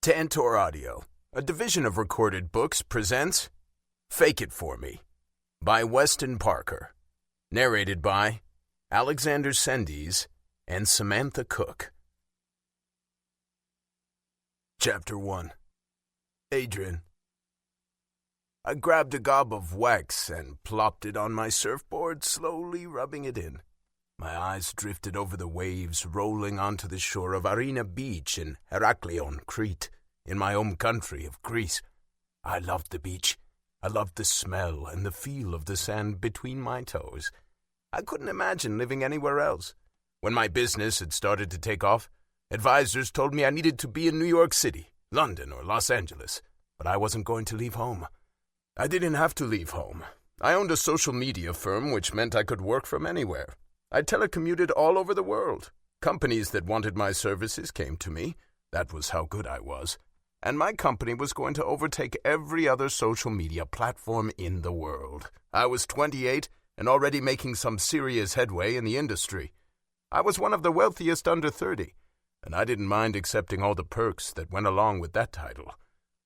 Tantor Audio, a division of Recorded Books, presents Fake It For Me by Weston Parker. Narrated by Alexander Sendies and Samantha Cook. Chapter 1. Adrian. I grabbed a gob of wax and plopped it on my surfboard, slowly rubbing it in. My eyes drifted over the waves, rolling onto the shore of Arena Beach in Heraklion, Crete, in my home country of Greece. I loved the beach. I loved the smell and the feel of the sand between my toes. I couldn't imagine living anywhere else. When my business had started to take off, advisors told me I needed to be in New York City, London, or Los Angeles, but I wasn't going to leave home. I didn't have to leave home. I owned a social media firm, which meant I could work from anywhere. I telecommuted all over the world. Companies that wanted my services came to me. That was how good I was. And my company was going to overtake every other social media platform in the world. I was 28 and already making some serious headway in the industry. I was one of the wealthiest under 30, and I didn't mind accepting all the perks that went along with that title.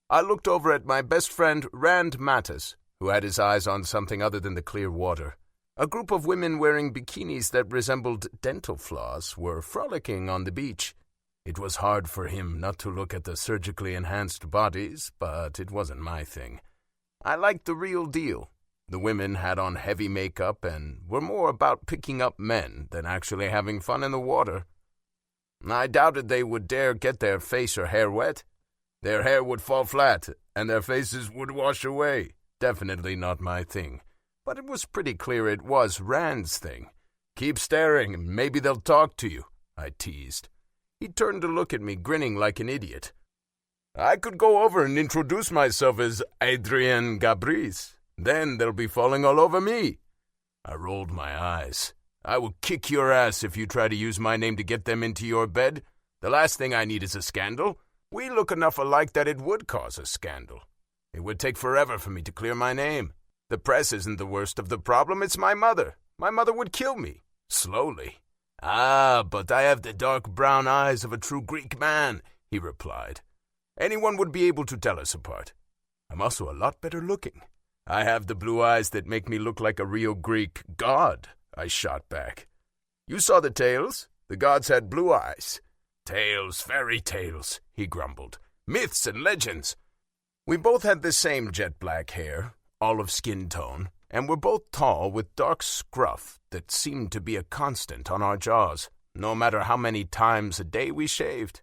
I looked over at my best friend Rand Mattis, who had his eyes on something other than the clear water. A group of women wearing bikinis that resembled dental floss were frolicking on the beach. It was hard for him not to look at the surgically enhanced bodies, but it wasn't my thing. I liked the real deal. The women had on heavy makeup and were more about picking up men than actually having fun in the water. I doubted they would dare get their face or hair wet. Their hair would fall flat, and their faces would wash away. Definitely not my thing. But it was pretty clear it was Rand's thing. "Keep staring, and maybe they'll talk to you," I teased. He turned to look at me, grinning like an idiot. "I could go over and introduce myself as Adrian Gabrice. Then they'll be falling all over me." I rolled my eyes. "I will kick your ass if you try to use my name to get them into your bed. The last thing I need is a scandal. We look enough alike that it would cause a scandal. It would take forever for me to clear my name. The press isn't the worst of the problem, it's my mother. My mother would kill me. Slowly." "Ah, but I have the dark brown eyes of a true Greek man," he replied. "Anyone would be able to tell us apart. I'm also a lot better looking. I have the blue eyes that make me look like a real Greek god," I shot back. "You saw the tales? The gods had blue eyes." "Tales, fairy tales," he grumbled. "Myths and legends." We both had the same jet black hair, olive skin tone, and were both tall with dark scruff that seemed to be a constant on our jaws, no matter how many times a day we shaved.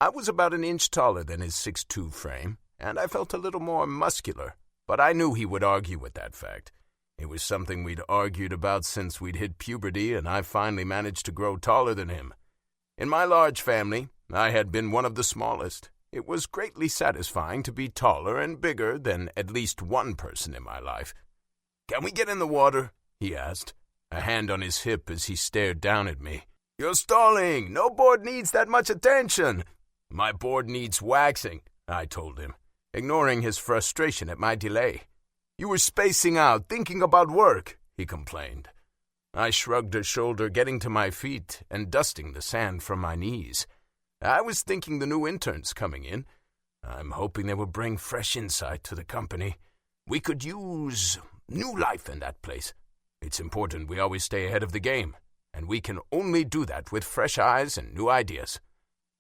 I was about an inch taller than his 6'2" frame, and I felt a little more muscular, but I knew he would argue with that fact. It was something we'd argued about since we'd hit puberty, and I finally managed to grow taller than him. In my large family, I had been one of the smallest. It was greatly satisfying to be taller and bigger than at least one person in my life. "Can we get in the water?" he asked, a hand on his hip as he stared down at me. "You're stalling. No board needs that much attention." "My board needs waxing," I told him, ignoring his frustration at my delay. "You were spacing out, thinking about work," he complained. I shrugged a shoulder, getting to my feet and dusting the sand from my knees. I was thinking the new interns coming in. I'm hoping they will bring fresh insight to the company. We could use new life in that place. It's important we always stay ahead of the game, and we can only do that with fresh eyes and new ideas."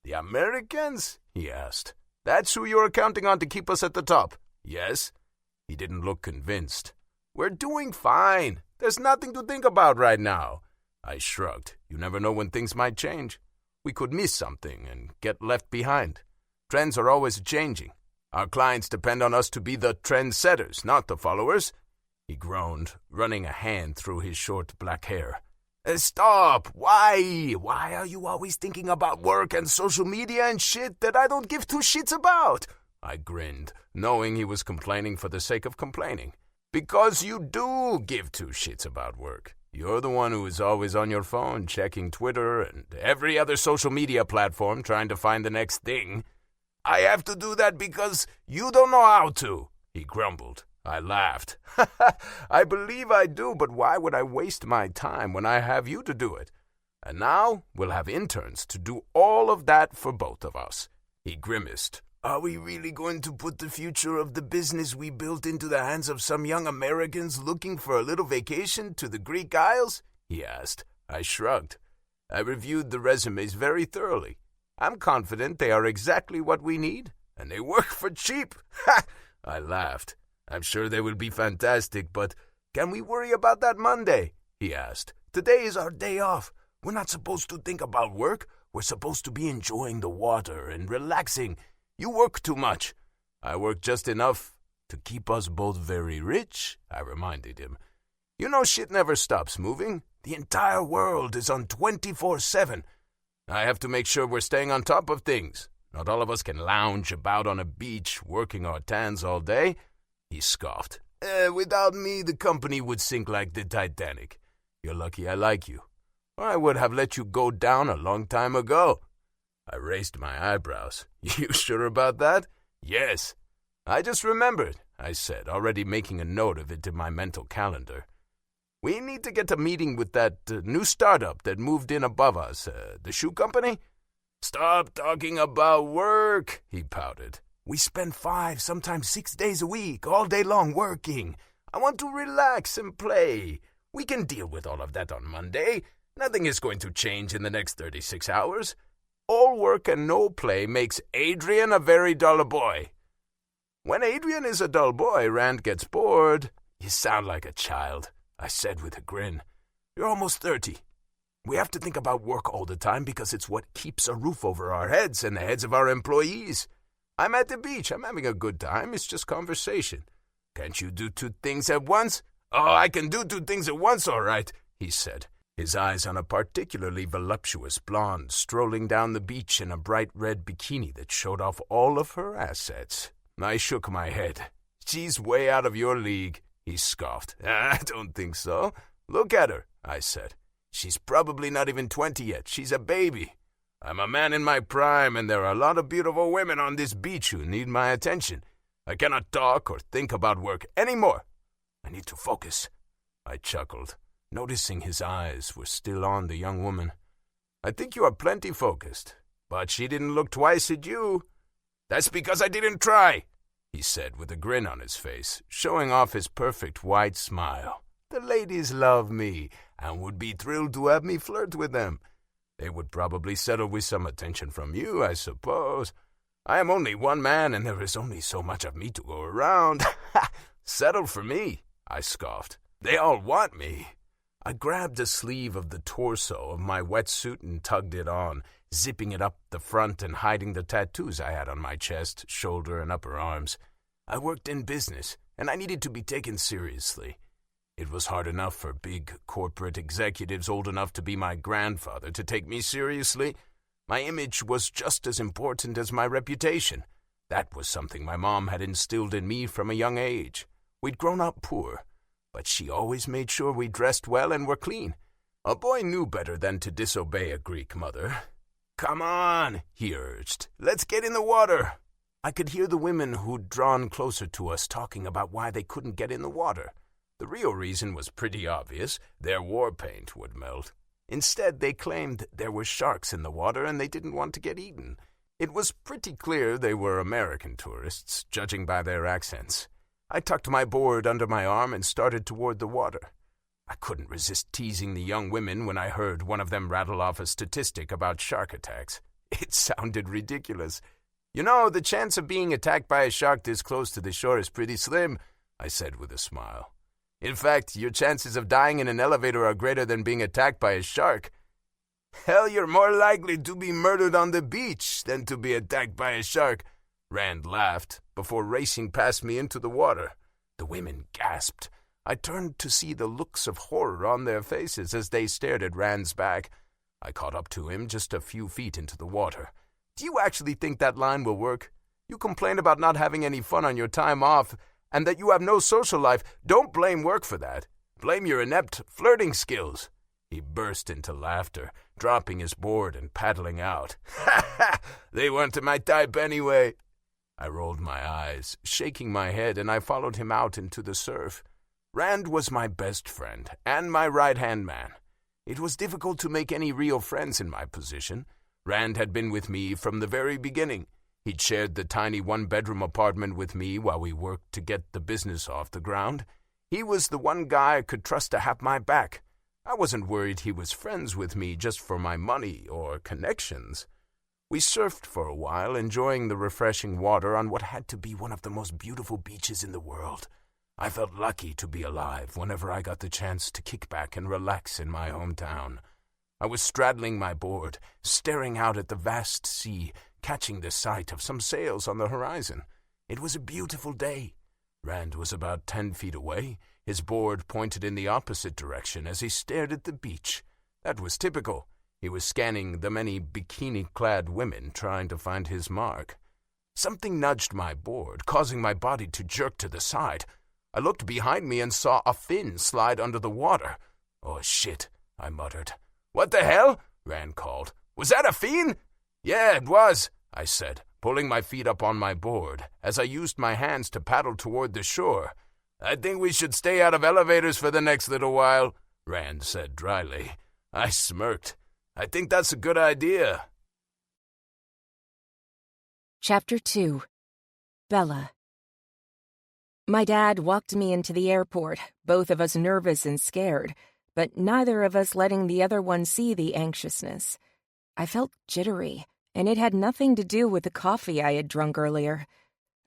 "The Americans?" he asked. "That's who you're counting on to keep us at the top?" "Yes." He didn't look convinced. "We're doing fine. There's nothing to think about right now." I shrugged. You never know when things might change. We could miss something and get left behind. Trends are always changing. Our clients depend on us to be the trendsetters, not the followers." He groaned, running a hand through his short black hair. "Stop! Why? Why are you always thinking about work and social media and shit that I don't give two shits about?" I grinned, knowing he was complaining for the sake of complaining. "Because you do give two shits about work. You're the one who is always on your phone checking Twitter and every other social media platform trying to find the next thing." "I have to do that because you don't know how to," he grumbled. I laughed. "I believe I do, but why would I waste my time when I have you to do it? And now we'll have interns to do all of that for both of us." He grimaced. Are we really going to put the future of the business we built into the hands of some young Americans looking for a little vacation to the Greek Isles? He asked. I shrugged. I reviewed the resumes very thoroughly. I'm confident they are exactly what we need, and they work for cheap. Ha! I laughed. I'm sure they will be fantastic, but can we worry about that Monday? He asked. Today is our day off. We're not supposed to think about work. We're supposed to be enjoying the water and relaxing. You work too much. I work just enough to keep us both very rich, I reminded him. You know shit never stops moving. The entire world is on 24/7. I have to make sure we're staying on top of things. Not all of us can lounge about on a beach working our tans all day. He scoffed. Without me, the company would sink like the Titanic. You're lucky I like you, or I would have let you go down a long time ago. I raised my eyebrows. You sure about that? Yes. I just remembered, I said, already making a note of it in my mental calendar. We need to get a meeting with that new startup that moved in above us, the shoe company. Stop talking about work, he pouted. We spend 5, sometimes 6 days a week, all day long working. I want to relax and play. We can deal with all of that on Monday. Nothing is going to change in the next 36 hours. All work and no play makes Adrian a very dull boy. When Adrian is a dull boy, Rand gets bored. You sound like a child, I said with a grin. You're almost 30. We have to think about work all the time because it's what keeps a roof over our heads and the heads of our employees. I'm at the beach. I'm having a good time. It's just conversation. Can't you do 2 things at once? Oh, I can do 2 things at once, all right, he said, his eyes on a particularly voluptuous blonde strolling down the beach in a bright red bikini that showed off all of her assets. I shook my head. She's way out of your league, he scoffed. I don't think so. Look at her, I said. She's probably not even 20 yet. She's a baby. I'm a man in my prime, and there are a lot of beautiful women on this beach who need my attention. I cannot talk or think about work anymore. I need to focus. I chuckled, noticing his eyes were still on the young woman. I think you are plenty focused, but she didn't look twice at you. That's because I didn't try, he said with a grin on his face, showing off his perfect white smile. The ladies love me and would be thrilled to have me flirt with them. They would probably settle with some attention from you, I suppose. I am only one man, and there is only so much of me to go around. Settle for me, I scoffed. They all want me. I grabbed a sleeve of the torso of my wetsuit and tugged it on, zipping it up the front and hiding the tattoos I had on my chest, shoulder, and upper arms. I worked in business, and I needed to be taken seriously. It was hard enough for big corporate executives old enough to be my grandfather to take me seriously. My image was just as important as my reputation. That was something my mom had instilled in me from a young age. We'd grown up poor, but she always made sure we dressed well and were clean. A boy knew better than to disobey a Greek mother. Come on, he urged. Let's get in the water. I could hear the women who'd drawn closer to us talking about why they couldn't get in the water. The real reason was pretty obvious. Their war paint would melt. Instead, they claimed there were sharks in the water and they didn't want to get eaten. It was pretty clear they were American tourists, judging by their accents. I tucked my board under my arm and started toward the water. I couldn't resist teasing the young women when I heard one of them rattle off a statistic about shark attacks. It sounded ridiculous. You know, the chance of being attacked by a shark this close to the shore is pretty slim, I said with a smile. In fact, your chances of dying in an elevator are greater than being attacked by a shark. Hell, you're more likely to be murdered on the beach than to be attacked by a shark. Rand laughed before racing past me into the water. The women gasped. I turned to see the looks of horror on their faces as they stared at Rand's back. I caught up to him just a few feet into the water. Do you actually think that line will work? You complain about not having any fun on your time off, and that you have no social life. Don't blame work for that. Blame your inept flirting skills. He burst into laughter, dropping his board and paddling out. Ha ha! They weren't my type anyway. I rolled my eyes, shaking my head, and I followed him out into the surf. Rand was my best friend and my right-hand man. It was difficult to make any real friends in my position. Rand had been with me from the very beginning. He'd shared the tiny one-bedroom apartment with me while we worked to get the business off the ground. He was the one guy I could trust to have my back. I wasn't worried he was friends with me just for my money or connections. We surfed for a while, enjoying the refreshing water on what had to be one of the most beautiful beaches in the world. I felt lucky to be alive whenever I got the chance to kick back and relax in my hometown. I was straddling my board, staring out at the vast sea, catching the sight of some sails on the horizon. It was a beautiful day. Rand was about 10 feet away, his board pointed in the opposite direction as he stared at the beach. That was typical. He was scanning the many bikini-clad women, trying to find his mark. Something nudged my board, causing my body to jerk to the side. I looked behind me and saw a fin slide under the water. "Oh, shit," I muttered. "What the hell?" Rand called. "Was that a fin?" "Yeah, it was," I said, pulling my feet up on my board as I used my hands to paddle toward the shore. "I think we should stay out of elevators for the next little while," Rand said dryly. I smirked. "I think that's a good idea." Chapter 2. Bella. My dad walked me into the airport, both of us nervous and scared, but neither of us letting the other one see the anxiousness. I felt jittery, and it had nothing to do with the coffee I had drunk earlier.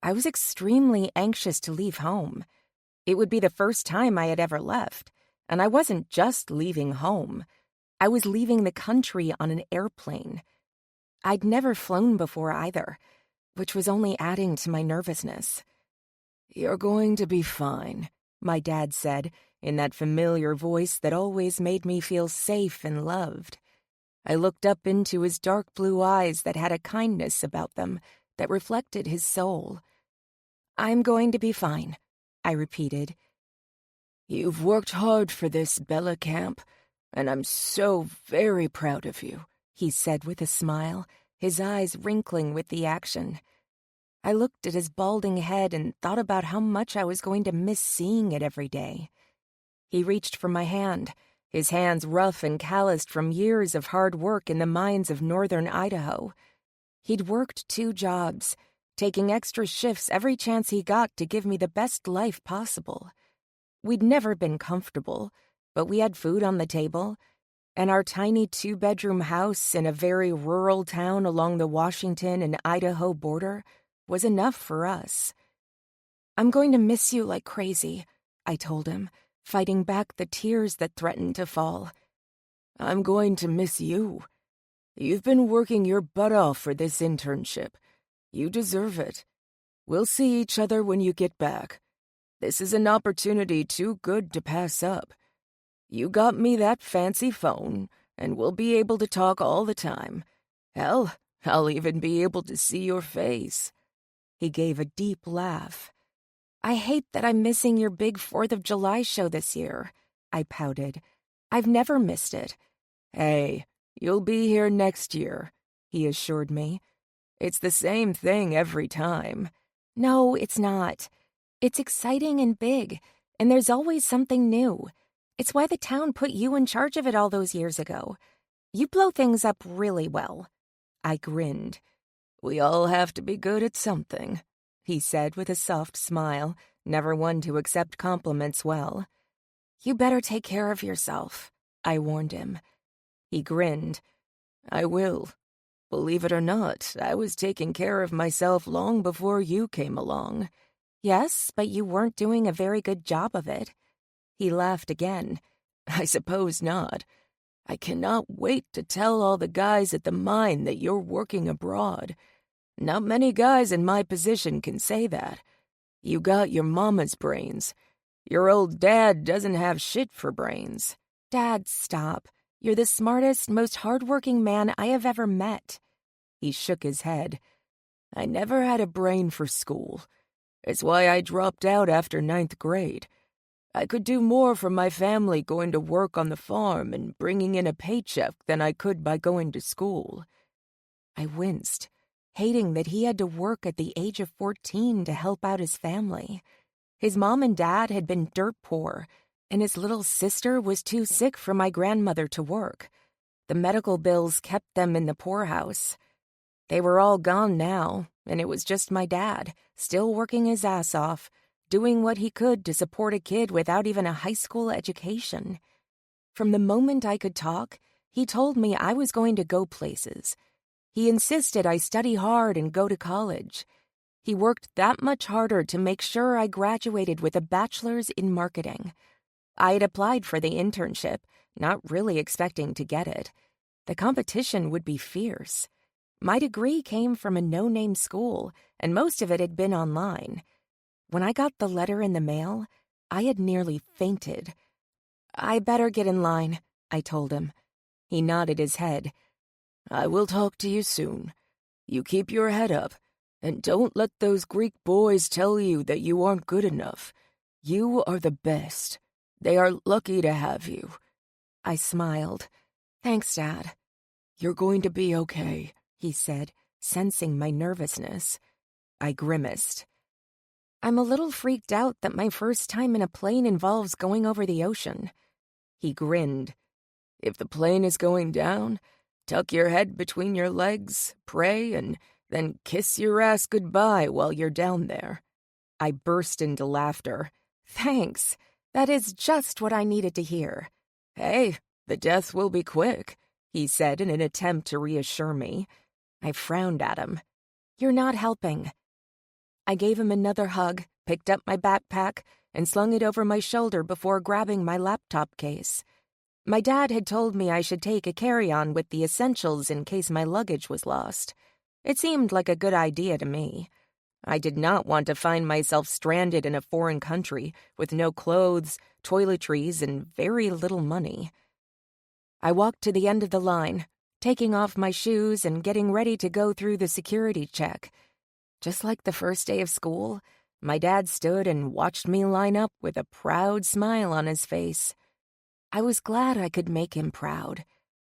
I was extremely anxious to leave home. It would be the first time I had ever left, and I wasn't just leaving home. I was leaving the country on an airplane. I'd never flown before either, which was only adding to my nervousness. "You're going to be fine," my dad said, in that familiar voice that always made me feel safe and loved. I looked up into his dark blue eyes that had a kindness about them that reflected his soul. "I'm going to be fine," I repeated. "You've worked hard for this, Bella Camp, and I'm so very proud of you," he said with a smile, his eyes wrinkling with the action. I looked at his balding head and thought about how much I was going to miss seeing it every day. He reached for my hand, his hands rough and calloused from years of hard work in the mines of northern Idaho. He'd worked 2 jobs, taking extra shifts every chance he got to give me the best life possible. We'd never been comfortable, but we had food on the table, and our tiny 2-bedroom house in a very rural town along the Washington and Idaho border was enough for us. "I'm going to miss you like crazy," I told him, fighting back the tears that threatened to fall. "I'm going to miss you. You've been working your butt off for this internship. You deserve it. We'll see each other when you get back. This is an opportunity too good to pass up. You got me that fancy phone, and we'll be able to talk all the time. Hell, I'll even be able to see your face." He gave a deep laugh. "I hate that I'm missing your big 4th of July show this year," I pouted. "I've never missed it." "Hey, you'll be here next year," he assured me. "It's the same thing every time." "No, it's not. It's exciting and big, and there's always something new. It's why the town put you in charge of it all those years ago. You blow things up really well." I grinned. "We all have to be good at something," he said with a soft smile, never one to accept compliments well. "You better take care of yourself," I warned him. He grinned. "I will. Believe it or not, I was taking care of myself long before you came along." "Yes, but you weren't doing a very good job of it." He laughed again. "I suppose not. I cannot wait to tell all the guys at the mine that you're working abroad. Not many guys in my position can say that. You got your mama's brains. Your old dad doesn't have shit for brains." "Dad, stop. You're the smartest, most hardworking man I have ever met." He shook his head. "I never had a brain for school. It's why I dropped out after 9th grade. I could do more for my family going to work on the farm and bringing in a paycheck than I could by going to school." I winced, hating that he had to work at the age of 14 to help out his family. His mom and dad had been dirt poor, and his little sister was too sick for my grandmother to work. The medical bills kept them in the poorhouse. They were all gone now, and it was just my dad, still working his ass off, doing what he could to support a kid without even a high school education. From the moment I could talk, he told me I was going to go places. He insisted I study hard and go to college. He worked that much harder to make sure I graduated with a bachelor's in marketing. I had applied for the internship, not really expecting to get it. The competition would be fierce. My degree came from a no-name school, and most of it had been online. When I got the letter in the mail, I had nearly fainted. "I better get in line," I told him. He nodded his head. "I will talk to you soon. You keep your head up, and don't let those Greek boys tell you that you aren't good enough. You are the best. They are lucky to have you." I smiled. "Thanks, Dad." "You're going to be okay," he said, sensing my nervousness. I grimaced. "I'm a little freaked out that my first time in a plane involves going over the ocean." He grinned. "If the plane is going down, tuck your head between your legs, pray, and then kiss your ass goodbye while you're down there." I burst into laughter. "Thanks. That is just what I needed to hear." "Hey, the death will be quick," he said in an attempt to reassure me. I frowned at him. "You're not helping." I gave him another hug, picked up my backpack, and slung it over my shoulder before grabbing my laptop case. My dad had told me I should take a carry-on with the essentials in case my luggage was lost. It seemed like a good idea to me. I did not want to find myself stranded in a foreign country with no clothes, toiletries, and very little money. I walked to the end of the line, taking off my shoes and getting ready to go through the security check. Just like the first day of school, my dad stood and watched me line up with a proud smile on his face. I was glad I could make him proud.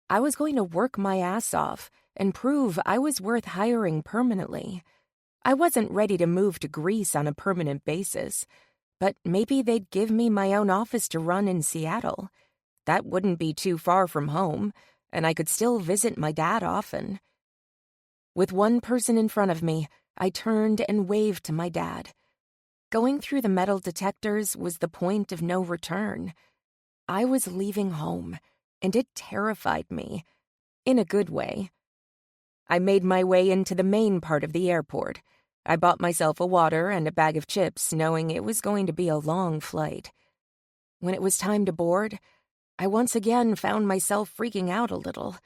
I was going to work my ass off and prove I was worth hiring permanently. I wasn't ready to move to Greece on a permanent basis, but maybe they'd give me my own office to run in Seattle. That wouldn't be too far from home, and I could still visit my dad often. With one person in front of me, I turned and waved to my dad. Going through the metal detectors was the point of no return. I was leaving home, and it terrified me, in a good way. I made my way into the main part of the airport. I bought myself a water and a bag of chips, knowing it was going to be a long flight. When it was time to board, I once again found myself freaking out a little.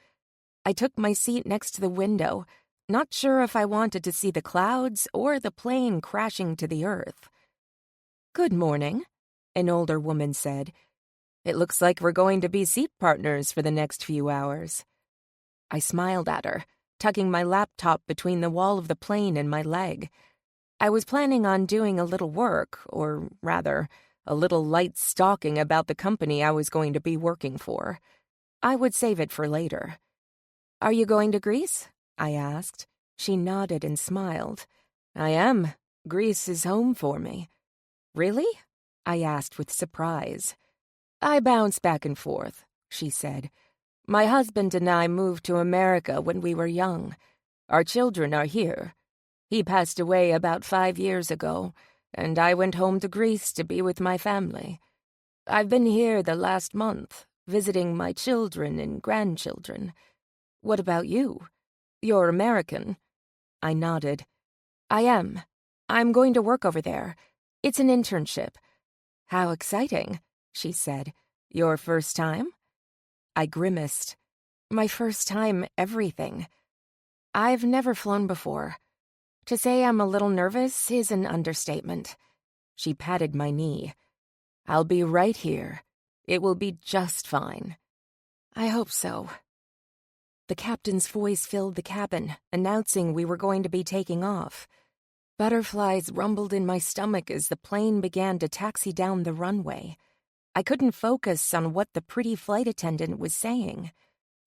I took my seat next to the window, not sure if I wanted to see the clouds or the plane crashing to the earth. "Good morning," an older woman said. "It looks like we're going to be seat partners for the next few hours." I smiled at her, tucking my laptop between the wall of the plane and my leg. I was planning on doing a little work, or rather, a little light stalking about the company I was going to be working for. I would save it for later. "Are you going to Greece?" I asked. She nodded and smiled. "I am. Greece is home for me." "Really?" I asked with surprise. "I bounce back and forth," she said. "My husband and I moved to America when we were young. Our children are here. He passed away about 5 years ago, and I went home to Greece to be with my family. I've been here the last month, visiting my children and grandchildren. What about you? You're American." I nodded. "I am. I'm going to work over there. It's an internship." "How exciting," she said. "Your first time?" I grimaced. "My first time everything. I've never flown before. To say I'm a little nervous is an understatement." She patted my knee. "I'll be right here. It will be just fine." "I hope so." The captain's voice filled the cabin, announcing we were going to be taking off. Butterflies rumbled in my stomach as the plane began to taxi down the runway. I couldn't focus on what the pretty flight attendant was saying.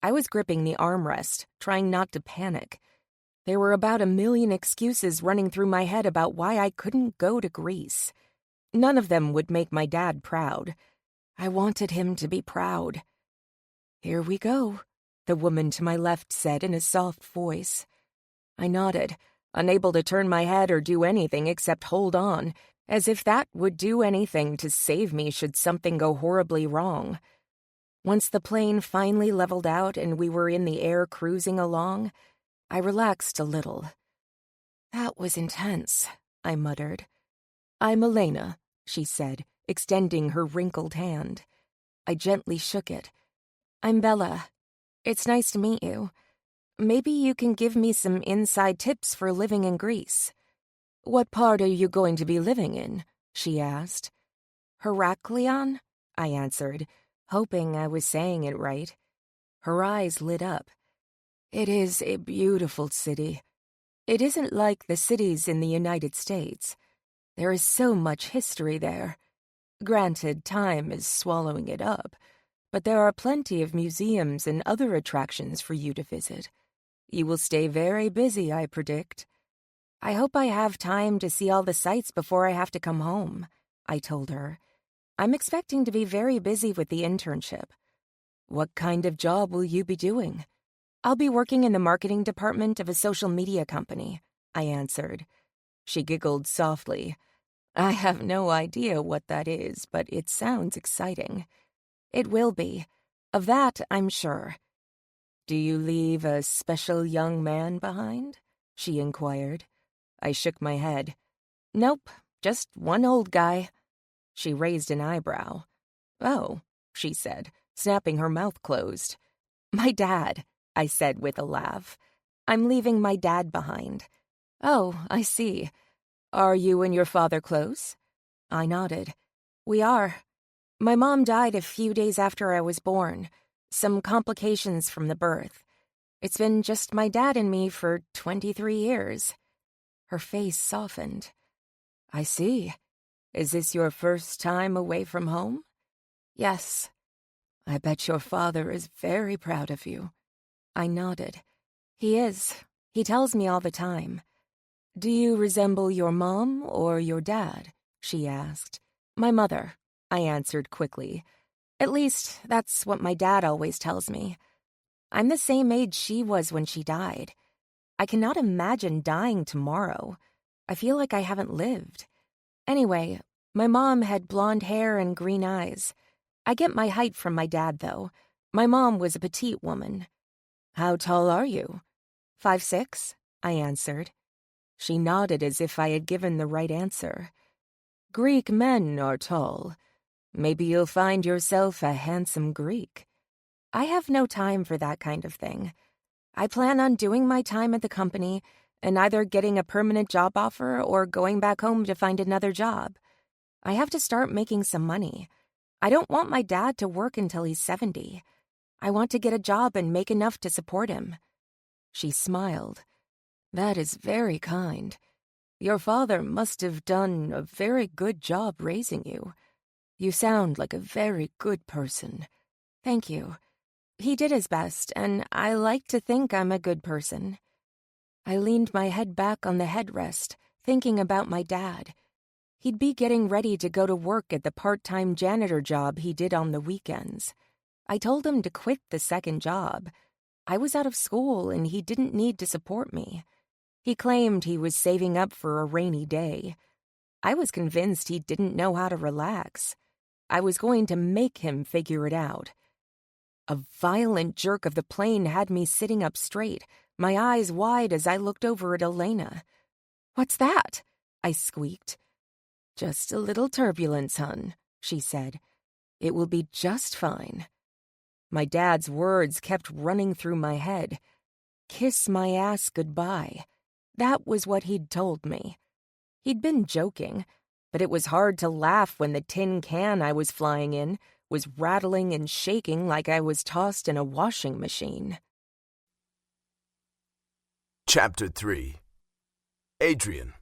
I was gripping the armrest, trying not to panic. There were about 1,000,000 excuses running through my head about why I couldn't go to Greece. None of them would make my dad proud. I wanted him to be proud. "Here we go," the woman to my left said in a soft voice. I nodded, unable to turn my head or do anything except hold on, as if that would do anything to save me should something go horribly wrong. Once the plane finally leveled out and we were in the air cruising along, I relaxed a little. "That was intense," I muttered. "I'm Elena," she said, extending her wrinkled hand. I gently shook it. "I'm Bella. It's nice to meet you. Maybe you can give me some inside tips for living in Greece." "What part are you going to be living in?" she asked. "Heraklion," I answered, hoping I was saying it right. Her eyes lit up. "It is a beautiful city. It isn't like the cities in the United States. There is so much history there. Granted, time is swallowing it up, but there are plenty of museums and other attractions for you to visit. You will stay very busy, I predict." "I hope I have time to see all the sights before I have to come home," I told her. "I'm expecting to be very busy with the internship." "What kind of job will you be doing?" "I'll be working in the marketing department of a social media company," I answered. She giggled softly. "I have no idea what that is, but it sounds exciting." "It will be. Of that, I'm sure." "Do you leave a special young man behind?" she inquired. I shook my head. "Nope, just one old guy." She raised an eyebrow. "Oh," she said, snapping her mouth closed. "My dad," I said with a laugh. "I'm leaving my dad behind." "Oh, I see. Are you and your father close?" I nodded. "We are. My mom died a few days after I was born. Some complications from the birth. It's been just my dad and me for 23 years. Her face softened. "I see. Is this your first time away from home?" "Yes." "I bet your father is very proud of you." I nodded. "He is. He tells me all the time." "Do you resemble your mom or your dad?" she asked. "My mother," I answered quickly. "At least, that's what my dad always tells me. I'm the same age she was when she died. I cannot imagine dying tomorrow. I feel like I haven't lived. Anyway, my mom had blonde hair and green eyes. I get my height from my dad, though. My mom was a petite woman." "How tall are you?" 5'6", I answered. She nodded as if I had given the right answer. "Greek men are tall. Maybe you'll find yourself a handsome Greek." "I have no time for that kind of thing. I plan on doing my time at the company and either getting a permanent job offer or going back home to find another job. I have to start making some money. I don't want my dad to work until he's 70. I want to get a job and make enough to support him." She smiled. "That is very kind. Your father must have done a very good job raising you. You sound like a very good person." "Thank you. He did his best, and I like to think I'm a good person." I leaned my head back on the headrest, thinking about my dad. He'd be getting ready to go to work at the part-time janitor job he did on the weekends. I told him to quit the second job. I was out of school and he didn't need to support me. He claimed he was saving up for a rainy day. I was convinced he didn't know how to relax. I was going to make him figure it out. A violent jerk of the plane had me sitting up straight, my eyes wide as I looked over at Elena. "What's that?" I squeaked. "Just a little turbulence, hun," she said. "It will be just fine." My dad's words kept running through my head. Kiss my ass goodbye. That was what he'd told me. He'd been joking, but it was hard to laugh when the tin can I was flying in was rattling and shaking like I was tossed in a washing machine. Chapter 3. Adrian.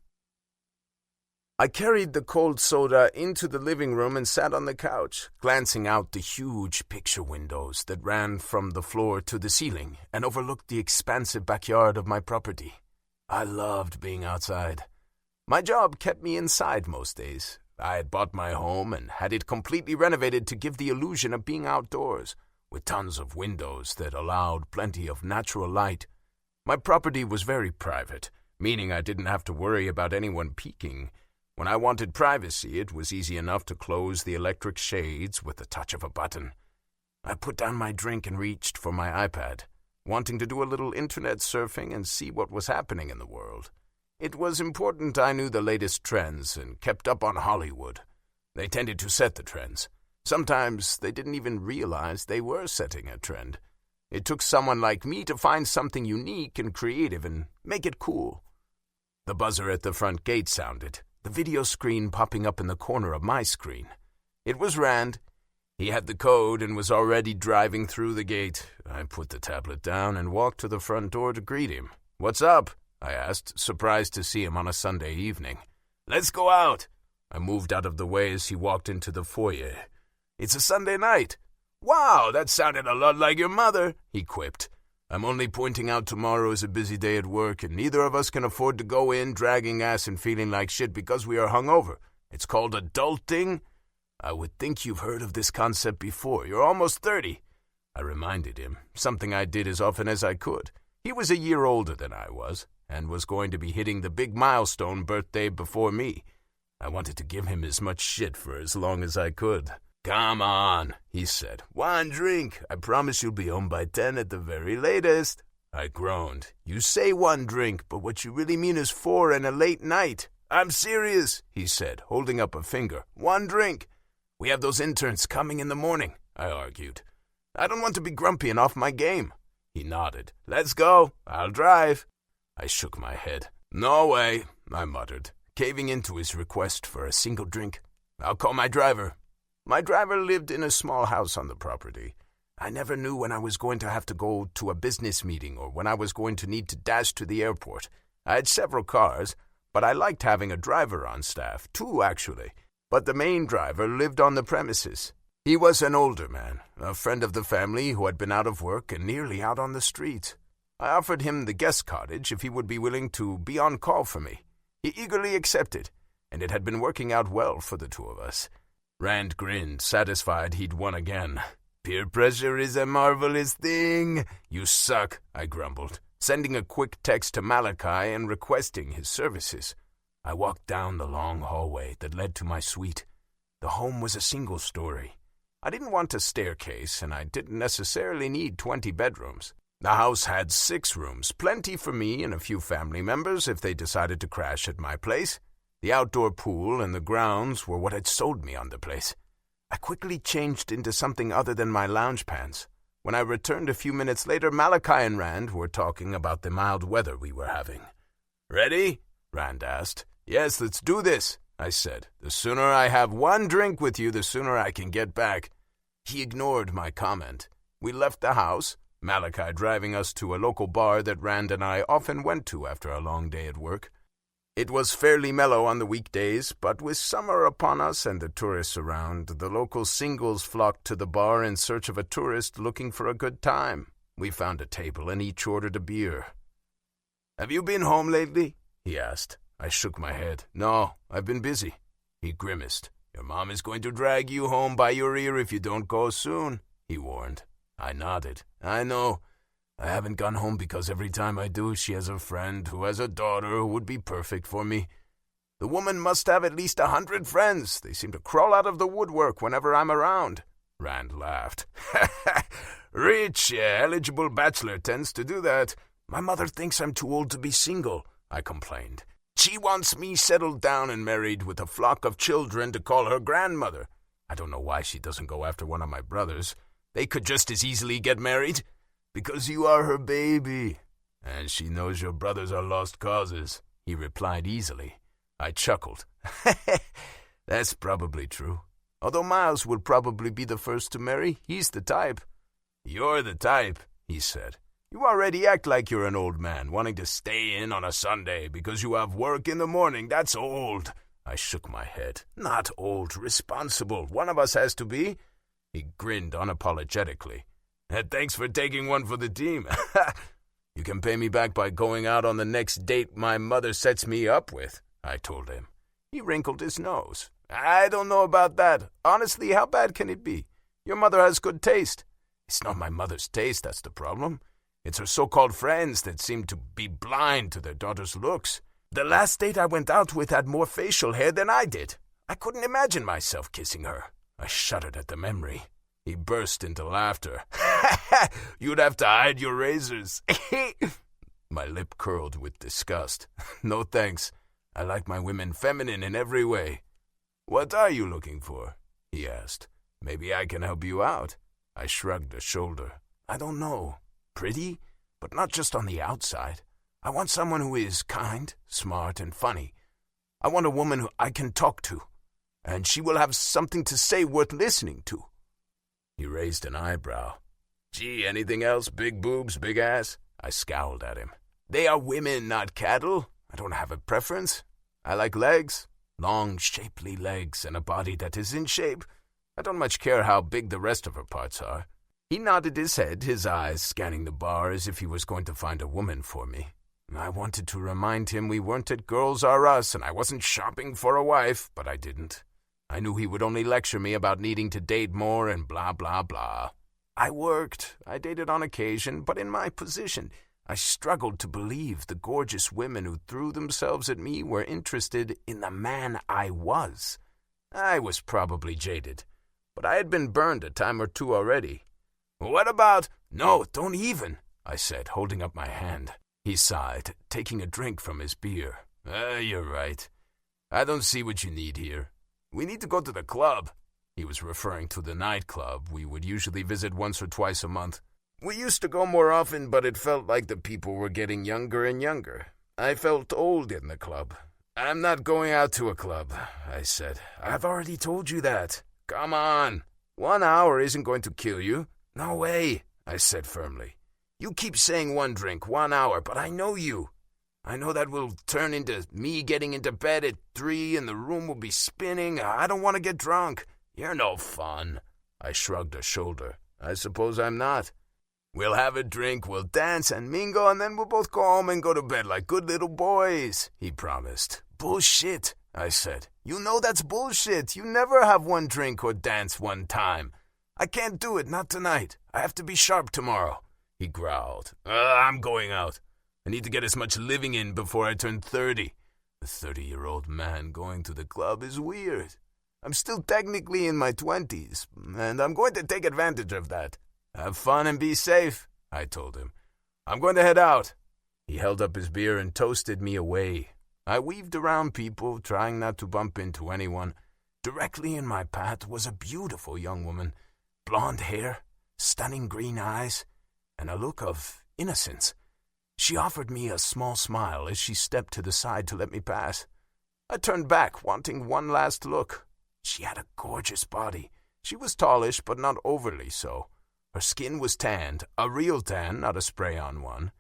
I carried the cold soda into the living room and sat on the couch, glancing out the huge picture windows that ran from the floor to the ceiling and overlooked the expansive backyard of my property. I loved being outside. My job kept me inside most days. I had bought my home and had it completely renovated to give the illusion of being outdoors, with tons of windows that allowed plenty of natural light. My property was very private, meaning I didn't have to worry about anyone peeking. When I wanted privacy, it was easy enough to close the electric shades with the touch of a button. I put down my drink and reached for my iPad, wanting to do a little internet surfing and see what was happening in the world. It was important I knew the latest trends and kept up on Hollywood. They tended to set the trends. Sometimes they didn't even realize they were setting a trend. It took someone like me to find something unique and creative and make it cool. The buzzer at the front gate sounded, the video screen popping up in the corner of my screen. It was Rand. He had the code and was already driving through the gate. I put the tablet down and walked to the front door to greet him. "What's up?" I asked, surprised to see him on a Sunday evening. "Let's go out." I moved out of the way as he walked into the foyer. "It's a Sunday night." "Wow, that sounded a lot like your mother," he quipped. "I'm only pointing out tomorrow is a busy day at work, and neither of us can afford to go in dragging ass and feeling like shit because we are hungover. It's called adulting." "I would think you've heard of this concept before. You're almost 30. I reminded him, something I did as often as I could. He was a year older than I was, and was going to be hitting the big milestone birthday before me. I wanted to give him as much shit for as long as I could. "Come on," he said. "One drink. I promise you'll be home by 10 at the very latest." I groaned. "You say one drink, but what you really mean is 4 and a late night." "I'm serious," he said, holding up a finger. "One drink. We have those interns coming in the morning," I argued. "I don't want to be grumpy and off my game." He nodded. "Let's go. I'll drive." I shook my head. "No way," I muttered, caving into his request for a single drink. "I'll call my driver." My driver lived in a small house on the property. I never knew when I was going to have to go to a business meeting or when I was going to need to dash to the airport. I had several cars, but I liked having a driver on staff, 2 actually. But the main driver lived on the premises. He was an older man, a friend of the family who had been out of work and nearly out on the street. I offered him the guest cottage if he would be willing to be on call for me. He eagerly accepted, and it had been working out well for the 2 of us. Rand grinned, satisfied he'd won again. "Peer pressure is a marvelous thing." "You suck," I grumbled, sending a quick text to Malachi and requesting his services. I walked down the long hallway that led to my suite. The home was a single story. I didn't want a staircase, and I didn't necessarily need 20 bedrooms. The house had 6 rooms, plenty for me and a few family members if they decided to crash at my place. The outdoor pool and the grounds were what had sold me on the place. I quickly changed into something other than my lounge pants. When I returned a few minutes later, Malachi and Rand were talking about the mild weather we were having. "Ready?" Rand asked. "Yes, let's do this," I said. "The sooner I have one drink with you, the sooner I can get back." He ignored my comment. We left the house, Malachi driving us to a local bar that Rand and I often went to after a long day at work. It was fairly mellow on the weekdays, but with summer upon us and the tourists around, the local singles flocked to the bar in search of a tourist looking for a good time. We found a table and each ordered a beer. "Have you been home lately?" he asked. I shook my head. "No, I've been busy." He grimaced. "Your mom is going to drag you home by your ear if you don't go soon," he warned. I nodded. "I know. I haven't gone home because every time I do, she has a friend who has a daughter who would be perfect for me. The woman must have at least 100 friends. They seem to crawl out of the woodwork whenever I'm around." Rand laughed. "Rich, eligible bachelor tends to do that. My mother thinks I'm too old to be single," I complained. "She wants me settled down and married with a flock of children to call her grandmother. I don't know why she doesn't go after one of my brothers. They could just as easily get married. Because you are her baby. And she knows your brothers are lost causes," he replied easily. I chuckled. "That's probably true. Although Miles will probably be the first to marry, he's the type." "You're the type," he said. "You already act like you're an old man, wanting to stay in on a Sunday because you have work in the morning. That's old." I shook my head. "Not old, responsible. One of us has to be." He grinned unapologetically. "Thanks for taking one for the team." "You can pay me back by going out on the next date my mother sets me up with," I told him. He wrinkled his nose. "I don't know about that. Honestly, how bad can it be? Your mother has good taste." "It's not my mother's taste, that's the problem. It's her so-called friends that seem to be blind to their daughter's looks. The last date I went out with had more facial hair than I did. I couldn't imagine myself kissing her. I shuddered at the memory. He burst into laughter. You'd have to hide your razors. My lip curled with disgust. No thanks. I like my women feminine in every way. What are you looking for? He asked. Maybe I can help you out. I shrugged a shoulder. I don't know. Pretty, but not just on the outside. I want someone who is kind, smart, and funny. I want a woman who I can talk to, and she will have something to say worth listening to. He raised an eyebrow. Gee, anything else? Big boobs, big ass? I scowled at him. They are women, not cattle. I don't have a preference. I like legs. Long, shapely legs and a body that is in shape. I don't much care how big the rest of her parts are. He nodded his head, his eyes scanning the bar as if he was going to find a woman for me. I wanted to remind him we weren't at Girls R Us and I wasn't shopping for a wife, but I didn't. I knew he would only lecture me about needing to date more and blah, blah, blah. I worked. I dated on occasion, but in my position, I struggled to believe the gorgeous women who threw themselves at me were interested in the man I was. I was probably jaded, but I had been burned a time or two already. What about— No, don't even, I said, holding up my hand. He sighed, taking a drink from his beer. You're right. I don't see what you need here. We need to go to the club. He was referring to the nightclub we would usually visit once or twice a month. We used to go more often, but it felt like the people were getting younger and younger. I felt old in the club. I'm not going out to a club, I said. I've already told you that. Come on. 1 hour isn't going to kill you. No way, I said firmly. You keep saying 1 drink, 1 hour, but I know you. I know that will turn into me getting into bed at 3 and the room will be spinning. I don't want to get drunk. You're no fun. I shrugged a shoulder. I suppose I'm not. We'll have a drink, we'll dance and mingle, and then we'll both go home and go to bed like good little boys, he promised. Bullshit, I said. You know that's bullshit. You never have 1 drink or dance 1 time. I can't do it, not tonight. I have to be sharp tomorrow, he growled. I'm going out. I need to get as much living in before I turn 30. A 30-year-old man going to the club is weird. I'm still technically in my 20s, and I'm going to take advantage of that. Have fun and be safe, I told him. I'm going to head out. He held up his beer and toasted me away. I weaved around people, trying not to bump into anyone. Directly in my path was a beautiful young woman. Blonde hair, stunning green eyes, and a look of innocence. She offered me a small smile as she stepped to the side to let me pass. I turned back, wanting one last look. She had a gorgeous body. She was tallish, but not overly so. Her skin was tanned, a real tan, not a spray-on one,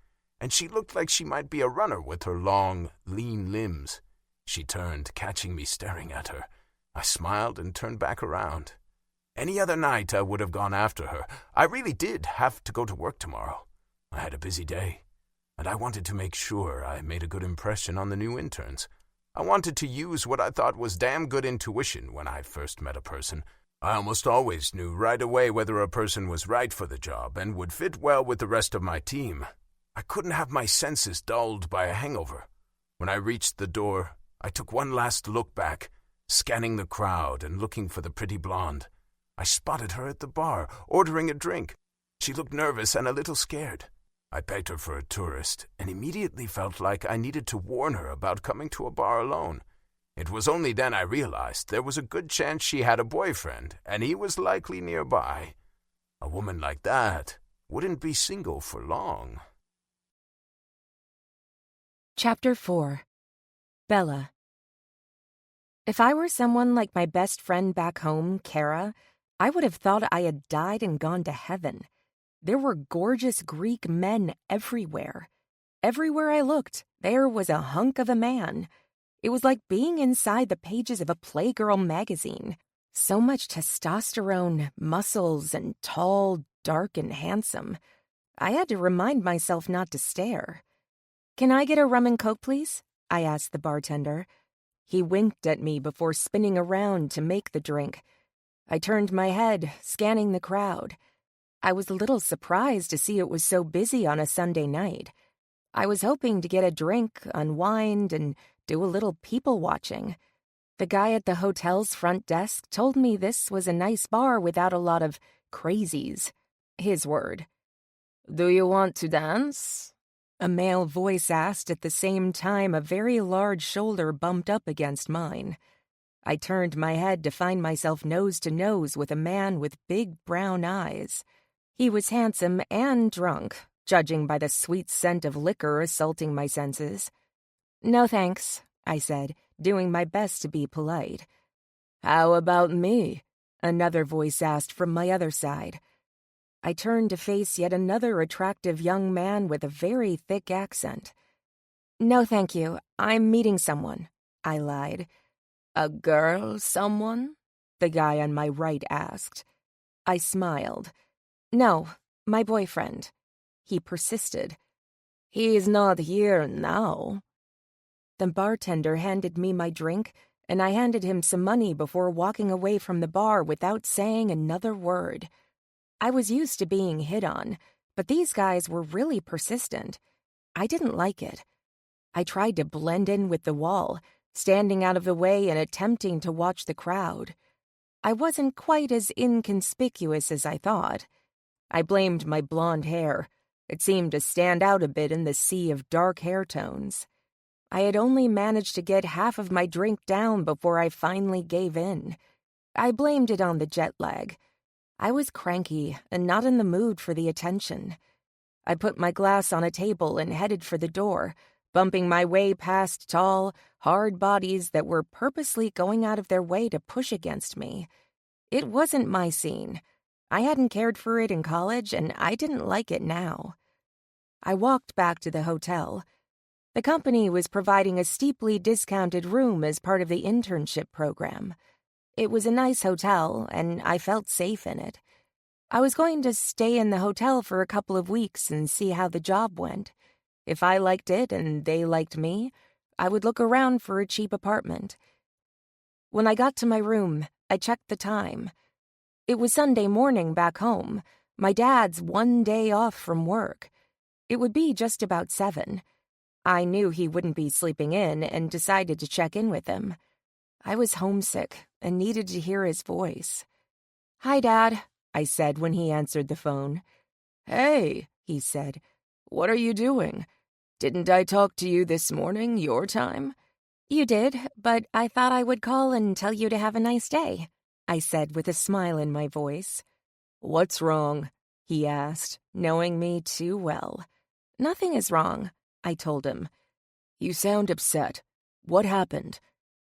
and she looked like she might be a runner with her long, lean limbs. She turned, catching me staring at her. I smiled and turned back around. Any other night I would have gone after her. I really did have to go to work tomorrow. I had a busy day, and I wanted to make sure I made a good impression on the new interns. I wanted to use what I thought was damn good intuition when I first met a person. I almost always knew right away whether a person was right for the job and would fit well with the rest of my team. I couldn't have my senses dulled by a hangover. When I reached the door, I took one last look back, scanning the crowd and looking for the pretty blonde. I spotted her at the bar, ordering a drink. She looked nervous and a little scared. I begged her for a tourist and immediately felt like I needed to warn her about coming to a bar alone. It was only then I realized there was a good chance she had a boyfriend, and he was likely nearby. A woman like that wouldn't be single for long. Chapter 4. Bella. If I were someone like my best friend back home, Kara, I would have thought I had died and gone to heaven. There were gorgeous Greek men everywhere. Everywhere I looked, there was a hunk of a man. It was like being inside the pages of a Playgirl magazine. So much testosterone, muscles, and tall, dark, and handsome. I had to remind myself not to stare. "Can I get a rum and coke, please?" I asked the bartender. He winked at me before spinning around to make the drink. I turned my head, scanning the crowd. I was a little surprised to see it was so busy on a Sunday night. I was hoping to get a drink, unwind, and do a little people watching. The guy at the hotel's front desk told me this was a nice bar without a lot of crazies. His word. "Do you want to dance?" A male voice asked at the same time a very large shoulder bumped up against mine. I turned my head to find myself nose to nose with a man with big brown eyes. He was handsome and drunk, judging by the sweet scent of liquor assaulting my senses. "No thanks," I said, doing my best to be polite. "How about me?" another voice asked from my other side. I turned to face yet another attractive young man with a very thick accent. "No, thank you. I'm meeting someone," I lied. "A girl, someone?" the guy on my right asked. I smiled. "No, my boyfriend." He persisted. "He's not here now." The bartender handed me my drink, and I handed him some money before walking away from the bar without saying another word. I was used to being hit on, but these guys were really persistent. I didn't like it. I tried to blend in with the wall, standing out of the way and attempting to watch the crowd. I wasn't quite as inconspicuous as I thought. I blamed my blonde hair. It seemed to stand out a bit in the sea of dark hair tones. I had only managed to get half of my drink down before I finally gave in. I blamed it on the jet lag. I was cranky and not in the mood for the attention. I put my glass on a table and headed for the door, bumping my way past tall, hard bodies that were purposely going out of their way to push against me. It wasn't my scene. I hadn't cared for it in college, and I didn't like it now. I walked back to the hotel. The company was providing a steeply discounted room as part of the internship program. It was a nice hotel, and I felt safe in it. I was going to stay in the hotel for a couple of weeks and see how the job went. If I liked it and they liked me, I would look around for a cheap apartment. When I got to my room, I checked the time. It was Sunday morning back home, my dad's one day off from work. It would be just about 7. I knew he wouldn't be sleeping in and decided to check in with him. I was homesick and needed to hear his voice. "Hi, Dad," I said when he answered the phone. "Hey," he said. "What are you doing? Didn't I talk to you this morning, your time?" "You did, but I thought I would call and tell you to have a nice day," I said with a smile in my voice. "What's wrong?" he asked, knowing me too well. "Nothing is wrong," I told him. "You sound upset. What happened?"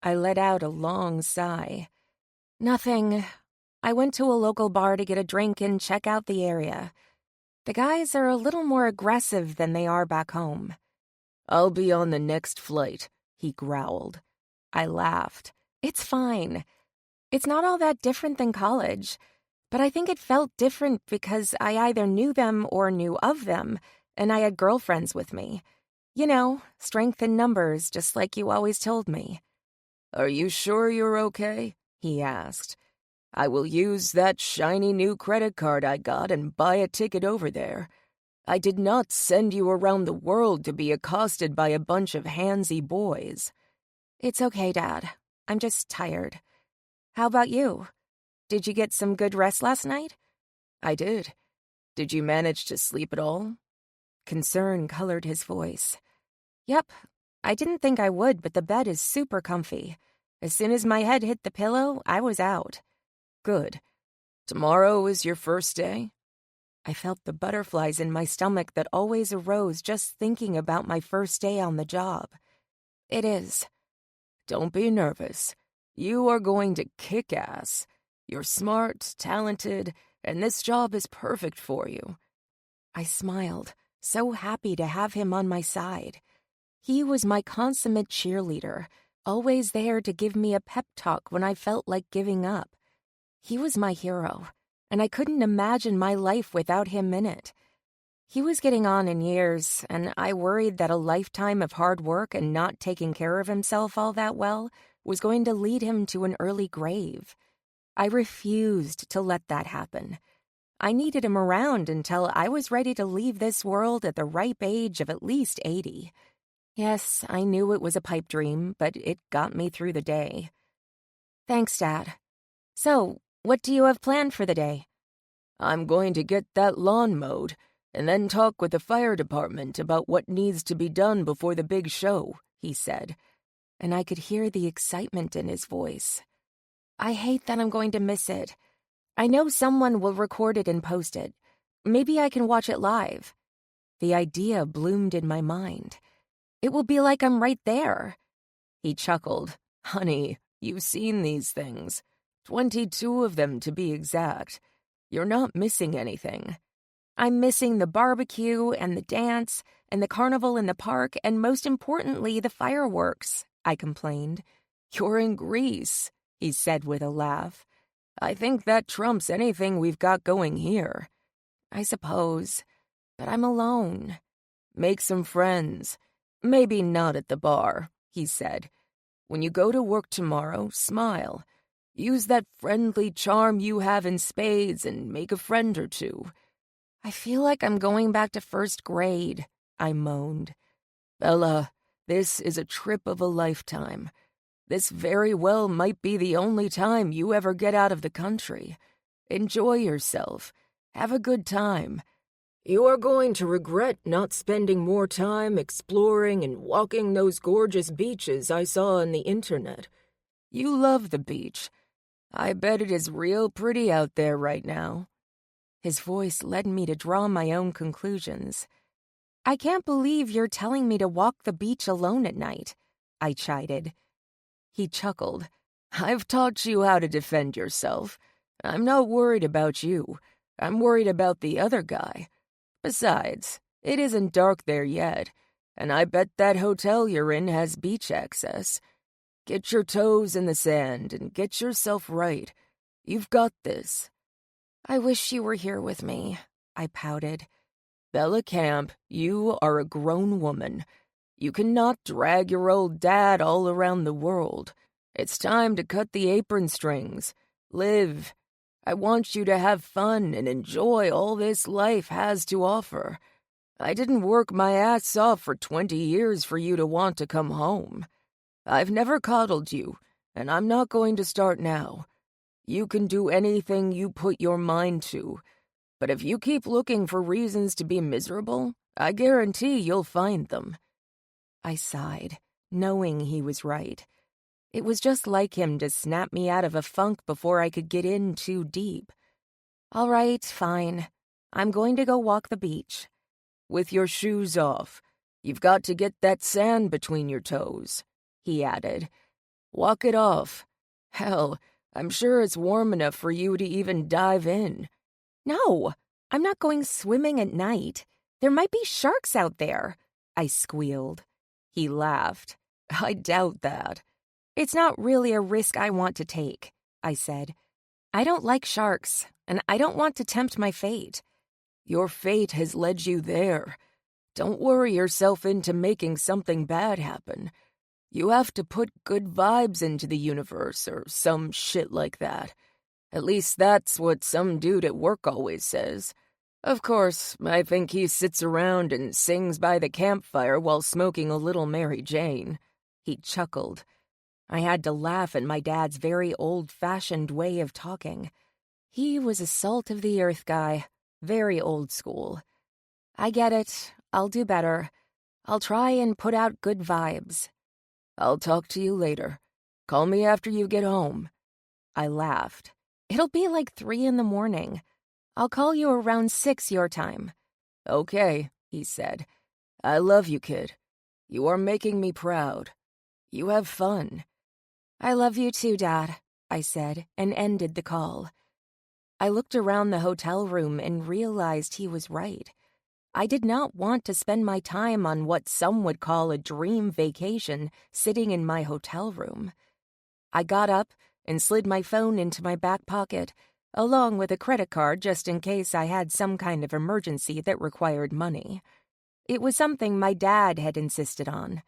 I let out a long sigh. "Nothing. I went to a local bar to get a drink and check out the area. The guys are a little more aggressive than they are back home." "I'll be on the next flight," he growled. I laughed. "It's fine. It's not all that different than college, but I think it felt different because I either knew them or knew of them, and I had girlfriends with me. You know, strength in numbers, just like you always told me." "Are you sure you're okay?" he asked. "I will use that shiny new credit card I got and buy a ticket over there. I did not send you around the world to be accosted by a bunch of handsy boys." "It's okay, Dad. I'm just tired. How about you? Did you get some good rest last night?" "I did. Did you manage to sleep at all?" Concern colored his voice. "Yep. I didn't think I would, but the bed is super comfy. As soon as my head hit the pillow, I was out." "Good. Tomorrow is your first day?" I felt the butterflies in my stomach that always arose just thinking about my first day on the job. "It is." "Don't be nervous. You are going to kick ass. You're smart, talented, and this job is perfect for you." I smiled, so happy to have him on my side. He was my consummate cheerleader, always there to give me a pep talk when I felt like giving up. He was my hero, and I couldn't imagine my life without him in it. He was getting on in years, and I worried that a lifetime of hard work and not taking care of himself all that well was going to lead him to an early grave. I refused to let that happen. I needed him around until I was ready to leave this world at the ripe age of at least 80. Yes, I knew it was a pipe dream, but it got me through the day. Thanks, Dad. So, what do you have planned for the day? I'm going to get that lawn mowed, and then talk with the fire department about what needs to be done before the big show, he said, and I could hear the excitement in his voice. I hate that I'm going to miss it. I know someone will record it and post it. Maybe I can watch it live. The idea bloomed in my mind. It will be like I'm right there. He chuckled. Honey, you've seen these things. 22 of them to be exact. You're not missing anything. I'm missing the barbecue and the dance and the carnival in the park and most importantly, the fireworks, I complained. You're in Greece, he said with a laugh. I think that trumps anything we've got going here. I suppose, but I'm alone. Make some friends. Maybe not at the bar, he said. When you go to work tomorrow, smile. Use that friendly charm you have in spades and make a friend or two. I feel like I'm going back to first grade, I moaned. Bella, this is a trip of a lifetime. This very well might be the only time you ever get out of the country. Enjoy yourself. Have a good time. You are going to regret not spending more time exploring and walking those gorgeous beaches I saw on the internet. You love the beach. I bet it is real pretty out there right now. His voice led me to draw my own conclusions. I can't believe you're telling me to walk the beach alone at night, I chided. He chuckled. I've taught you how to defend yourself. I'm not worried about you. I'm worried about the other guy. Besides, it isn't dark there yet, and I bet that hotel you're in has beach access. Get your toes in the sand and get yourself right. You've got this. I wish you were here with me, I pouted. Bella Camp, you are a grown woman. You cannot drag your old dad all around the world. It's time to cut the apron strings. Live. I want you to have fun and enjoy all this life has to offer. I didn't work my ass off for 20 years for you to want to come home. I've never coddled you, and I'm not going to start now. You can do anything you put your mind to, but if you keep looking for reasons to be miserable, I guarantee you'll find them. I sighed, knowing he was right. It was just like him to snap me out of a funk before I could get in too deep. All right, fine. I'm going to go walk the beach. With your shoes off. You've got to get that sand between your toes, he added. Walk it off. Hell, I'm sure it's warm enough for you to even dive in. No, I'm not going swimming at night. There might be sharks out there, I squealed. He laughed. I doubt that. It's not really a risk I want to take, I said. I don't like sharks, and I don't want to tempt my fate. Your fate has led you there. Don't worry yourself into making something bad happen. You have to put good vibes into the universe or some shit like that. At least that's what some dude at work always says. Of course, I think he sits around and sings by the campfire while smoking a little Mary Jane. He chuckled. I had to laugh at my dad's very old-fashioned way of talking. He was a salt-of-the-earth guy, very old school. I get it. I'll do better. I'll try and put out good vibes. I'll talk to you later. Call me after you get home. I laughed. It'll be like 3 a.m. I'll call you around 6 your time. Okay, he said. I love you, kid. You are making me proud. You have fun. I love you too, Dad, I said, and ended the call. I looked around the hotel room and realized he was right. I did not want to spend my time on what some would call a dream vacation sitting in my hotel room. I got up and slid my phone into my back pocket, along with a credit card just in case I had some kind of emergency that required money. It was something my dad had insisted on.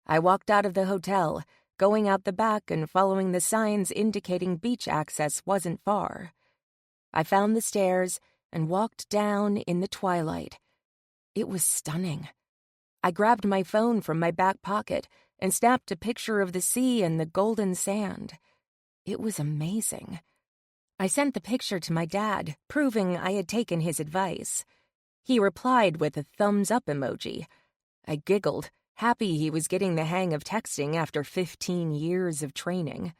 I walked out of the hotel, going out the back and following the signs indicating beach access wasn't far. I found the stairs and walked down in the twilight. It was stunning. I grabbed my phone from my back pocket and snapped a picture of the sea and the golden sand. It was amazing. I sent the picture to my dad, proving I had taken his advice. He replied with a thumbs-up emoji. I giggled, happy he was getting the hang of texting after 15 years of training.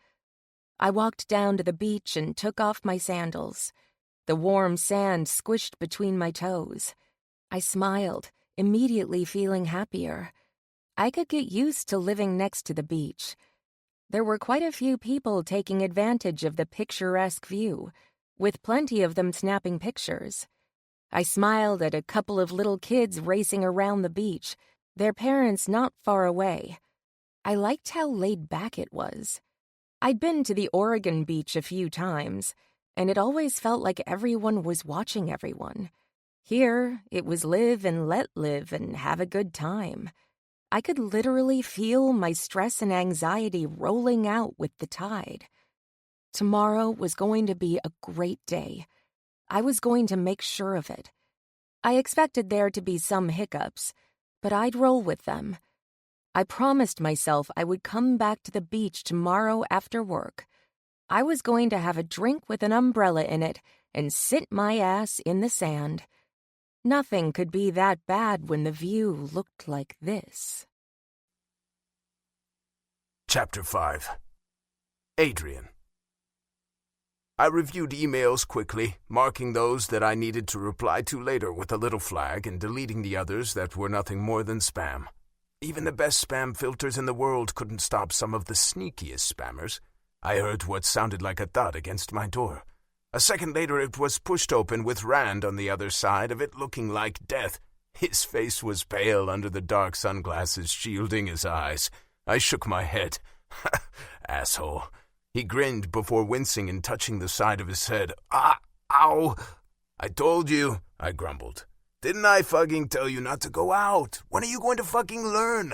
I walked down to the beach and took off my sandals. The warm sand squished between my toes. I smiled, immediately feeling happier. I could get used to living next to the beach. There were quite a few people taking advantage of the picturesque view, with plenty of them snapping pictures. I smiled at a couple of little kids racing around the beach, their parents not far away. I liked how laid back it was. I'd been to the Oregon beach a few times, and it always felt like everyone was watching everyone. Here, it was live and let live and have a good time. I could literally feel my stress and anxiety rolling out with the tide. Tomorrow was going to be a great day. I was going to make sure of it. I expected there to be some hiccups, but I'd roll with them. I promised myself I would come back to the beach tomorrow after work. I was going to have a drink with an umbrella in it and sit my ass in the sand. Nothing could be that bad when the view looked like this. Chapter 5. Adrian. I reviewed emails quickly, marking those that I needed to reply to later with a little flag and deleting the others that were nothing more than spam. Even the best spam filters in the world couldn't stop some of the sneakiest spammers. I heard what sounded like a thud against my door. A second later it was pushed open with Rand on the other side of it looking like death. His face was pale under the dark sunglasses shielding his eyes. I shook my head. Asshole. He grinned before wincing and touching the side of his head. Ow! I told you, I grumbled. Didn't I fucking tell you not to go out? When are you going to fucking learn?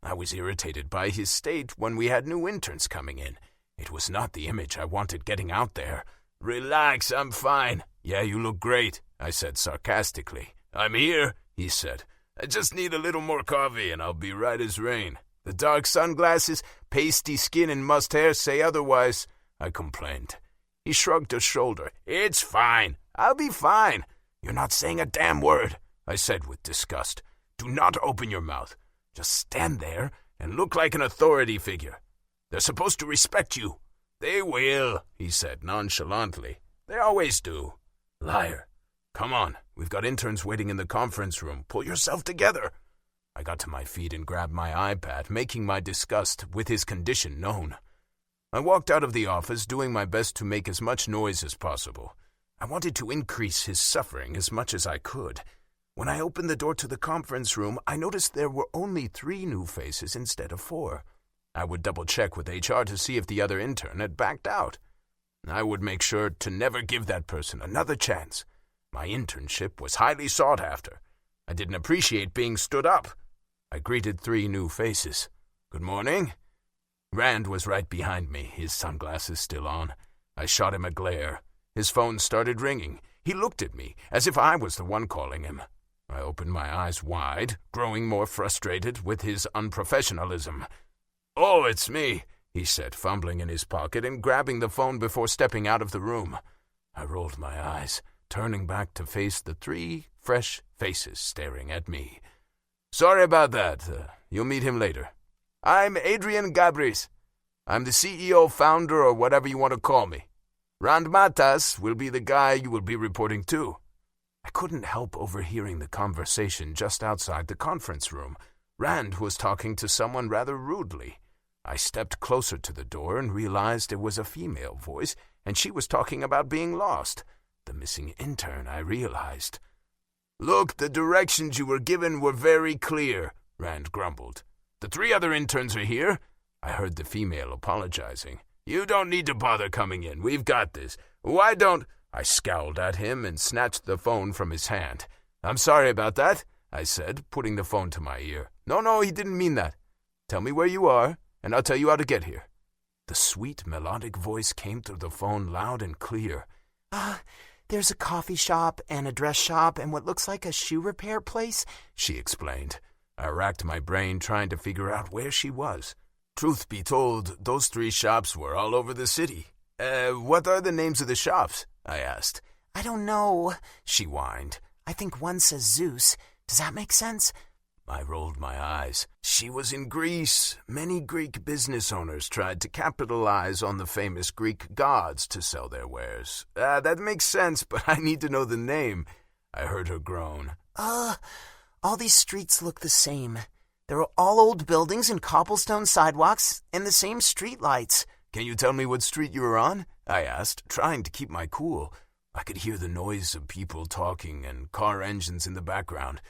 I was irritated by his state when we had new interns coming in. It was not the image I wanted getting out there. Relax, I'm fine. Yeah, you look great, I said sarcastically. I'm here, he said. I just need a little more coffee and I'll be right as rain. The dark sunglasses, pasty skin, and mussed hair say otherwise, I complained. He shrugged a shoulder. It's fine. I'll be fine. You're not saying a damn word, I said with disgust. Do not open your mouth. Just stand there and look like an authority figure. They're supposed to respect you. They will, he said nonchalantly. They always do. Liar. Come on, we've got interns waiting in the conference room. Pull yourself together. I got to my feet and grabbed my iPad, making my disgust with his condition known. I walked out of the office, doing my best to make as much noise as possible. I wanted to increase his suffering as much as I could. When I opened the door to the conference room, I noticed there were only 3 new faces instead of 4. I would double-check with HR to see if the other intern had backed out. I would make sure to never give that person another chance. My internship was highly sought after. I didn't appreciate being stood up. I greeted 3 new faces. Good morning. Rand was right behind me, his sunglasses still on. I shot him a glare. His phone started ringing. He looked at me, as if I was the one calling him. I opened my eyes wide, growing more frustrated with his unprofessionalism. Oh, it's me, he said, fumbling in his pocket and grabbing the phone before stepping out of the room. I rolled my eyes, turning back to face the 3 fresh faces staring at me. Sorry about that. You'll meet him later. I'm Adrian Gabris. I'm the CEO, founder, or whatever you want to call me. Rand Matas will be the guy you will be reporting to. I couldn't help overhearing the conversation just outside the conference room. Rand was talking to someone rather rudely. I stepped closer to the door and realized it was a female voice, and she was talking about being lost. The missing intern, I realized. Look, the directions you were given were very clear, Rand grumbled. The 3 other interns are here. I heard the female apologizing. You don't need to bother coming in. We've got this. Why don't... I scowled at him and snatched the phone from his hand. I'm sorry about that, I said, putting the phone to my ear. No, he didn't mean that. Tell me where you are, and I'll tell you how to get here. The sweet, melodic voice came through the phone loud and clear. There's a coffee shop and a dress shop and what looks like a shoe repair place," she explained. I racked my brain trying to figure out where she was. Truth be told, those 3 shops were all over the city. What are the names of the shops?" I asked. "I don't know," she whined. "I think one says Zeus. Does that make sense?" I rolled my eyes. She was in Greece. Many Greek business owners tried to capitalize on the famous Greek gods to sell their wares. That makes sense, but I need to know the name. I heard her groan. All these streets look the same. They're all old buildings and cobblestone sidewalks and the same street lights." "Can you tell me what street you were on?" I asked, trying to keep my cool. I could hear the noise of people talking and car engines in the background.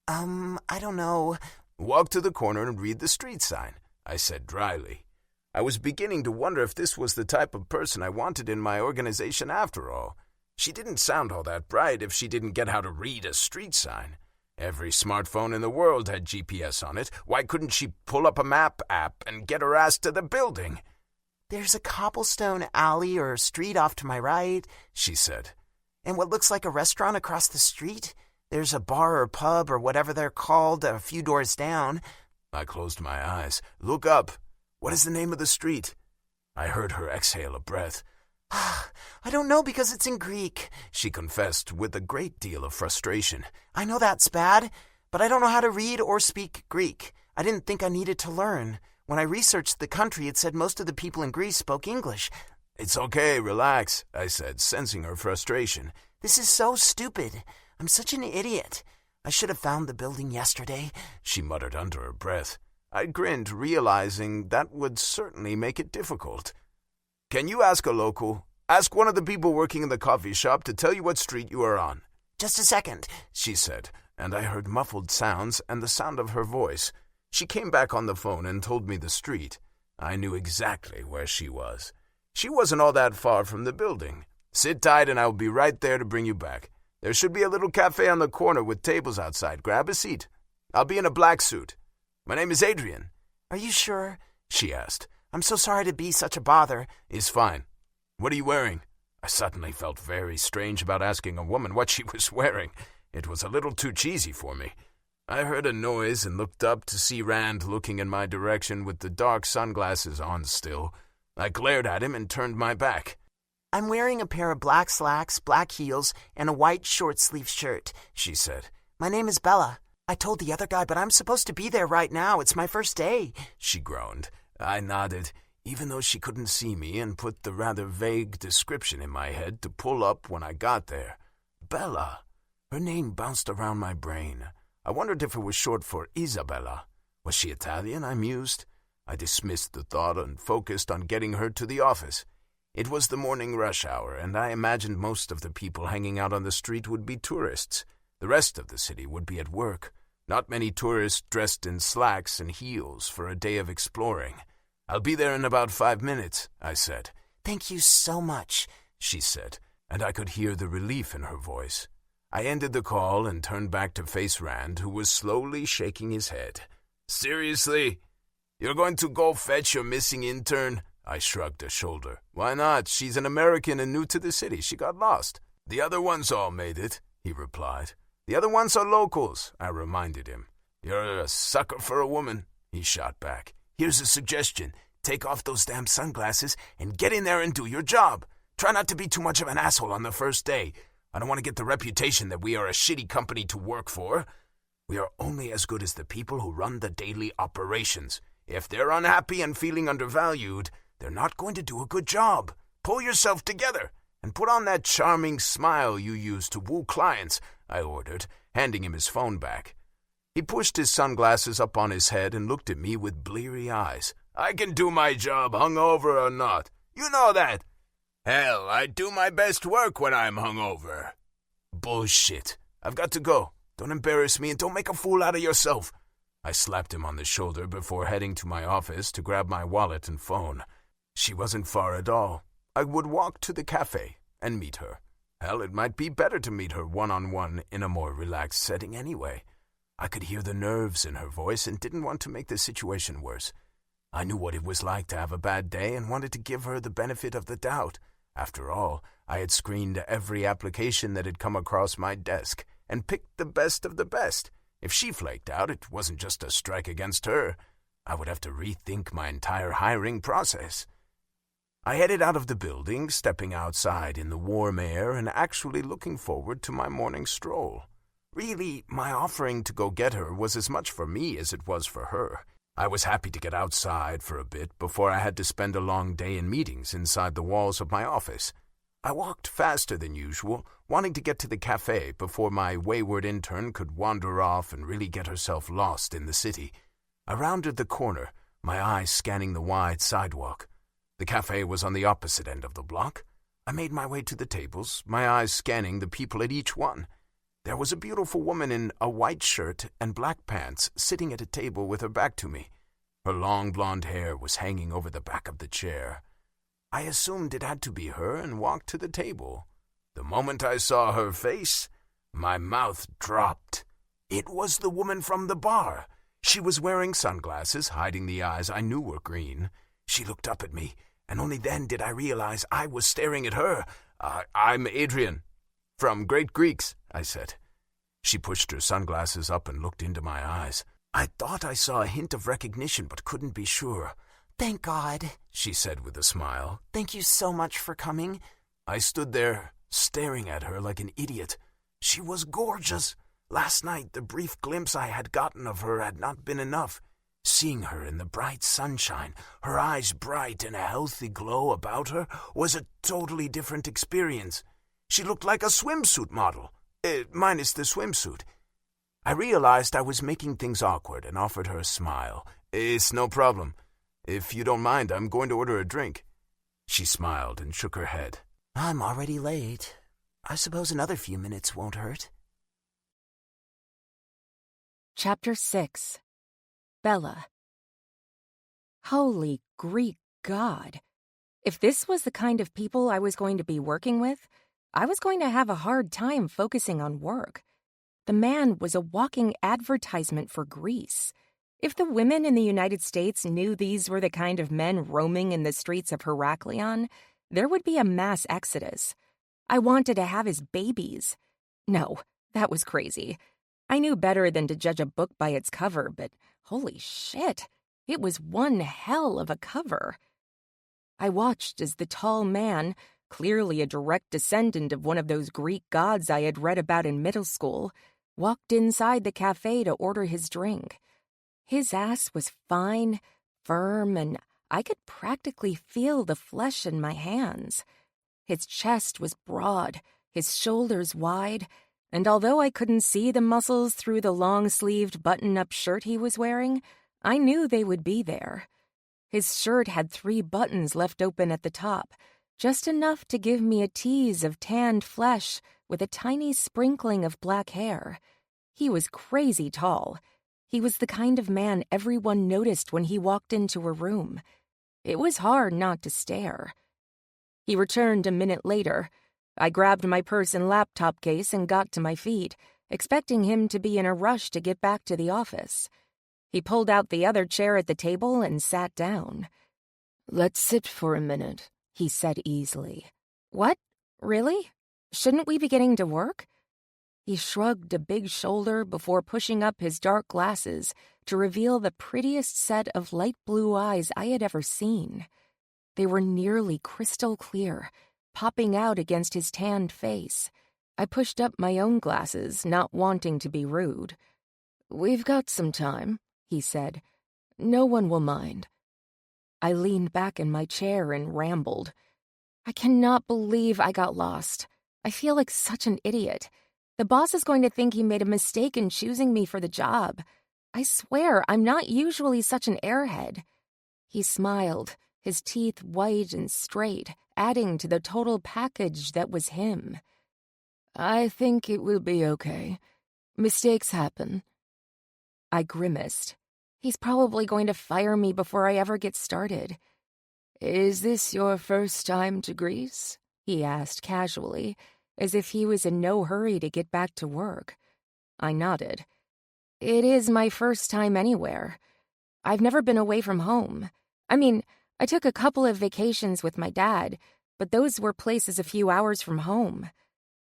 I don't know." "Walk to the corner and read the street sign," I said dryly. I was beginning to wonder if this was the type of person I wanted in my organization after all. She didn't sound all that bright if she didn't get how to read a street sign. Every smartphone in the world had GPS on it. Why couldn't she pull up a map app and get her ass to the building? "There's a cobblestone alley or street off to my right," she said. "And what looks like a restaurant across the street. There's a bar or pub or whatever they're called a few doors down." I closed my eyes. "Look up. What is the name of the street?" I heard her exhale a breath. "I don't know because it's in Greek," she confessed with a great deal of frustration. "I know that's bad, but I don't know how to read or speak Greek. I didn't think I needed to learn. When I researched the country, it said most of the people in Greece spoke English." "It's okay, relax," I said, sensing her frustration. "This is so stupid. I'm such an idiot. I should have found the building yesterday," she muttered under her breath. I grinned, realizing that would certainly make it difficult. "Can you ask a local? Ask one of the people working in the coffee shop to tell you what street you are on." "Just a second," she said, and I heard muffled sounds and the sound of her voice. She came back on the phone and told me the street. I knew exactly where she was. She wasn't all that far from the building. "Sit tight and I will be right there to bring you back. There should be a little cafe on the corner with tables outside. Grab a seat. I'll be in a black suit. My name is Adrian." "Are you sure?" she asked. "I'm so sorry to be such a bother." "It's fine. What are you wearing?" I suddenly felt very strange about asking a woman what she was wearing. It was a little too cheesy for me. I heard a noise and looked up to see Rand looking in my direction with the dark sunglasses on still. I glared at him and turned my back. "I'm wearing a pair of black slacks, black heels, and a white short-sleeved shirt," she said. "My name is Bella. I told the other guy, but I'm supposed to be there right now. It's my first day," she groaned. I nodded, even though she couldn't see me, and put the rather vague description in my head to pull up when I got there. Bella. Her name bounced around my brain. I wondered if it was short for Isabella. Was she Italian? I mused. I dismissed the thought and focused on getting her to the office. It was the morning rush hour, and I imagined most of the people hanging out on the street would be tourists. The rest of the city would be at work. Not many tourists dressed in slacks and heels for a day of exploring. "I'll be there in about 5 minutes," I said. "Thank you so much," she said, and I could hear the relief in her voice. I ended the call and turned back to face Rand, who was slowly shaking his head. "Seriously? You're going to go fetch your missing intern?" I shrugged a shoulder. "Why not? She's an American and new to the city. She got lost." "The other ones all made it," he replied. "The other ones are locals," I reminded him. "You're a sucker for a woman," he shot back. "Here's a suggestion. Take off those damn sunglasses and get in there and do your job. Try not to be too much of an asshole on the first day. I don't want to get the reputation that we are a shitty company to work for. We are only as good as the people who run the daily operations. If they're unhappy and feeling undervalued, they're not going to do a good job. Pull yourself together and put on that charming smile you use to woo clients," I ordered, handing him his phone back. He pushed his sunglasses up on his head and looked at me with bleary eyes. "I can do my job, hungover or not. You know that. Hell, I do my best work when I'm hungover." "Bullshit. I've got to go. Don't embarrass me and don't make a fool out of yourself." I slapped him on the shoulder before heading to my office to grab my wallet and phone. She wasn't far at all. I would walk to the cafe and meet her. Hell, it might be better to meet her one-on-one in a more relaxed setting anyway. I could hear the nerves in her voice and didn't want to make the situation worse. I knew what it was like to have a bad day and wanted to give her the benefit of the doubt. After all, I had screened every application that had come across my desk and picked the best of the best. If she flaked out, it wasn't just a strike against her. I would have to rethink my entire hiring process. I headed out of the building, stepping outside in the warm air and actually looking forward to my morning stroll. Really, my offering to go get her was as much for me as it was for her. I was happy to get outside for a bit before I had to spend a long day in meetings inside the walls of my office. I walked faster than usual, wanting to get to the cafe before my wayward intern could wander off and really get herself lost in the city. I rounded the corner, my eyes scanning the wide sidewalk. The cafe was on the opposite end of the block. I made my way to the tables, my eyes scanning the people at each one. There was a beautiful woman in a white shirt and black pants sitting at a table with her back to me. Her long blonde hair was hanging over the back of the chair. I assumed it had to be her and walked to the table. The moment I saw her face, my mouth dropped. It was the woman from the bar. She was wearing sunglasses, hiding the eyes I knew were green. She looked up at me, and only then did I realize I was staring at her. I'm Adrian. From Great Greeks, I said. She pushed her sunglasses up and looked into my eyes. I thought I saw a hint of recognition but couldn't be sure. "Thank God," she said with a smile. "Thank you so much for coming." I stood there, staring at her like an idiot. She was gorgeous. Last night, the brief glimpse I had gotten of her had not been enough. Seeing her in the bright sunshine, her eyes bright and a healthy glow about her, was a totally different experience. She looked like a swimsuit model, minus the swimsuit. I realized I was making things awkward and offered her a smile. "It's no problem. If you don't mind, I'm going to order a drink." She smiled and shook her head. "I'm already late. I suppose another few minutes won't hurt." Chapter 6. Bella. Holy Greek God! If this was the kind of people I was going to be working with, I was going to have a hard time focusing on work. The man was a walking advertisement for Greece. If the women in the United States knew these were the kind of men roaming in the streets of Heraklion, there would be a mass exodus. I wanted to have his babies. No, that was crazy. I knew better than to judge a book by its cover, but holy shit, it was one hell of a cover. I watched as the tall man, clearly a direct descendant of one of those Greek gods I had read about in middle school, walked inside the cafe to order his drink. His ass was fine, firm, and I could practically feel the flesh in my hands. His chest was broad, his shoulders wide, and although I couldn't see the muscles through the long-sleeved button-up shirt he was wearing, I knew they would be there. His shirt had 3 buttons left open at the top, just enough to give me a tease of tanned flesh with a tiny sprinkling of black hair. He was crazy tall. He was the kind of man everyone noticed when he walked into a room. It was hard not to stare. He returned a minute later. I grabbed my purse and laptop case and got to my feet, expecting him to be in a rush to get back to the office. He pulled out the other chair at the table and sat down. "Let's sit for a minute," he said easily. "What? Really? Shouldn't we be getting to work?" He shrugged a big shoulder before pushing up his dark glasses to reveal the prettiest set of light blue eyes I had ever seen. They were nearly crystal clear, popping out against his tanned face. I pushed up my own glasses, not wanting to be rude. "We've got some time," he said. "No one will mind." I leaned back in my chair and rambled. "I cannot believe I got lost. I feel like such an idiot. The boss is going to think he made a mistake in choosing me for the job. I swear, I'm not usually such an airhead." He smiled, his teeth white and straight, adding to the total package that was him. "I think it will be okay. Mistakes happen." I grimaced. He's probably going to fire me before I ever get started. "Is this your first time to Greece?" he asked casually, as if he was in no hurry to get back to work. I nodded. "It is my first time anywhere. I've never been away from home. I mean, I took a couple of vacations with my dad, but those were places a few hours from home.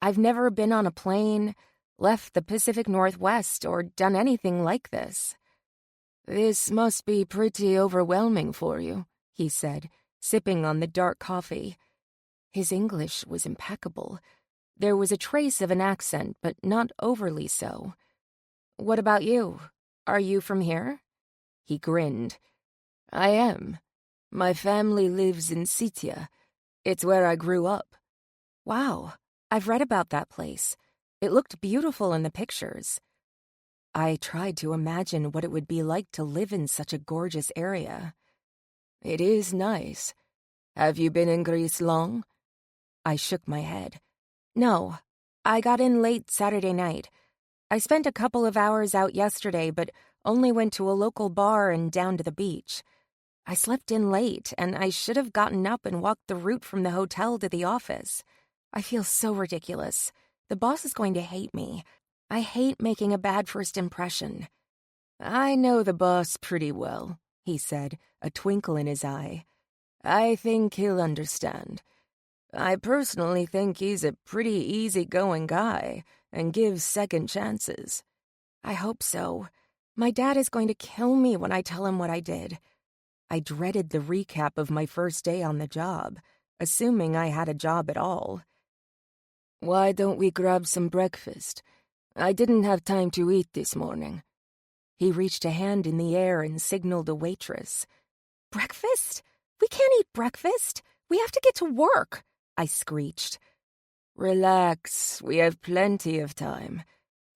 I've never been on a plane, left the Pacific Northwest, or done anything like this. "This must be pretty overwhelming for you," he said, sipping on the dark coffee. His English was impeccable. There was a trace of an accent, but not overly so. "What about you? Are you from here?" He grinned. "I am. My family lives in Sitia. It's where I grew up." "Wow, I've read about that place. It looked beautiful in the pictures." I tried to imagine what it would be like to live in such a gorgeous area. "It is nice. Have you been in Greece long?" I shook my head. "No, I got in late Saturday night. I spent a couple of hours out yesterday, but only went to a local bar and down to the beach. I slept in late, and I should have gotten up and walked the route from the hotel to the office. I feel so ridiculous. The boss is going to hate me. I hate making a bad first impression." "I know the boss pretty well," he said, a twinkle in his eye. "I think he'll understand. I personally think he's a pretty easygoing guy and gives second chances." "I hope so. My dad is going to kill me when I tell him what I did." I dreaded the recap of my first day on the job, assuming I had a job at all. "Why don't we grab some breakfast? I didn't have time to eat this morning." He reached a hand in the air and signaled a waitress. "Breakfast? We can't eat breakfast. We have to get to work," I screeched. "Relax, we have plenty of time.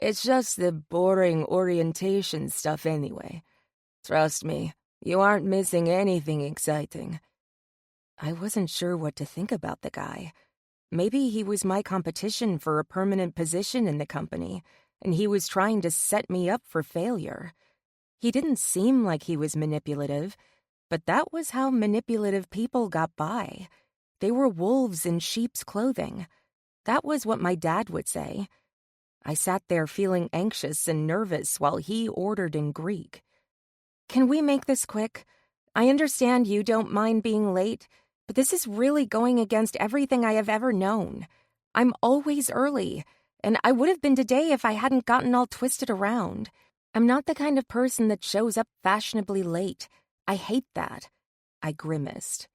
It's just the boring orientation stuff anyway. Trust me, you aren't missing anything exciting." I wasn't sure what to think about the guy. Maybe he was my competition for a permanent position in the company, and he was trying to set me up for failure. He didn't seem like he was manipulative, but that was how manipulative people got by. They were wolves in sheep's clothing. That was what my dad would say. I sat there feeling anxious and nervous while he ordered in Greek. "Can we make this quick? I understand you don't mind being late, but this is really going against everything I have ever known. I'm always early, and I would have been today if I hadn't gotten all twisted around. I'm not the kind of person that shows up fashionably late. I hate that." I grimaced.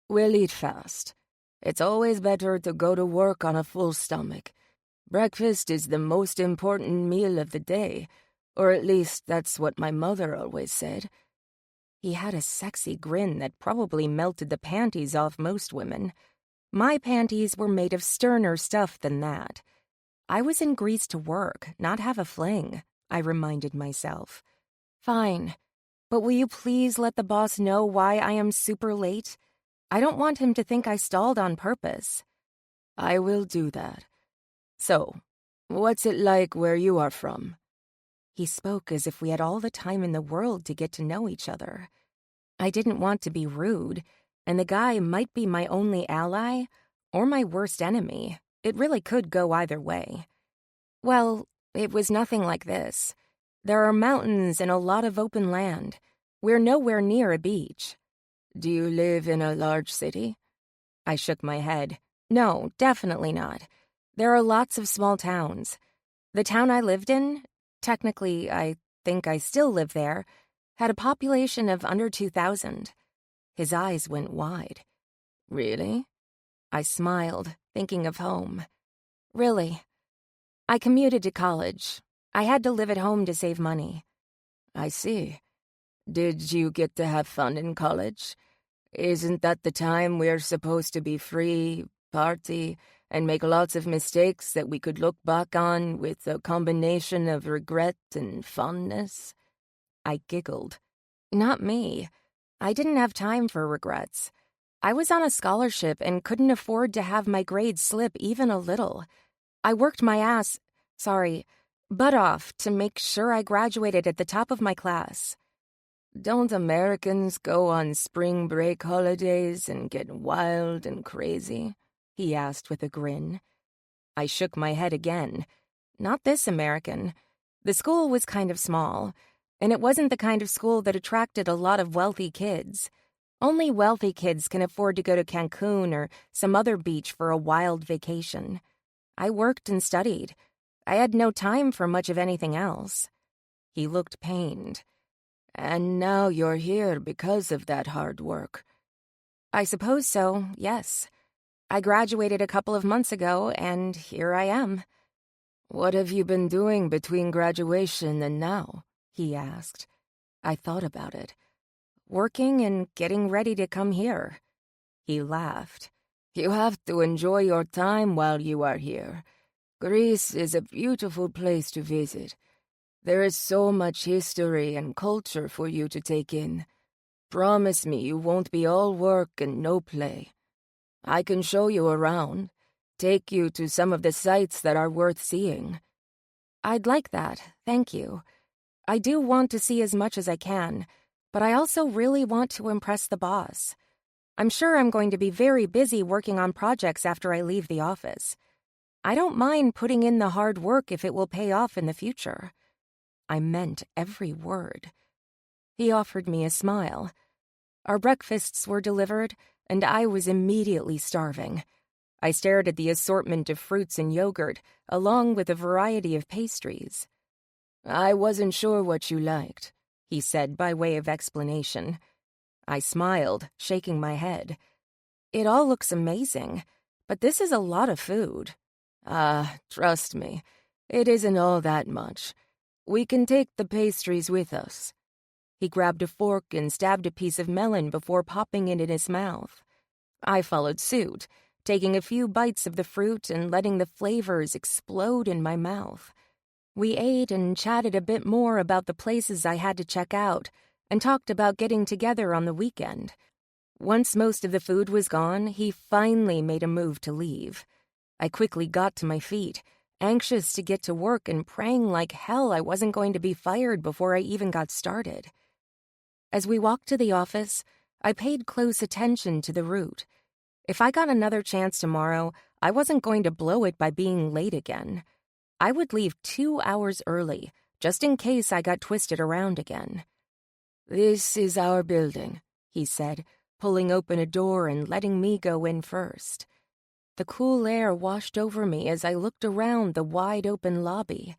"We'll eat fast. It's always better to go to work on a full stomach. Breakfast is the most important meal of the day, or at least that's what my mother always said." He had a sexy grin that probably melted the panties off most women. My panties were made of sterner stuff than that. I was in Greece to work, not have a fling, I reminded myself. "Fine, but will you please let the boss know why I am super late? I don't want him to think I stalled on purpose." "I will do that. So, what's it like where you are from?" He spoke as if we had all the time in the world to get to know each other. I didn't want to be rude, and the guy might be my only ally or my worst enemy. It really could go either way. Well, it was nothing like this. There are mountains and a lot of open land. We're nowhere near a beach. "Do you live in a large city?" I shook my head. "No, definitely not. There are lots of small towns. The town I lived in, technically, I think I still live there, had a population of under 2,000. His eyes went wide. "Really?" I smiled, thinking of home. "Really. I commuted to college. I had to live at home to save money." "I see. Did you get to have fun in college? Isn't that the time we're supposed to be free, party, and make lots of mistakes that we could look back on with a combination of regret and fondness?" I giggled. "Not me. I didn't have time for regrets. I was on a scholarship and couldn't afford to have my grades slip even a little. I worked my butt off to make sure I graduated at the top of my class." "Don't Americans go on spring break holidays and get wild and crazy?" he asked with a grin. I shook my head again. Not this American. The school was kind of small, and it wasn't the kind of school that attracted a lot of wealthy kids. Only wealthy kids can afford to go to Cancun or some other beach for a wild vacation. I worked and studied. I had no time for much of anything else. He looked pained. And now you're here because of that hard work. I suppose so, yes. I graduated a couple of months ago, and here I am. What have you been doing between graduation and now? He asked. I thought about it. Working and getting ready to come here. He laughed. You have to enjoy your time while you are here. Greece is a beautiful place to visit. There is so much history and culture for you to take in. Promise me you won't be all work and no play. I can show you around, take you to some of the sights that are worth seeing. I'd like that, thank you. I do want to see as much as I can, but I also really want to impress the boss. I'm sure I'm going to be very busy working on projects after I leave the office. I don't mind putting in the hard work if it will pay off in the future. I meant every word. He offered me a smile. Our breakfasts were delivered, and I was immediately starving. I stared at the assortment of fruits and yogurt, along with a variety of pastries. I wasn't sure what you liked, he said by way of explanation. I smiled, shaking my head. It all looks amazing, but this is a lot of food. Trust me, it isn't all that much. We can take the pastries with us. He grabbed a fork and stabbed a piece of melon before popping it in his mouth. I followed suit, taking a few bites of the fruit and letting the flavors explode in my mouth. We ate and chatted a bit more about the places I had to check out and talked about getting together on the weekend. Once most of the food was gone, he finally made a move to leave. I quickly got to my feet, anxious to get to work and praying like hell I wasn't going to be fired before I even got started. As we walked to the office, I paid close attention to the route. If I got another chance tomorrow, I wasn't going to blow it by being late again. I would leave 2 hours early, just in case I got twisted around again. This is our building, he said, pulling open a door and letting me go in first. The cool air washed over me as I looked around the wide-open lobby.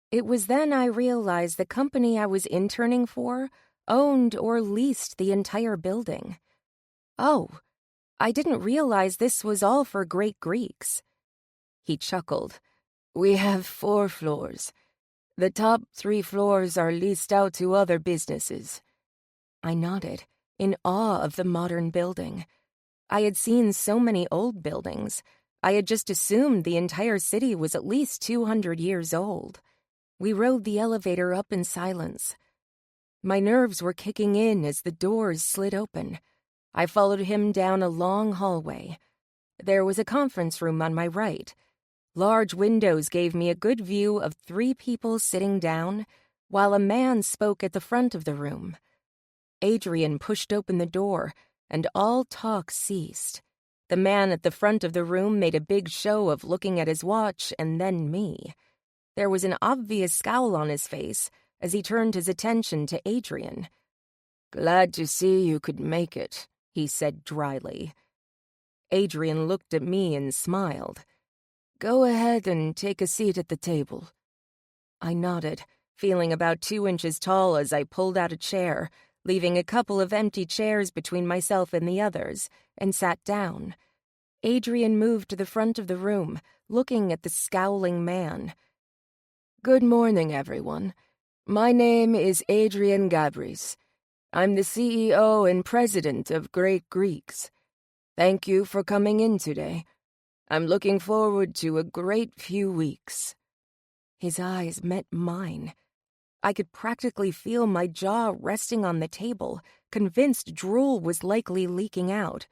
It was then I realized the company I was interning for owned or leased the entire building. Oh, I didn't realize this was all for Great Greeks. He chuckled. We have 4 floors. The top 3 floors are leased out to other businesses. I nodded, in awe of the modern building. I had seen so many old buildings. I had just assumed the entire city was at least 200 years old. We rode the elevator up in silence. My nerves were kicking in as the doors slid open. I followed him down a long hallway. There was a conference room on my right. Large windows gave me a good view of 3 people sitting down, while a man spoke at the front of the room. Adrian pushed open the door, and all talk ceased. The man at the front of the room made a big show of looking at his watch and then me. There was an obvious scowl on his face as he turned his attention to Adrian. Glad to see you could make it, he said dryly. Adrian looked at me and smiled. Go ahead and take a seat at the table. I nodded, feeling about 2 inches tall as I pulled out a chair, leaving a couple of empty chairs between myself and the others, and sat down. Adrian moved to the front of the room, looking at the scowling man. Good morning, everyone. My name is Adrian Gabris. I'm the CEO and president of Great Greeks. Thank you for coming in today. I'm looking forward to a great few weeks. His eyes met mine. I could practically feel my jaw resting on the table, convinced drool was likely leaking out.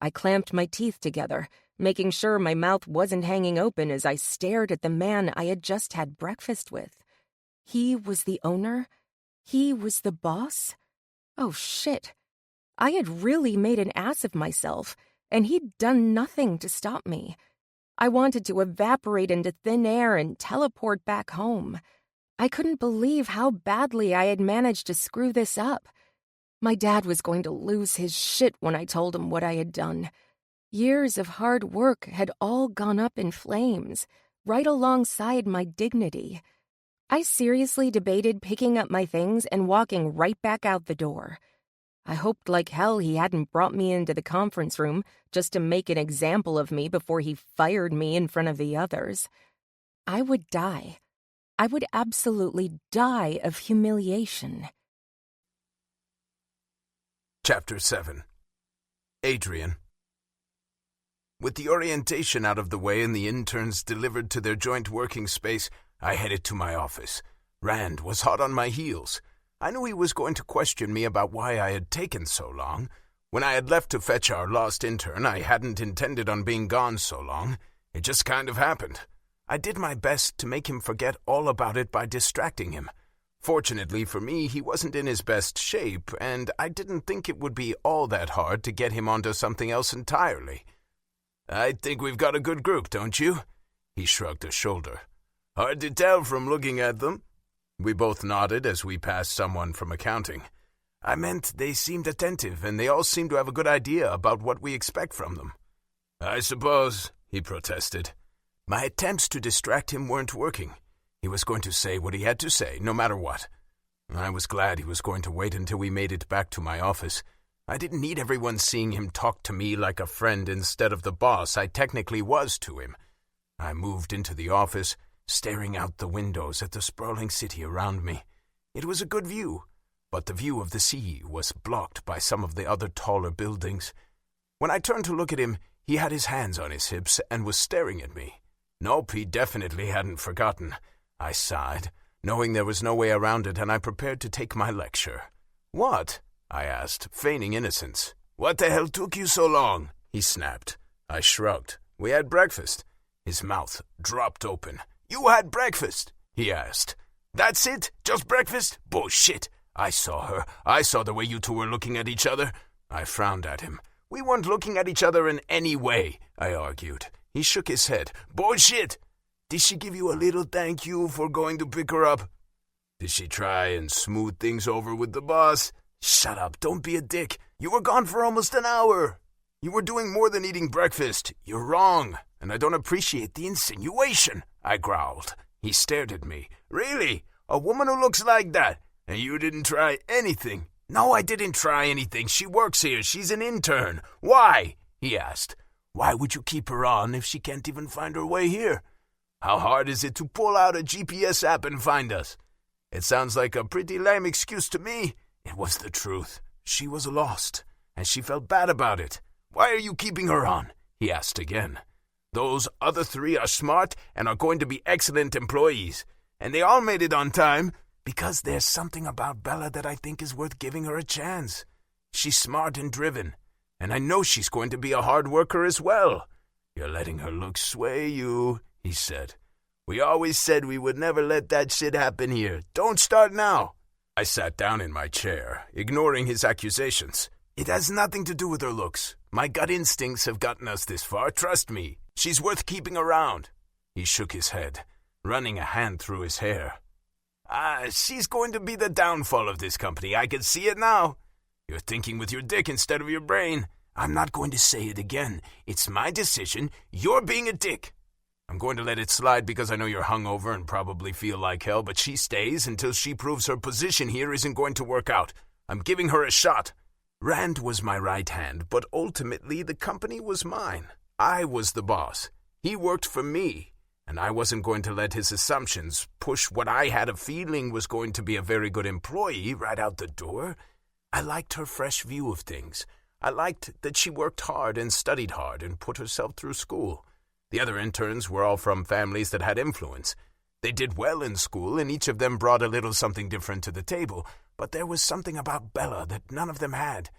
I clamped my teeth together, making sure my mouth wasn't hanging open as I stared at the man I had just had breakfast with. He was the owner? He was the boss? Oh, shit. I had really made an ass of myself, and he'd done nothing to stop me. I wanted to evaporate into thin air and teleport back home. I couldn't believe how badly I had managed to screw this up. My dad was going to lose his shit when I told him what I had done. Years of hard work had all gone up in flames, right alongside my dignity. I seriously debated picking up my things and walking right back out the door. I hoped like hell he hadn't brought me into the conference room just to make an example of me before he fired me in front of the others. I would die. I would absolutely die of humiliation. Chapter 7. Adrian. With the orientation out of the way and the interns delivered to their joint working space, I headed to my office. Rand was hot on my heels. I knew he was going to question me about why I had taken so long. When I had left to fetch our lost intern, I hadn't intended on being gone so long. It just kind of happened. I did my best to make him forget all about it by distracting him. Fortunately for me, he wasn't in his best shape, and I didn't think it would be all that hard to get him onto something else entirely. "I think we've got a good group, don't you?" He shrugged a shoulder. "Hard to tell from looking at them." We both nodded as we passed someone from accounting. I meant they seemed attentive, and they all seemed to have a good idea about what we expect from them. "I suppose," he protested. My attempts to distract him weren't working. He was going to say what he had to say, no matter what. I was glad he was going to wait until we made it back to my office. I didn't need everyone seeing him talk to me like a friend instead of the boss I technically was to him. I moved into the office, staring out the windows at the sprawling city around me. It was a good view, but the view of the sea was blocked by some of the other taller buildings. When I turned to look at him, he had his hands on his hips and was staring at me. Nope, he definitely hadn't forgotten. I sighed, knowing there was no way around it, and I prepared to take my lecture. "What?" I asked, feigning innocence. "What the hell took you so long?" he snapped. I shrugged. "We had breakfast." His mouth dropped open. "You had breakfast?" he asked. "That's it? Just breakfast? Bullshit. I saw her. I saw the way you two were looking at each other." I frowned at him. "We weren't looking at each other in any way," I argued. He shook his head. "Bullshit. Did she give you a little thank you for going to pick her up? Did she try and smooth things over with the boss?" "Shut up. Don't be a dick. You were gone for almost an hour. You were doing more than eating breakfast. You're wrong, and I don't appreciate the insinuation," I growled. He stared at me. "Really? A woman who looks like that? And you didn't try anything?" "No, I didn't try anything. She works here. She's an intern." "Why?" he asked. "Why would you keep her on if she can't even find her way here? How hard is it to pull out a GPS app and find us?" It sounds like a pretty lame excuse to me. It was the truth. She was lost, and she felt bad about it. "Why are you keeping her on?" he asked again. "Those other three are smart and are going to be excellent employees, and they all made it on time, because there's something about Bella that I think is worth giving her a chance. She's smart and driven, and I know she's going to be a hard worker as well." "You're letting her looks sway you," he said. "We always said we would never let that shit happen here. Don't start now." I sat down in my chair, ignoring his accusations. "It has nothing to do with her looks. My gut instincts have gotten us this far, trust me. She's worth keeping around." He shook his head, running a hand through his hair. She's going to be the downfall of this company. I can see it now." "You're thinking with your dick instead of your brain." "I'm not going to say it again. It's my decision. You're being a dick." "I'm going to let it slide because I know you're hungover and probably feel like hell, but she stays until she proves her position here isn't going to work out. I'm giving her a shot." Rand was my right hand, but ultimately the company was mine. I was the boss. He worked for me, and I wasn't going to let his assumptions push what I had a feeling was going to be a very good employee right out the door. I liked her fresh view of things. I liked that she worked hard and studied hard and put herself through school. The other interns were all from families that had influence. They did well in school, and each of them brought a little something different to the table, but there was something about Bella that none of them had.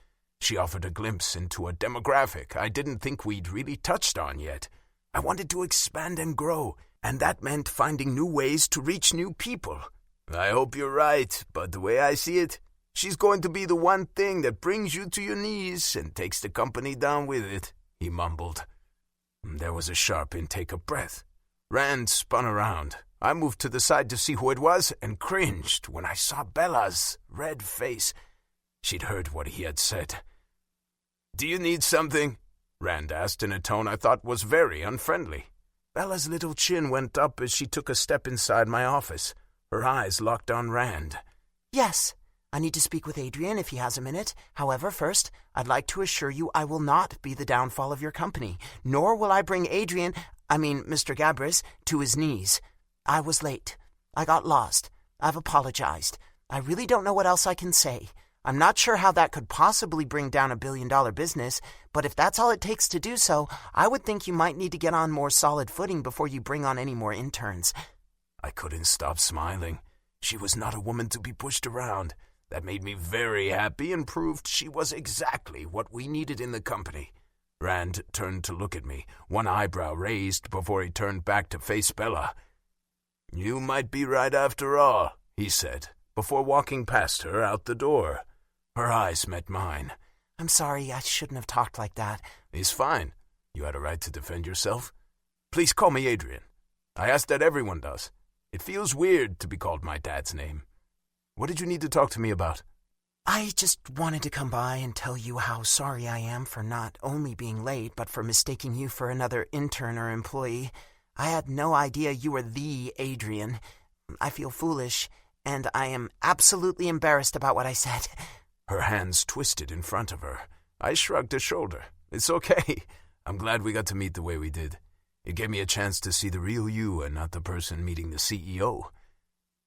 She offered a glimpse into a demographic I didn't think we'd really touched on yet. I wanted to expand and grow, and that meant finding new ways to reach new people. "I hope you're right, but the way I see it, she's going to be the one thing that brings you to your knees and takes the company down with it," he mumbled. There was a sharp intake of breath. Rand spun around. I moved to the side to see who it was and cringed when I saw Bella's red face. She'd heard what he had said. "Do you need something?" Rand asked in a tone I thought was very unfriendly. Bella's little chin went up as she took a step inside my office. Her eyes locked on Rand. Yes, I need to speak with Adrian if he has a minute. However, first, I'd like to assure you I will not be the downfall of your company, nor will I bring Mr. Gabris, to his knees. I was late. I got lost. I've apologized. I really don't know what else I can say. I'm not sure how that could possibly bring down a billion-dollar business, but if that's all it takes to do so, I would think you might need to get on more solid footing before you bring on any more interns. I couldn't stop smiling. She was not a woman to be pushed around. That made me very happy and proved she was exactly what we needed in the company. Rand turned to look at me, one eyebrow raised before he turned back to face Bella. "You might be right after all," he said, before walking past her out the door. Her eyes met mine. I'm sorry, I shouldn't have talked like that. "It's fine. You had a right to defend yourself. Please call me Adrian. I ask that everyone does. It feels weird to be called my dad's name. What did you need to talk to me about?" I just wanted to come by and tell you how sorry I am for not only being late, but for mistaking you for another intern or employee. I had no idea you were the Adrian. I feel foolish, and I am absolutely embarrassed about what I said. Her hands twisted in front of her. I shrugged a shoulder. "It's okay. I'm glad we got to meet the way we did. It gave me a chance to see the real you and not the person meeting the CEO.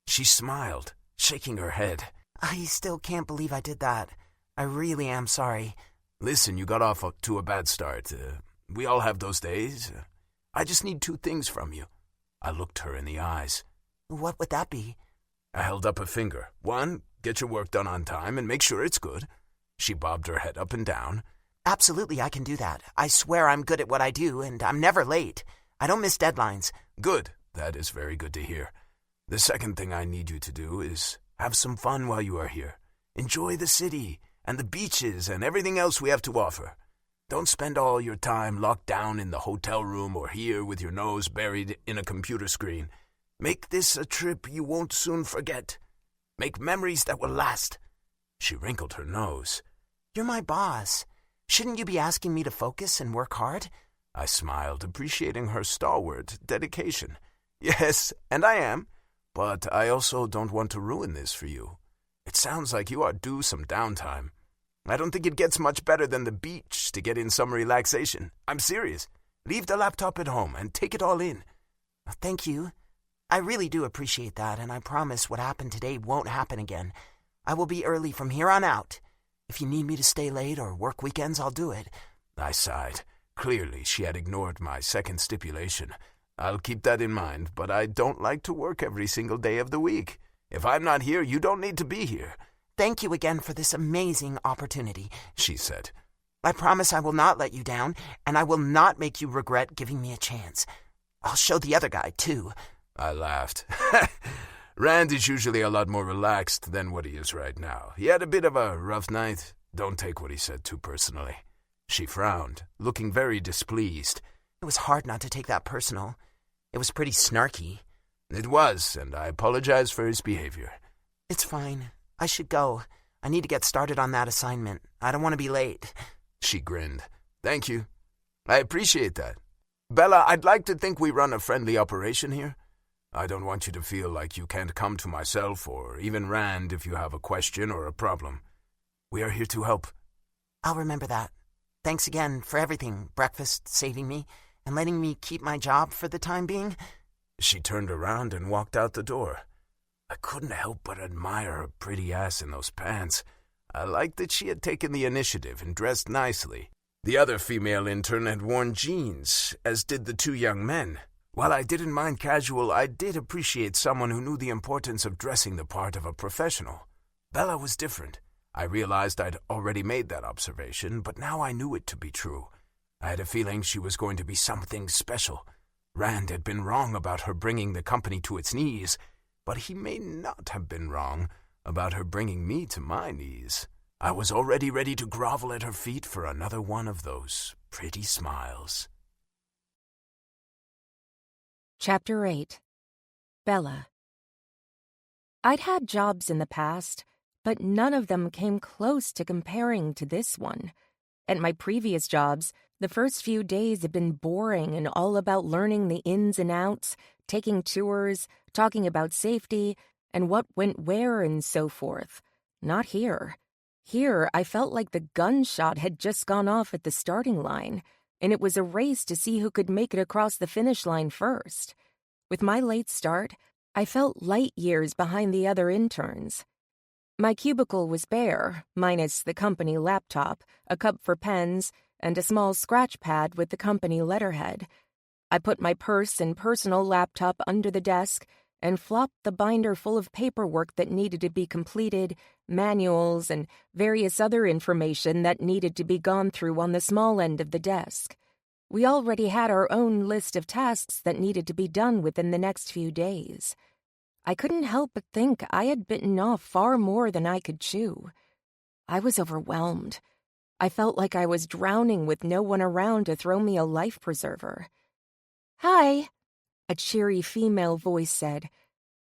She smiled, shaking her head. I still can't believe I did that. I really am sorry. Listen, you got off to a bad start. We all have those days. I just need 2 things from you. I looked her in the eyes. What would that be? I held up a finger. 1, get your work done on time and make sure it's good. She bobbed her head up and down. Absolutely, I can do that. I swear I'm good at what I do, and I'm never late. I don't miss deadlines. Good. That is very good to hear. The second thing I need you to do is have some fun while you are here. Enjoy the city and the beaches and everything else we have to offer. Don't spend all your time locked down in the hotel room or here with your nose buried in a computer screen. Make this a trip you won't soon forget. Make memories that will last. She wrinkled her nose. You're my boss. Shouldn't you be asking me to focus and work hard? I smiled, appreciating her stalwart dedication. Yes, and I am. But I also don't want to ruin this for you. It sounds like you are due some downtime. I don't think it gets much better than the beach to get in some relaxation. I'm serious. Leave the laptop at home and take it all in. Thank you. I really do appreciate that, and I promise what happened today won't happen again. I will be early from here on out. If you need me to stay late or work weekends, I'll do it. I sighed. Clearly, she had ignored my second stipulation. I'll keep that in mind, but I don't like to work every single day of the week. If I'm not here, you don't need to be here. Thank you again for this amazing opportunity, she said. I promise I will not let you down, and I will not make you regret giving me a chance. I'll show the other guy, too. I laughed. Rand is usually a lot more relaxed than what he is right now. He had a bit of a rough night. Don't take what he said too personally. She frowned, looking very displeased. It was hard not to take that personal. It was pretty snarky. It was, and I apologize for his behavior. It's fine. I should go. I need to get started on that assignment. I don't want to be late. She grinned. Thank you. I appreciate that. Bella, I'd like to think we run a friendly operation here. I don't want you to feel like you can't come to myself or even Rand if you have a question or a problem. We are here to help. I'll remember that. Thanks again for everything, breakfast, saving me, and letting me keep my job for the time being. She turned around and walked out the door. I couldn't help but admire her pretty ass in those pants. I liked that she had taken the initiative and dressed nicely. The other female intern had worn jeans, as did the 2 young men. While I didn't mind casual, I did appreciate someone who knew the importance of dressing the part of a professional. Bella was different. I realized I'd already made that observation, but now I knew it to be true. I had a feeling she was going to be something special. Rand had been wrong about her bringing the company to its knees, but he may not have been wrong about her bringing me to my knees. I was already ready to grovel at her feet for another one of those pretty smiles. Chapter 8. Bella. I'd had jobs in the past, but none of them came close to comparing to this one. At my previous jobs, the first few days had been boring and all about learning the ins and outs, taking tours, talking about safety, and what went where and so forth. Not here. Here, I felt like the gunshot had just gone off at the starting line, and it was a race to see who could make it across the finish line first. With my late start, I felt light years behind the other interns. My cubicle was bare, minus the company laptop, a cup for pens, and a small scratch pad with the company letterhead. I put my purse and personal laptop under the desk and flopped the binder full of paperwork that needed to be completed, manuals, and various other information that needed to be gone through on the small end of the desk. We already had our own list of tasks that needed to be done within the next few days. I couldn't help but think I had bitten off far more than I could chew. I was overwhelmed. I felt like I was drowning with no one around to throw me a life preserver. "Hi," a cheery female voice said.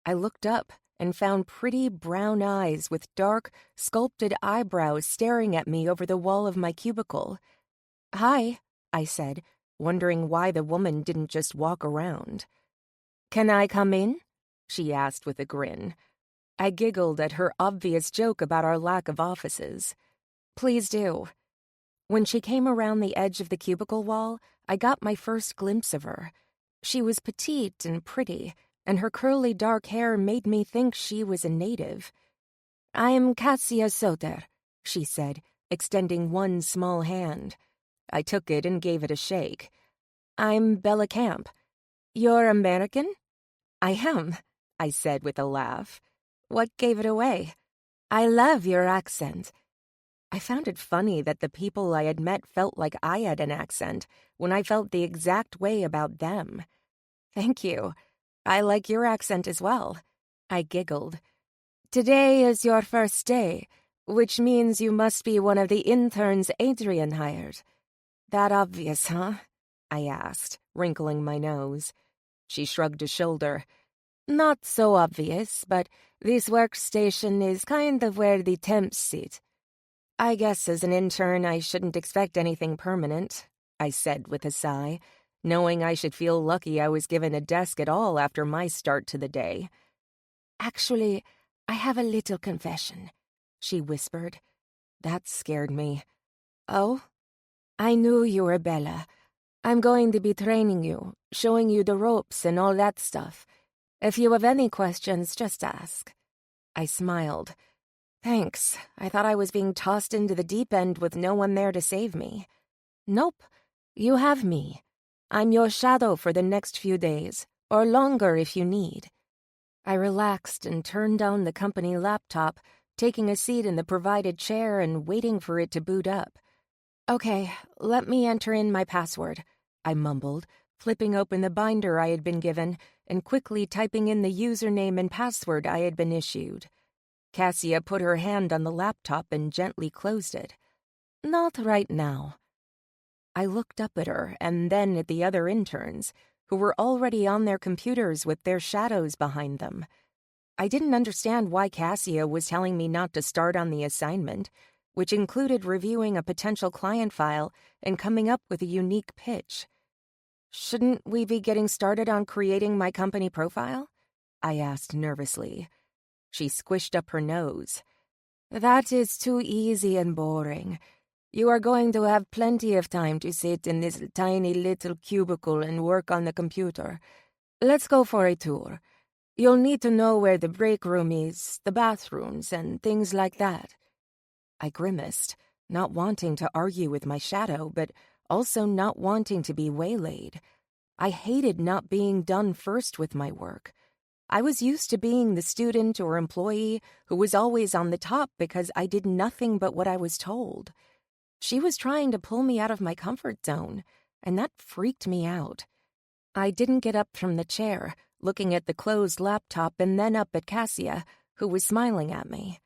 I looked up and found pretty brown eyes with dark, sculpted eyebrows staring at me over the wall of my cubicle. "Hi," I said, wondering why the woman didn't just walk around. "Can I come in?" she asked with a grin. I giggled at her obvious joke about our lack of offices. "Please do." When she came around the edge of the cubicle wall, I got my first glimpse of her. She was petite and pretty, and her curly dark hair made me think she was a native. "I'm Cassia Soter," she said, extending one small hand. I took it and gave it a shake. "I'm Bella Camp. You're American?" "I am," I said with a laugh. "What gave it away?" "I love your accent." I found it funny that the people I had met felt like I had an accent when I felt the exact way about them. "Thank you. I like your accent as well." I giggled. "Today is your first day, which means you must be one of the interns Adrian hired." "That obvious, huh?" I asked, wrinkling my nose. She shrugged a shoulder. "Not so obvious, but this workstation is kind of where the temps sit." "I guess as an intern I shouldn't expect anything permanent," I said with a sigh, knowing I should feel lucky I was given a desk at all after my start to the day. "Actually, I have a little confession," she whispered. That scared me. "Oh?" "I knew you were Bella. I'm going to be training you, showing you the ropes and all that stuff. If you have any questions, just ask." I smiled. "Thanks. I thought I was being tossed into the deep end with no one there to save me." "Nope. You have me. I'm your shadow for the next few days, or longer if you need." I relaxed and turned on the company laptop, taking a seat in the provided chair and waiting for it to boot up. "Okay, let me enter in my password," I mumbled, flipping open the binder I had been given and quickly typing in the username and password I had been issued. Cassia put her hand on the laptop and gently closed it. "Not right now." I looked up at her and then at the other interns, who were already on their computers with their shadows behind them. I didn't understand why Cassia was telling me not to start on the assignment, which included reviewing a potential client file and coming up with a unique pitch. "Shouldn't we be getting started on creating my company profile?" I asked nervously. She squished up her nose. "That is too easy and boring. You are going to have plenty of time to sit in this tiny little cubicle and work on the computer. Let's go for a tour. You'll need to know where the break room is, the bathrooms, and things like that." I grimaced, not wanting to argue with my shadow, but also not wanting to be waylaid. I hated not being done first with my work. I was used to being the student or employee who was always on the top because I did nothing but what I was told. She was trying to pull me out of my comfort zone, and that freaked me out. I didn't get up from the chair, looking at the closed laptop and then up at Cassia, who was smiling at me.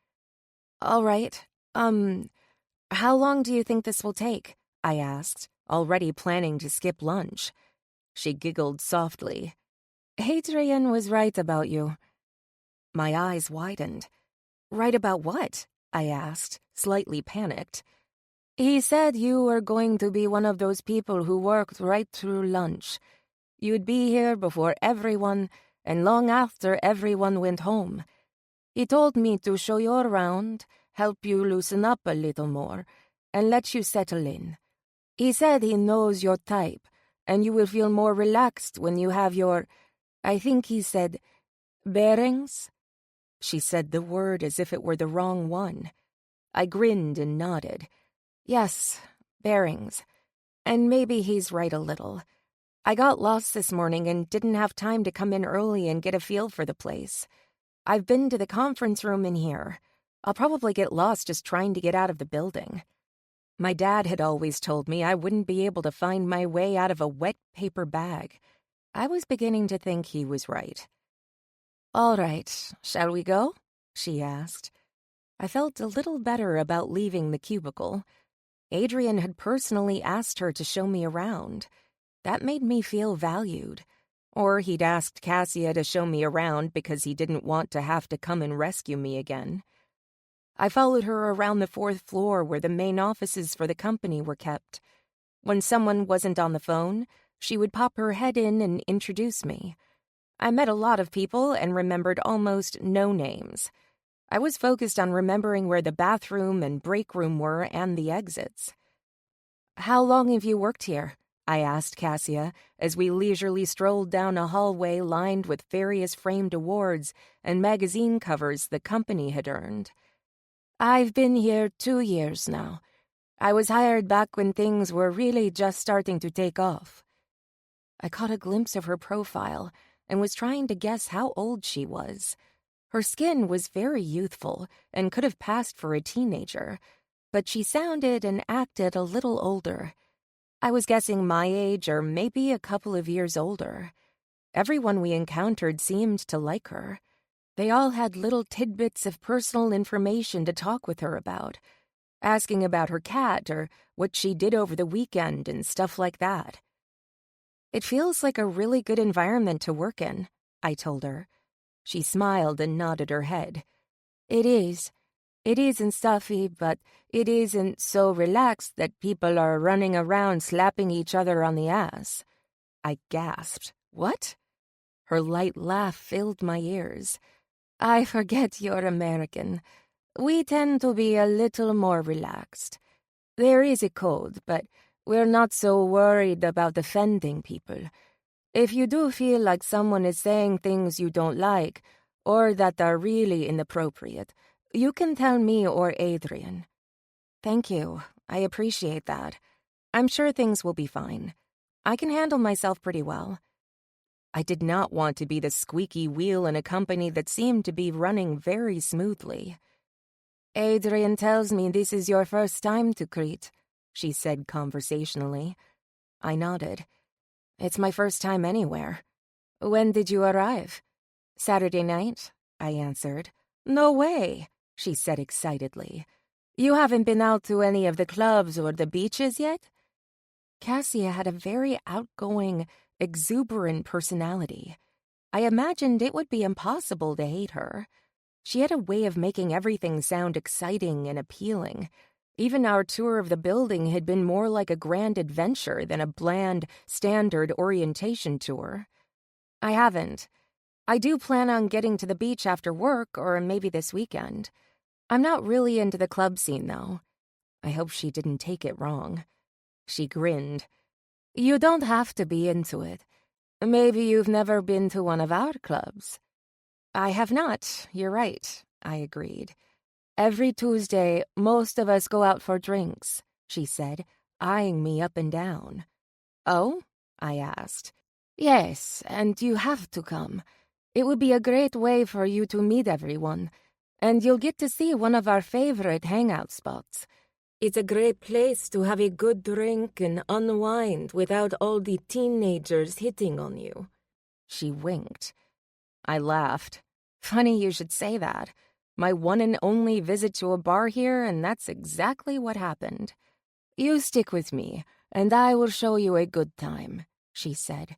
"All right, how long do you think this will take?" I asked, already planning to skip lunch. She giggled softly. "Hadrian was right about you." My eyes widened. Write about what? I asked, slightly panicked. He said you were going to be one of those people who worked right through lunch. You'd be here before everyone and long after everyone went home. He told me to show you around, help you loosen up a little more, and let you settle in. He said he knows your type, and you will feel more relaxed when you have your, I think he said, bearings? She said the word as if it were the wrong one. I grinned and nodded. Yes, bearings. And maybe he's right a little. I got lost this morning and didn't have time to come in early and get a feel for the place. I've been to the conference room in here. I'll probably get lost just trying to get out of the building. My dad had always told me I wouldn't be able to find my way out of a wet paper bag. I was beginning to think he was right. All right, shall we go? She asked. I felt a little better about leaving the cubicle. Adrian had personally asked her to show me around. That made me feel valued. Or he'd asked Cassia to show me around because he didn't want to have to come and rescue me again. I followed her around the 4th floor where the main offices for the company were kept. When someone wasn't on the phone, she would pop her head in and introduce me. I met a lot of people and remembered almost no names. I was focused on remembering where the bathroom and break room were and the exits. How long have you worked here? I asked Cassia as we leisurely strolled down a hallway lined with various framed awards and magazine covers the company had earned. I've been here 2 years now. I was hired back when things were really just starting to take off. I caught a glimpse of her profile and was trying to guess how old she was. Her skin was very youthful and could have passed for a teenager, but she sounded and acted a little older. I was guessing my age or maybe a couple of years older. Everyone we encountered seemed to like her. They all had little tidbits of personal information to talk with her about, asking about her cat or what she did over the weekend and stuff like that. It feels like a really good environment to work in, I told her. She smiled and nodded her head. It is. It isn't stuffy, but it isn't so relaxed that people are running around slapping each other on the ass. I gasped. What? Her light laugh filled my ears. I forget you're American. We tend to be a little more relaxed. There is a code, but we're not so worried about offending people. If you do feel like someone is saying things you don't like, or that are really inappropriate, you can tell me or Adrian. Thank you. I appreciate that. I'm sure things will be fine. I can handle myself pretty well. I did not want to be the squeaky wheel in a company that seemed to be running very smoothly. Adrian tells me this is your first time to Crete, she said conversationally. I nodded. It's my first time anywhere. When did you arrive? Saturday night, I answered. No way, she said excitedly. You haven't been out to any of the clubs or the beaches yet? Cassia had a very outgoing, exuberant personality. I imagined it would be impossible to hate her. She had a way of making everything sound exciting and appealing. Even our tour of the building had been more like a grand adventure than a bland, standard orientation tour. I haven't. I do plan on getting to the beach after work or maybe this weekend. I'm not really into the club scene, though. I hope she didn't take it wrong. She grinned. You don't have to be into it. Maybe you've never been to one of our clubs. I have not, you're right, I agreed. Every Tuesday, most of us go out for drinks, she said, eyeing me up and down. Oh? I asked. Yes, and you have to come. It would be a great way for you to meet everyone, and you'll get to see one of our favorite hangout spots. It's a great place to have a good drink and unwind without all the teenagers hitting on you. She winked. I laughed. Funny you should say that. My one and only visit to a bar here, and that's exactly what happened. You stick with me, and I will show you a good time, she said.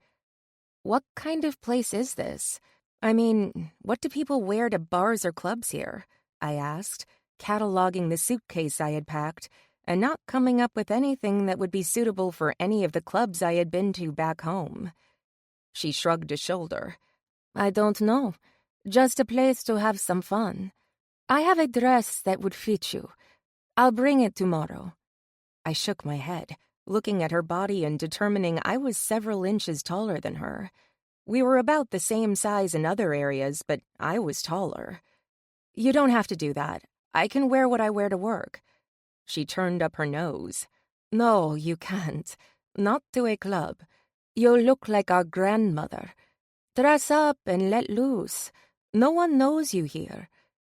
What kind of place is this? I mean, what do people wear to bars or clubs here? I asked, cataloging the suitcase I had packed and not coming up with anything that would be suitable for any of the clubs I had been to back home. She shrugged a shoulder. I don't know. Just a place to have some fun. I have a dress that would fit you. I'll bring it tomorrow. I shook my head, looking at her body and determining I was several inches taller than her. We were about the same size in other areas, but I was taller. You don't have to do that. I can wear what I wear to work. She turned up her nose. No, you can't. Not to a club. You'll look like our grandmother. Dress up and let loose. No one knows you here.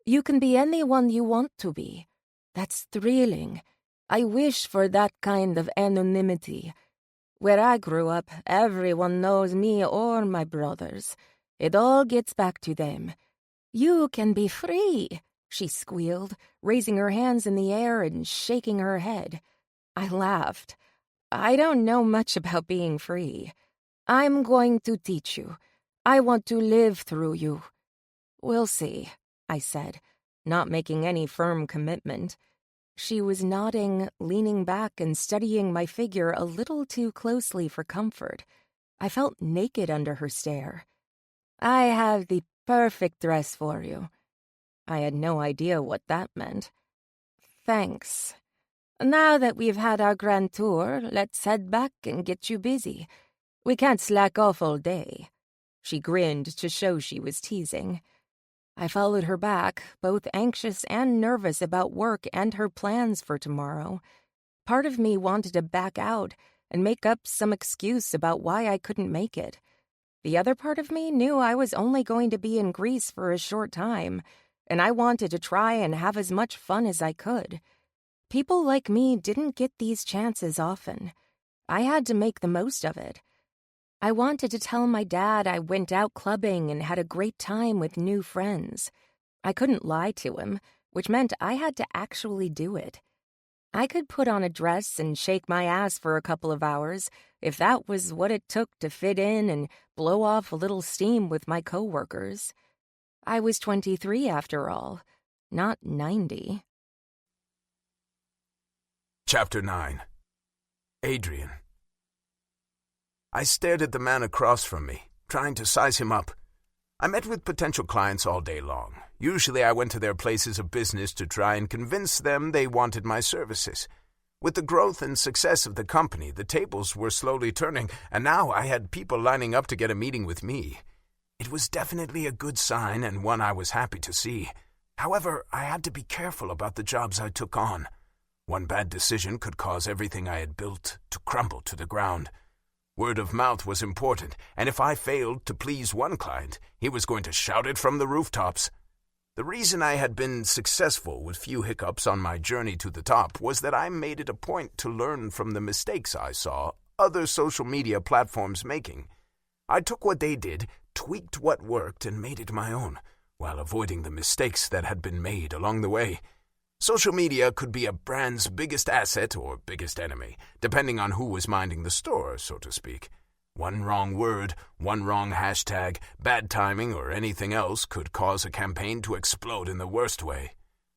You can be anyone you want to be. That's thrilling. I wish for that kind of anonymity. Where I grew up, everyone knows me or my brothers. It all gets back to them. You can be free, she squealed, raising her hands in the air and shaking her head. I laughed. I don't know much about being free. I'm going to teach you. I want to live through you. We'll see, I said, not making any firm commitment. She was nodding, leaning back and studying my figure a little too closely for comfort. I felt naked under her stare. I have the perfect dress for you. I had no idea what that meant. Thanks. Now that we've had our grand tour, let's head back and get you busy. We can't slack off all day. She grinned to show she was teasing. I followed her back, both anxious and nervous about work and her plans for tomorrow. Part of me wanted to back out and make up some excuse about why I couldn't make it. The other part of me knew I was only going to be in Greece for a short time, and I wanted to try and have as much fun as I could. People like me didn't get these chances often. I had to make the most of it. I wanted to tell my dad I went out clubbing and had a great time with new friends. I couldn't lie to him, which meant I had to actually do it. I could put on a dress and shake my ass for a couple of hours if that was what it took to fit in and blow off a little steam with my coworkers. I was 23 after all, not 90. Chapter 9. Adrian. I stared at the man across from me, trying to size him up. I met with potential clients all day long. Usually I went to their places of business to try and convince them they wanted my services. With the growth and success of the company, the tables were slowly turning, and now I had people lining up to get a meeting with me. It was definitely a good sign and one I was happy to see. However, I had to be careful about the jobs I took on. One bad decision could cause everything I had built to crumble to the ground. Word of mouth was important, and if I failed to please one client, he was going to shout it from the rooftops. The reason I had been successful with few hiccups on my journey to the top was that I made it a point to learn from the mistakes I saw other social media platforms making. I took what they did, tweaked what worked, and made it my own, while avoiding the mistakes that had been made along the way. Social media could be a brand's biggest asset or biggest enemy, depending on who was minding the store, so to speak. One wrong word, one wrong hashtag, bad timing, or anything else could cause a campaign to explode in the worst way.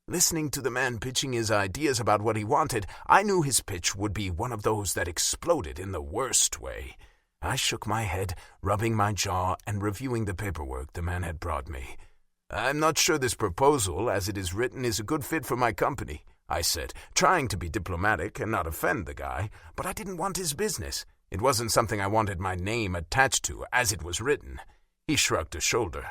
Listening to the man pitching his ideas about what he wanted, I knew his pitch would be one of those that exploded in the worst way. I shook my head, rubbing my jaw and reviewing the paperwork the man had brought me. I'm not sure this proposal, as it is written, is a good fit for my company, I said, trying to be diplomatic and not offend the guy, but I didn't want his business. It wasn't something I wanted my name attached to, as it was written. He shrugged a shoulder.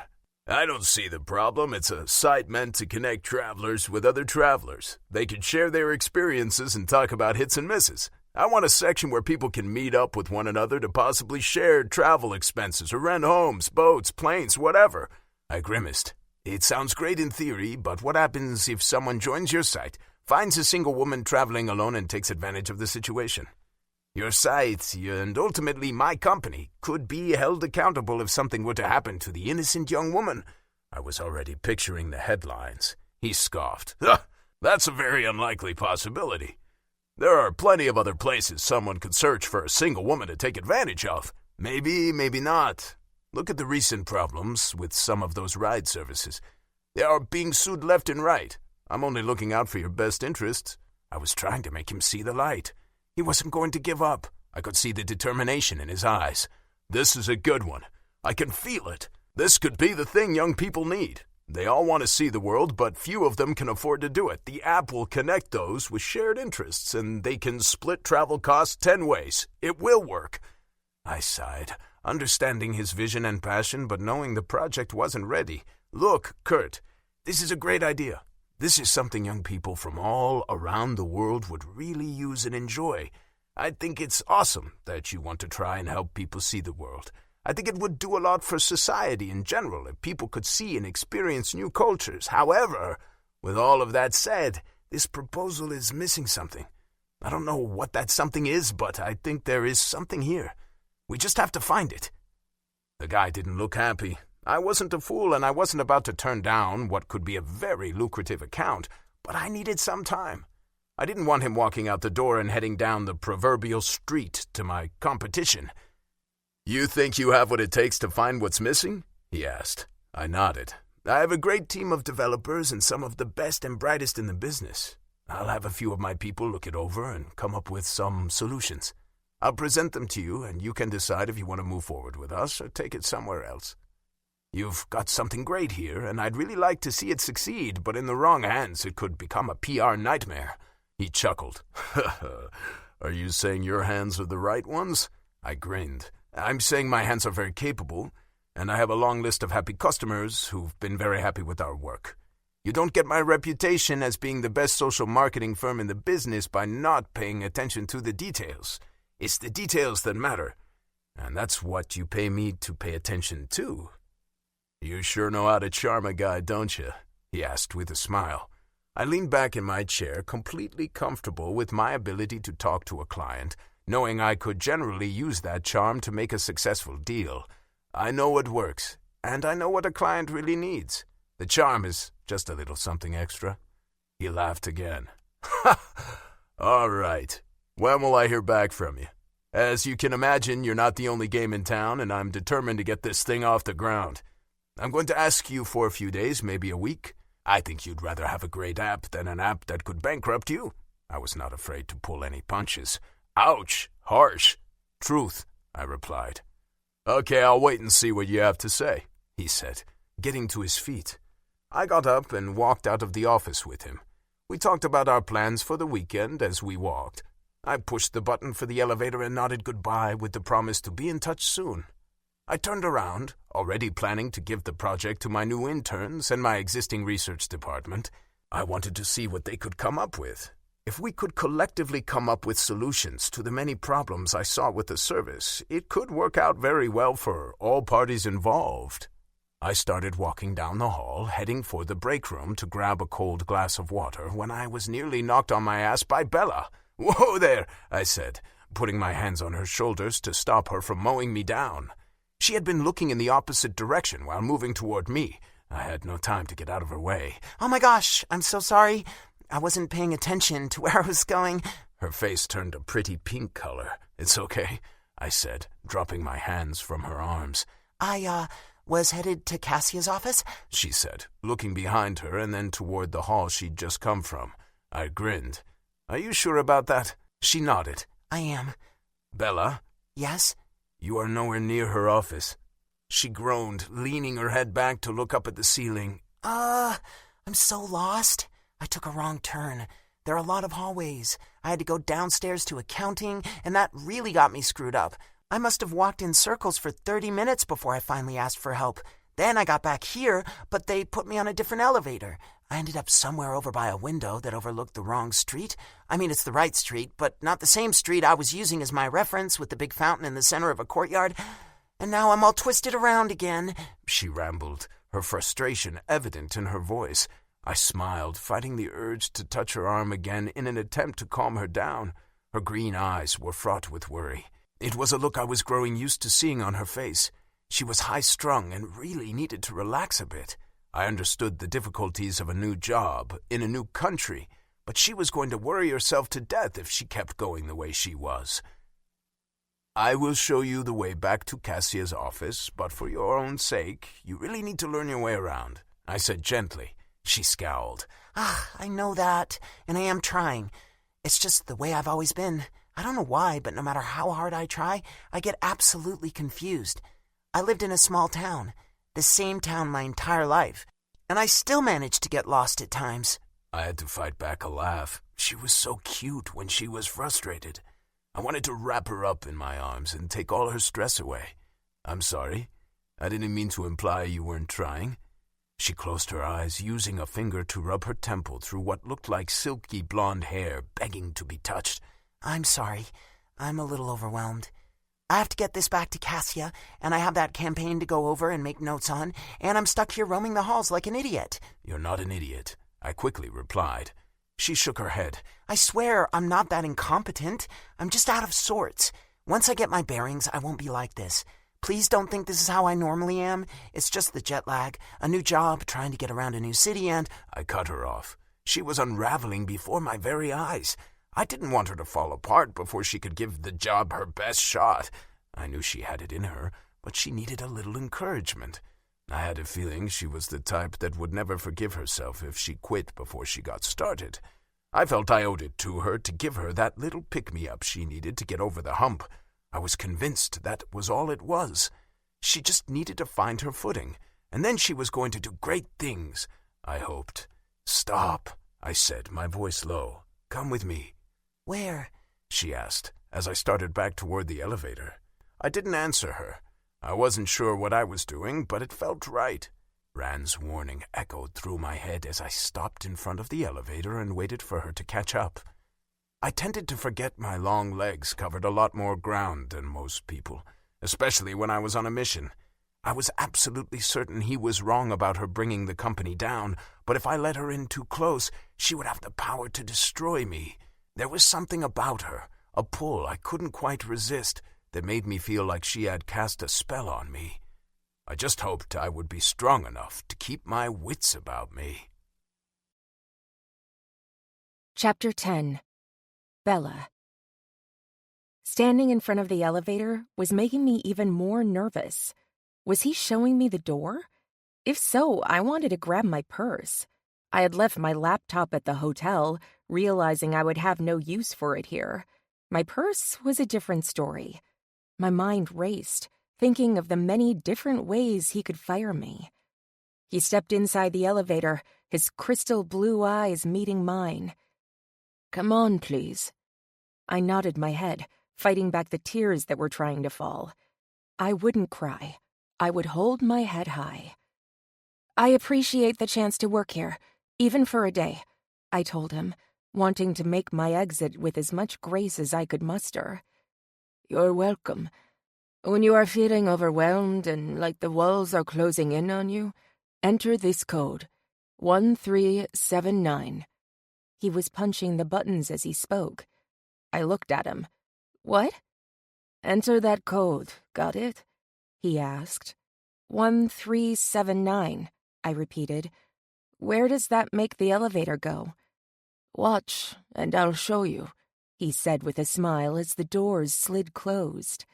I don't see the problem. It's a site meant to connect travelers with other travelers. They can share their experiences and talk about hits and misses. I want a section where people can meet up with one another to possibly share travel expenses or rent homes, boats, planes, whatever. I grimaced. It sounds great in theory, but what happens if someone joins your site, finds a single woman traveling alone and takes advantage of the situation? Your site, and ultimately my company, could be held accountable if something were to happen to the innocent young woman. I was already picturing the headlines. He scoffed. That's a very unlikely possibility. There are plenty of other places someone could search for a single woman to take advantage of. Maybe, maybe not. Look at the recent problems with some of those ride services. They are being sued left and right. I'm only looking out for your best interests. I was trying to make him see the light. He wasn't going to give up. I could see the determination in his eyes. This is a good one. I can feel it. This could be the thing young people need. They all want to see the world, but few of them can afford to do it. The app will connect those with shared interests, and they can split travel costs 10 ways. It will work. I sighed, understanding his vision and passion, but knowing the project wasn't ready. Look, Kurt, this is a great idea. This is something young people from all around the world would really use and enjoy. I think it's awesome that you want to try and help people see the world. I think it would do a lot for society in general if people could see and experience new cultures. However, with all of that said, this proposal is missing something. I don't know what that something is, but I think there is something here. We just have to find it. The guy didn't look happy. I wasn't a fool, and I wasn't about to turn down what could be a very lucrative account, but I needed some time. I didn't want him walking out the door and heading down the proverbial street to my competition. You think you have what it takes to find what's missing? He asked. I nodded. I have a great team of developers and some of the best and brightest in the business. I'll have a few of my people look it over and come up with some solutions. I'll present them to you, and you can decide if you want to move forward with us or take it somewhere else. You've got something great here, and I'd really like to see it succeed, but in the wrong hands it could become a PR nightmare. He chuckled. Are you saying your hands are the right ones? I grinned. I'm saying my hands are very capable, and I have a long list of happy customers who've been very happy with our work. You don't get my reputation as being the best social marketing firm in the business by not paying attention to the details. It's the details that matter, and that's what you pay me to pay attention to. You sure know how to charm a guy, don't you? He asked with a smile. I leaned back in my chair, completely comfortable with my ability to talk to a client, knowing I could generally use that charm to make a successful deal. I know what works, and I know what a client really needs. The charm is just a little something extra. He laughed again. All right. When will I hear back from you? As you can imagine, you're not the only game in town, and I'm determined to get this thing off the ground. I'm going to ask you for a few days, maybe a week. I think you'd rather have a great app than an app that could bankrupt you. I was not afraid to pull any punches. Ouch! Harsh. Truth, I replied. Okay, I'll wait and see what you have to say, he said, getting to his feet. I got up and walked out of the office with him. We talked about our plans for the weekend as we walked. I pushed the button for the elevator and nodded goodbye with the promise to be in touch soon. I turned around, already planning to give the project to my new interns and my existing research department. I wanted to see what they could come up with. If we could collectively come up with solutions to the many problems I saw with the service, it could work out very well for all parties involved. I started walking down the hall, heading for the break room to grab a cold glass of water when I was nearly knocked on my ass by Bella. Whoa there, I said, putting my hands on her shoulders to stop her from mowing me down. She had been looking in the opposite direction while moving toward me. I had no time to get out of her way. Oh my gosh, I'm so sorry. I wasn't paying attention to where I was going. Her face turned a pretty pink color. It's okay, I said, dropping my hands from her arms. I was headed to Cassia's office, she said, looking behind her and then toward the hall she'd just come from. I grinned. Are you sure about that? She nodded. I am. Bella? Yes? You are nowhere near her office. She groaned, leaning her head back to look up at the ceiling. I'm so lost. I took a wrong turn. There are a lot of hallways. I had to go downstairs to accounting, and that really got me screwed up. I must have walked in circles for 30 minutes before I finally asked for help. Then I got back here, but they put me on a different elevator. I ended up somewhere over by a window that overlooked the wrong street. I mean, it's the right street, but not the same street I was using as my reference with the big fountain in the center of a courtyard. And now I'm all twisted around again, she rambled, her frustration evident in her voice. I smiled, fighting the urge to touch her arm again in an attempt to calm her down. Her green eyes were fraught with worry. It was a look I was growing used to seeing on her face. She was high-strung and really needed to relax a bit. I understood the difficulties of a new job, in a new country, but she was going to worry herself to death if she kept going the way she was. I will show you the way back to Cassia's office, but for your own sake, you really need to learn your way around. I said gently. She scowled. I know that, and I am trying. It's just the way I've always been. I don't know why, but no matter how hard I try, I get absolutely confused. I lived in a small town, the same town my entire life, and I still manage to get lost at times. I had to fight back a laugh. She was so cute when she was frustrated. I wanted to wrap her up in my arms and take all her stress away. I'm sorry. I didn't mean to imply you weren't trying. She closed her eyes, using a finger to rub her temple through what looked like silky blonde hair, begging to be touched. I'm sorry. I'm a little overwhelmed. I have to get this back to Cassia, and I have that campaign to go over and make notes on, and I'm stuck here roaming the halls like an idiot. You're not an idiot, I quickly replied. She shook her head. I swear I'm not that incompetent. I'm just out of sorts. Once I get my bearings, I won't be like this. Please don't think this is how I normally am. It's just the jet lag, a new job, trying to get around a new city, and... I cut her off. She was unraveling before my very eyes. I didn't want her to fall apart before she could give the job her best shot. I knew she had it in her, but she needed a little encouragement. I had a feeling she was the type that would never forgive herself if she quit before she got started. I felt I owed it to her to give her that little pick-me-up she needed to get over the hump. I was convinced that was all it was. She just needed to find her footing, and then she was going to do great things, I hoped. Stop, I said, my voice low. Come with me. Where? She asked, as I started back toward the elevator. I didn't answer her. I wasn't sure what I was doing, but it felt right. Rand's warning echoed through my head as I stopped in front of the elevator and waited for her to catch up. I tended to forget my long legs covered a lot more ground than most people, especially when I was on a mission. I was absolutely certain he was wrong about her bringing the company down, but if I let her in too close, she would have the power to destroy me. There was something about her, a pull I couldn't quite resist, that made me feel like she had cast a spell on me. I just hoped I would be strong enough to keep my wits about me. Chapter 10. Bella. Standing in front of the elevator was making me even more nervous. Was he showing me the door? If so, I wanted to grab my purse. I had left my laptop at the hotel, realizing I would have no use for it here. My purse was a different story. My mind raced, thinking of the many different ways he could fire me. He stepped inside the elevator, his crystal blue eyes meeting mine. "Come on, please." I nodded my head, fighting back the tears that were trying to fall. I wouldn't cry. I would hold my head high. "I appreciate the chance to work here, even for a day," I told him, wanting to make my exit with as much grace as I could muster. "You're welcome. When you are feeling overwhelmed and like the walls are closing in on you, enter this code, 1379. He was punching the buttons as he spoke. I looked at him. "What?" "Enter that code, got it?" he asked. 1379, I repeated. "Where does that make the elevator go?" "Watch, and I'll show you," he said with a smile as the doors slid closed.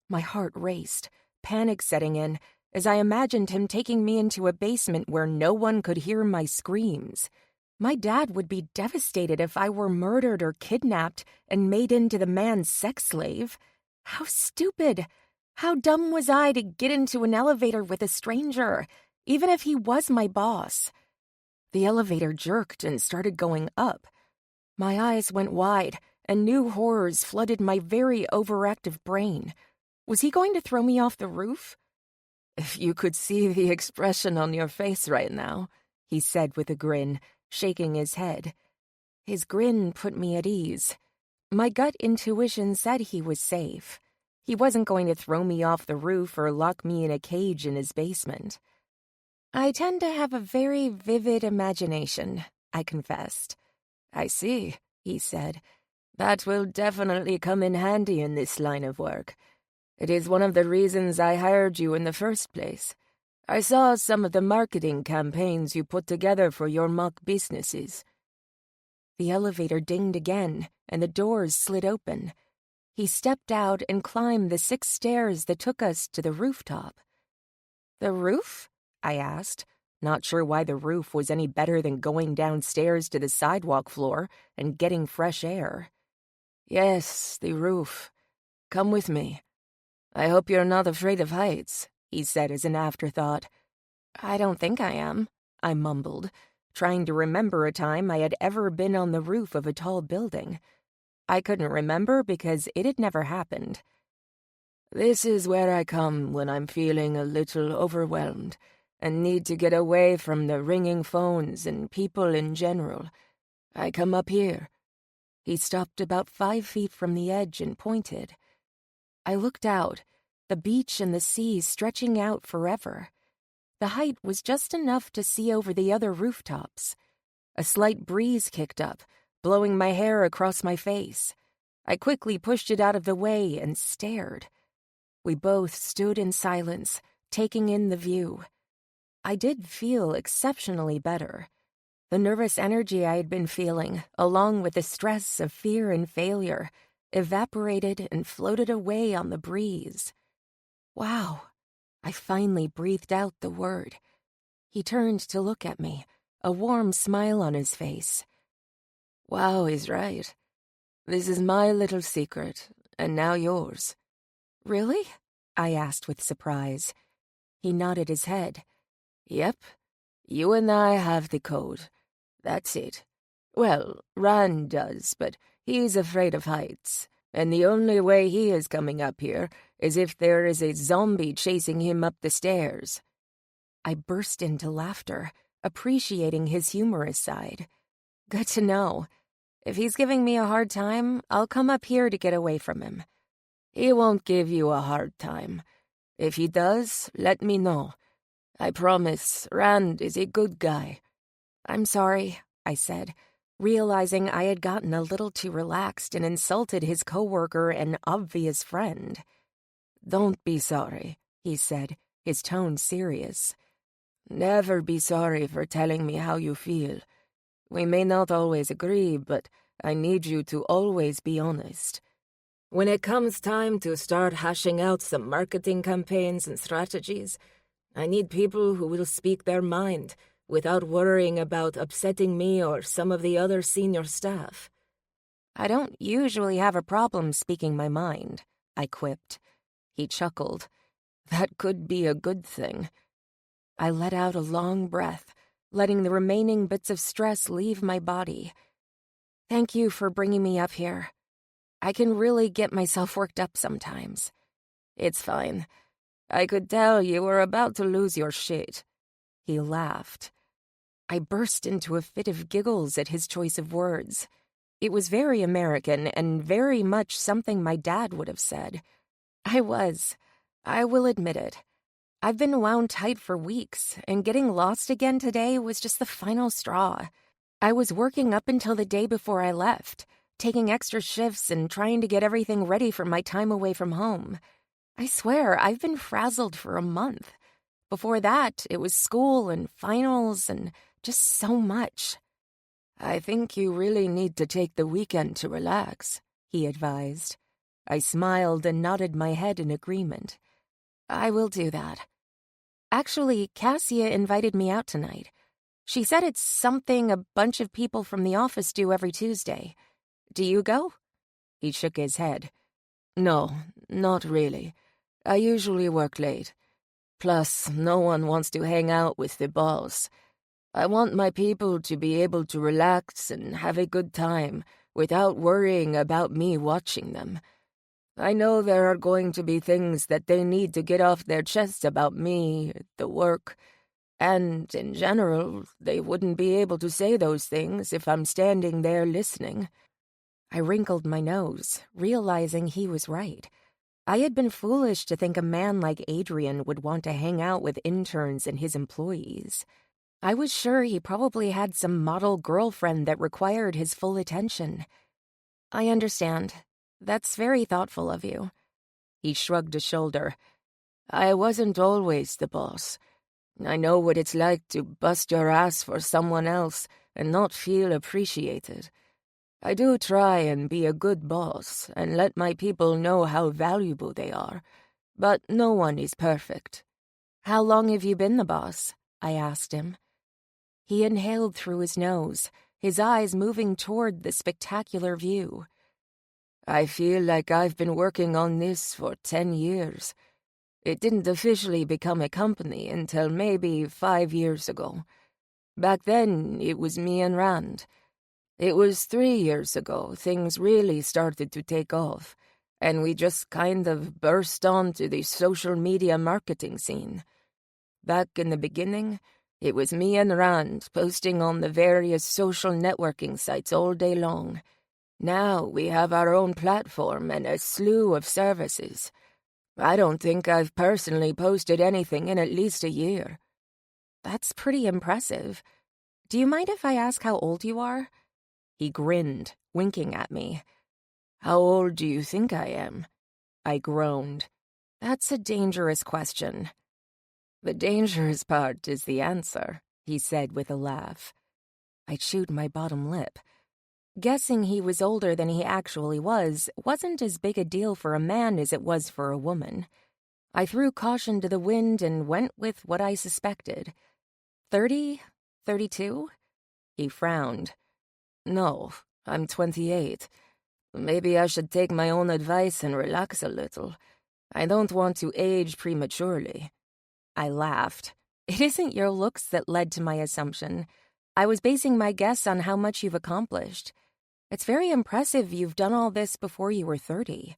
My heart raced, panic setting in, as I imagined him taking me into a basement where no one could hear my screams. My dad would be devastated if I were murdered or kidnapped and made into the man's sex slave. How stupid! How dumb was I to get into an elevator with a stranger, even if he was my boss? The elevator jerked and started going up. My eyes went wide, and new horrors flooded my very overactive brain. Was he going to throw me off the roof? "If you could see the expression on your face right now," he said with a grin, shaking his head. His grin put me at ease. My gut intuition said he was safe. He wasn't going to throw me off the roof or lock me in a cage in his basement. "I tend to have a very vivid imagination," I confessed. "I see," he said. "That will definitely come in handy in this line of work. It is one of the reasons I hired you in the first place. I saw some of the marketing campaigns you put together for your mock businesses." The elevator dinged again, and the doors slid open. He stepped out and climbed the 6 stairs that took us to the rooftop. "The roof?" I asked. not sure why the roof was any better than going downstairs to the sidewalk floor and getting fresh air. "Yes, the roof. Come with me. I hope you're not afraid of heights," he said as an afterthought. "I don't think I am," I mumbled, trying to remember a time I had ever been on the roof of a tall building. I couldn't remember because it had never happened. "This is where I come when I'm feeling a little overwhelmed and need to get away from the ringing phones and people in general. I come up here." He stopped about 5 feet from the edge and pointed. I looked out, the beach and the sea stretching out forever. The height was just enough to see over the other rooftops. A slight breeze kicked up, blowing my hair across my face. I quickly pushed it out of the way and stared. We both stood in silence, taking in the view. I did feel exceptionally better. The nervous energy I had been feeling, along with the stress of fear and failure, evaporated and floated away on the breeze. "Wow." I finally breathed out the word. He turned to look at me, a warm smile on his face. "Wow is right. This is my little secret, and now yours." "Really?" I asked with surprise. He nodded his head. "Yep. You and I have the code. That's it. Well, Rand does, but he's afraid of heights, and the only way he is coming up here is if there is a zombie chasing him up the stairs." I burst into laughter, appreciating his humorous side. Good to know. If he's giving me a hard time, I'll come up here to get away from him. "He won't give you a hard time. If he does, let me know. I promise, Rand is a good guy." "I'm sorry," I said, realizing I had gotten a little too relaxed and insulted his coworker and obvious friend. "Don't be sorry," he said, his tone serious. "Never be sorry for telling me how you feel. We may not always agree, but I need you to always be honest. When it comes time to start hashing out some marketing campaigns and strategies, I need people who will speak their mind without worrying about upsetting me or some of the other senior staff." "I don't usually have a problem speaking my mind," I quipped. He chuckled. "That could be a good thing." I let out a long breath, letting the remaining bits of stress leave my body. "Thank you for bringing me up here. I can really get myself worked up sometimes." "It's fine. I could tell you were about to lose your shit." He laughed. I burst into a fit of giggles at his choice of words. It was very American and very much something my dad would have said. I will admit it. I've been wound tight for weeks, and getting lost again today was just the final straw. I was working up until the day before I left, taking extra shifts and trying to get everything ready for my time away from home. I swear, I've been frazzled for a month. Before that, it was school and finals and just so much. "I think you really need to take the weekend to relax," he advised. I smiled and nodded my head in agreement. "I will do that." Actually, Cassia invited me out tonight. She said it's something a bunch of people from the office do every Tuesday. Do you go? He shook his head. "No, not really. I usually work late. Plus, no one wants to hang out with the boss. I want my people to be able to relax and have a good time without worrying about me watching them. I know there are going to be things that they need to get off their chests about me, the work, and, in general, they wouldn't be able to say those things if I'm standing there listening." I wrinkled my nose, realizing he was right. I had been foolish to think a man like Adrian would want to hang out with interns and his employees. I was sure he probably had some model girlfriend that required his full attention. "I understand. That's very thoughtful of you." He shrugged a shoulder. "I wasn't always the boss. I know what it's like to bust your ass for someone else and not feel appreciated. I do try and be a good boss and let my people know how valuable they are, but no one is perfect." "How long have you been the boss?" I asked him. He inhaled through his nose, his eyes moving toward the spectacular view. I feel like I've been working on this for 10 years. It didn't officially become a company until maybe 5 years ago. Back then, it was me and Rand. It was 3 years ago things really started to take off, and we just kind of burst onto the social media marketing scene. Back in the beginning, it was me and Rand posting on the various social networking sites all day long. Now we have our own platform and a slew of services. I don't think I've personally posted anything in at least a year. That's pretty impressive. Do you mind if I ask how old you are? He grinned, winking at me. How old do you think I am? I groaned. That's a dangerous question. The dangerous part is the answer, he said with a laugh. I chewed my bottom lip. Guessing he was older than he actually wasn't as big a deal for a man as it was for a woman. I threw caution to the wind and went with what I suspected. 30? 32? He frowned. No, I'm 28. Maybe I should take my own advice and relax a little. I don't want to age prematurely. I laughed. It isn't your looks that led to my assumption. I was basing my guess on how much you've accomplished. It's very impressive you've done all this before you were 30.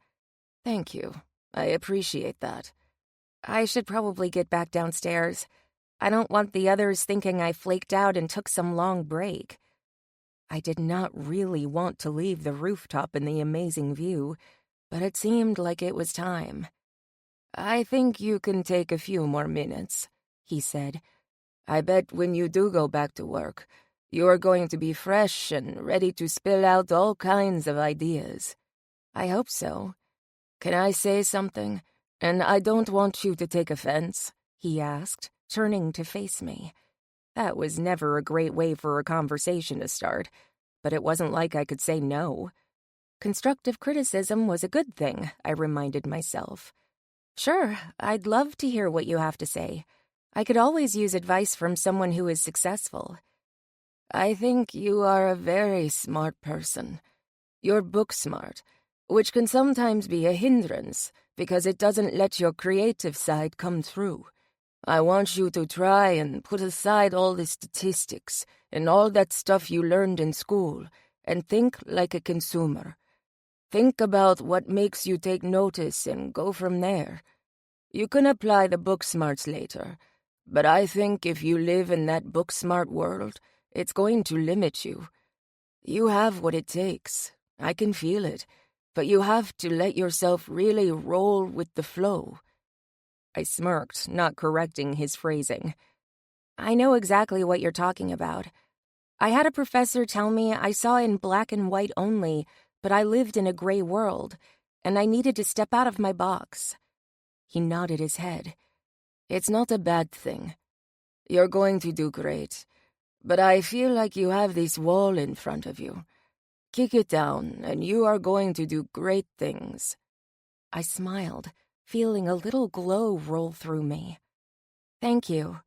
Thank you. I appreciate that. I should probably get back downstairs. I don't want the others thinking I flaked out and took some long break. I did not really want to leave the rooftop and the amazing view, but it seemed like it was time. I think you can take a few more minutes, he said. I bet when you do go back to work, you're going to be fresh and ready to spill out all kinds of ideas. I hope so. Can I say something? And I don't want you to take offense, he asked, turning to face me. That was never a great way for a conversation to start, but it wasn't like I could say no. Constructive criticism was a good thing, I reminded myself. Sure, I'd love to hear what you have to say. I could always use advice from someone who is successful. I think you are a very smart person. You're book smart, which can sometimes be a hindrance because it doesn't let your creative side come through. I want you to try and put aside all the statistics and all that stuff you learned in school and think like a consumer. Think about what makes you take notice and go from there. You can apply the book smarts later, but I think if you live in that book smart world, it's going to limit you. You have what it takes. I can feel it, but you have to let yourself really roll with the flow. I smirked, not correcting his phrasing. I know exactly what you're talking about. I had a professor tell me I saw in black and white only, but I lived in a gray world, and I needed to step out of my box. He nodded his head. It's not a bad thing. You're going to do great, but I feel like you have this wall in front of you. Kick it down, and you are going to do great things. I smiled, feeling a little glow roll through me. Thank you.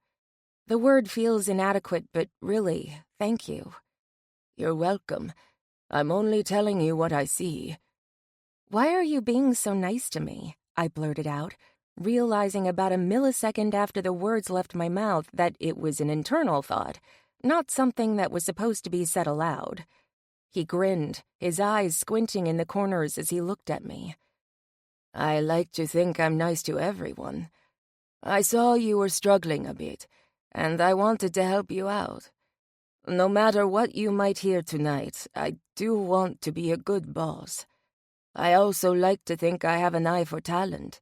The word feels inadequate, but really, thank you. You're welcome. I'm only telling you what I see. Why are you being so nice to me? I blurted out, realizing about a millisecond after the words left my mouth that it was an internal thought, not something that was supposed to be said aloud. He grinned, his eyes squinting in the corners as he looked at me. I like to think I'm nice to everyone. I saw you were struggling a bit, and I wanted to help you out. No matter what you might hear tonight, I do want to be a good boss. I also like to think I have an eye for talent.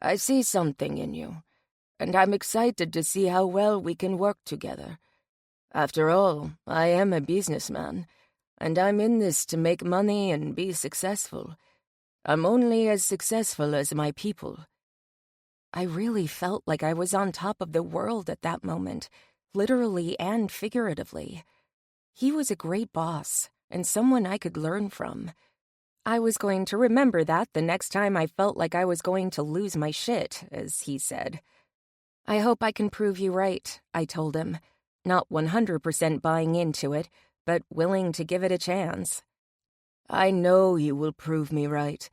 I see something in you, and I'm excited to see how well we can work together. After all, I am a businessman, and I'm in this to make money and be successful. I'm only as successful as my people. I really felt like I was on top of the world at that moment, literally and figuratively. He was a great boss, and someone I could learn from. I was going to remember that the next time I felt like I was going to lose my shit, as he said. I hope I can prove you right, I told him, not 100% buying into it, but willing to give it a chance. I know you will prove me right.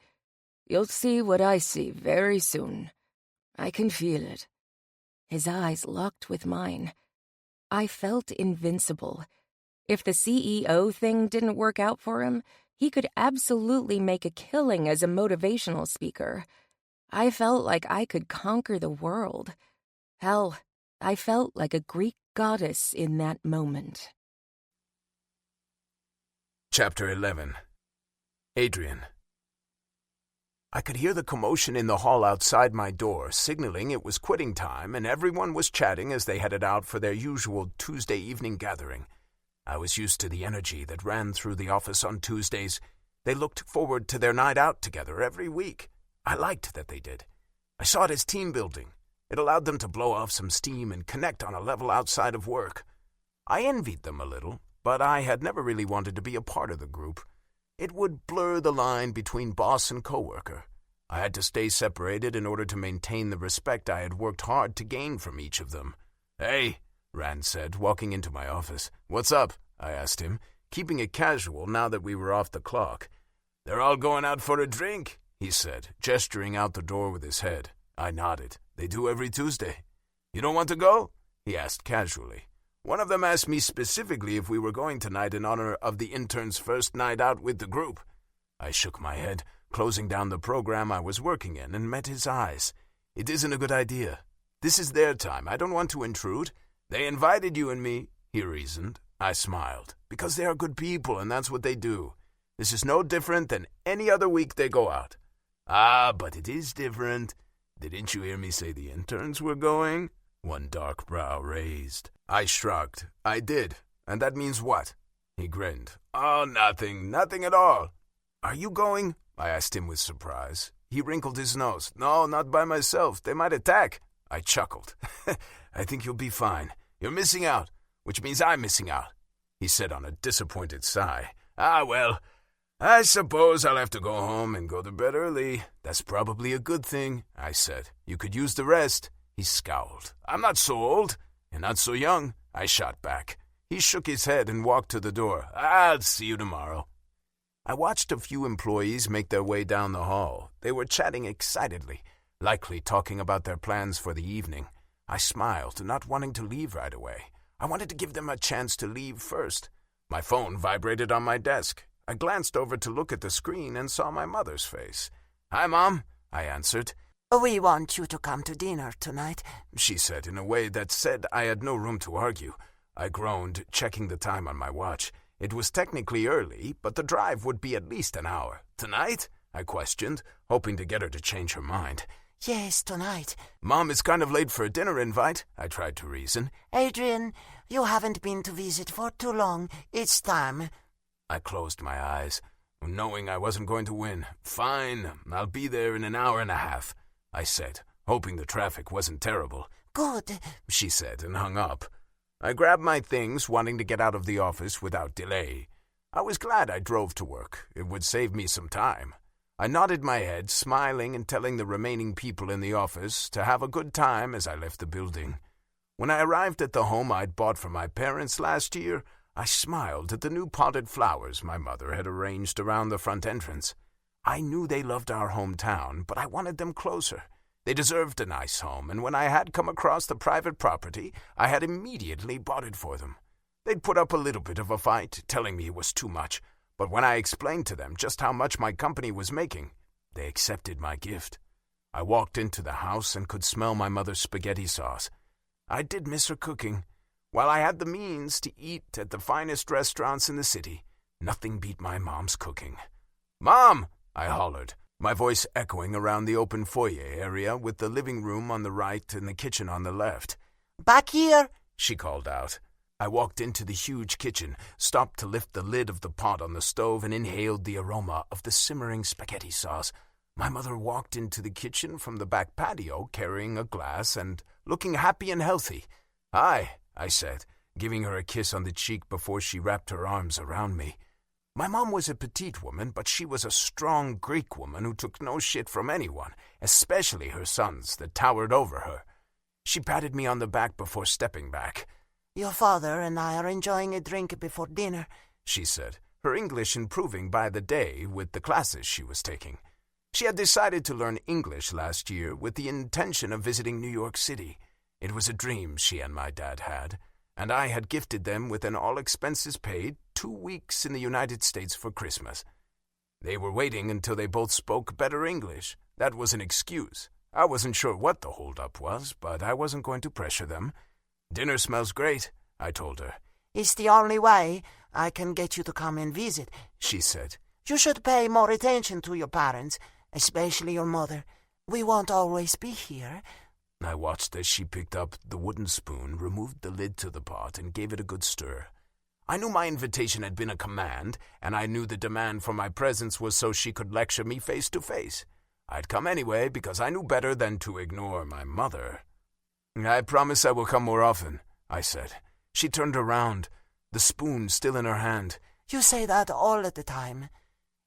You'll see what I see very soon. I can feel it. His eyes locked with mine. I felt invincible. If the CEO thing didn't work out for him, he could absolutely make a killing as a motivational speaker. I felt like I could conquer the world. Hell, I felt like a Greek goddess in that moment. Chapter 11. Adrian. I could hear the commotion in the hall outside my door, signaling it was quitting time, and everyone was chatting as they headed out for their usual Tuesday evening gathering. I was used to the energy that ran through the office on Tuesdays. They looked forward to their night out together every week. I liked that they did. I saw it as team building. It allowed them to blow off some steam and connect on a level outside of work. I envied them a little, but I had never really wanted to be a part of the group. It would blur the line between boss and coworker. I had to stay separated in order to maintain the respect I had worked hard to gain from each of them. "Hey," Rand said, walking into my office. "What's up?" I asked him, keeping it casual now that we were off the clock. "They're all going out for a drink," he said, gesturing out the door with his head. I nodded. "They do every Tuesday." "You don't want to go?" he asked casually. "One of them asked me specifically if we were going tonight in honor of the intern's first night out with the group." I shook my head, closing down the program I was working in, and met his eyes. "It isn't a good idea. This is their time. I don't want to intrude. They invited you and me," he reasoned. I smiled. "Because they are good people, and that's what they do. This is no different than any other week they go out." "Ah, but it is different. Didn't you hear me say the interns were going?" One dark brow raised. I shrugged. "I did. And that means what?" He grinned. "Oh, nothing. Nothing at all." "Are you going?" I asked him with surprise. He wrinkled his nose. "No, not by myself. They might attack." I chuckled. "I think you'll be fine. You're missing out, which means I'm missing out," he said on a disappointed sigh. "Ah, well, I suppose I'll have to go home and go to bed early." "That's probably a good thing," I said. "You could use the rest." He scowled. "I'm not so old, and not so young," I shot back. He shook his head and walked to the door. "I'll see you tomorrow." I watched a few employees make their way down the hall. They were chatting excitedly, likely talking about their plans for the evening. I smiled, not wanting to leave right away. I wanted to give them a chance to leave first. My phone vibrated on my desk. I glanced over to look at the screen and saw my mother's face. "Hi, Mom," I answered. "We want you to come to dinner tonight," she said in a way that said I had no room to argue. I groaned, checking the time on my watch. It was technically early, but the drive would be at least an hour. "Tonight?" I questioned, hoping to get her to change her mind. "Yes, tonight." "Mom, it's kind of late for a dinner invite," I tried to reason. "Adrian, you haven't been to visit for too long. It's time." I closed my eyes, knowing I wasn't going to win. "Fine, I'll be there in an hour and a half," I said, hoping the traffic wasn't terrible. "Good," she said, and hung up. I grabbed my things, wanting to get out of the office without delay. I was glad I drove to work. It would save me some time. I nodded my head, smiling and telling the remaining people in the office to have a good time as I left the building. When I arrived at the home I'd bought for my parents last year, I smiled at the new potted flowers my mother had arranged around the front entrance. I knew they loved our hometown, but I wanted them closer. They deserved a nice home, and when I had come across the private property, I had immediately bought it for them. They'd put up a little bit of a fight, telling me it was too much, but when I explained to them just how much my company was making, they accepted my gift. I walked into the house and could smell my mother's spaghetti sauce. I did miss her cooking. While I had the means to eat at the finest restaurants in the city, nothing beat my mom's cooking. "Mom!" I hollered, my voice echoing around the open foyer area with the living room on the right and the kitchen on the left. "Back here," she called out. I walked into the huge kitchen, stopped to lift the lid of the pot on the stove, and inhaled the aroma of the simmering spaghetti sauce. My mother walked into the kitchen from the back patio, carrying a glass and looking happy and healthy. "Hi," I said, giving her a kiss on the cheek before she wrapped her arms around me. My mom was a petite woman, but she was a strong Greek woman who took no shit from anyone, especially her sons that towered over her. She patted me on the back before stepping back. "Your father and I are enjoying a drink before dinner," she said, her English improving by the day with the classes she was taking. She had decided to learn English last year with the intention of visiting New York City. It was a dream she and my dad had, and I had gifted them with an all-expenses-paid 2 weeks in the United States for Christmas. They were waiting until they both spoke better English. That was an excuse. I wasn't sure what the hold-up was, but I wasn't going to pressure them. "Dinner smells great," I told her. "It's the only way I can get you to come and visit," she said. "You should pay more attention to your parents, especially your mother. We won't always be here." I watched as she picked up the wooden spoon, removed the lid to the pot, and gave it a good stir. I knew my invitation had been a command, and I knew the demand for my presence was so she could lecture me face to face. I'd come anyway because I knew better than to ignore my mother. "I promise I will come more often," I said. She turned around, the spoon still in her hand. "You say that all the time.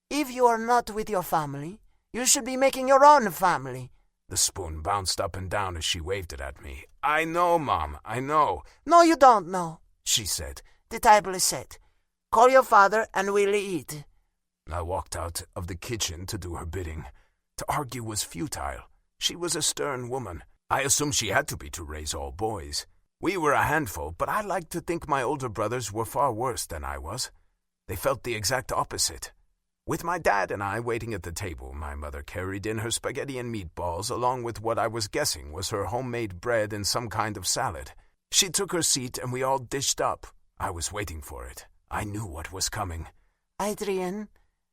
If you are not with your family, you should be making your own family." The spoon bounced up and down as she waved it at me. "I know, Mom, I know." "No, you don't know," she said. "The table is set. Call your father and we'll eat." I walked out of the kitchen to do her bidding. To argue was futile. She was a stern woman. I assumed she had to be to raise all boys. We were a handful, but I liked to think my older brothers were far worse than I was. They felt the exact opposite. With my dad and I waiting at the table, my mother carried in her spaghetti and meatballs, along with what I was guessing was her homemade bread and some kind of salad. She took her seat and we all dished up. I was waiting for it. I knew what was coming. "Adrian,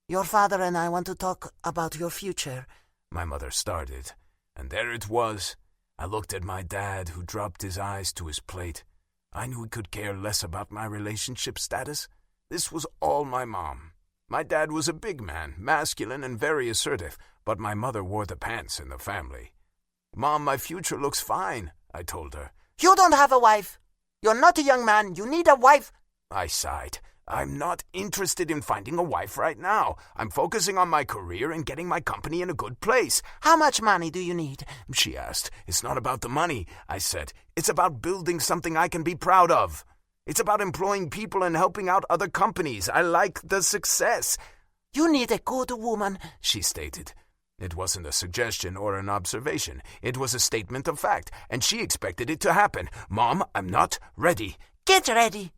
your father and I want to talk about your future," my mother started, and there it was. I looked at my dad, who dropped his eyes to his plate. I knew he could care less about my relationship status. This was all my mom. My dad was a big man, masculine and very assertive, but my mother wore the pants in the family. "Mom, my future looks fine," I told her. "You don't have a wife. You're not a young man. You need a wife." I sighed. "I'm not interested in finding a wife right now. I'm focusing on my career and getting my company in a good place." "How much money do you need?" she asked. "It's not about the money," I said. "It's about building something I can be proud of. It's about employing people and helping out other companies. I like the success." "You need a good woman," she stated. It wasn't a suggestion or an observation. It was a statement of fact, and she expected it to happen. "Mom, I'm not ready." "Get ready.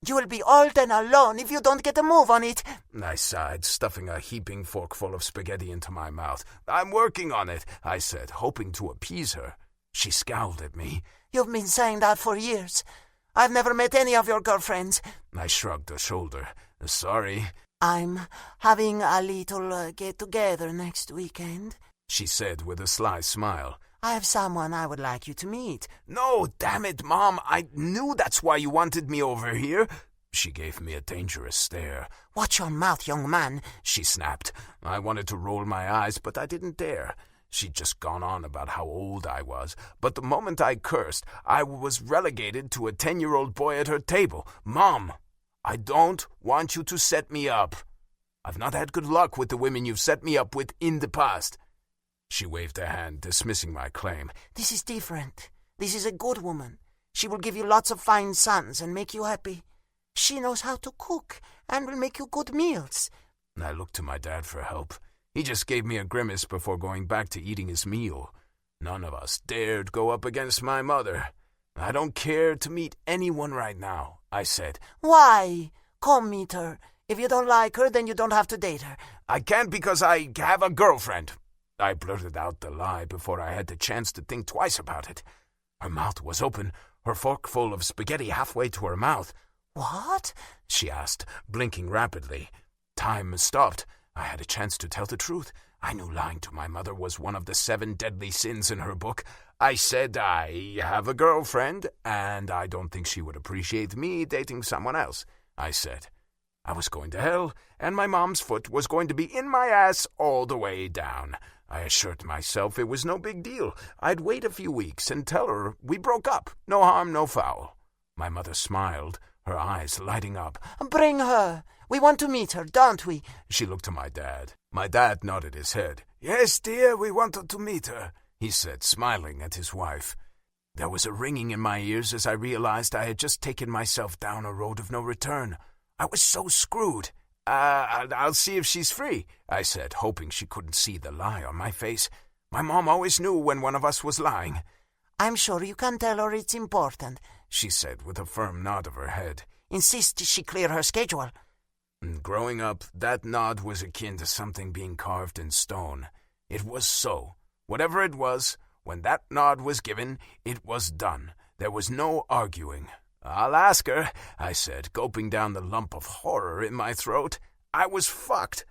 You will be old and alone if you don't get a move on it." I sighed, stuffing a heaping forkful of spaghetti into my mouth. "I'm working on it," I said, hoping to appease her. She scowled at me. "You've been saying that for years. I've never met any of your girlfriends." I shrugged a shoulder. "Sorry." "I'm having a little get-together next weekend," she said with a sly smile. "I have someone I would like you to meet." "No, damn it, Mom. I knew that's why you wanted me over here." She gave me a dangerous stare. "Watch your mouth, young man," she snapped. I wanted to roll my eyes, but I didn't dare. She'd just gone on about how old I was, but the moment I cursed, I was relegated to a 10-year-old boy at her table. "Mom, I don't want you to set me up. I've not had good luck with the women you've set me up with in the past." She waved her hand, dismissing my claim. "This is different. This is a good woman. She will give you lots of fine sons and make you happy. She knows how to cook and will make you good meals." I looked to my dad for help. He just gave me a grimace before going back to eating his meal. None of us dared go up against my mother. "I don't care to meet anyone right now," I said. "Why? Come meet her. If you don't like her, then you don't have to date her." "I can't because I have a girlfriend." I blurted out the lie before I had the chance to think twice about it. Her mouth was open, her fork full of spaghetti halfway to her mouth. "What?" she asked, blinking rapidly. Time stopped. I had a chance to tell the truth. I knew lying to my mother was one of the 7 deadly sins in her book. I said I have a girlfriend, and I don't think she would appreciate me dating someone else, I said. I was going to hell, and my mom's foot was going to be in my ass all the way down. I assured myself it was no big deal. I'd wait a few weeks and tell her we broke up. No harm, no foul. My mother smiled, her eyes lighting up. "Bring her. We want to meet her, don't we?" She looked to my dad. My dad nodded his head. "Yes, dear, we wanted to meet her," he said, smiling at his wife. There was a ringing in my ears as I realized I had just taken myself down a road of no return. I was so screwed. I'll see if she's free, I said, hoping she couldn't see the lie on my face. My mom always knew when one of us was lying. I'm sure you can tell her it's important, she said with a firm nod of her head. Insist she clear her schedule. Growing up, that nod was akin to something being carved in stone. It was so. Whatever it was, when that nod was given, it was done. There was no arguing. I'll ask her, I said, gulping down the lump of horror in my throat. I was fucked.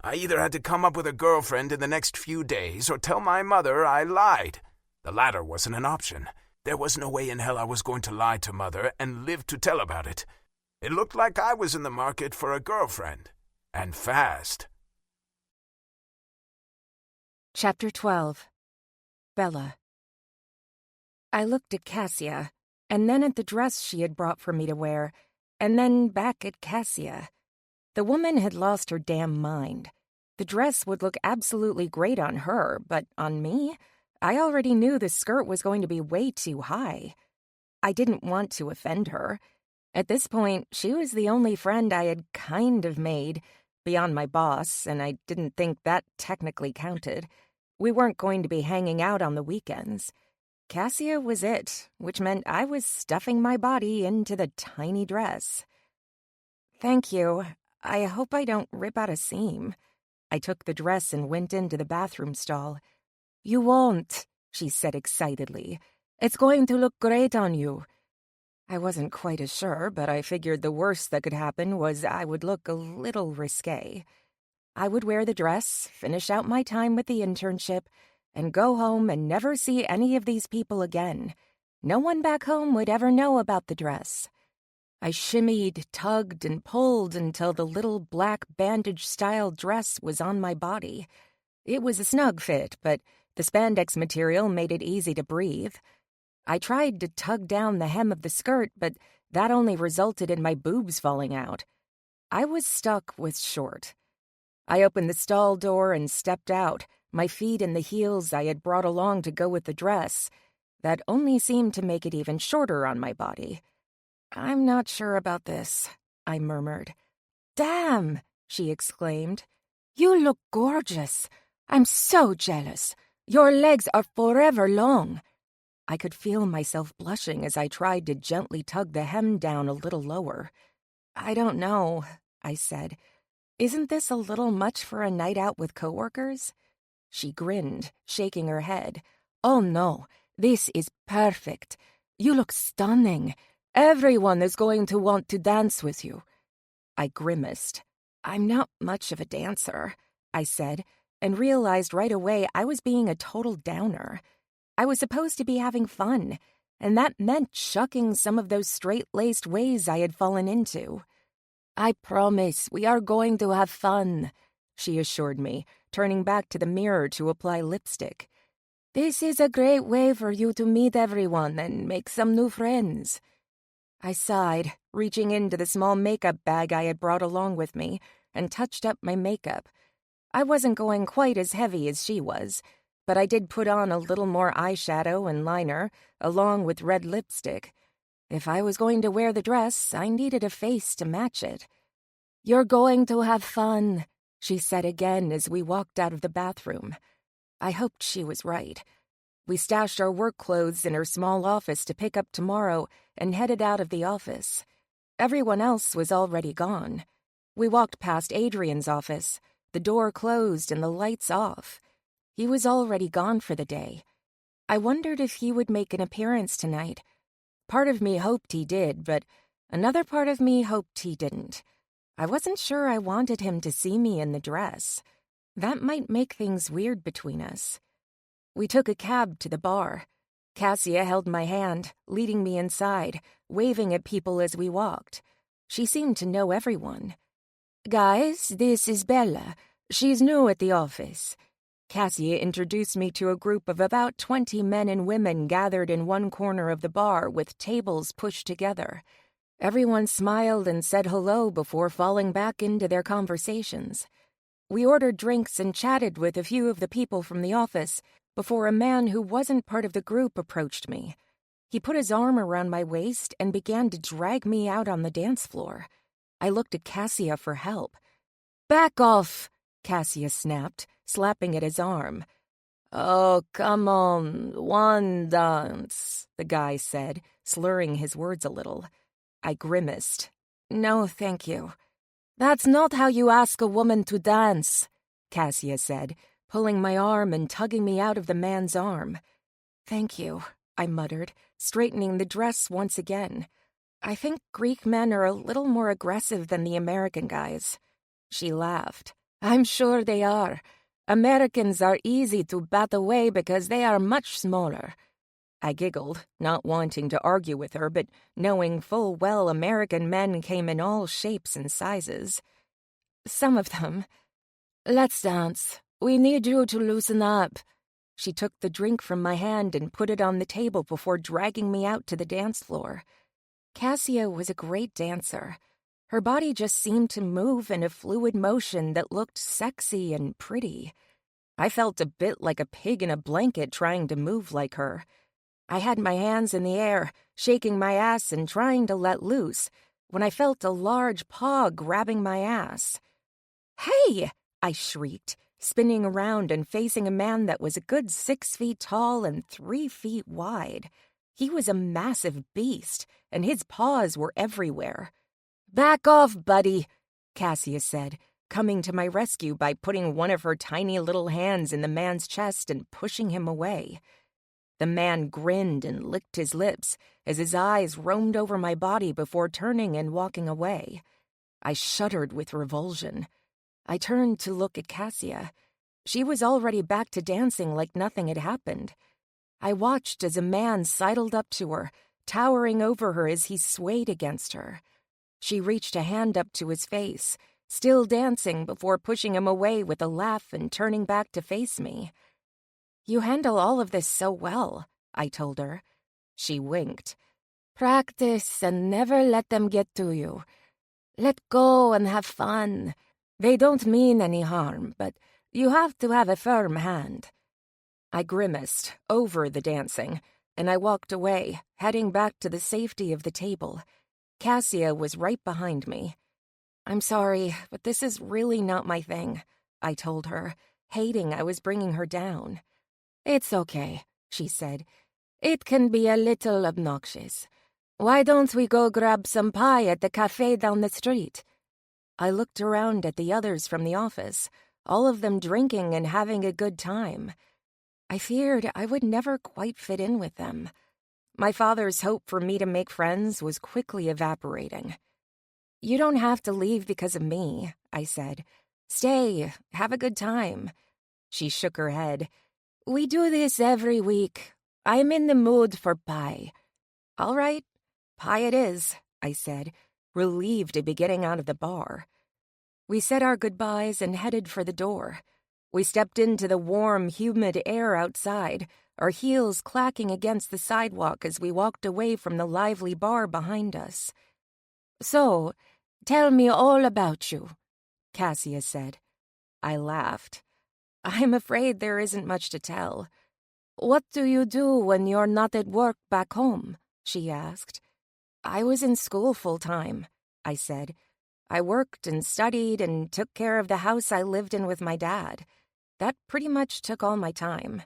I either had to come up with a girlfriend in the next few days or tell my mother I lied. The latter wasn't an option. There was no way in hell I was going to lie to Mother and live to tell about it. It looked like I was in the market for a girlfriend. And fast. Chapter 12. Bella. I looked at Cassia, and then at the dress she had brought for me to wear, and then back at Cassia. The woman had lost her damn mind. The dress would look absolutely great on her, but on me, I already knew the skirt was going to be way too high. I didn't want to offend her. At this point, she was the only friend I had kind of made, beyond my boss, and I didn't think that technically counted. We weren't going to be hanging out on the weekends. Cassia was it, which meant I was stuffing my body into the tiny dress. Thank you. I hope I don't rip out a seam. I took the dress and went into the bathroom stall. You won't, she said excitedly. It's going to look great on you. I wasn't quite as sure, but I figured the worst that could happen was I would look a little risque. I would wear the dress, finish out my time with the internship, and go home and never see any of these people again. No one back home would ever know about the dress. I shimmied, tugged, and pulled until the little black bandage-style dress was on my body. It was a snug fit, but the spandex material made it easy to breathe. I tried to tug down the hem of the skirt, but that only resulted in my boobs falling out. I was stuck with short. I opened the stall door and stepped out, my feet in the heels I had brought along to go with the dress. That only seemed to make it even shorter on my body. I'm not sure about this, I murmured. Damn, she exclaimed. You look gorgeous. I'm so jealous. Your legs are forever long. I could feel myself blushing as I tried to gently tug the hem down a little lower. I don't know, I said. Isn't this a little much for a night out with coworkers? She grinned, shaking her head. Oh no, this is perfect. You look stunning. Everyone is going to want to dance with you. I grimaced. I'm not much of a dancer, I said, and realized right away I was being a total downer. I was supposed to be having fun, and that meant shucking some of those straight-laced ways I had fallen into. I promise we are going to have fun, she assured me, turning back to the mirror to apply lipstick. This is a great way for you to meet everyone and make some new friends. I sighed, reaching into the small makeup bag I had brought along with me, and touched up my makeup. I wasn't going quite as heavy as she was, but I did put on a little more eyeshadow and liner, along with red lipstick. If I was going to wear the dress, I needed a face to match it. You're going to have fun, she said again as we walked out of the bathroom. I hoped she was right. We stashed our work clothes in her small office to pick up tomorrow and headed out of the office. Everyone else was already gone. We walked past Adrian's office, the door closed and the lights off. He was already gone for the day. I wondered if he would make an appearance tonight. Part of me hoped he did, but another part of me hoped he didn't. I wasn't sure I wanted him to see me in the dress. That might make things weird between us. We took a cab to the bar. Cassia held my hand, leading me inside, waving at people as we walked. She seemed to know everyone. Guys, this is Bella. She's new at the office. Cassia introduced me to a group of about 20 men and women gathered in one corner of the bar with tables pushed together. Everyone smiled and said hello before falling back into their conversations. We ordered drinks and chatted with a few of the people from the office before a man who wasn't part of the group approached me. He put his arm around my waist and began to drag me out on the dance floor. I looked at Cassia for help. "Back off," Cassia snapped, slapping at his arm. "Oh, come on, one dance," the guy said, slurring his words a little. I grimaced. "No, thank you." "That's not how you ask a woman to dance," Cassia said, pulling my arm and tugging me out of the man's arm. "Thank you," I muttered, straightening the dress once again. "I think Greek men are a little more aggressive than the American guys." She laughed. "I'm sure they are. Americans are easy to bat away because they are much smaller." I giggled, not wanting to argue with her, but knowing full well American men came in all shapes and sizes. "Some of them." "Let's dance. We need you to loosen up." She took the drink from my hand and put it on the table before dragging me out to the dance floor. Cassia was a great dancer. Her body just seemed to move in a fluid motion that looked sexy and pretty. I felt a bit like a pig in a blanket trying to move like her. I had my hands in the air, shaking my ass and trying to let loose, when I felt a large paw grabbing my ass. "Hey!" I shrieked, spinning around and facing a man that was a good 6 feet tall and 3 feet wide. He was a massive beast, and his paws were everywhere. "Back off, buddy," Cassia said, coming to my rescue by putting one of her tiny little hands in the man's chest and pushing him away. The man grinned and licked his lips as his eyes roamed over my body before turning and walking away. I shuddered with revulsion. I turned to look at Cassia. She was already back to dancing like nothing had happened. I watched as a man sidled up to her, towering over her as he swayed against her. She reached a hand up to his face, still dancing before pushing him away with a laugh and turning back to face me. "You handle all of this so well," I told her. She winked. "Practice and never let them get to you. Let go and have fun. They don't mean any harm, but you have to have a firm hand." I grimaced over the dancing, and I walked away, heading back to the safety of the table. Cassia was right behind me. "I'm sorry, but this is really not my thing," I told her, hating I was bringing her down. "It's okay," she said. "It can be a little obnoxious. Why don't we go grab some pie at the cafe down the street?" I looked around at the others from the office, all of them drinking and having a good time. I feared I would never quite fit in with them. My father's hope for me to make friends was quickly evaporating. "You don't have to leave because of me," I said. "Stay, have a good time." She shook her head. "We do this every week. I'm in the mood for pie." "All right, pie it is," I said, relieved to be getting out of the bar. We said our goodbyes and headed for the door. We stepped into the warm, humid air outside, our heels clacking against the sidewalk as we walked away from the lively bar behind us. "So, tell me all about you," Cassia said. I laughed. "I'm afraid there isn't much to tell." "What do you do when you're not at work back home?" she asked. "I was in school full-time," I said. "I worked and studied and took care of the house I lived in with my dad. That pretty much took all my time."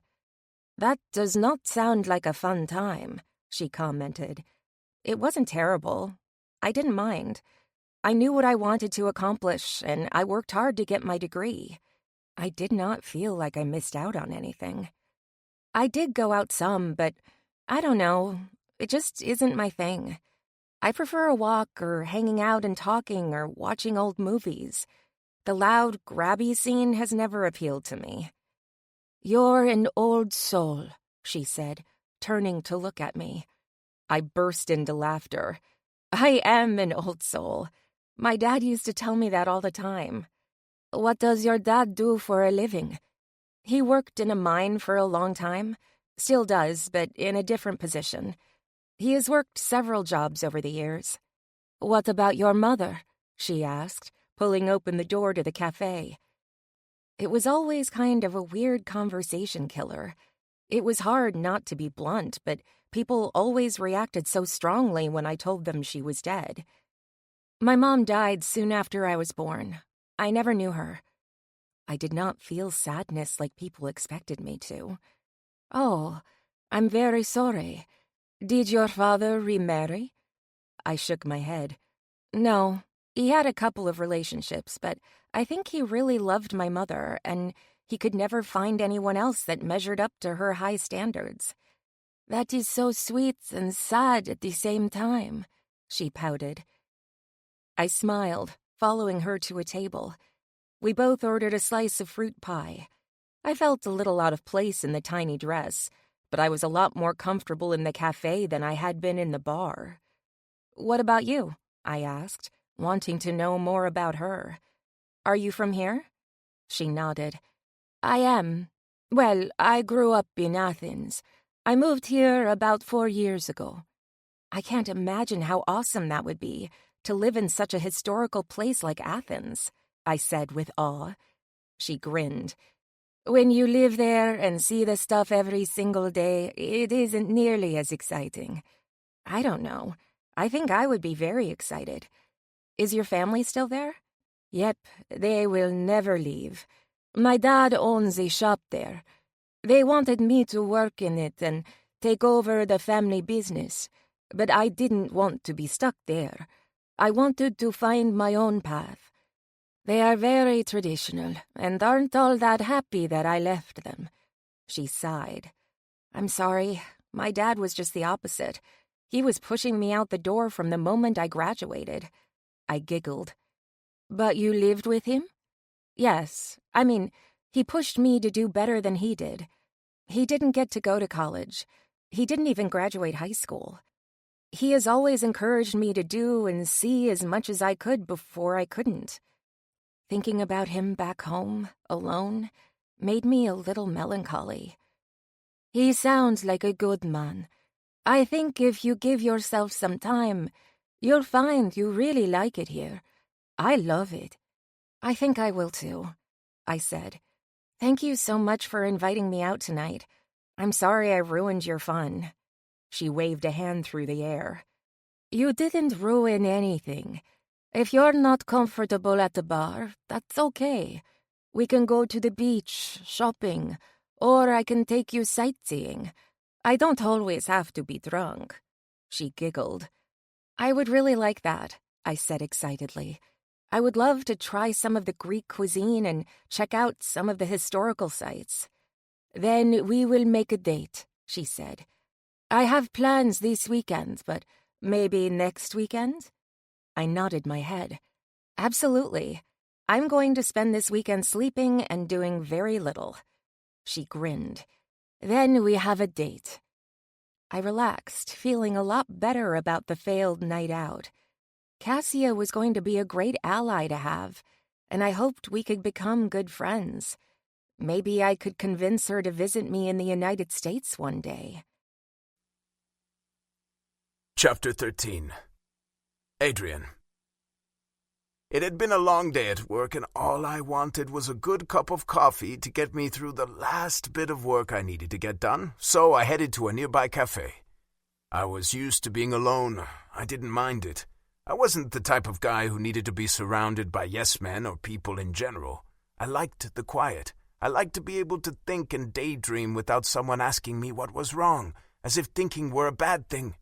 "That does not sound like a fun time," she commented. "It wasn't terrible. I didn't mind. I knew what I wanted to accomplish, and I worked hard to get my degree. I did not feel like I missed out on anything. I did go out some, but I don't know. It just isn't my thing. I prefer a walk or hanging out and talking or watching old movies. The loud, grabby scene has never appealed to me." "You're an old soul," she said, turning to look at me. I burst into laughter. "I am an old soul. My dad used to tell me that all the time." "What does your dad do for a living?" "He worked in a mine for a long time. Still does, but in a different position. He has worked several jobs over the years." "What about your mother?" she asked, pulling open the door to the cafe. It was always kind of a weird conversation killer. It was hard not to be blunt, but people always reacted so strongly when I told them she was dead. My mom died soon after I was born. I never knew her. I did not feel sadness like people expected me to. Oh, I'm very sorry. Did your father remarry? I shook my head. No, he had a couple of relationships, but I think he really loved my mother, and he could never find anyone else that measured up to her high standards. That is so sweet and sad at the same time, she pouted. I smiled, following her to a table. We both ordered a slice of fruit pie. I felt a little out of place in the tiny dress, but I was a lot more comfortable in the cafe than I had been in the bar. What about you? I asked, wanting to know more about her. Are you from here? She nodded. I am. Well, I grew up in Athens. I moved here about 4 years ago. I can't imagine how awesome that would be, to live in such a historical place like Athens, I said with awe. She grinned. When you live there and see the stuff every single day, it isn't nearly as exciting. I don't know. I think I would be very excited. Is your family still there? Yep, they will never leave. My dad owns a shop there. They wanted me to work in it and take over the family business, but I didn't want to be stuck there. I wanted to find my own path. They are very traditional and aren't all that happy that I left them. She sighed. I'm sorry. My dad was just the opposite. He was pushing me out the door from the moment I graduated. I giggled. But you lived with him? Yes. I mean, he pushed me to do better than he did. He didn't get to go to college. He didn't even graduate high school. He has always encouraged me to do and see as much as I could before I couldn't. Thinking about him back home, alone, made me a little melancholy. He sounds like a good man. I think if you give yourself some time, you'll find you really like it here. I love it. I think I will too, I said. Thank you so much for inviting me out tonight. I'm sorry I ruined your fun. She waved a hand through the air. You didn't ruin anything. If you're not comfortable at the bar, that's okay. We can go to the beach, shopping, or I can take you sightseeing. I don't always have to be drunk. She giggled. I would really like that, I said excitedly. I would love to try some of the Greek cuisine and check out some of the historical sites. Then we will make a date, she said. I have plans this weekend, but maybe next weekend? I nodded my head. Absolutely. I'm going to spend this weekend sleeping and doing very little. She grinned. Then we have a date. I relaxed, feeling a lot better about the failed night out. Cassia was going to be a great ally to have, and I hoped we could become good friends. Maybe I could convince her to visit me in the United States one day. Chapter 13. Adrian. It had been a long day at work, and all I wanted was a good cup of coffee to get me through the last bit of work I needed to get done, so I headed to a nearby cafe. I was used to being alone. I didn't mind it. I wasn't the type of guy who needed to be surrounded by yes-men or people in general. I liked the quiet. I liked to be able to think and daydream without someone asking me what was wrong, as if thinking were a bad thing.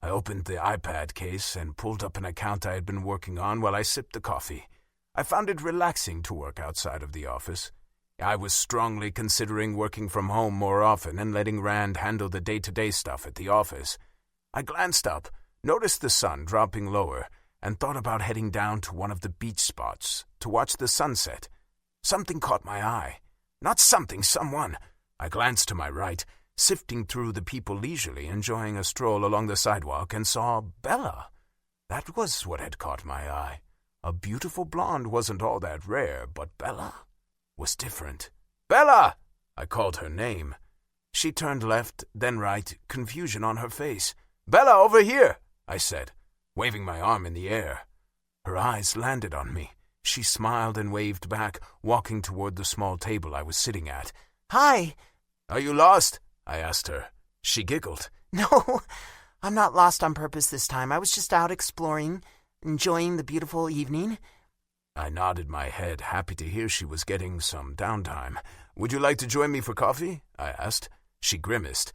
I opened the iPad case and pulled up an account I had been working on while I sipped the coffee. I found it relaxing to work outside of the office. I was strongly considering working from home more often and letting Rand handle the day-to-day stuff at the office. I glanced up, noticed the sun dropping lower, and thought about heading down to one of the beach spots to watch the sunset. Something caught my eye. Not something, someone. I glanced to my right, sifting through the people leisurely, enjoying a stroll along the sidewalk, and saw Bella. That was what had caught my eye. A beautiful blonde wasn't all that rare, but Bella was different. "Bella!" I called her name. She turned left, then right, confusion on her face. "Bella, over here!" I said, waving my arm in the air. Her eyes landed on me. She smiled and waved back, walking toward the small table I was sitting at. "Hi!" "Are you lost?" I asked her. She giggled. No, I'm not lost on purpose this time. I was just out exploring, enjoying the beautiful evening. I nodded my head, happy to hear she was getting some downtime. Would you like to join me for coffee? I asked. She grimaced.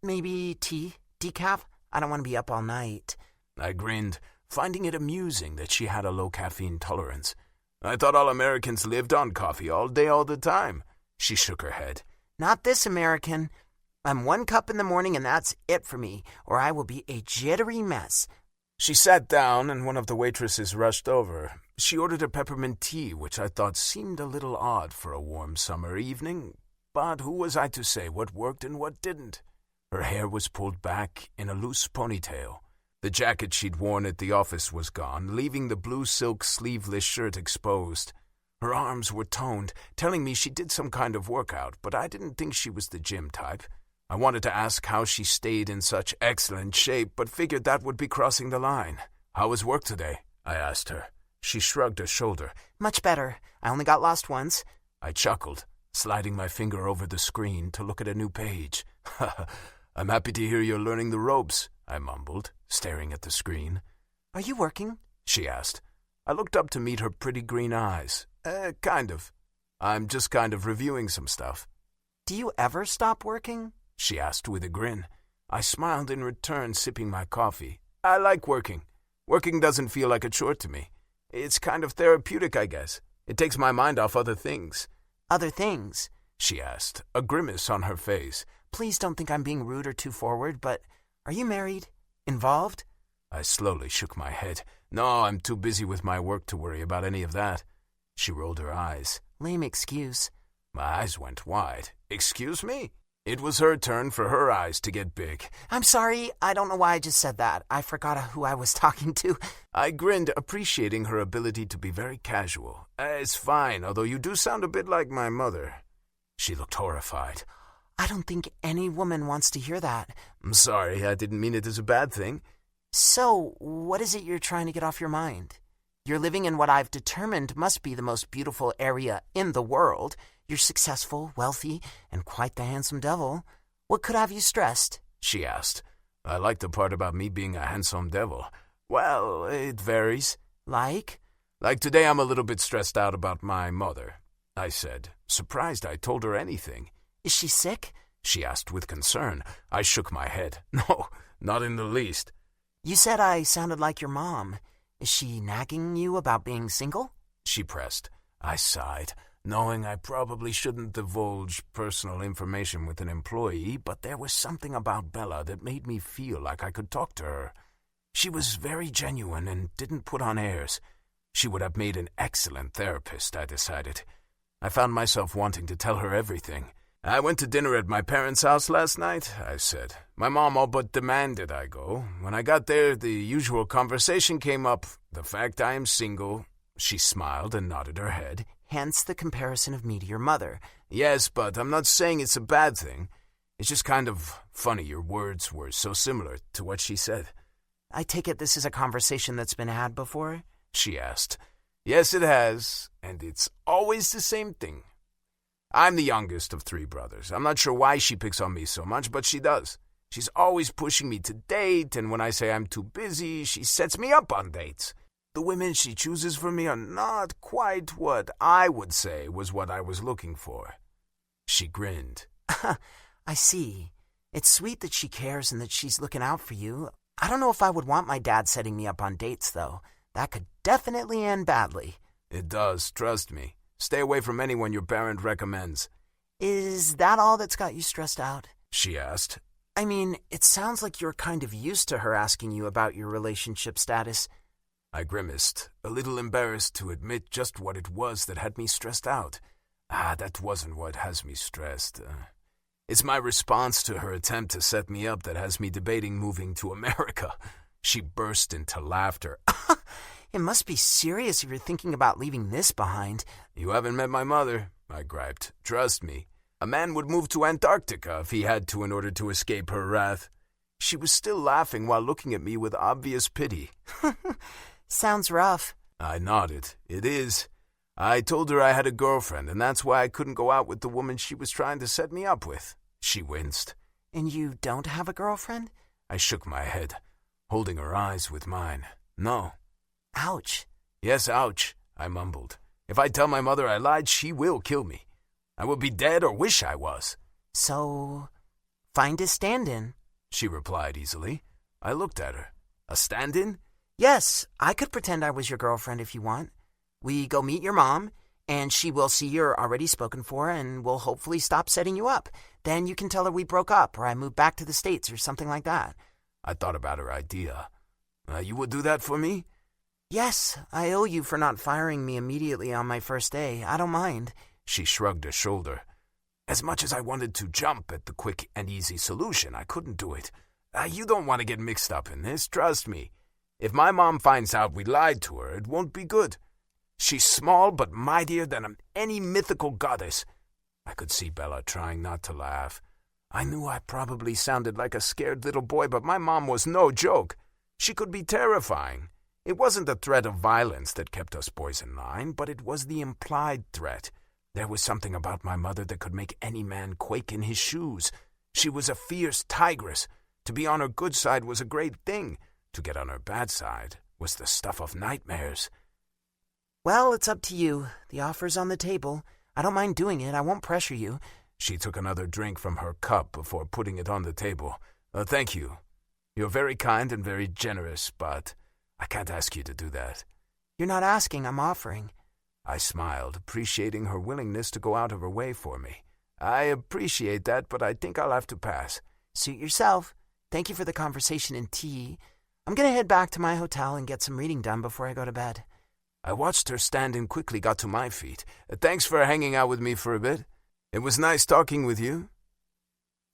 Maybe tea? Decaf? I don't want to be up all night. I grinned, finding it amusing that she had a low caffeine tolerance. I thought all Americans lived on coffee all day, all the time. She shook her head. Not this American. I'm 1 cup in the morning and that's it for me, or I will be a jittery mess. She sat down and one of the waitresses rushed over. She ordered a peppermint tea, which I thought seemed a little odd for a warm summer evening. But who was I to say what worked and what didn't? Her hair was pulled back in a loose ponytail. The jacket she'd worn at the office was gone, leaving the blue silk sleeveless shirt exposed. Her arms were toned, telling me she did some kind of workout, but I didn't think she was the gym type. I wanted to ask how she stayed in such excellent shape, but figured that would be crossing the line. How was work today? I asked her. She shrugged a shoulder. Much better. I only got lost once. I chuckled, sliding my finger over the screen to look at a new page. I'm happy to hear you're learning the ropes, I mumbled, staring at the screen. Are you working? She asked. I looked up to meet her pretty green eyes. Kind of. I'm just kind of reviewing some stuff. Do you ever stop working? She asked with a grin. I smiled in return, sipping my coffee. I like working. Working doesn't feel like a chore to me. It's kind of therapeutic, I guess. It takes my mind off other things. Other things? She asked, a grimace on her face. Please don't think I'm being rude or too forward, but are you married? Involved? I slowly shook my head. No, I'm too busy with my work to worry about any of that. She rolled her eyes. Lame excuse. My eyes went wide. Excuse me? It was her turn for her eyes to get big. I'm sorry, I don't know why I just said that. I forgot who I was talking to. I grinned, appreciating her ability to be very casual. It's fine, although you do sound a bit like my mother. She looked horrified. I don't think any woman wants to hear that. I'm sorry, I didn't mean it as a bad thing. So, what is it you're trying to get off your mind? You're living in what I've determined must be the most beautiful area in the world. You're successful, wealthy, and quite the handsome devil. What could have you stressed? She asked. I like the part about me being a handsome devil. Well, it varies. Like? Like today I'm a little bit stressed out about my mother, I said, surprised I told her anything. Is she sick? She asked with concern. I shook my head. No, not in the least. You said I sounded like your mom. Is she nagging you about being single? She pressed. I sighed, knowing I probably shouldn't divulge personal information with an employee, but there was something about Bella that made me feel like I could talk to her. She was very genuine and didn't put on airs. She would have made an excellent therapist, I decided. I found myself wanting to tell her everything. I went to dinner at my parents' house last night, I said. My mom all but demanded I go. When I got there, the usual conversation came up. The fact I am single. She smiled and nodded her head. Hence the comparison of me to your mother. Yes, but I'm not saying it's a bad thing. It's just kind of funny your words were so similar to what she said. I take it this is a conversation that's been had before? She asked. Yes, it has, and it's always the same thing. I'm the youngest of 3 brothers. I'm not sure why she picks on me so much, but she does. She's always pushing me to date, and when I say I'm too busy, she sets me up on dates. The women she chooses for me are not quite what I would say was what I was looking for. She grinned. I see. It's sweet that she cares and that she's looking out for you. I don't know if I would want my dad setting me up on dates, though. That could definitely end badly. It does, trust me. Stay away from anyone your parent recommends. Is that all that's got you stressed out? She asked. I mean, it sounds like you're kind of used to her asking you about your relationship status. I grimaced, a little embarrassed to admit just what it was that had me stressed out. That wasn't what has me stressed. It's my response to her attempt to set me up that has me debating moving to America. She burst into laughter. It must be serious if you're thinking about leaving this behind. You haven't met my mother, I griped. Trust me. A man would move to Antarctica if he had to in order to escape her wrath. She was still laughing while looking at me with obvious pity. Sounds rough. I nodded. It is. I told her I had a girlfriend, and that's why I couldn't go out with the woman she was trying to set me up with. She winced. And you don't have a girlfriend? I shook my head, holding her eyes with mine. No. Ouch. Yes, ouch, I mumbled. If I tell my mother I lied, she will kill me. I will be dead or wish I was. So, find a stand-in, she replied easily. I looked at her. A stand-in? Yes, I could pretend I was your girlfriend if you want. We go meet your mom, and she will see you're already spoken for and will hopefully stop setting you up. Then you can tell her we broke up or I moved back to the States or something like that. I thought about her idea. You would do that for me? Yes, I owe you for not firing me immediately on my first day. I don't mind. She shrugged a shoulder. As much as I wanted to jump at the quick and easy solution, I couldn't do it. You don't want to get mixed up in this, trust me. If my mom finds out we lied to her, it won't be good. She's small but mightier than any mythical goddess. I could see Bella trying not to laugh. I knew I probably sounded like a scared little boy, but my mom was no joke. She could be terrifying. It wasn't the threat of violence that kept us boys in line, but it was the implied threat. There was something about my mother that could make any man quake in his shoes. She was a fierce tigress. To be on her good side was a great thing. To get on her bad side was the stuff of nightmares. Well, it's up to you. The offer's on the table. I don't mind doing it. I won't pressure you. She took another drink from her cup before putting it on the table. Thank you. You're very kind and very generous, but I can't ask you to do that. You're not asking, I'm offering. I smiled, appreciating her willingness to go out of her way for me. I appreciate that, but I think I'll have to pass. Suit yourself. Thank you for the conversation and tea. I'm going to head back to my hotel and get some reading done before I go to bed. I watched her stand and quickly got to my feet. Thanks for hanging out with me for a bit. It was nice talking with you.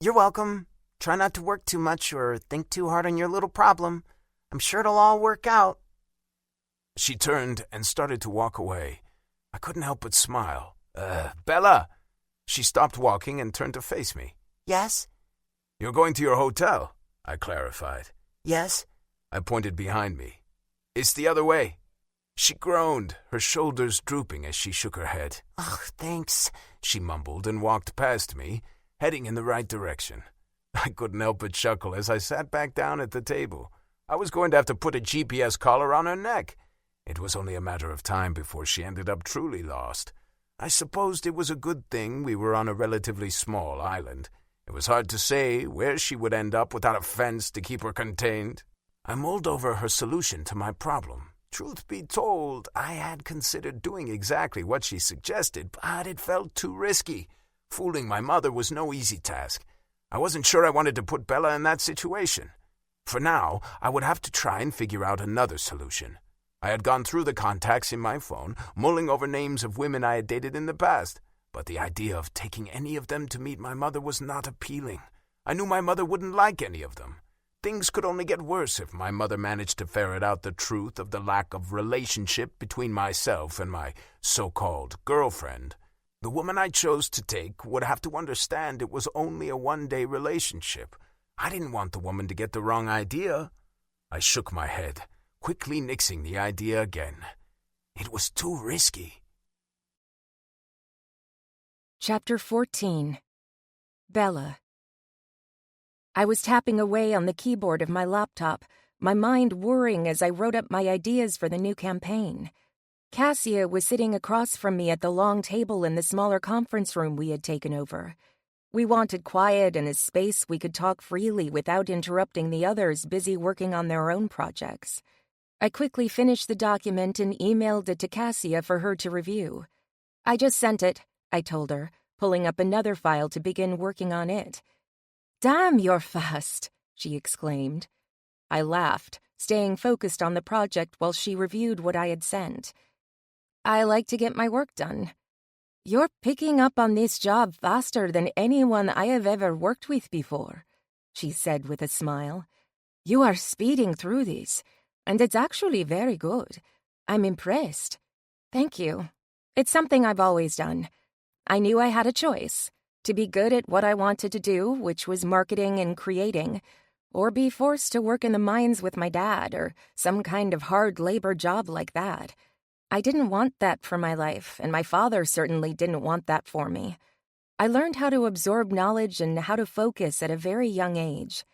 You're welcome. Try not to work too much or think too hard on your little problem. I'm sure it'll all work out. She turned and started to walk away. I couldn't help but smile. Bella! She stopped walking and turned to face me. Yes? You're going to your hotel, I clarified. Yes? I pointed behind me. It's the other way. She groaned, her shoulders drooping as she shook her head. Oh, thanks, she mumbled and walked past me, heading in the right direction. I couldn't help but chuckle as I sat back down at the table. I was going to have to put a GPS collar on her neck. It was only a matter of time before she ended up truly lost. I supposed it was a good thing we were on a relatively small island. It was hard to say where she would end up without a fence to keep her contained. I mulled over her solution to my problem. Truth be told, I had considered doing exactly what she suggested, but it felt too risky. Fooling my mother was no easy task. I wasn't sure I wanted to put Bella in that situation. For now, I would have to try and figure out another solution. I had gone through the contacts in my phone, mulling over names of women I had dated in the past, but the idea of taking any of them to meet my mother was not appealing. I knew my mother wouldn't like any of them. Things could only get worse if my mother managed to ferret out the truth of the lack of relationship between myself and my so-called girlfriend. The woman I chose to take would have to understand it was only a one-day relationship. I didn't want the woman to get the wrong idea. I shook my head, quickly nixing the idea again. It was too risky. Chapter 14. Bella. I was tapping away on the keyboard of my laptop, my mind whirring as I wrote up my ideas for the new campaign. Cassia was sitting across from me at the long table in the smaller conference room we had taken over. We wanted quiet and a space we could talk freely without interrupting the others busy working on their own projects. I quickly finished the document and emailed it to Cassia for her to review. I just sent it, I told her, pulling up another file to begin working on it. "Damn, you're fast," she exclaimed. I laughed, staying focused on the project while she reviewed what I had sent. "I like to get my work done." "You're picking up on this job faster than anyone I have ever worked with before," she said with a smile. "You are speeding through this, and it's actually very good. I'm impressed." "Thank you. It's something I've always done. I knew I had a choice. To be good at what I wanted to do, which was marketing and creating, or be forced to work in the mines with my dad or some kind of hard labor job like that. I didn't want that for my life, and my father certainly didn't want that for me. I learned how to absorb knowledge and how to focus at a very young age.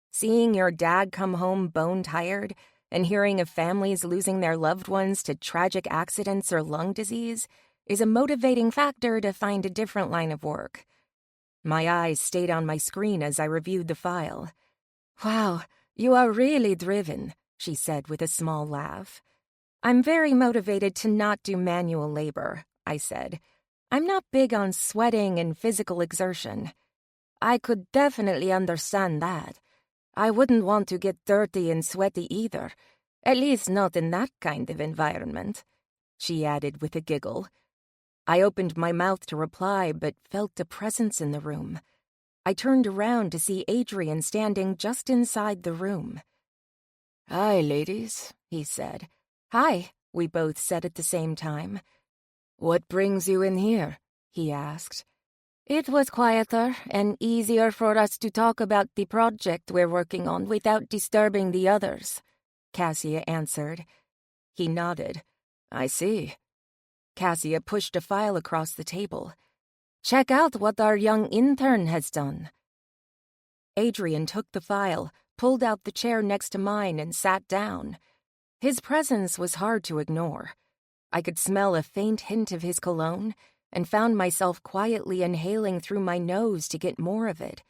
Seeing your dad come home bone-tired and hearing of families losing their loved ones to tragic accidents or lung disease is a motivating factor to find a different line of work. My eyes stayed on my screen as I reviewed the file. "Wow, you are really driven," she said with a small laugh. "I'm very motivated to not do manual labor," I said. "I'm not big on sweating and physical exertion." "I could definitely understand that. I wouldn't want to get dirty and sweaty either, at least not in that kind of environment," she added with a giggle. I opened my mouth to reply, but felt a presence in the room. I turned around to see Adrian standing just inside the room. "Hi, ladies," he said. "Hi," we both said at the same time. "What brings you in here?" he asked. "It was quieter and easier for us to talk about the project we're working on without disturbing the others," Cassia answered. He nodded. "I see." Cassia pushed a file across the table. "Check out what our young intern has done." Adrian took the file, pulled out the chair next to mine, and sat down. His presence was hard to ignore. I could smell a faint hint of his cologne and found myself quietly inhaling through my nose to get more of it.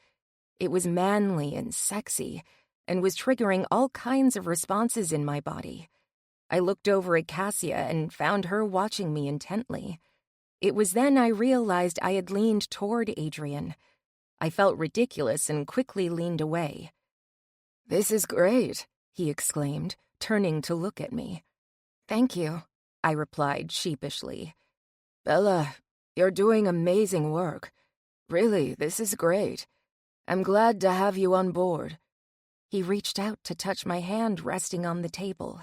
It was manly and sexy and was triggering all kinds of responses in my body. I looked over at Cassia and found her watching me intently. It was then I realized I had leaned toward Adrian. I felt ridiculous and quickly leaned away. "This is great," he exclaimed, turning to look at me. "Thank you," I replied sheepishly. "Bella, you're doing amazing work. Really, this is great. I'm glad to have you on board." He reached out to touch my hand resting on the table.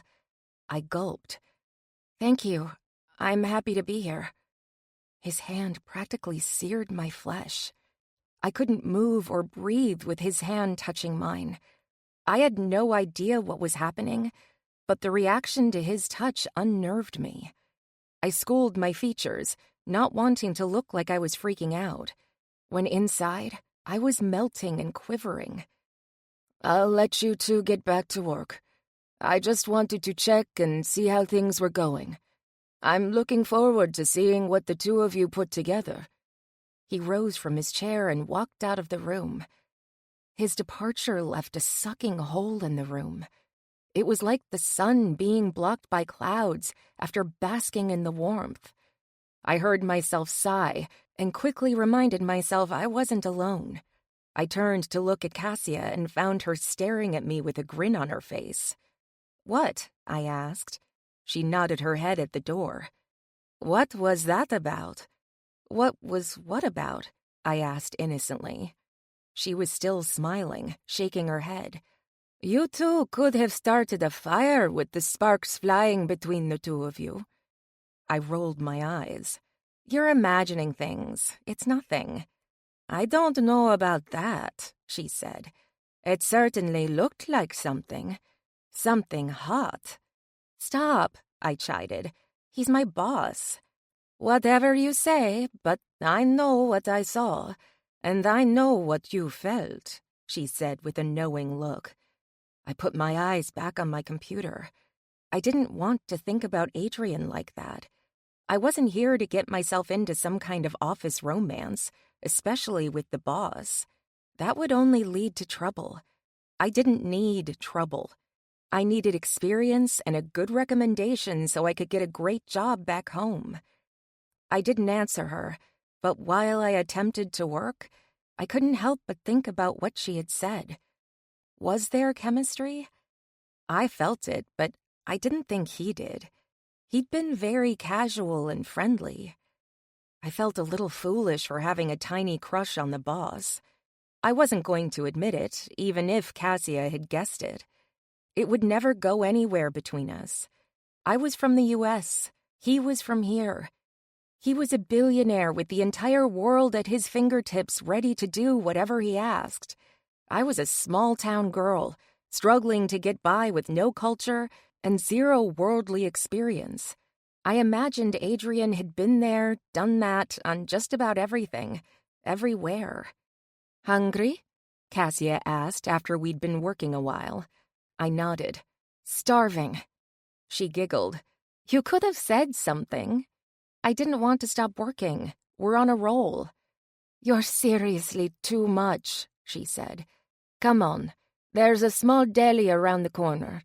I gulped. "Thank you. I'm happy to be here." His hand practically seared my flesh. I couldn't move or breathe with his hand touching mine. I had no idea what was happening, but the reaction to his touch unnerved me. I schooled my features, not wanting to look like I was freaking out, when inside, I was melting and quivering. "I'll let you two get back to work. I just wanted to check and see how things were going. I'm looking forward to seeing what the two of you put together." He rose from his chair and walked out of the room. His departure left a sucking hole in the room. It was like the sun being blocked by clouds after basking in the warmth. I heard myself sigh and quickly reminded myself I wasn't alone. I turned to look at Cassia and found her staring at me with a grin on her face. "What?" I asked. She nodded her head at the door. "What was that about?" "What was what about?" I asked innocently. She was still smiling, shaking her head. "You two could have started a fire with the sparks flying between the two of you." I rolled my eyes. "You're imagining things. It's nothing." "I don't know about that," she said. "It certainly looked like something. Something hot." "Stop," I chided. "He's my boss." "Whatever you say, but I know what I saw, and I know what you felt," she said with a knowing look. I put my eyes back on my computer. I didn't want to think about Adrian like that. I wasn't here to get myself into some kind of office romance, especially with the boss. That would only lead to trouble. I didn't need trouble. I needed experience and a good recommendation so I could get a great job back home. I didn't answer her, but while I attempted to work, I couldn't help but think about what she had said. Was there chemistry? I felt it, but I didn't think he did. He'd been very casual and friendly. I felt a little foolish for having a tiny crush on the boss. I wasn't going to admit it, even if Cassia had guessed it. It would never go anywhere between us. I was from the U.S. He was from here. He was a billionaire with the entire world at his fingertips, ready to do whatever he asked. I was a small-town girl, struggling to get by with no culture and zero worldly experience. I imagined Adrian had been there, done that, on just about everything, everywhere. "Hungry?" Cassia asked after we'd been working a while. I nodded. "Starving." She giggled. "You could have said something." "I didn't want to stop working. We're on a roll." "You're seriously too much," she said. "Come on. There's a small deli around the corner.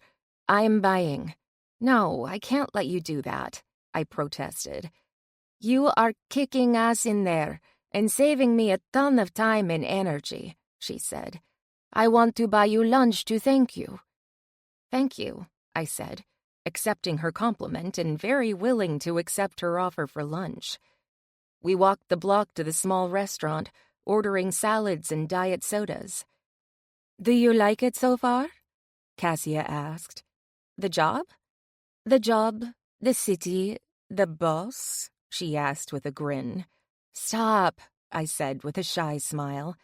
I'm buying." "No, I can't let you do that," I protested. "You are kicking ass in there and saving me a ton of time and energy," she said. "I want to buy you lunch to thank you." "Thank you," I said, accepting her compliment and very willing to accept her offer for lunch. We walked the block to the small restaurant, ordering salads and diet sodas. "Do you like it so far?" Cassia asked. "The job?" "The job, the city, the boss?" she asked with a grin. "Stop," I said with a shy smile.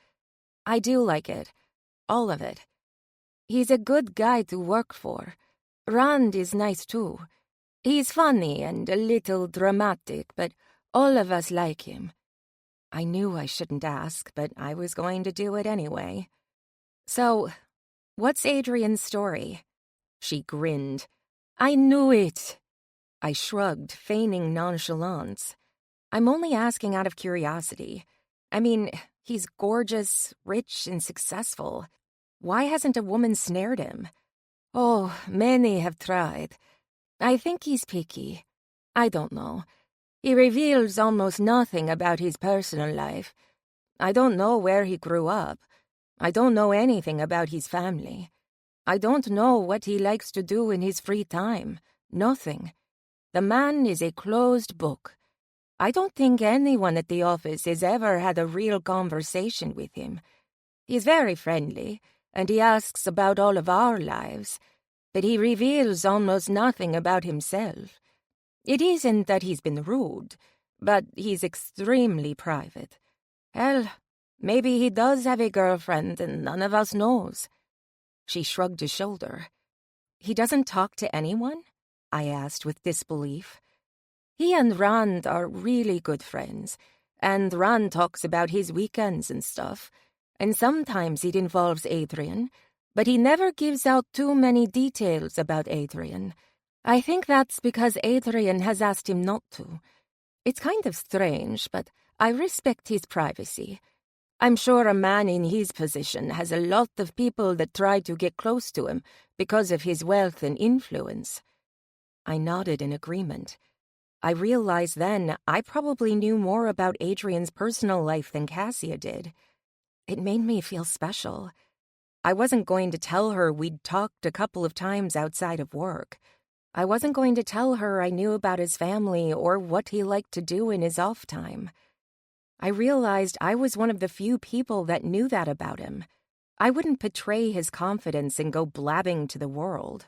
"I do like it. All of it. He's a good guy to work for. Rand is nice too. He's funny and a little dramatic, but all of us like him." I knew I shouldn't ask, but I was going to do it anyway. "So, what's Adrian's story?" She grinned. "I knew it." I shrugged, feigning nonchalance. "I'm only asking out of curiosity. I mean, he's gorgeous, rich, and successful. Why hasn't a woman snared him?" "Oh, many have tried. I think he's picky. I don't know. He reveals almost nothing about his personal life. I don't know where he grew up. I don't know anything about his family. I don't know what he likes to do in his free time. Nothing. The man is a closed book. I don't think anyone at the office has ever had a real conversation with him. He's very friendly, and he asks about all of our lives, but he reveals almost nothing about himself. It isn't that he's been rude, but he's extremely private. Hell, maybe he does have a girlfriend and none of us knows." She shrugged a shoulder. "He doesn't talk to anyone?" I asked with disbelief. "He and Rand are really good friends, and Rand talks about his weekends and stuff, and sometimes it involves Adrian, but he never gives out too many details about Adrian. I think that's because Adrian has asked him not to. It's kind of strange, but I respect his privacy. I'm sure a man in his position has a lot of people that try to get close to him because of his wealth and influence." I nodded in agreement. I realized then I probably knew more about Adrian's personal life than Cassia did. It made me feel special. I wasn't going to tell her we'd talked a couple of times outside of work. I wasn't going to tell her I knew about his family or what he liked to do in his off time. I realized I was one of the few people that knew that about him. I wouldn't betray his confidence and go blabbing to the world.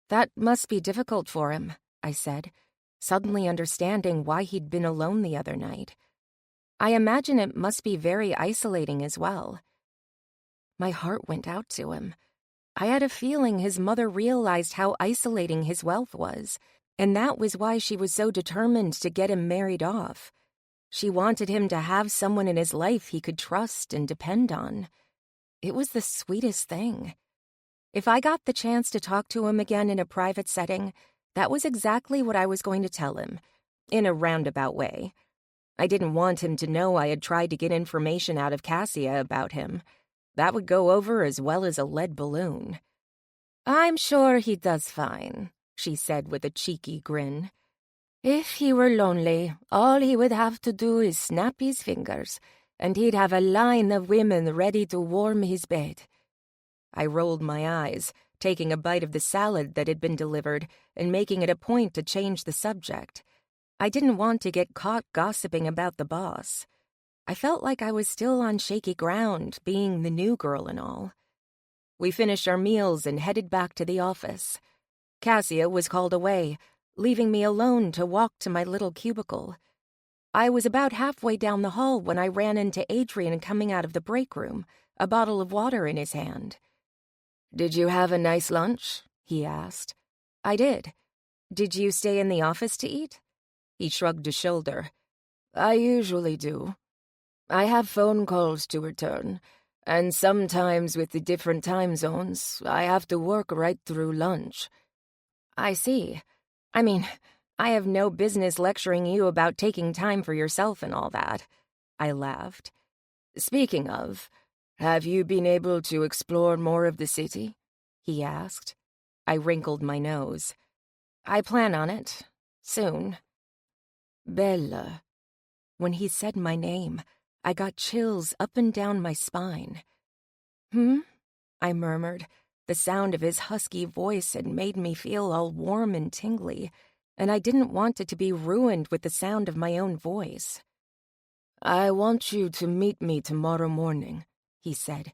"That must be difficult for him," I said, suddenly understanding why he'd been alone the other night. "I imagine it must be very isolating as well." My heart went out to him. I had a feeling his mother realized how isolating his wealth was, and that was why she was so determined to get him married off. She wanted him to have someone in his life he could trust and depend on. It was the sweetest thing. If I got the chance to talk to him again in a private setting, that was exactly what I was going to tell him, in a roundabout way. I didn't want him to know I had tried to get information out of Cassia about him. That would go over as well as a lead balloon. "I'm sure he does fine," she said with a cheeky grin. "If he were lonely, all he would have to do is snap his fingers, and he'd have a line of women ready to warm his bed." I rolled my eyes, taking a bite of the salad that had been delivered and making it a point to change the subject. I didn't want to get caught gossiping about the boss. I felt like I was still on shaky ground, being the new girl and all. We finished our meals and headed back to the office. Cassia was called away, leaving me alone to walk to my little cubicle. I was about halfway down the hall when I ran into Adrian coming out of the break room, a bottle of water in his hand. "Did you have a nice lunch?" he asked. "I did. Did you stay in the office to eat?" He shrugged a shoulder. "I usually do." I have phone calls to return, and sometimes with the different time zones, I have to work right through lunch. I see. I mean, I have no business lecturing you about taking time for yourself and all that. I laughed. Speaking of, have you been able to explore more of the city? He asked. I wrinkled my nose. I plan on it. Soon. Bella. When he said my name, I got chills up and down my spine. I murmured. The sound of his husky voice had made me feel all warm and tingly, and I didn't want it to be ruined with the sound of my own voice. I want you to meet me tomorrow morning, he said.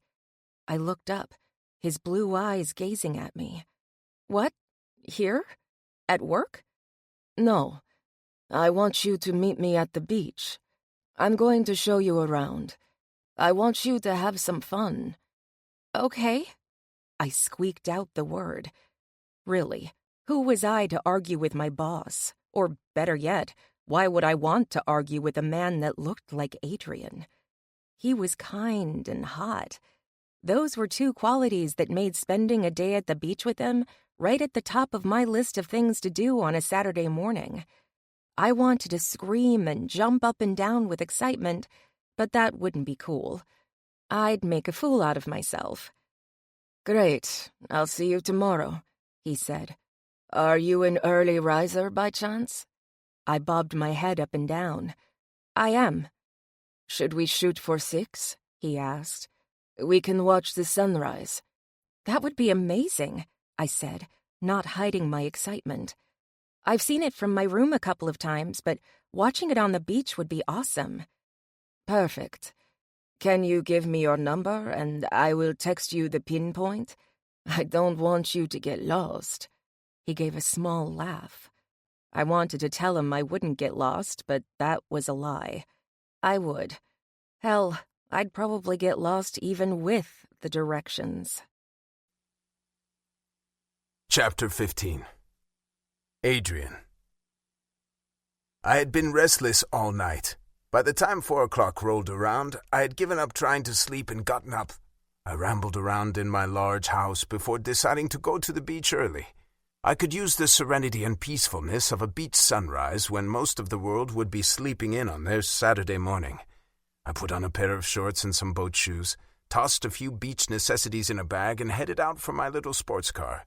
I looked up, his blue eyes gazing at me. What? Here? At work? No. I want you to meet me at the beach. I'm going to show you around. I want you to have some fun. Okay. I squeaked out the word. Really, who was I to argue with my boss? Or better yet, why would I want to argue with a man that looked like Adrian? He was kind and hot. Those were two qualities that made spending a day at the beach with him right at the top of my list of things to do on a Saturday morning. I wanted to scream and jump up and down with excitement, but that wouldn't be cool. I'd make a fool out of myself. Great, I'll see you tomorrow, he said. Are you an early riser by chance? I bobbed my head up and down. I am. Should we shoot for 6? He asked. We can watch the sunrise. That would be amazing, I said, not hiding my excitement. I've seen it from my room a couple of times, but watching it on the beach would be awesome. Perfect. Can you give me your number and I will text you the pinpoint? I don't want you to get lost. He gave a small laugh. I wanted to tell him I wouldn't get lost, but that was a lie. I would. Hell, I'd probably get lost even with the directions. Chapter 15. Adrian. I had been restless all night. By the time 4 o'clock rolled around, I had given up trying to sleep and gotten up. I rambled around in my large house before deciding to go to the beach early. I could use the serenity and peacefulness of a beach sunrise when most of the world would be sleeping in on their Saturday morning. I put on a pair of shorts and some boat shoes, tossed a few beach necessities in a bag, and headed out for my little sports car.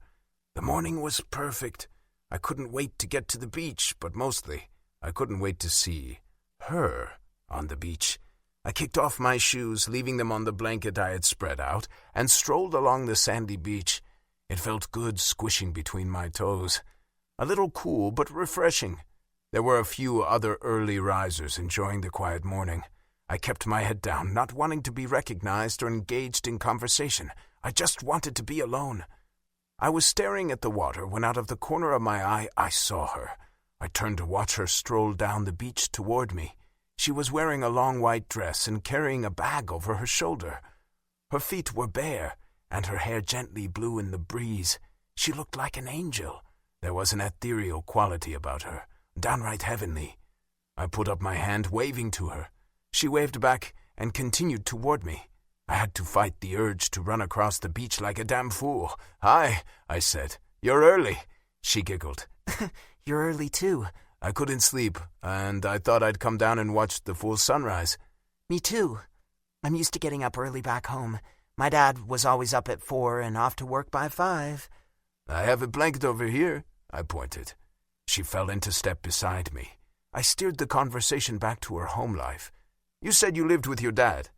The morning was perfect. I couldn't wait to get to the beach, but mostly, I couldn't wait to see her on the beach. I kicked off my shoes, leaving them on the blanket I had spread out, and strolled along the sandy beach. It felt good squishing between my toes. A little cool, but refreshing. There were a few other early risers enjoying the quiet morning. I kept my head down, not wanting to be recognized or engaged in conversation. I just wanted to be alone. I was staring at the water when out of the corner of my eye I saw her. I turned to watch her stroll down the beach toward me. She was wearing a long white dress and carrying a bag over her shoulder. Her feet were bare, and her hair gently blew in the breeze. She looked like an angel. There was an ethereal quality about her, downright heavenly. I put up my hand, waving to her. She waved back and continued toward me. I had to fight the urge to run across the beach like a damn fool. Hi, I said. You're early. She giggled. You're early too. I couldn't sleep, and I thought I'd come down and watch the full sunrise. Me too. I'm used to getting up early back home. My dad was always up at 4 and off to work by 5. I have a blanket over here, I pointed. She fell into step beside me. I steered the conversation back to her home life. You said you lived with your dad.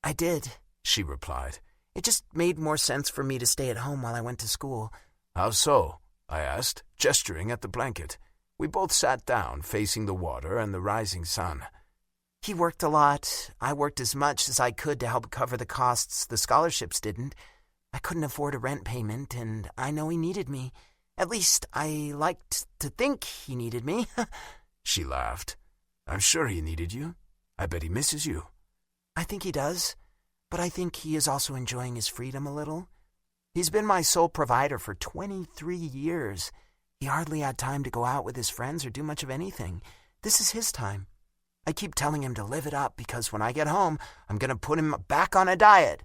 I did, she replied. It just made more sense for me to stay at home while I went to school. How so? I asked, gesturing at the blanket. We both sat down, facing the water and the rising sun. He worked a lot. I worked as much as I could to help cover the costs the scholarships didn't. I couldn't afford a rent payment, and I know he needed me. At least, I liked to think he needed me. She laughed. I'm sure he needed you. I bet he misses you. I think he does, but I think he is also enjoying his freedom a little. He's been my sole provider for 23 years. He hardly had time to go out with his friends or do much of anything. This is his time. I keep telling him to live it up because when I get home, I'm going to put him back on a diet.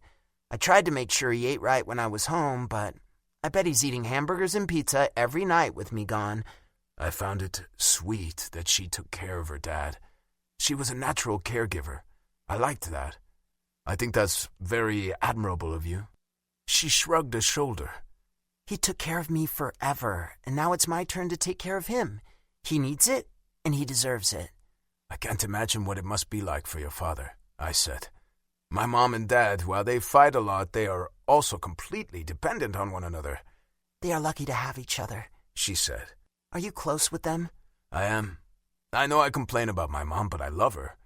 I tried to make sure he ate right when I was home, but I bet he's eating hamburgers and pizza every night with me gone. I found it sweet that she took care of her dad. She was a natural caregiver. I liked that. I think that's very admirable of you. She shrugged a shoulder. He took care of me forever, and now it's my turn to take care of him. He needs it, and he deserves it. I can't imagine what it must be like for your father, I said. My mom and dad, while they fight a lot, they are also completely dependent on one another. They are lucky to have each other, she said. Are you close with them? I am. I know I complain about my mom, but I love her.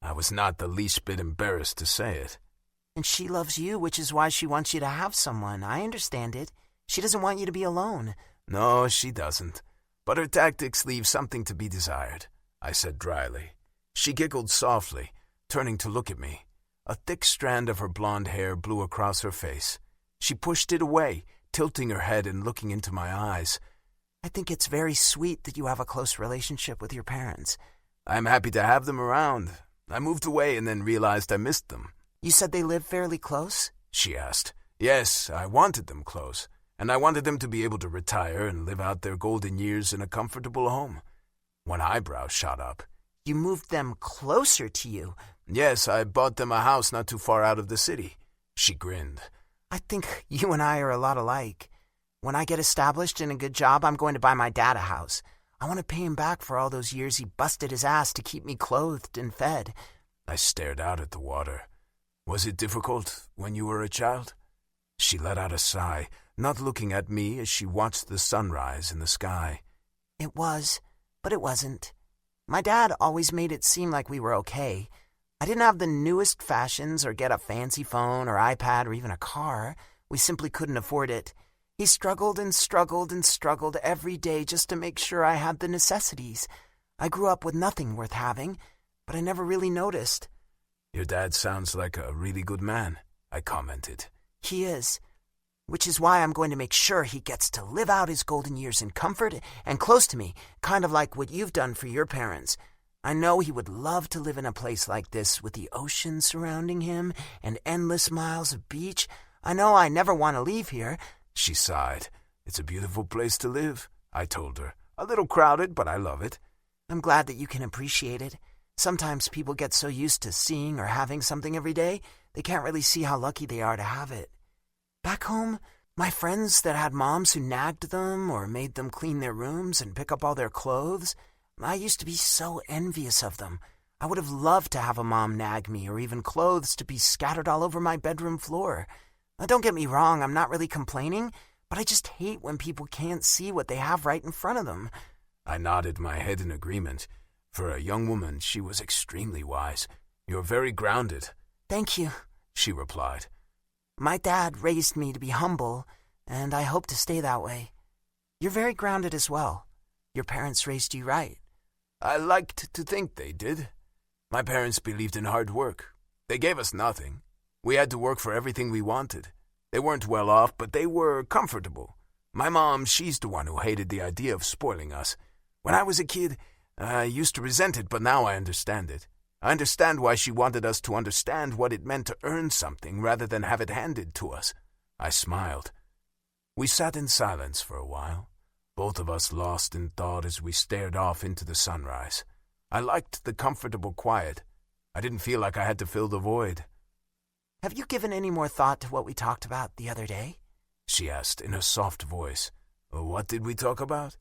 I was not the least bit embarrassed to say it. And she loves you, which is why she wants you to have someone. I understand it. She doesn't want you to be alone. No, she doesn't. But her tactics leave something to be desired, I said dryly. She giggled softly, turning to look at me. A thick strand of her blonde hair blew across her face. She pushed it away, tilting her head and looking into my eyes. I think it's very sweet that you have a close relationship with your parents. I'm happy to have them around. I moved away and then realized I missed them. You said they live fairly close? She asked. Yes, I wanted them close, and I wanted them to be able to retire and live out their golden years in a comfortable home. One eyebrow shot up. You moved them closer to you? Yes, I bought them a house not too far out of the city. She grinned. I think you and I are a lot alike. When I get established in a good job, I'm going to buy my dad a house. I want to pay him back for all those years he busted his ass to keep me clothed and fed. I stared out at the water. Was it difficult when you were a child? She let out a sigh, not looking at me as she watched the sunrise in the sky. It was, but it wasn't. My dad always made it seem like we were okay. I didn't have the newest fashions or get a fancy phone or iPad or even a car. We simply couldn't afford it. He struggled and struggled and struggled every day just to make sure I had the necessities. I grew up with nothing worth having, but I never really noticed. Your dad sounds like a really good man, I commented. He is, which is why I'm going to make sure he gets to live out his golden years in comfort and close to me, kind of like what you've done for your parents. I know he would love to live in a place like this with the ocean surrounding him and endless miles of beach. I know I never want to leave here. She sighed. It's a beautiful place to live, I told her. A little crowded, but I love it. I'm glad that you can appreciate it. Sometimes people get so used to seeing or having something every day, they can't really see how lucky they are to have it. Back home, my friends that had moms who nagged them or made them clean their rooms and pick up all their clothes, I used to be so envious of them. I would have loved to have a mom nag me or even clothes to be scattered all over my bedroom floor. Don't get me wrong, I'm not really complaining, but I just hate when people can't see what they have right in front of them. I nodded my head in agreement. For a young woman, she was extremely wise. You're very grounded. Thank you, she replied. My dad raised me to be humble, and I hope to stay that way. You're very grounded as well. Your parents raised you right. I liked to think they did. My parents believed in hard work. They gave us nothing. We had to work for everything we wanted. They weren't well off, but they were comfortable. My mom, she's the one who hated the idea of spoiling us. When I was a kid, I used to resent it, but now I understand it. I understand why she wanted us to understand what it meant to earn something rather than have it handed to us. I smiled. We sat in silence for a while, both of us lost in thought as we stared off into the sunrise. I liked the comfortable quiet. I didn't feel like I had to fill the void. Have you given any more thought to what we talked about the other day? She asked in a soft voice. What did we talk about?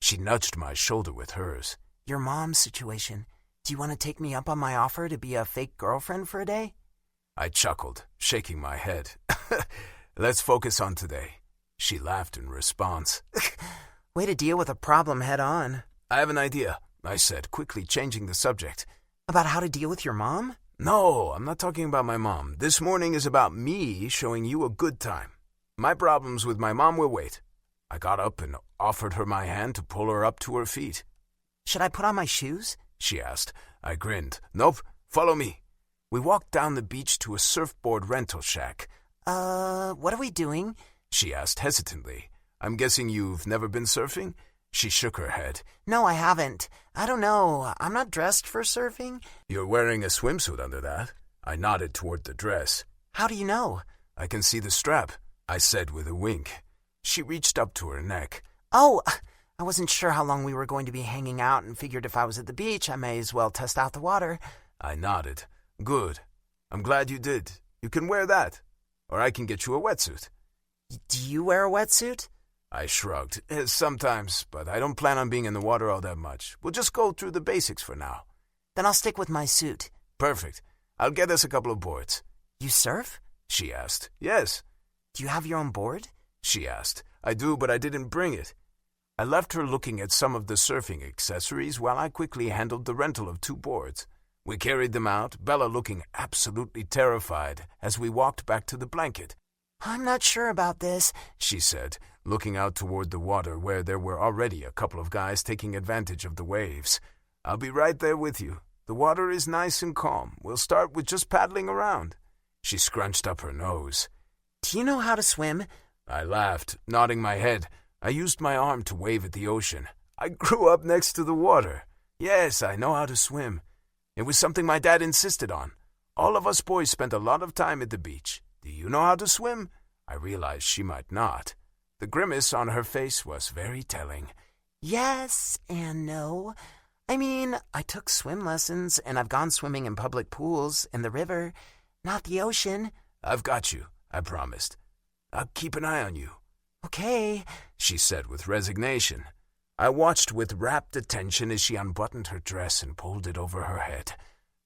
She nudged my shoulder with hers. Your mom's situation. Do you want to take me up on my offer to be a fake girlfriend for a day? I chuckled, shaking my head. Let's focus on today. She laughed in response. Way to deal with a problem head on. I have an idea, I said, quickly changing the subject. About how to deal with your mom? No, I'm not talking about my mom. This morning is about me showing you a good time. My problems with my mom will wait. I got up and offered her my hand to pull her up to her feet. Should I put on my shoes? She asked. I grinned. Nope, follow me. We walked down the beach to a surfboard rental shack. What are we doing? She asked hesitantly. I'm guessing you've never been surfing? She shook her head. No, I haven't. I don't know. I'm not dressed for surfing. You're wearing a swimsuit under that. I nodded toward the dress. How do you know? I can see the strap, I said with a wink. She reached up to her neck. Oh, I wasn't sure how long we were going to be hanging out and figured if I was at the beach, I may as well test out the water. I nodded. Good. I'm glad you did. You can wear that. Or I can get you a wetsuit. Do you wear a wetsuit? I shrugged. Sometimes, but I don't plan on being in the water all that much. We'll just go through the basics for now. Then I'll stick with my suit. Perfect. I'll get us a couple of boards. You surf? She asked. Yes. Do you have your own board? She asked. I do, but I didn't bring it. I left her looking at some of the surfing accessories while I quickly handled the rental of 2 boards. We carried them out, Bella looking absolutely terrified as we walked back to the blanket. I'm not sure about this, she said, looking out toward the water where there were already a couple of guys taking advantage of the waves. I'll be right there with you. The water is nice and calm. We'll start with just paddling around. She scrunched up her nose. Do you know how to swim? I laughed, nodding my head. I used my arm to wave at the ocean. I grew up next to the water. Yes, I know how to swim. It was something my dad insisted on. All of us boys spent a lot of time at the beach. Do you know how to swim? I realized she might not. The grimace on her face was very telling. Yes and no. I mean, I took swim lessons, and I've gone swimming in public pools, in the river, not the ocean. I've got you, I promised. I'll keep an eye on you. Okay, she said with resignation. I watched with rapt attention as she unbuttoned her dress and pulled it over her head.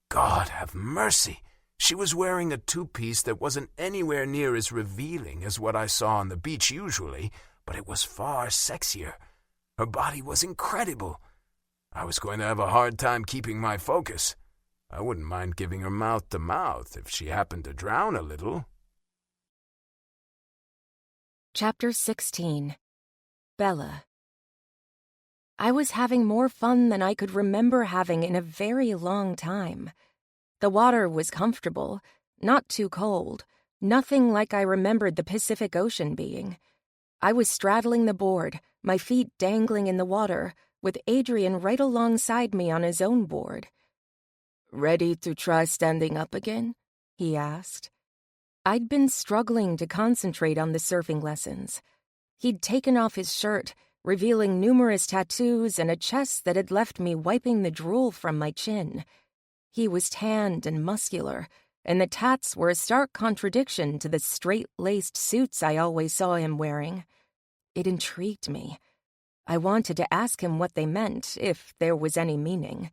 God have mercy! She was wearing a 2-piece that wasn't anywhere near as revealing as what I saw on the beach usually, but it was far sexier. Her body was incredible. I was going to have a hard time keeping my focus. I wouldn't mind giving her mouth to mouth if she happened to drown a little. Chapter 16. Bella. I was having more fun than I could remember having in a very long time. The water was comfortable, not too cold, nothing like I remembered the Pacific Ocean being. I was straddling the board, my feet dangling in the water, with Adrian right alongside me on his own board. "Ready to try standing up again?" he asked. I'd been struggling to concentrate on the surfing lessons. He'd taken off his shirt, revealing numerous tattoos and a chest that had left me wiping the drool from my chin. He was tanned and muscular, and the tats were a stark contradiction to the straight-laced suits I always saw him wearing. It intrigued me. I wanted to ask him what they meant, if there was any meaning.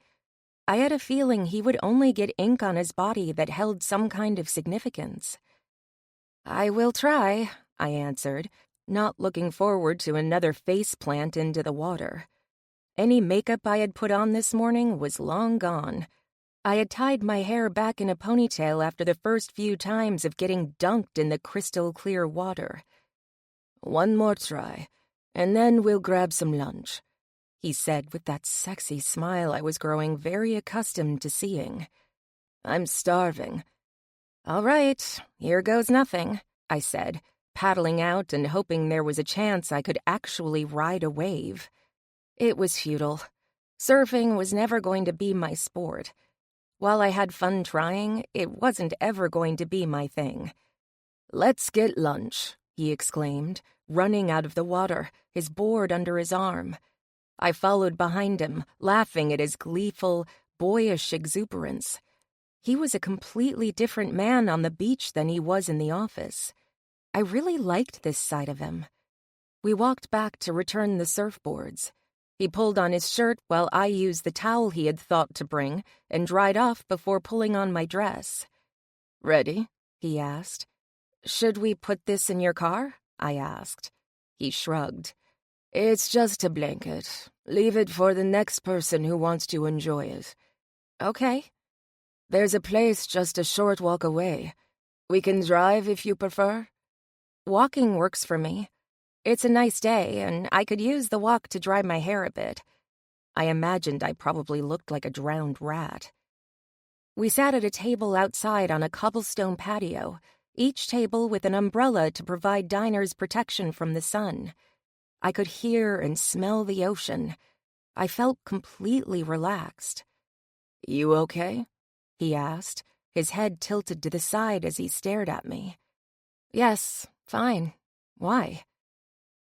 I had a feeling he would only get ink on his body that held some kind of significance. "I will try," I answered, not looking forward to another face plant into the water. Any makeup I had put on this morning was long gone. I had tied my hair back in a ponytail after the first few times of getting dunked in the crystal-clear water. "One more try, and then we'll grab some lunch," he said with that sexy smile I was growing very accustomed to seeing. "I'm starving." "All right, here goes nothing," I said, paddling out and hoping there was a chance I could actually ride a wave. It was futile. Surfing was never going to be my sport. While I had fun trying, it wasn't ever going to be my thing. "Let's get lunch," he exclaimed, running out of the water, his board under his arm. I followed behind him, laughing at his gleeful, boyish exuberance. He was a completely different man on the beach than he was in the office. I really liked this side of him. We walked back to return the surfboards. He pulled on his shirt while I used the towel he had thought to bring and dried off before pulling on my dress. "Ready?" he asked. "Should we put this in your car?" I asked. He shrugged. "It's just a blanket. Leave it for the next person who wants to enjoy it." "Okay." "There's a place just a short walk away. We can drive if you prefer." "Walking works for me. It's a nice day, and I could use the walk to dry my hair a bit." I imagined I probably looked like a drowned rat. We sat at a table outside on a cobblestone patio, each table with an umbrella to provide diners protection from the sun. I could hear and smell the ocean. I felt completely relaxed. "You okay?" he asked, his head tilted to the side as he stared at me. "Yes, fine. Why?"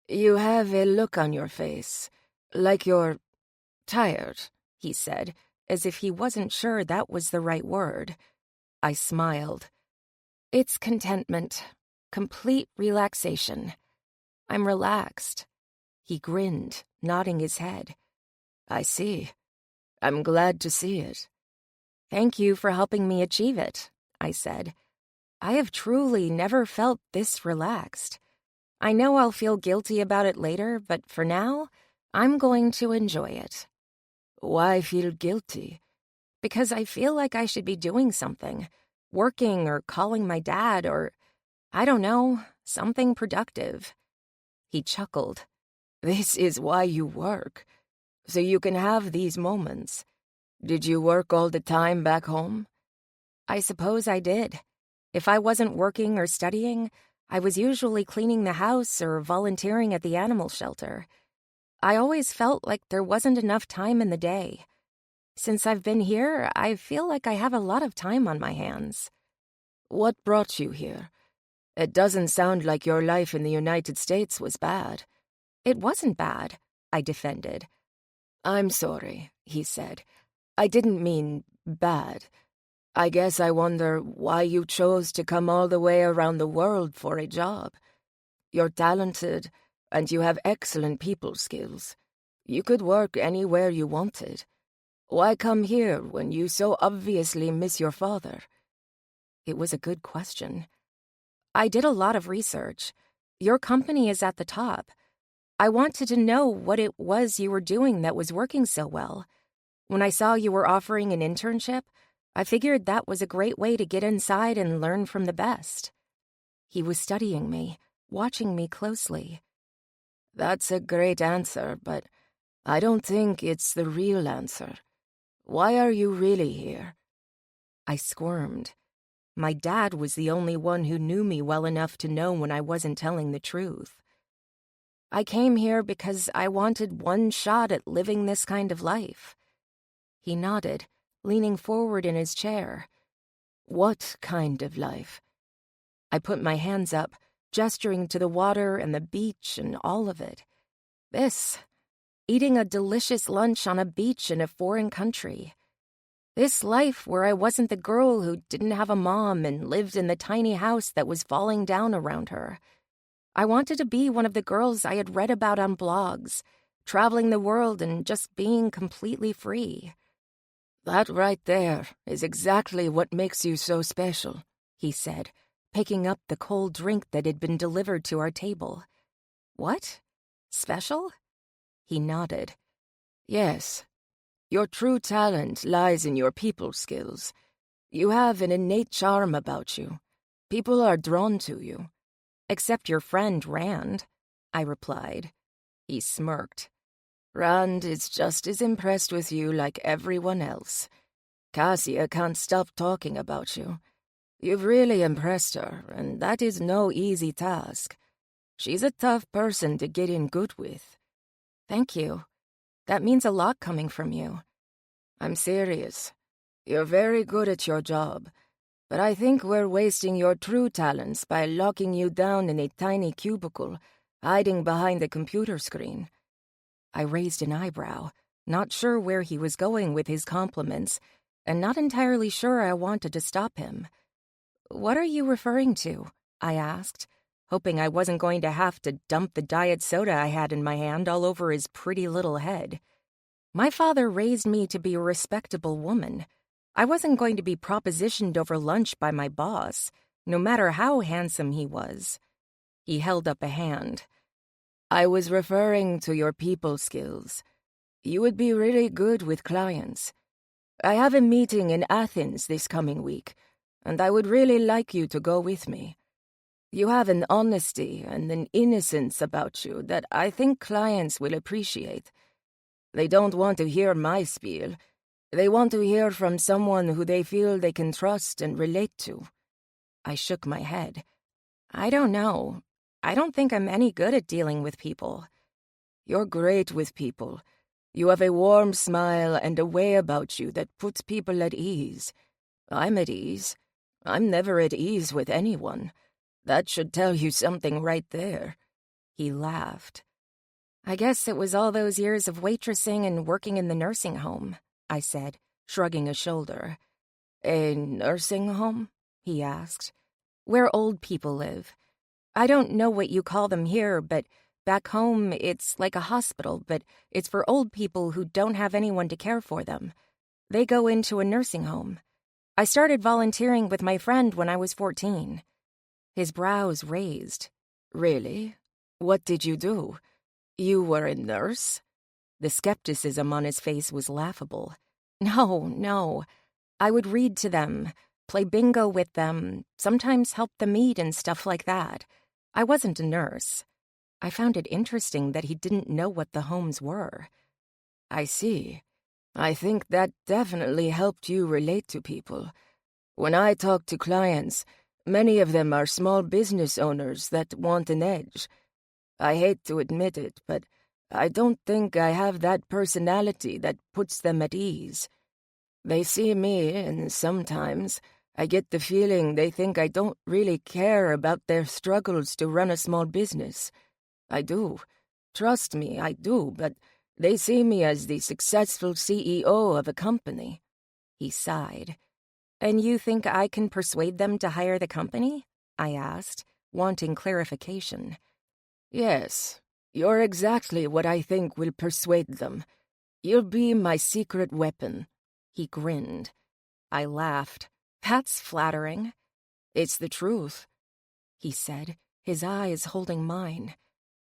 "You have a look on your face, like you're tired," he said, as if he wasn't sure that was the right word. I smiled. "It's contentment, complete relaxation. I'm relaxed." He grinned, nodding his head. "I see. I'm glad to see it." "Thank you for helping me achieve it," I said. I have truly never felt this relaxed. I know I'll feel guilty about it later, but for now, I'm going to enjoy it. "Why feel guilty?" Because I feel like I should be doing something, working or calling my dad or, I don't know, something productive. He chuckled. "This is why you work, so you can have these moments. Did you work all the time back home?" I suppose I did. If I wasn't working or studying, I was usually cleaning the house or volunteering at the animal shelter. I always felt like there wasn't enough time in the day. Since I've been here, I feel like I have a lot of time on my hands. "What brought you here? It doesn't sound like your life in the United States was bad." It wasn't bad, I defended. "I'm sorry," he said. "I didn't mean bad. I guess I wonder why you chose to come all the way around the world for a job. You're talented, and you have excellent people skills. You could work anywhere you wanted. Why come here when you so obviously miss your father?" It was a good question. I did a lot of research. Your company is at the top. I wanted to know what it was you were doing that was working so well. When I saw you were offering an internship, I figured that was a great way to get inside and learn from the best. He was studying me, watching me closely. "That's a great answer, but I don't think it's the real answer. Why are you really here?" I squirmed. My dad was the only one who knew me well enough to know when I wasn't telling the truth. "I came here because I wanted one shot at living this kind of life." He nodded, leaning forward in his chair. "What kind of life?" I put my hands up, gesturing to the water and the beach and all of it. This, eating a delicious lunch on a beach in a foreign country. This life where I wasn't the girl who didn't have a mom and lived in the tiny house that was falling down around her. I wanted to be one of the girls I had read about on blogs, traveling the world and just being completely free. "That right there is exactly what makes you so special," he said, picking up the cold drink that had been delivered to our table. "What? Special?" He nodded. "Yes. Your true talent lies in your people skills. You have an innate charm about you. People are drawn to you." "Except your friend Rand," I replied. He smirked. "Rand is just as impressed with you like everyone else. Cassia can't stop talking about you. You've really impressed her, and that is no easy task. She's a tough person to get in good with." "Thank you. That means a lot coming from you." "I'm serious. You're very good at your job, but I think we're wasting your true talents by locking you down in a tiny cubicle, hiding behind a computer screen." I raised an eyebrow, not sure where he was going with his compliments, and not entirely sure I wanted to stop him. "What are you referring to?" I asked, hoping I wasn't going to have to dump the diet soda I had in my hand all over his pretty little head. My father raised me to be a respectable woman. I wasn't going to be propositioned over lunch by my boss, no matter how handsome he was. He held up a hand. "I was referring to your people skills. You would be really good with clients. I have a meeting in Athens this coming week, and I would really like you to go with me. You have an honesty and an innocence about you that I think clients will appreciate. They don't want to hear my spiel. They want to hear from someone who they feel they can trust and relate to." I shook my head. "I don't know. I don't think I'm any good at dealing with people. You're great with people. You have a warm smile and a way about you that puts people at ease. I'm at ease. I'm never at ease with anyone. That should tell you something right there." He laughed. "I guess it was all those years of waitressing and working in the nursing home," I said, shrugging a shoulder. "A nursing home?" he asked. "Where old people live. I don't know what you call them here, but back home it's like a hospital, but it's for old people who don't have anyone to care for them. They go into a nursing home. I started volunteering with my friend when I was 14. His brows raised. "Really? What did you do? You were a nurse?" The skepticism on his face was laughable. No. I would read to them, play bingo with them, sometimes help them eat and stuff like that. I wasn't a nurse. I found it interesting that he didn't know what the homes were. "I see. I think that definitely helped you relate to people. When I talk to clients, many of them are small business owners that want an edge. I hate to admit it, but I don't think I have that personality that puts them at ease. They see me, and sometimes I get the feeling they think I don't really care about their struggles to run a small business. I do. Trust me, I do, but they see me as the successful CEO of a company." He sighed. "And you think I can persuade them to hire the company?" I asked, wanting clarification. "Yes, you're exactly what I think will persuade them. You'll be my secret weapon." He grinned. I laughed. "That's flattering." "It's the truth," he said, his eyes holding mine.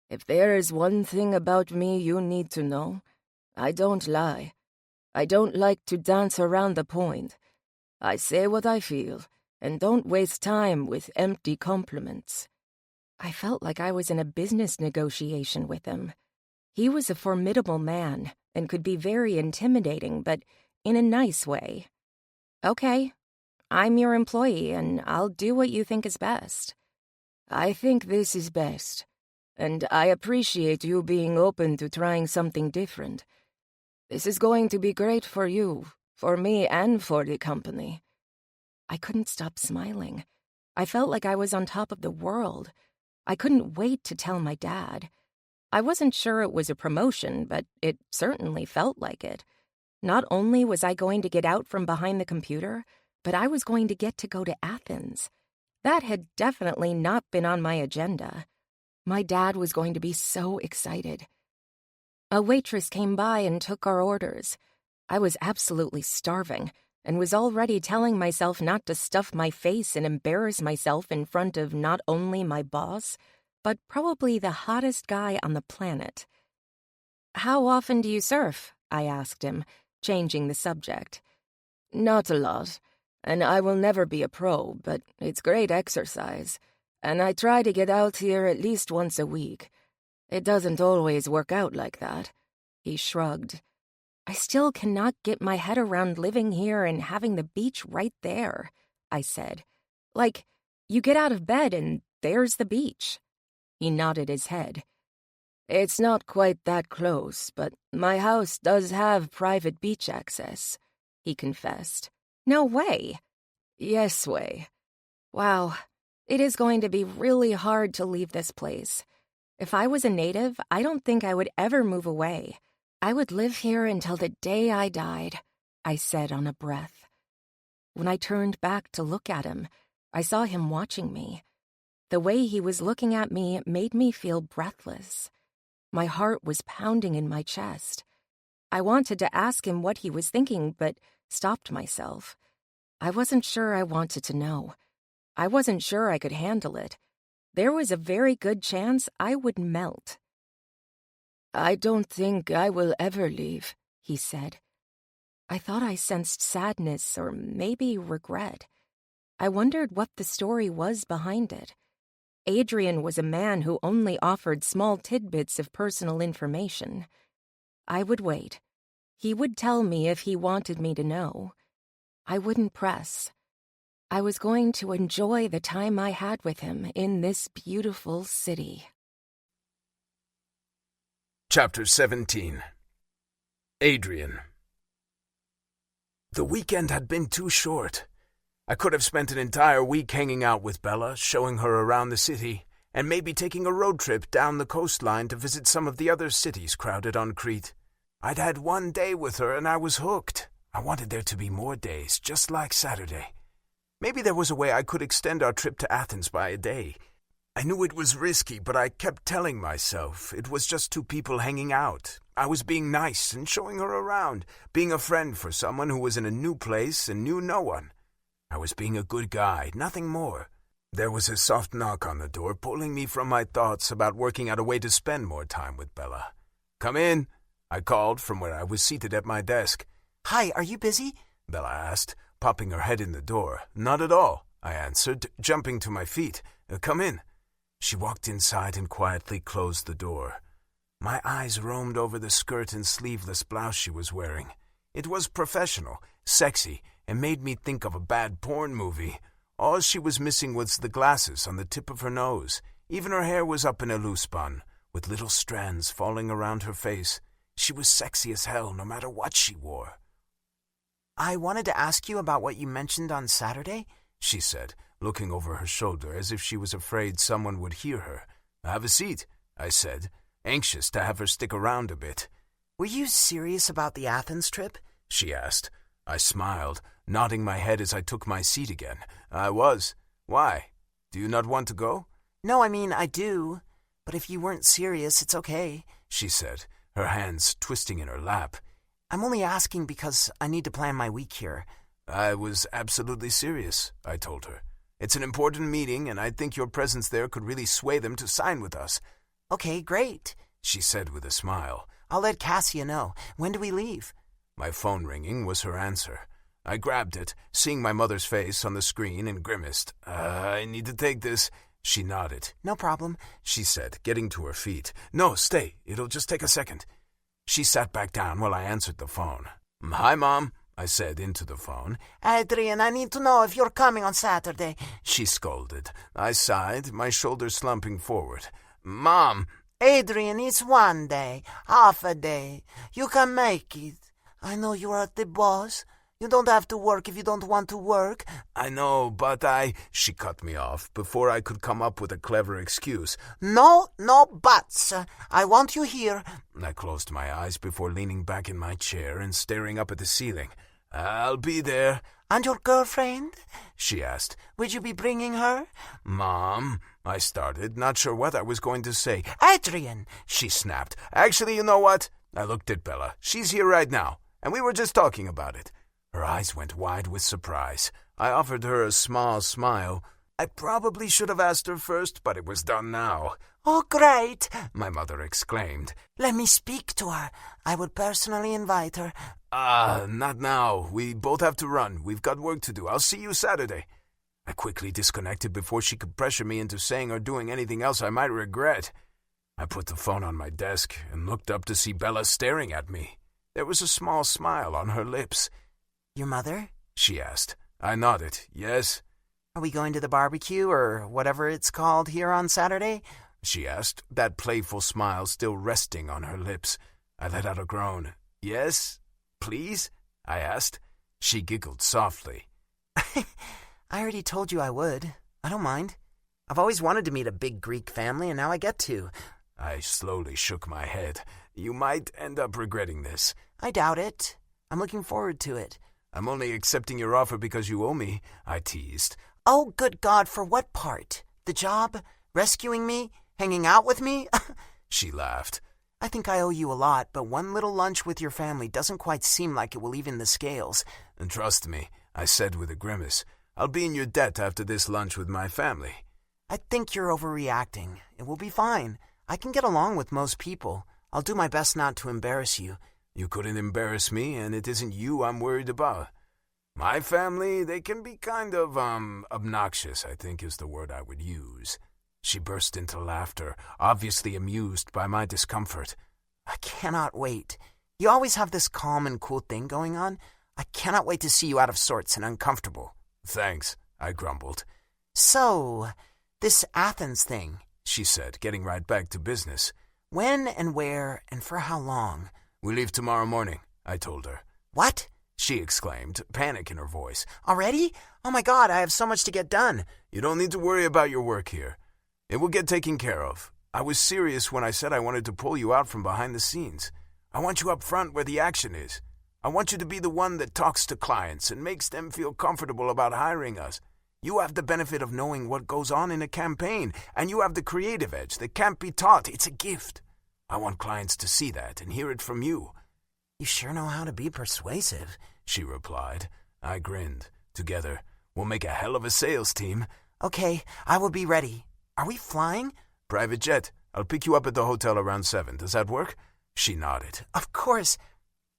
"If there is one thing about me you need to know, I don't lie. I don't like to dance around the point. I say what I feel, and don't waste time with empty compliments." I felt like I was in a business negotiation with him. He was a formidable man and could be very intimidating, but in a nice way. "Okay, I'm your employee, and I'll do what you think is best." "I think this is best, and I appreciate you being open to trying something different. This is going to be great for you, for me, and for the company." I couldn't stop smiling. I felt like I was on top of the world. I couldn't wait to tell my dad. I wasn't sure it was a promotion, but it certainly felt like it. Not only was I going to get out from behind the computer, but I was going to get to go to Athens. That had definitely not been on my agenda. My dad was going to be so excited. A waitress came by and took our orders. I was absolutely starving and was already telling myself not to stuff my face and embarrass myself in front of not only my boss, but probably the hottest guy on the planet. "How often do you surf?" I asked him, changing the subject. "Not a lot, and I will never be a pro, but it's great exercise, and I try to get out here at least once a week. It doesn't always work out like that." He shrugged. "I still cannot get my head around living here and having the beach right there," I said. "Like, you get out of bed and there's the beach." He nodded his head. "It's not quite that close, but my house does have private beach access," he confessed. "No way." "Yes way." Wow, it is going to be really hard to leave this place. If I was a native, I don't think I would ever move away. I would live here until the day I died, I said on a breath. When I turned back to look at him, I saw him watching me. The way he was looking at me made me feel breathless. My heart was pounding in my chest. I wanted to ask him what he was thinking, but stopped myself. I wasn't sure I wanted to know. I wasn't sure I could handle it. There was a very good chance I would melt. "I don't think I will ever leave," he said. I thought I sensed sadness or maybe regret. I wondered what the story was behind it. Adrian was a man who only offered small tidbits of personal information. I would wait. He would tell me if he wanted me to know. I wouldn't press. I was going to enjoy the time I had with him in this beautiful city. Chapter 17. Adrian. The weekend had been too short. I could have spent an entire week hanging out with Bella, showing her around the city, and maybe taking a road trip down the coastline to visit some of the other cities crowded on Crete. I'd had one day with her and I was hooked. I wanted there to be more days, just like Saturday. Maybe there was a way I could extend our trip to Athens by a day. I knew it was risky, but I kept telling myself it was just two people hanging out. I was being nice and showing her around, being a friend for someone who was in a new place and knew no one. I was being a good guy, nothing more. There was a soft knock on the door, pulling me from my thoughts about working out a way to spend more time with Bella. "Come in," I called from where I was seated at my desk. "Hi, are you busy?" Bella asked, popping her head in the door. "Not at all," I answered, jumping to my feet. "Come in." She walked inside and quietly closed the door. My eyes roamed over the skirt and sleeveless blouse she was wearing. It was professional, sexy, and made me think of a bad porn movie. All she was missing was the glasses on the tip of her nose. Even her hair was up in a loose bun, with little strands falling around her face. She was sexy as hell, no matter what she wore. "I wanted to ask you about what you mentioned on Saturday," she said, looking over her shoulder as if she was afraid someone would hear her. "Have a seat," I said, anxious to have her stick around a bit. "Were you serious about the Athens trip?" she asked. I smiled, nodding my head as I took my seat again. "I was. Why? Do you not want to go?" "No, I mean, I do. But if you weren't serious, it's okay," she said, her hands twisting in her lap. "I'm only asking because I need to plan my week here." "I was absolutely serious," I told her. "It's an important meeting, and I think your presence there could really sway them to sign with us." "Okay, great," she said with a smile. "I'll let Cassia know. When do we leave?" My phone ringing was her answer. I grabbed it, seeing my mother's face on the screen, and grimaced. I need to take this." She nodded. "No problem," she said, getting to her feet. "No, stay. It'll just take a second." She sat back down while I answered the phone. "Hi, Mom," I said into the phone. "Adrian, I need to know if you're coming on Saturday," she scolded. I sighed, my shoulders slumping forward. "Mom." "Adrian, it's one day, half a day. You can make it. I know you are the boss. You don't have to work if you don't want to work." "I know, but She cut me off before I could come up with a clever excuse. No buts. I want you here." I closed my eyes before leaning back in my chair and staring up at the ceiling. "I'll be there." "And your girlfriend?" she asked. "Would you be bringing her?" "Mom," I started, not sure what I was going to say. "Adrian," she snapped. "Actually, you know what?" I looked at Bella. "She's here right now, and we were just talking about it." Her eyes went wide with surprise. I offered her a small smile. I probably should have asked her first, but it was done now. "Oh, great," my mother exclaimed. "Let me speak to her. I would personally invite her." Not now. We both have to run. We've got work to do. I'll see you Saturday." I quickly disconnected before she could pressure me into saying or doing anything else I might regret. I put the phone on my desk and looked up to see Bella staring at me. There was a small smile on her lips. "Your mother?" she asked. I nodded. "Yes." "Are we going to the barbecue or whatever it's called here on Saturday?" she asked, that playful smile still resting on her lips. I let out a groan. "Yes, please?" I asked. She giggled softly. "I already told you I would. I don't mind. I've always wanted to meet a big Greek family, and now I get to." I slowly shook my head. "You might end up regretting this." "I doubt it. I'm looking forward to it." "I'm only accepting your offer because you owe me," I teased. "Oh, good God, for what part? The job? Rescuing me? Hanging out with me?" She laughed. "I think I owe you a lot, but one little lunch with your family doesn't quite seem like it will even the scales." "And trust me," I said with a grimace. "I'll be in your debt after this lunch with my family." "I think you're overreacting. It will be fine. I can get along with most people. I'll do my best not to embarrass you." "You couldn't embarrass me, and it isn't you I'm worried about. My family, they can be kind of, obnoxious, I think is the word I would use." She burst into laughter, obviously amused by my discomfort. "I cannot wait. You always have this calm and cool thing going on. I cannot wait to see you out of sorts and uncomfortable." "Thanks," I grumbled. "So, this Athens thing," she said, getting right back to business. When and where and for how long? We leave tomorrow morning, I told her. What? She exclaimed, panic in her voice. Already? Oh my God, I have so much to get done. You don't need to worry about your work here. It will get taken care of. I was serious when I said I wanted to pull you out from behind the scenes. I want you up front where the action is. I want you to be the one that talks to clients and makes them feel comfortable about hiring us. You have the benefit of knowing what goes on in a campaign, and you have the creative edge that can't be taught. It's a gift. I want clients to see that and hear it from you. You sure know how to be persuasive, she replied. I grinned. Together, we'll make a hell of a sales team. Okay, I will be ready. Are we flying? Private jet. I'll pick you up at the hotel around 7. Does that work? She nodded. Of course.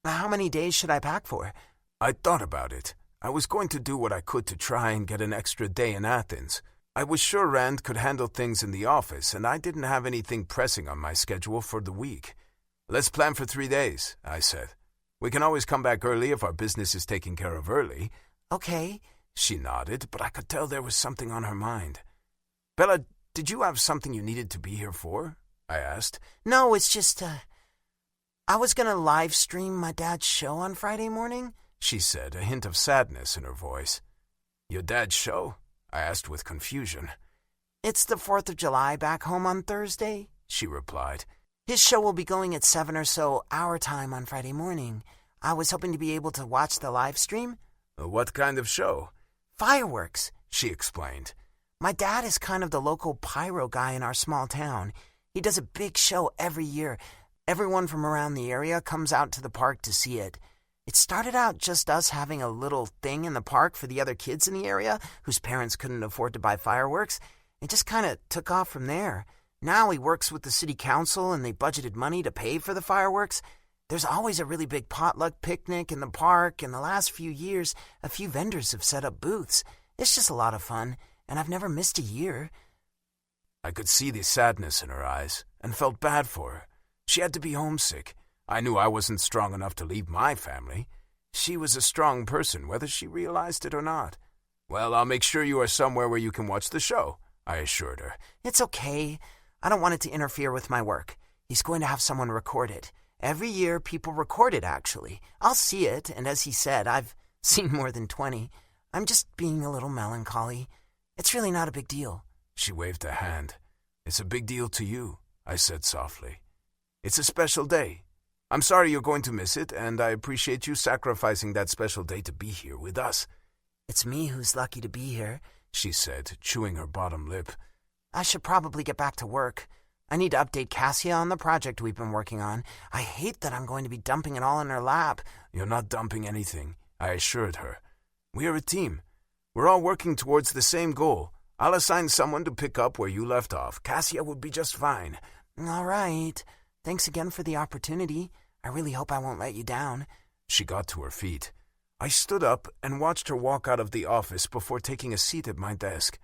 How many days should I pack for? I thought about it. I was going to do what I could to try and get an extra day in Athens. I was sure Rand could handle things in the office, and I didn't have anything pressing on my schedule for the week. Let's plan for 3 days, I said. We can always come back early if our business is taken care of early. Okay. She nodded, but I could tell there was something on her mind. Bella, did you have something you needed to be here for? I asked. No, it's just, I was gonna live stream my dad's show on Friday morning, she said, a hint of sadness in her voice. Your dad's show? I asked with confusion. It's the 4th of July back home on Thursday, she replied. His show will be going at 7 or so our time on Friday morning. I was hoping to be able to watch the live stream. What kind of show? Fireworks, she explained. My dad is kind of the local pyro guy in our small town. He does a big show every year. Everyone from around the area comes out to the park to see it. It started out just us having a little thing in the park for the other kids in the area whose parents couldn't afford to buy fireworks. It just kind of took off from there. Now he works with the city council and they budgeted money to pay for the fireworks. There's always a really big potluck picnic in the park, and the last few years, a few vendors have set up booths. It's just a lot of fun, and I've never missed a year. I could see the sadness in her eyes and felt bad for her. She had to be homesick. I knew I wasn't strong enough to leave my family. She was a strong person, whether she realized it or not. Well, I'll make sure you are somewhere where you can watch the show, I assured her. It's okay. I don't want it to interfere with my work. He's going to have someone record it. Every year, people record it, actually. I'll see it, and as he said, I've seen more than 20. I'm just being a little melancholy. It's really not a big deal. She waved a hand. It's a big deal to you, I said softly. It's a special day. I'm sorry you're going to miss it, and I appreciate you sacrificing that special day to be here with us. It's me who's lucky to be here, she said, chewing her bottom lip. I should probably get back to work. I need to update Cassia on the project we've been working on. I hate that I'm going to be dumping it all in her lap. You're not dumping anything, I assured her. We are a team. We're all working towards the same goal. I'll assign someone to pick up where you left off. Cassia will be just fine. All right. Thanks again for the opportunity. I really hope I won't let you down. She got to her feet. I stood up and watched her walk out of the office before taking a seat at my desk.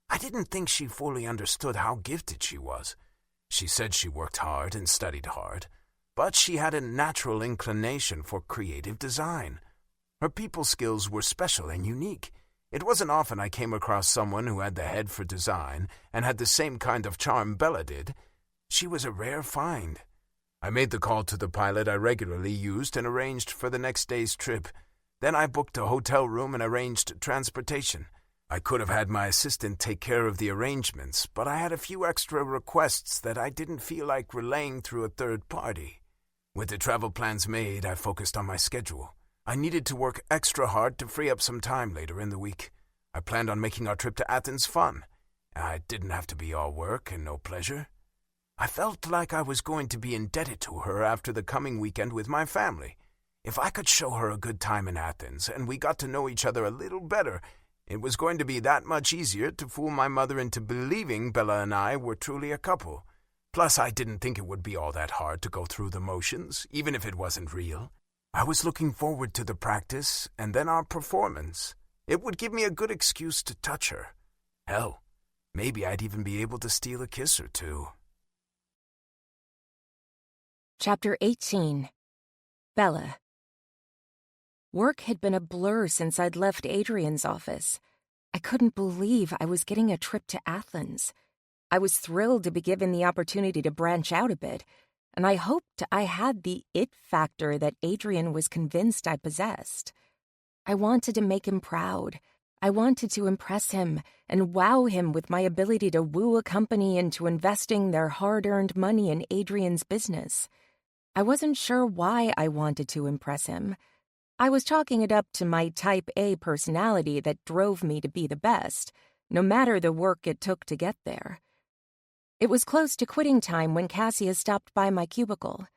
I didn't think she fully understood how gifted she was. She said she worked hard and studied hard, but she had a natural inclination for creative design. Her people skills were special and unique. It wasn't often I came across someone who had the head for design and had the same kind of charm Bella did. She was a rare find. I made the call to the pilot I regularly used and arranged for the next day's trip. Then I booked a hotel room and arranged transportation. I could have had my assistant take care of the arrangements, but I had a few extra requests that I didn't feel like relaying through a third party. With the travel plans made, I focused on my schedule. I needed to work extra hard to free up some time later in the week. I planned on making our trip to Athens fun. I didn't have to be all work and no pleasure. I felt like I was going to be indebted to her after the coming weekend with my family. If I could show her a good time in Athens and we got to know each other a little better, it was going to be that much easier to fool my mother into believing Bella and I were truly a couple. Plus, I didn't think it would be all that hard to go through the motions, even if it wasn't real. I was looking forward to the practice and then our performance. It would give me a good excuse to touch her. Hell, maybe I'd even be able to steal a kiss or two. Chapter 18. Bella. Work had been a blur since I'd left Adrian's office. I couldn't believe I was getting a trip to Athens. I was thrilled to be given the opportunity to branch out a bit, and I hoped I had the it factor that Adrian was convinced I possessed. I wanted to make him proud. I wanted to impress him and wow him with my ability to woo a company into investing their hard-earned money in Adrian's business. I wasn't sure why I wanted to impress him. I was chalking it up to my type A personality that drove me to be the best, no matter the work it took to get there. It was close to quitting time when Cassia stopped by my cubicle.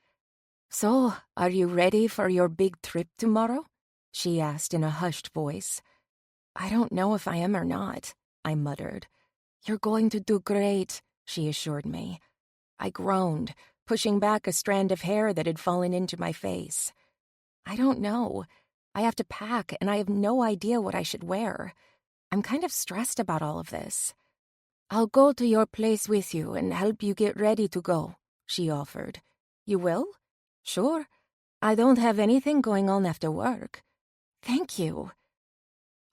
"So, are you ready for your big trip tomorrow?" she asked in a hushed voice. "I don't know if I am or not," I muttered. "You're going to do great," she assured me. I groaned, pushing back a strand of hair that had fallen into my face. "I don't know. I have to pack, and I have no idea what I should wear. I'm kind of stressed about all of this." "I'll go to your place with you and help you get ready to go," she offered. "You will?" "Sure. I don't have anything going on after work." "Thank you."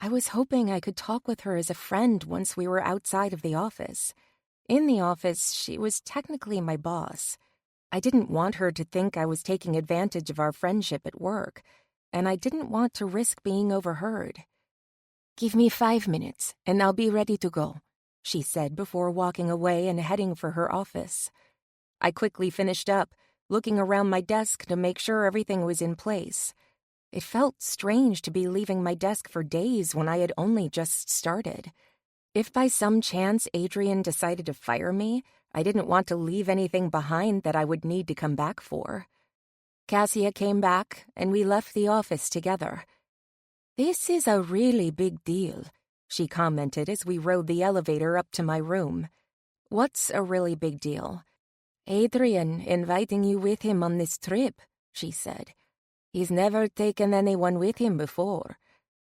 I was hoping I could talk with her as a friend once we were outside of the office. In the office, she was technically my boss. I didn't want her to think I was taking advantage of our friendship at work, and I didn't want to risk being overheard. "Give me 5 minutes, and I'll be ready to go," she said before walking away and heading for her office. I quickly finished up, looking around my desk to make sure everything was in place. It felt strange to be leaving my desk for days when I had only just started. If by some chance Adrian decided to fire me, I didn't want to leave anything behind that I would need to come back for. Cassia came back, and we left the office together. "This is a really big deal," she commented as we rode the elevator up to my room. "What's a really big deal?" "Adrian inviting you with him on this trip," she said. "He's never taken anyone with him before.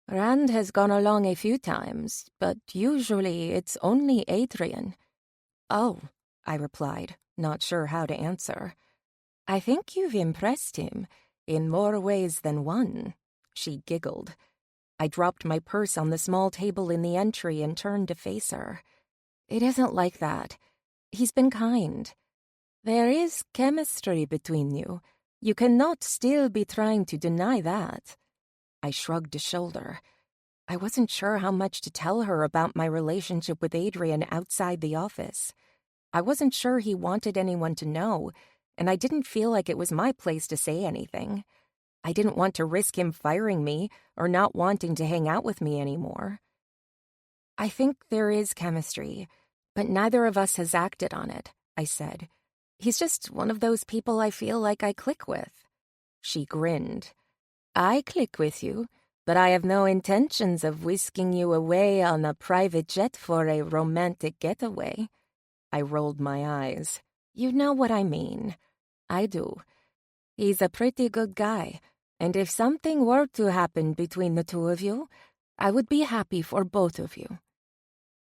Rand has gone along a few times, but usually it's only Adrian." "Oh," I replied, not sure how to answer. "I think you've impressed him, in more ways than one," she giggled. I dropped my purse on the small table in the entry and turned to face her. "It isn't like that. He's been kind. There is chemistry between you. You cannot still be trying to deny that." I shrugged a shoulder. I wasn't sure how much to tell her about my relationship with Adrian outside the office. I wasn't sure he wanted anyone to know, and I didn't feel like it was my place to say anything. I didn't want to risk him firing me or not wanting to hang out with me anymore. "I think there is chemistry, but neither of us has acted on it," I said. "He's just one of those people I feel like I click with." She grinned. "I click with you, but I have no intentions of whisking you away on a private jet for a romantic getaway." I rolled my eyes. "You know what I mean." "I do. He's a pretty good guy, and if something were to happen between the two of you, I would be happy for both of you."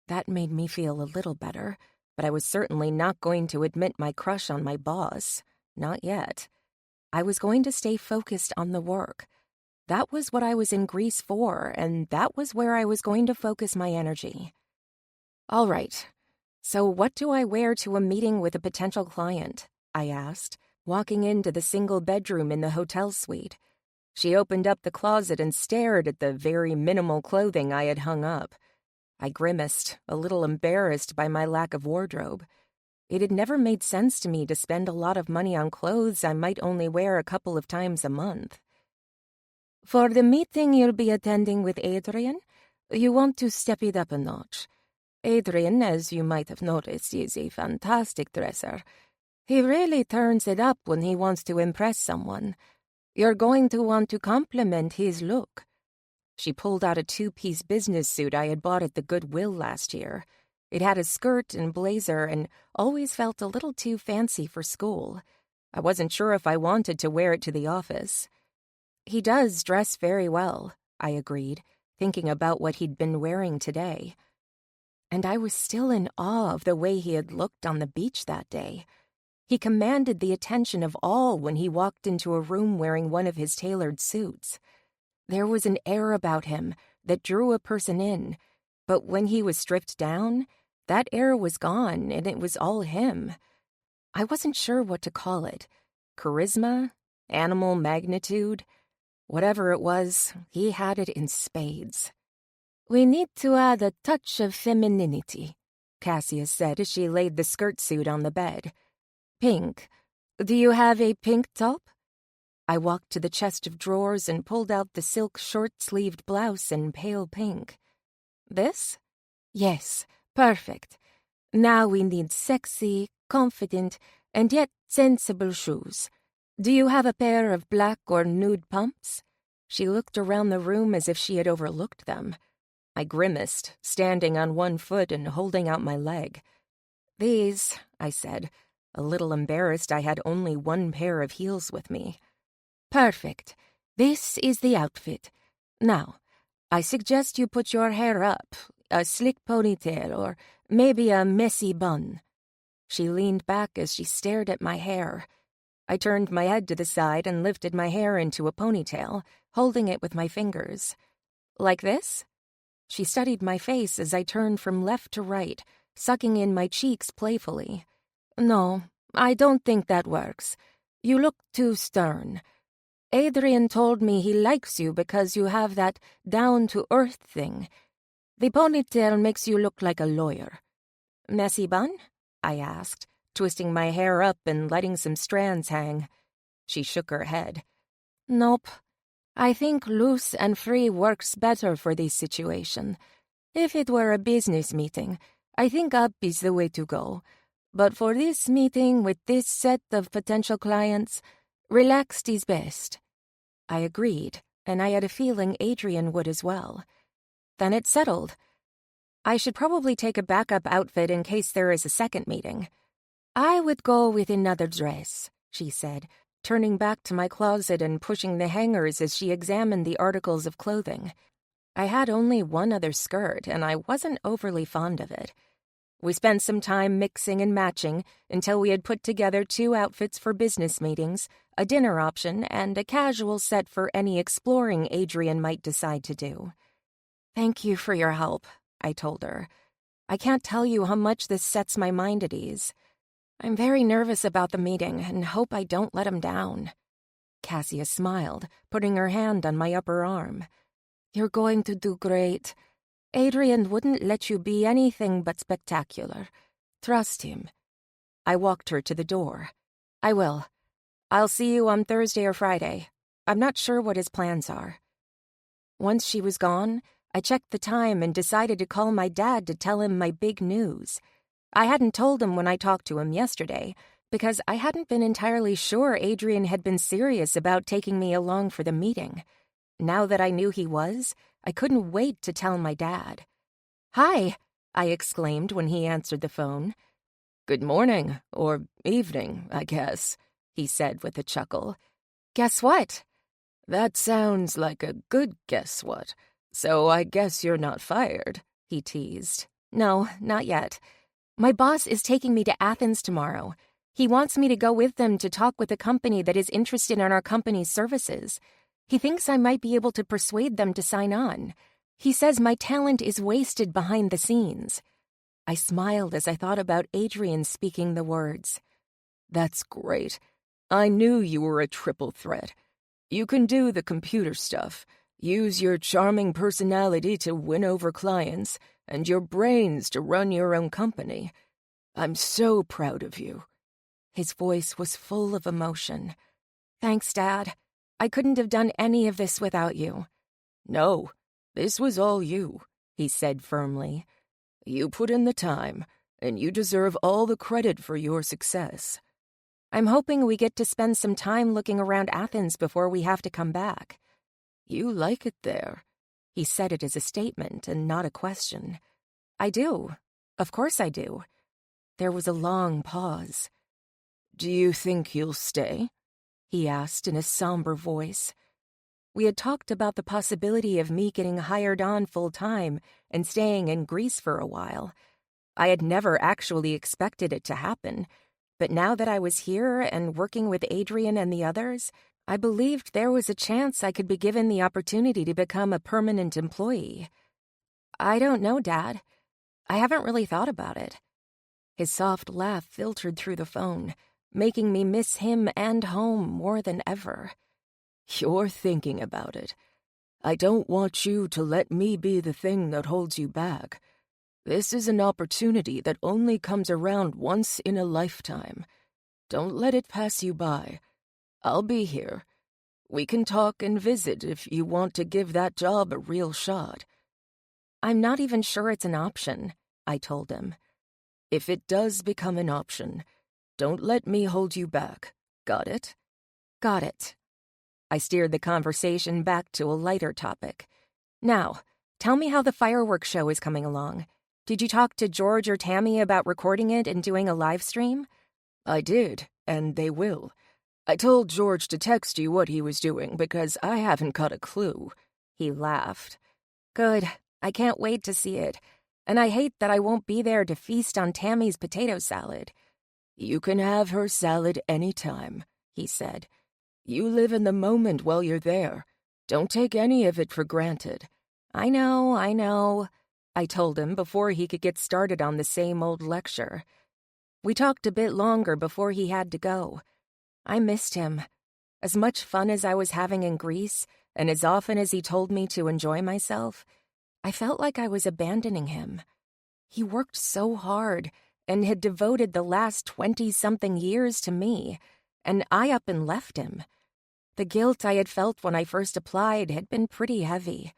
That made me feel a little better, but I was certainly not going to admit my crush on my boss. Not yet. I was going to stay focused on the work. That was what I was in Greece for, and that was where I was going to focus my energy. "All right. So what do I wear to a meeting with a potential client?" I asked, walking into the single bedroom in the hotel suite. She opened up the closet and stared at the very minimal clothing I had hung up. I grimaced, a little embarrassed by my lack of wardrobe. It had never made sense to me to spend a lot of money on clothes I might only wear a couple of times a month. "For the meeting you'll be attending with Adrian, you want to step it up a notch. Adrian, as you might have noticed, is a fantastic dresser. He really turns it up when he wants to impress someone. You're going to want to compliment his look." She pulled out a 2-piece business suit I had bought at the Goodwill last year. It had a skirt and blazer and always felt a little too fancy for school. I wasn't sure if I wanted to wear it to the office. "He does dress very well," I agreed, thinking about what he'd been wearing today. And I was still in awe of the way he had looked on the beach that day. He commanded the attention of all when he walked into a room wearing one of his tailored suits. There was an air about him that drew a person in, but when he was stripped down, that air was gone and it was all him. I wasn't sure what to call it. Charisma? Animal magnitude? Whatever it was, he had it in spades. "We need to add a touch of femininity," Cassius said as she laid the skirt suit on the bed. "Pink. Do you have a pink top?" I walked to the chest of drawers and pulled out the silk short-sleeved blouse in pale pink. "This?" "Yes, perfect. Now we need sexy, confident, and yet sensible shoes. Do you have a pair of black or nude pumps?" She looked around the room as if she had overlooked them. I grimaced, standing on one foot and holding out my leg. "These," I said, a little embarrassed I had only one pair of heels with me. "Perfect. This is the outfit. Now, I suggest you put your hair up, a slick ponytail or maybe a messy bun." She leaned back as she stared at my hair. I turned my head to the side and lifted my hair into a ponytail, holding it with my fingers. "Like this?" She studied my face as I turned from left to right, sucking in my cheeks playfully. "No, I don't think that works. You look too stern. Adrian told me he likes you because you have that down-to-earth thing. The ponytail makes you look like a lawyer." "Messy bun?" I asked, twisting my hair up and letting some strands hang. She shook her head. "Nope. I think loose and free works better for this situation. If it were a business meeting, I think up is the way to go. But for this meeting with this set of potential clients, relaxed is best." I agreed, and I had a feeling Adrian would as well. Then it settled. "I should probably take a backup outfit in case there is a second meeting." "I would go with another dress," she said, turning back to my closet and pushing the hangers as she examined the articles of clothing. I had only one other skirt, and I wasn't overly fond of it. We spent some time mixing and matching until we had put together 2 outfits for business meetings, a dinner option, and a casual set for any exploring Adrian might decide to do. "Thank you for your help," I told her. "I can't tell you how much this sets my mind at ease. I'm very nervous about the meeting and hope I don't let him down." Cassia smiled, putting her hand on my upper arm. "You're going to do great. Adrian wouldn't let you be anything but spectacular. Trust him." I walked her to the door. "I will. I'll see you on Thursday or Friday. I'm not sure what his plans are." Once she was gone, I checked the time and decided to call my dad to tell him my big news. I hadn't told him when I talked to him yesterday, because I hadn't been entirely sure Adrian had been serious about taking me along for the meeting. Now that I knew he was, I couldn't wait to tell my dad. "Hi," I exclaimed when he answered the phone. "Good morning, or evening, I guess," he said with a chuckle. "Guess what?" "That sounds like a good guess what. So I guess you're not fired," he teased. "No, not yet. My boss is taking me to Athens tomorrow. He wants me to go with them to talk with a company that is interested in our company's services. He thinks I might be able to persuade them to sign on. He says my talent is wasted behind the scenes." I smiled as I thought about Adrian speaking the words. "That's great. I knew you were a triple threat. You can do the computer stuff, use your charming personality to win over clients, and your brains to run your own company. I'm so proud of you." His voice was full of emotion. "Thanks, Dad. I couldn't have done any of this without you." "No, this was all you," he said firmly. "You put in the time, and you deserve all the credit for your success." "I'm hoping we get to spend some time looking around Athens before we have to come back." "You like it there." He said it as a statement and not a question. "I do. Of course I do." There was a long pause. "Do you think you'll stay?" he asked in a somber voice. We had talked about the possibility of me getting hired on full-time and staying in Greece for a while. I had never actually expected it to happen, but now that I was here and working with Adrian and the others, I believed there was a chance I could be given the opportunity to become a permanent employee. "I don't know, Dad. I haven't really thought about it." His soft laugh filtered through the phone, making me miss him and home more than ever. "You're thinking about it. I don't want you to let me be the thing that holds you back. This is an opportunity that only comes around once in a lifetime. Don't let it pass you by. I'll be here. We can talk and visit if you want to give that job a real shot." "I'm not even sure it's an option," I told him. "If it does become an option, don't let me hold you back. Got it?" "Got it." I steered the conversation back to a lighter topic. "Now, tell me how the fireworks show is coming along. Did you talk to George or Tammy about recording it and doing a live stream?" "I did, and they will. I told George to text you what he was doing because I haven't got a clue." He laughed. "Good. I can't wait to see it. And I hate that I won't be there to feast on Tammy's potato salad." "You can have her salad anytime," he said. "You live in the moment while you're there. Don't take any of it for granted." I know, I told him before he could get started on the same old lecture. We talked a bit longer before he had to go. I missed him. As much fun as I was having in Greece, and as often as he told me to enjoy myself, I felt like I was abandoning him. He worked so hard and had devoted the last 20-something years to me, and I up and left him. The guilt I had felt when I first applied had been pretty heavy.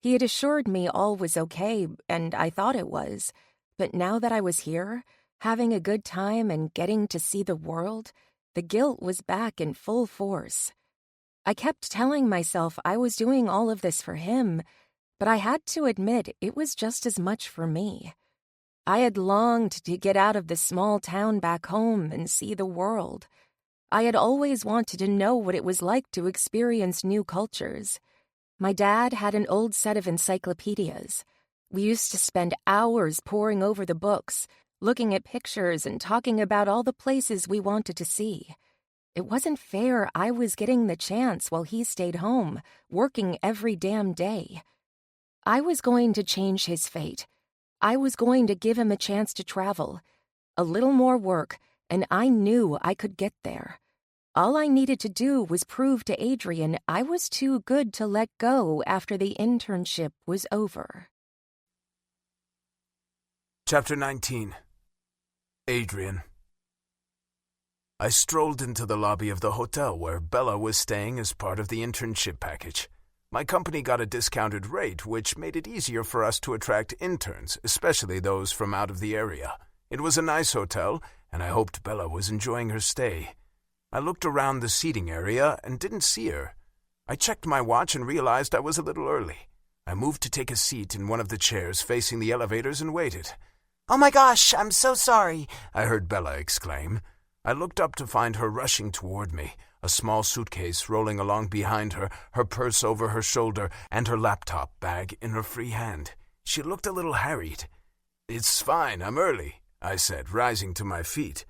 He had assured me all was okay, and I thought it was, but now that I was here, having a good time and getting to see the world, the guilt was back in full force. I kept telling myself I was doing all of this for him, but I had to admit it was just as much for me. I had longed to get out of the small town back home and see the world. I had always wanted to know what it was like to experience new cultures. My dad had an old set of encyclopedias. We used to spend hours poring over the books, looking at pictures and talking about all the places we wanted to see. It wasn't fair I was getting the chance while he stayed home, working every damn day. I was going to change his fate. I was going to give him a chance to travel. A little more work, and I knew I could get there. All I needed to do was prove to Adrian I was too good to let go after the internship was over. Chapter 19. Adrian. I strolled into the lobby of the hotel where Bella was staying as part of the internship package. My company got a discounted rate, which made it easier for us to attract interns, especially those from out of the area. It was a nice hotel, and I hoped Bella was enjoying her stay. I looked around the seating area and didn't see her. I checked my watch and realized I was a little early. I moved to take a seat in one of the chairs facing the elevators and waited. "Oh my gosh, I'm so sorry," I heard Bella exclaim. I looked up to find her rushing toward me, a small suitcase rolling along behind her, her purse over her shoulder, and her laptop bag in her free hand. She looked a little harried. "It's fine, I'm early," I said, rising to my feet.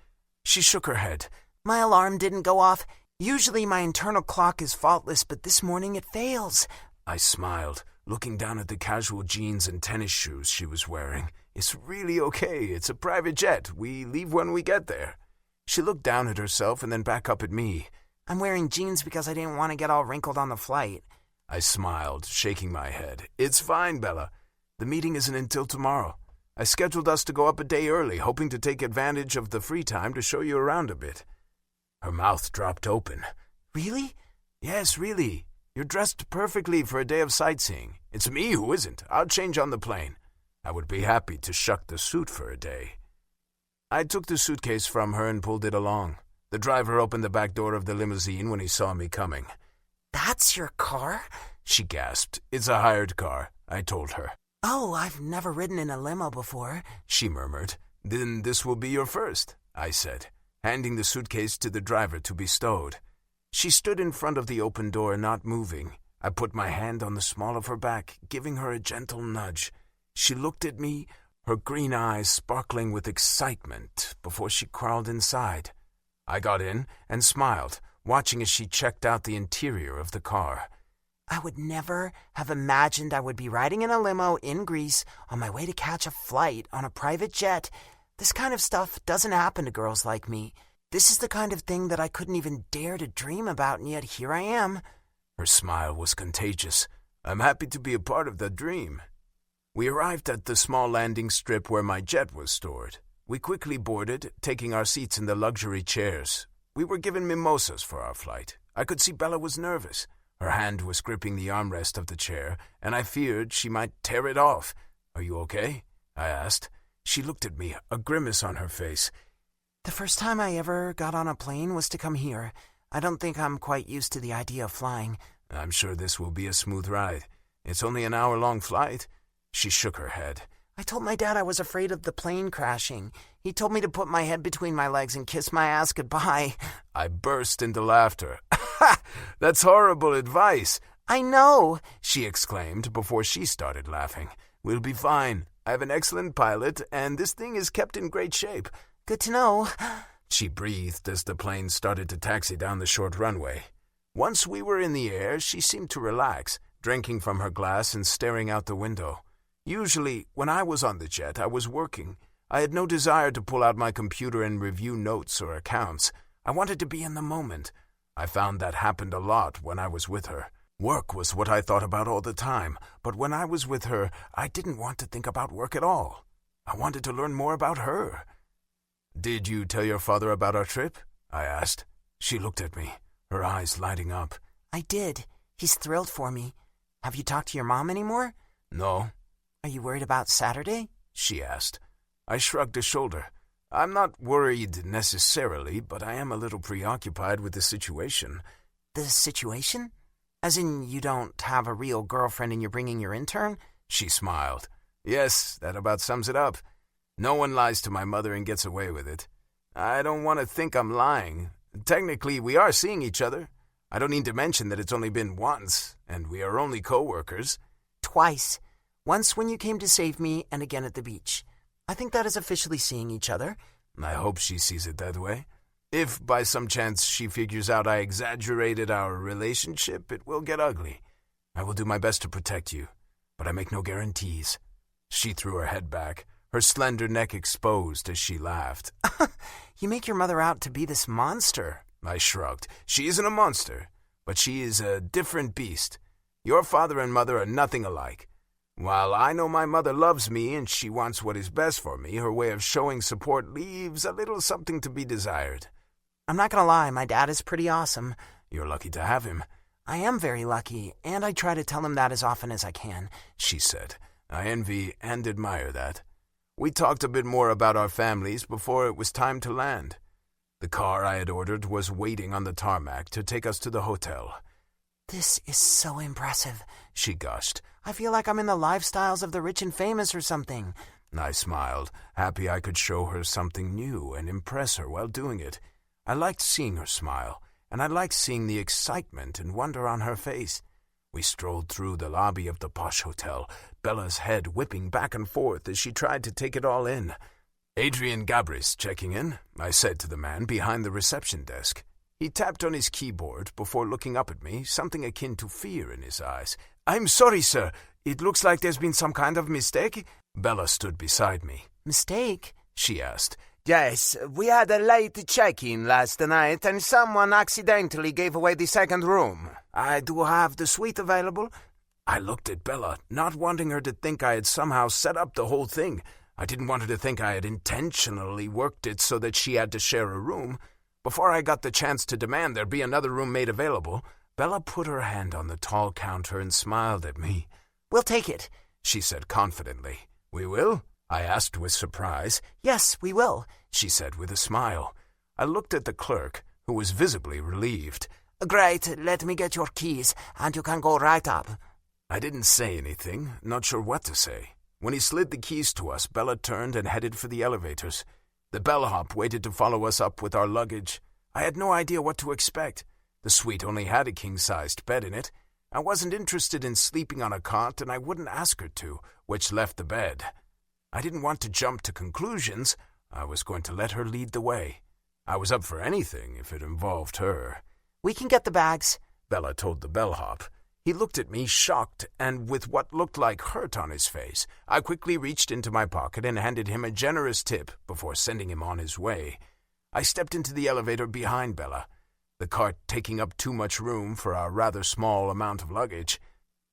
She shook her head. "My alarm didn't go off. Usually my internal clock is faultless, but this morning it fails." I smiled, looking down at the casual jeans and tennis shoes she was wearing. "It's really okay. It's a private jet. We leave when we get there." She looked down at herself and then back up at me. "I'm wearing jeans because I didn't want to get all wrinkled on the flight." I smiled, shaking my head. "It's fine, Bella. The meeting isn't until tomorrow. I scheduled us to go up a day early, hoping to take advantage of the free time to show you around a bit." Her mouth dropped open. "Really?" "Yes, really. You're dressed perfectly for a day of sightseeing. It's me who isn't. I'll change on the plane. I would be happy to shuck the suit for a day." I took the suitcase from her and pulled it along. The driver opened the back door of the limousine when he saw me coming. "That's your car?" she gasped. "It's a hired car," I told her. "Oh, I've never ridden in a limo before," she murmured. "Then this will be your first," I said, handing the suitcase to the driver to be stowed. She stood in front of the open door, not moving. I put my hand on the small of her back, giving her a gentle nudge. She looked at me, her green eyes sparkling with excitement, before she crawled inside. I got in and smiled, watching as she checked out the interior of the car. "I would never have imagined I would be riding in a limo in Greece on my way to catch a flight on a private jet, This kind of stuff doesn't happen to girls like me. This is the kind of thing that I couldn't even dare to dream about, and yet here I am." Her smile was contagious. "I'm happy to be a part of that dream." We arrived at the small landing strip where my jet was stored. We quickly boarded, taking our seats in the luxury chairs. We were given mimosas for our flight. I could see Bella was nervous. Her hand was gripping the armrest of the chair, and I feared she might tear it off. "Are you okay?" I asked. She looked at me, a grimace on her face. "The first time I ever got on a plane was to come here. I don't think I'm quite used to the idea of flying." "I'm sure this will be a smooth ride. It's only an hour-long flight." She shook her head. "I told my dad I was afraid of the plane crashing. He told me to put my head between my legs and kiss my ass goodbye." I burst into laughter. "That's horrible advice." "I know," she exclaimed before she started laughing. "We'll be fine. I have an excellent pilot, and this thing is kept in great shape." "Good to know." She breathed as the plane started to taxi down the short runway. Once we were in the air, she seemed to relax, drinking from her glass and staring out the window. Usually, when I was on the jet, I was working. I had no desire to pull out my computer and review notes or accounts. I wanted to be in the moment. I found that happened a lot when I was with her. Work was what I thought about all the time, but when I was with her, I didn't want to think about work at all. I wanted to learn more about her. "Did you tell your father about our trip?" I asked. She looked at me, her eyes lighting up. "I did. He's thrilled for me. Have you talked to your mom anymore?" "No." "Are you worried about Saturday?" she asked. I shrugged a shoulder. "I'm not worried necessarily, but I am a little preoccupied with the situation." "The situation? As in you don't have a real girlfriend and you're bringing your intern?" She smiled. "Yes, that about sums it up. No one lies to my mother and gets away with it. I don't want to think I'm lying. Technically, we are seeing each other. I don't need to mention that it's only been once, and we are only co-workers." "Twice. Once when you came to save me, and again at the beach. I think that is officially seeing each other." I hope she sees it that way. If by some chance she figures out I exaggerated our relationship, it will get ugly. I will do my best to protect you, but I make no guarantees. She threw her head back, her slender neck exposed as she laughed. "You make your mother out to be this monster." I shrugged. "She isn't a monster, but she is a different beast. Your father and mother are nothing alike. While I know my mother loves me and she wants what is best for me, her way of showing support leaves a little something to be desired." "I'm not gonna lie, my dad is pretty awesome." "You're lucky to have him." "I am very lucky, and I try to tell him that as often as I can," she said. I envy and admire that. We talked a bit more about our families before it was time to land. The car I had ordered was waiting on the tarmac to take us to the hotel. "This is so impressive," she gushed. "I feel like I'm in the lifestyles of the rich and famous or something." I smiled, happy I could show her something new and impress her while doing it. I liked seeing her smile, and I liked seeing the excitement and wonder on her face. We strolled through the lobby of the posh hotel, Bella's head whipping back and forth as she tried to take it all in. "Adrian Gabris checking in," I said to the man behind the reception desk. He tapped on his keyboard before looking up at me, something akin to fear in his eyes. "I'm sorry, sir. It looks like there's been some kind of mistake." Bella stood beside me. "Mistake?" she asked. "Yes, we had a late check-in last night and someone accidentally gave away the second room. I do have the suite available." I looked at Bella, not wanting her to think I had somehow set up the whole thing. I didn't want her to think I had intentionally worked it so that she had to share a room. Before I got the chance to demand there be another room made available, Bella put her hand on the tall counter and smiled at me. "We'll take it," she said confidently. "We will?" I asked with surprise. "Yes, we will," she said with a smile. I looked at the clerk, who was visibly relieved. "Great, let me get your keys, and you can go right up." I didn't say anything, not sure what to say. When he slid the keys to us, Bella turned and headed for the elevators. The bellhop waited to follow us up with our luggage. I had no idea what to expect. The suite only had a king-sized bed in it. I wasn't interested in sleeping on a cot, and I wouldn't ask her to, which left the bed. I didn't want to jump to conclusions. I was going to let her lead the way. I was up for anything if it involved her. "We can get the bags," Bella told the bellhop. He looked at me, shocked and with what looked like hurt on his face. I quickly reached into my pocket and handed him a generous tip before sending him on his way. I stepped into the elevator behind Bella, the cart taking up too much room for our rather small amount of luggage.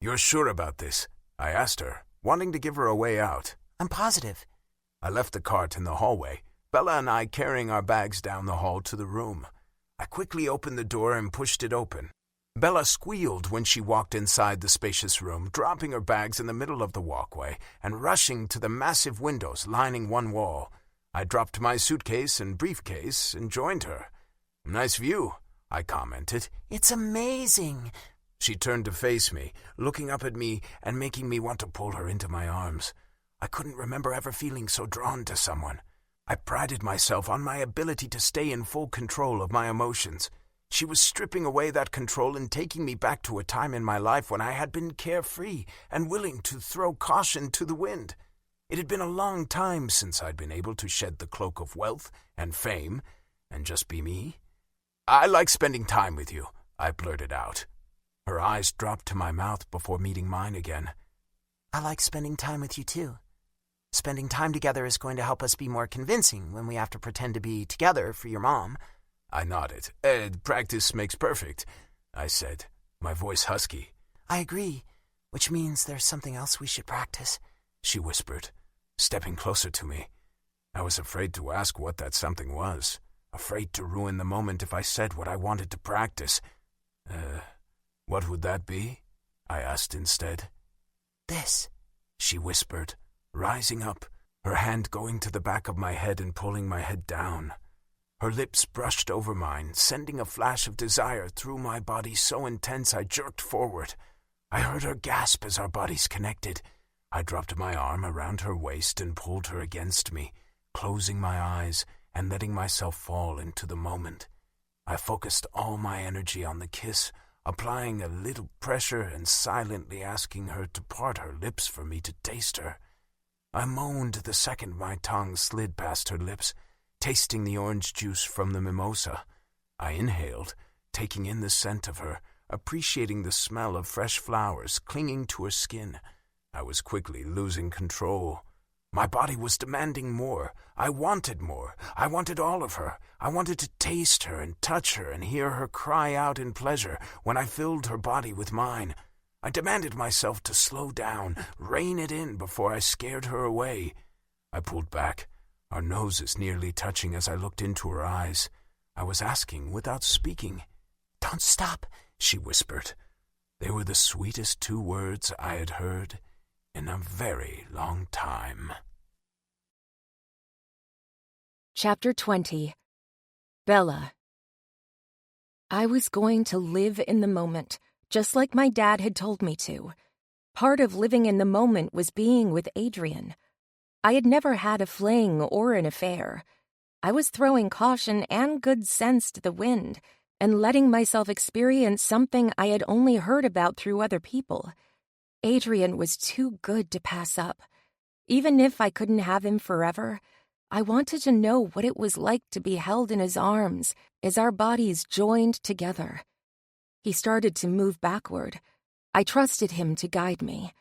"You're sure about this?" I asked her, wanting to give her a way out. I'm positive. I left the cart in the hallway, Bella and I carrying our bags down the hall to the room. I quickly opened the door and pushed it open. Bella squealed when she walked inside the spacious room, dropping her bags in the middle of the walkway and rushing to the massive windows lining one wall. I dropped my suitcase and briefcase and joined her. "Nice view," I commented. It's amazing. She turned to face me, looking up at me and making me want to pull her into my arms. I couldn't remember ever feeling so drawn to someone. I prided myself on my ability to stay in full control of my emotions. She was stripping away that control and taking me back to a time in my life when I had been carefree and willing to throw caution to the wind. It had been a long time since I'd been able to shed the cloak of wealth and fame and just be me. "I like spending time with you," I blurted out. Her eyes dropped to my mouth before meeting mine again. I like spending time with you too. Spending time together is going to help us be more convincing when we have to pretend to be together for your mom. I nodded. Practice makes perfect," I said, my voice husky. I agree, which means there's something else we should practice, she whispered, stepping closer to me. I was afraid to ask what that something was, afraid to ruin the moment if I said what I wanted to practice. What would that be?" I asked instead. This, she whispered, rising up, her hand going to the back of my head and pulling my head down. Her lips brushed over mine, sending a flash of desire through my body so intense I jerked forward. I heard her gasp as our bodies connected. I dropped my arm around her waist and pulled her against me, closing my eyes and letting myself fall into the moment. I focused all my energy on the kiss, applying a little pressure and silently asking her to part her lips for me to taste her. I moaned the second my tongue slid past her lips, tasting the orange juice from the mimosa. I inhaled, taking in the scent of her, appreciating the smell of fresh flowers clinging to her skin. I was quickly losing control. My body was demanding more. I wanted more. I wanted all of her. I wanted to taste her and touch her and hear her cry out in pleasure when I filled her body with mine. I demanded myself to slow down, rein it in before I scared her away. I pulled back, our noses nearly touching as I looked into her eyes. I was asking without speaking. "Don't stop," she whispered. They were the sweetest 2 words I had heard in a very long time. Chapter 20. Bella. I was going to live in the moment, just like my dad had told me to. Part of living in the moment was being with Adrian. I had never had a fling or an affair. I was throwing caution and good sense to the wind and letting myself experience something I had only heard about through other people. Adrian was too good to pass up. Even if I couldn't have him forever, I wanted to know what it was like to be held in his arms as our bodies joined together. He started to move backward. I trusted him to guide me.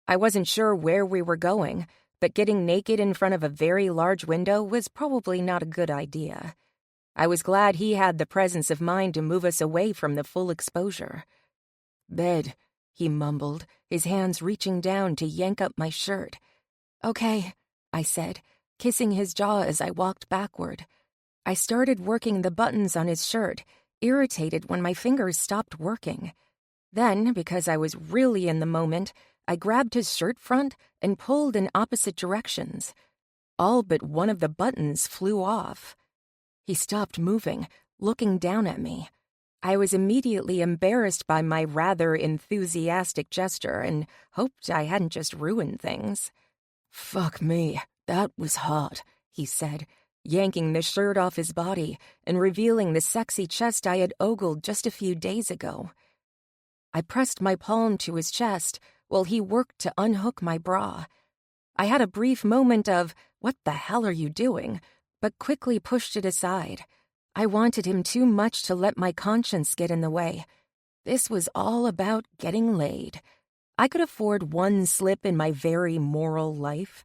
I wasn't sure where we were going, but getting naked in front of a very large window was probably not a good idea. I was glad he had the presence of mind to move us away from the full exposure. "Bed," he mumbled, his hands reaching down to yank up my shirt. "Okay," I said, kissing his jaw as I walked backward. I started working the buttons on his shirt, irritated when my fingers stopped working. Then, because I was really in the moment, I grabbed his shirt front and pulled in opposite directions. All but one of the buttons flew off. He stopped moving, looking down at me. I was immediately embarrassed by my rather enthusiastic gesture and hoped I hadn't just ruined things. "Fuck me, that was hot," he said, yanking the shirt off his body and revealing the sexy chest I had ogled just a few days ago. I pressed my palm to his chest while he worked to unhook my bra. I had a brief moment of, "What the hell are you doing?" but quickly pushed it aside. I wanted him too much to let my conscience get in the way. This was all about getting laid. I could afford one slip in my very moral life.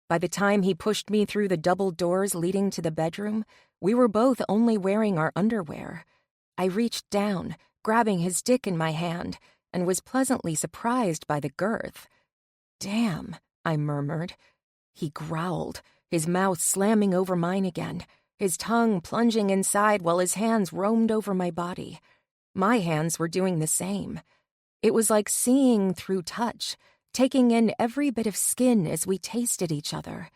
By the time he pushed me through the double doors leading to the bedroom, we were both only wearing our underwear. I reached down, grabbing his dick in my hand, and was pleasantly surprised by the girth. "Damn," I murmured. He growled, his mouth slamming over mine again, his tongue plunging inside while his hands roamed over my body. My hands were doing the same. It was like seeing through touch, taking in every bit of skin as we tasted each other.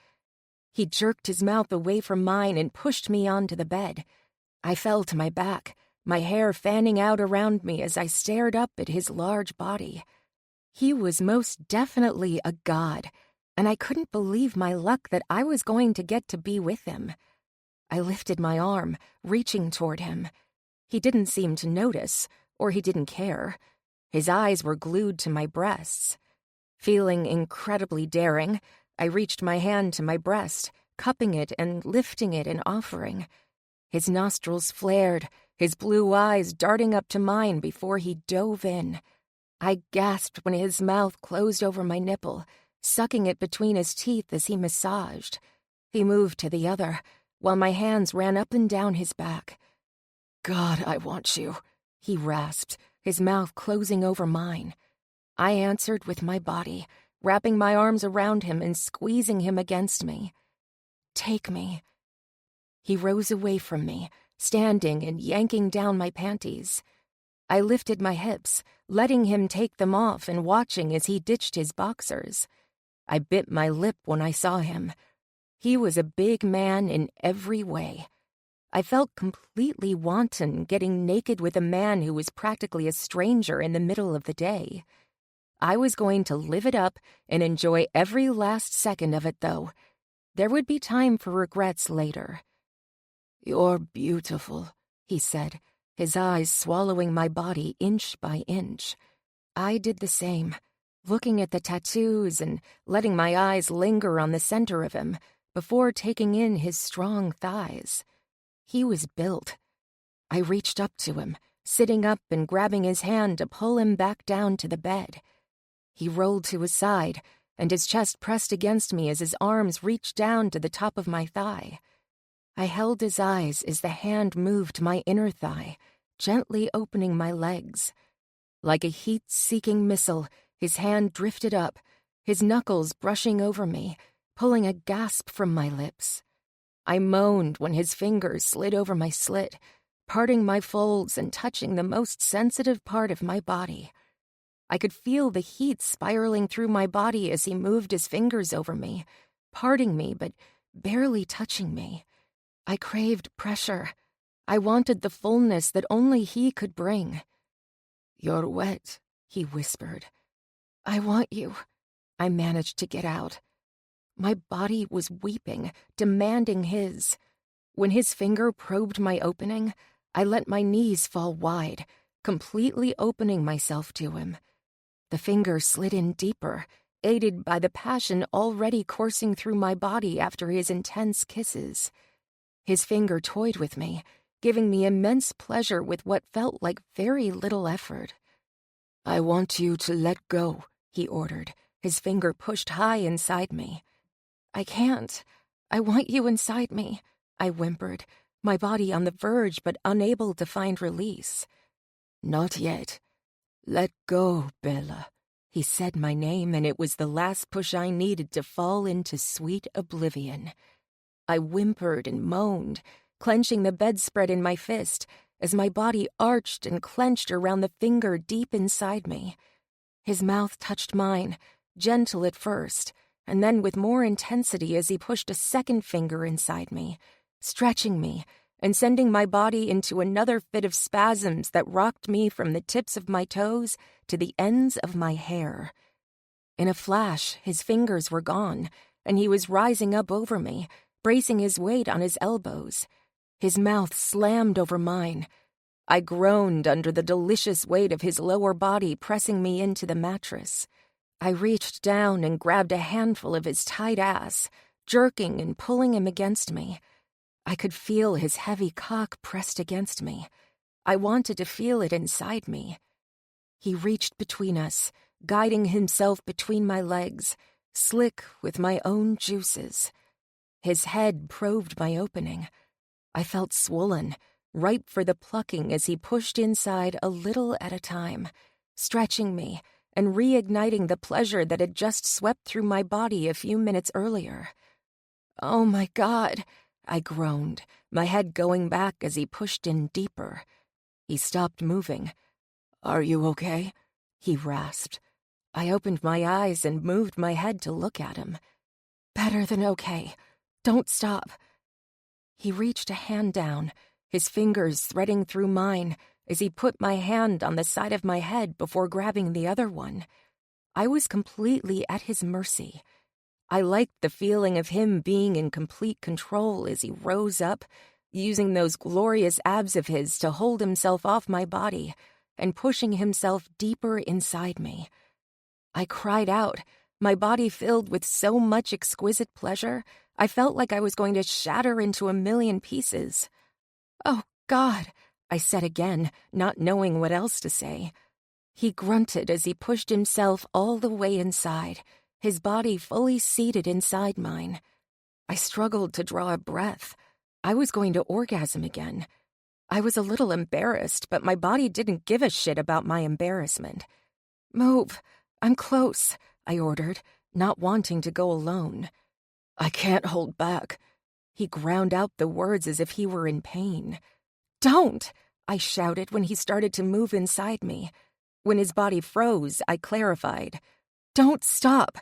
He jerked his mouth away from mine and pushed me onto the bed. I fell to my back, my hair fanning out around me as I stared up at his large body. He was most definitely a god, and I couldn't believe my luck that I was going to get to be with him. I lifted my arm, reaching toward him. He didn't seem to notice, or he didn't care. His eyes were glued to my breasts. Feeling incredibly daring, I reached my hand to my breast, cupping it and lifting it and offering. His nostrils flared, his blue eyes darting up to mine before he dove in. I gasped when his mouth closed over my nipple, sucking it between his teeth as he massaged. He moved to the other, while my hands ran up and down his back. "God, I want you," he rasped, his mouth closing over mine. I answered with my body, wrapping my arms around him and squeezing him against me. "Take me." He rose away from me, standing and yanking down my panties. I lifted my hips, letting him take them off and watching as he ditched his boxers. I bit my lip when I saw him. He was a big man in every way. I felt completely wanton getting naked with a man who was practically a stranger in the middle of the day. I was going to live it up and enjoy every last second of it, though. There would be time for regrets later. "You're beautiful," he said, his eyes swallowing my body inch by inch. I did the same, looking at the tattoos and letting my eyes linger on the center of him before taking in his strong thighs. He was built. I reached up to him, sitting up and grabbing his hand to pull him back down to the bed. He rolled to his side, and his chest pressed against me as his arms reached down to the top of my thigh. I held his eyes as the hand moved my inner thigh, gently opening my legs. Like a heat-seeking missile, his hand drifted up, his knuckles brushing over me, pulling a gasp from my lips. I moaned when his fingers slid over my slit, parting my folds and touching the most sensitive part of my body. I could feel the heat spiraling through my body as he moved his fingers over me, parting me but barely touching me. I craved pressure. I wanted the fullness that only he could bring. "You're wet," he whispered. "I want you." I managed to get out. My body was weeping, demanding his. When his finger probed my opening, I let my knees fall wide, completely opening myself to him. The finger slid in deeper, aided by the passion already coursing through my body after his intense kisses. His finger toyed with me, giving me immense pleasure with what felt like very little effort. "I want you to let go," he ordered, his finger pushed high inside me. "I can't. I want you inside me," I whimpered, my body on the verge but unable to find release. "Not yet. Let go, Bella." He said my name, and it was the last push I needed to fall into sweet oblivion. I whimpered and moaned, clenching the bedspread in my fist as my body arched and clenched around the finger deep inside me. His mouth touched mine, gentle at first, and then with more intensity as he pushed a second finger inside me, stretching me and sending my body into another fit of spasms that rocked me from the tips of my toes to the ends of my hair. In a flash, his fingers were gone, and he was rising up over me, bracing his weight on his elbows. His mouth slammed over mine. I groaned under the delicious weight of his lower body pressing me into the mattress. I reached down and grabbed a handful of his tight ass, jerking and pulling him against me. I could feel his heavy cock pressed against me. I wanted to feel it inside me. He reached between us, guiding himself between my legs, slick with my own juices. His head probed my opening. I felt swollen, ripe for the plucking as he pushed inside a little at a time, stretching me and reigniting the pleasure that had just swept through my body a few minutes earlier. "Oh my God," I groaned, my head going back as he pushed in deeper. He stopped moving. "Are you okay?" he rasped. I opened my eyes and moved my head to look at him. "Better than okay. Don't stop." He reached a hand down, his fingers threading through mine as he put my hand on the side of my head before grabbing the other one. I was completely at his mercy. I liked the feeling of him being in complete control as he rose up, using those glorious abs of his to hold himself off my body and pushing himself deeper inside me. I cried out, my body filled with so much exquisite pleasure, I felt like I was going to shatter into a million pieces. "Oh, God," I said again, not knowing what else to say. He grunted as he pushed himself all the way inside, his body fully seated inside mine. I struggled to draw a breath. I was going to orgasm again. I was a little embarrassed, but my body didn't give a shit about my embarrassment. "Move. I'm close," I ordered, not wanting to go alone. "I can't hold back." He ground out the words as if he were in pain. "Don't!" I shouted when he started to move inside me. When his body froze, I clarified. "Don't stop."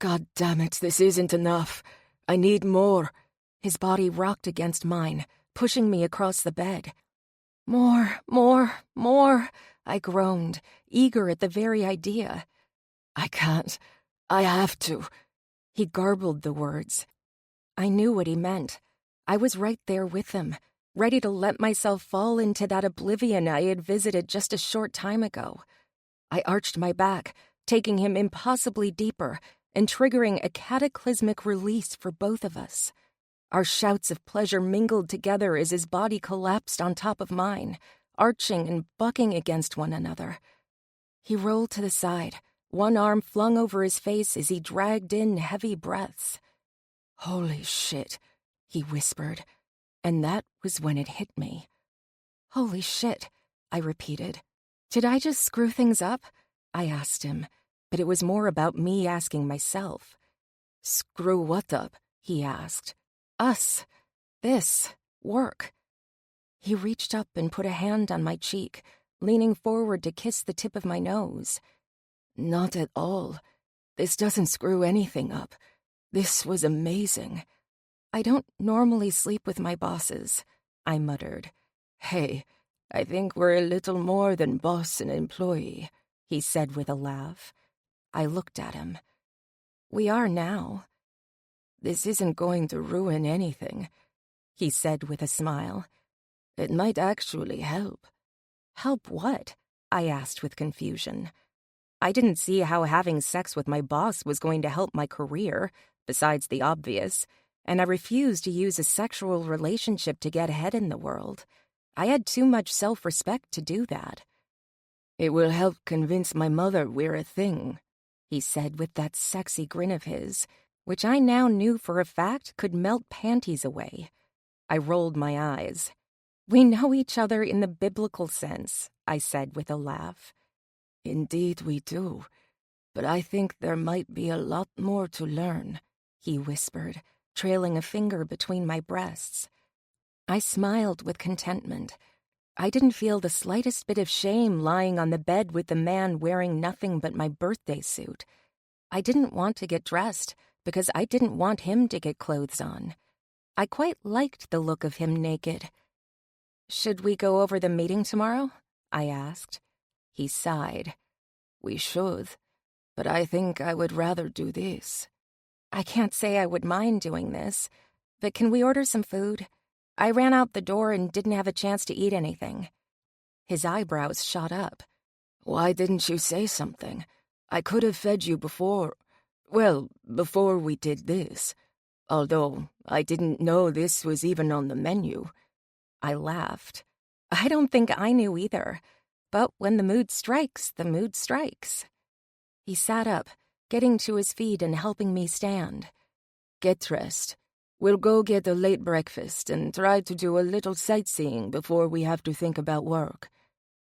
"God damn it, this isn't enough. I need more." His body rocked against mine, pushing me across the bed. More, I groaned, eager at the very idea. "I can't. I have to." He garbled the words. I knew what he meant. I was right there with him, ready to let myself fall into that oblivion I had visited just a short time ago. I arched my back, taking him impossibly deeper and triggering a cataclysmic release for both of us. Our shouts of pleasure mingled together as his body collapsed on top of mine, arching and bucking against one another. He rolled to the side, one arm flung over his face as he dragged in heavy breaths. "Holy shit," he whispered, and that was when it hit me. "Holy shit," I repeated. "Did I just screw things up?" I asked him, but it was more about me asking myself. "Screw what up?" he asked. "Us. This. Work." He reached up and put a hand on my cheek, leaning forward to kiss the tip of my nose. "Not at all. This doesn't screw anything up. This was amazing." "I don't normally sleep with my bosses," I muttered. "Hey, I think we're a little more than boss and employee," he said with a laugh. I looked at him. "We are now." "This isn't going to ruin anything," he said with a smile. "It might actually help." "Help what?" I asked with confusion. I didn't see how having sex with my boss was going to help my career, besides the obvious, and I refused to use a sexual relationship to get ahead in the world. I had too much self-respect to do that. "It will help convince my mother we're a thing," he said with that sexy grin of his, which I now knew for a fact could melt panties away. I rolled my eyes. "We know each other in the biblical sense," I said with a laugh. "Indeed we do, but I think there might be a lot more to learn," he whispered, trailing a finger between my breasts. I smiled with contentment. I didn't feel the slightest bit of shame lying on the bed with the man wearing nothing but my birthday suit. I didn't want to get dressed because I didn't want him to get clothes on. I quite liked the look of him naked. "Should we go over the meeting tomorrow?" I asked. He sighed. "We should, but I think I would rather do this." "I can't say I would mind doing this, but can we order some food? I ran out the door and didn't have a chance to eat anything." His eyebrows shot up. "Why didn't you say something? I could have fed you before we did this. Although I didn't know this was even on the menu." I laughed. I don't think I knew either, But when the mood strikes, the mood strikes. He sat up, getting to his feet and helping me stand. Get dressed. We'll go get a late breakfast and try to do a little sightseeing before we have to think about work.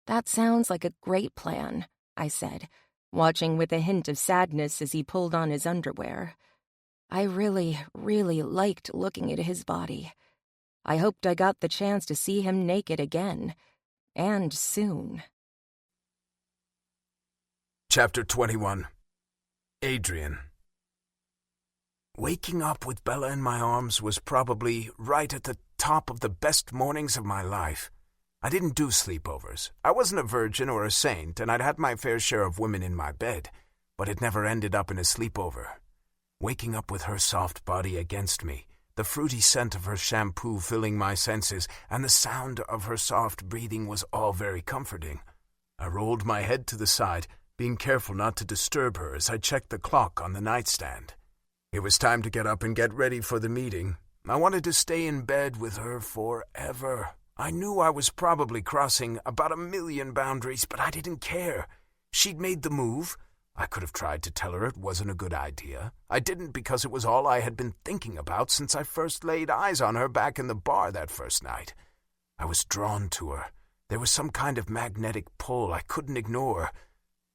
That sounds like a great plan, I said, watching with a hint of sadness as he pulled on his underwear. I really, really liked looking at his body. I hoped I got the chance to see him naked again. And soon. Chapter 21. Adrian. Waking up with Bella in my arms was probably right at the top of the best mornings of my life. I didn't do sleepovers. I wasn't a virgin or a saint, and I'd had my fair share of women in my bed, but it never ended up in a sleepover. Waking up with her soft body against me, the fruity scent of her shampoo filling my senses, and the sound of her soft breathing was all very comforting. I rolled my head to the side, being careful not to disturb her as I checked the clock on the nightstand. It was time to get up and get ready for the meeting. I wanted to stay in bed with her forever. I knew I was probably crossing about 1,000,000 boundaries, but I didn't care. She'd made the move. I could have tried to tell her it wasn't a good idea. I didn't because it was all I had been thinking about since I first laid eyes on her back in the bar that first night. I was drawn to her. There was some kind of magnetic pull I couldn't ignore.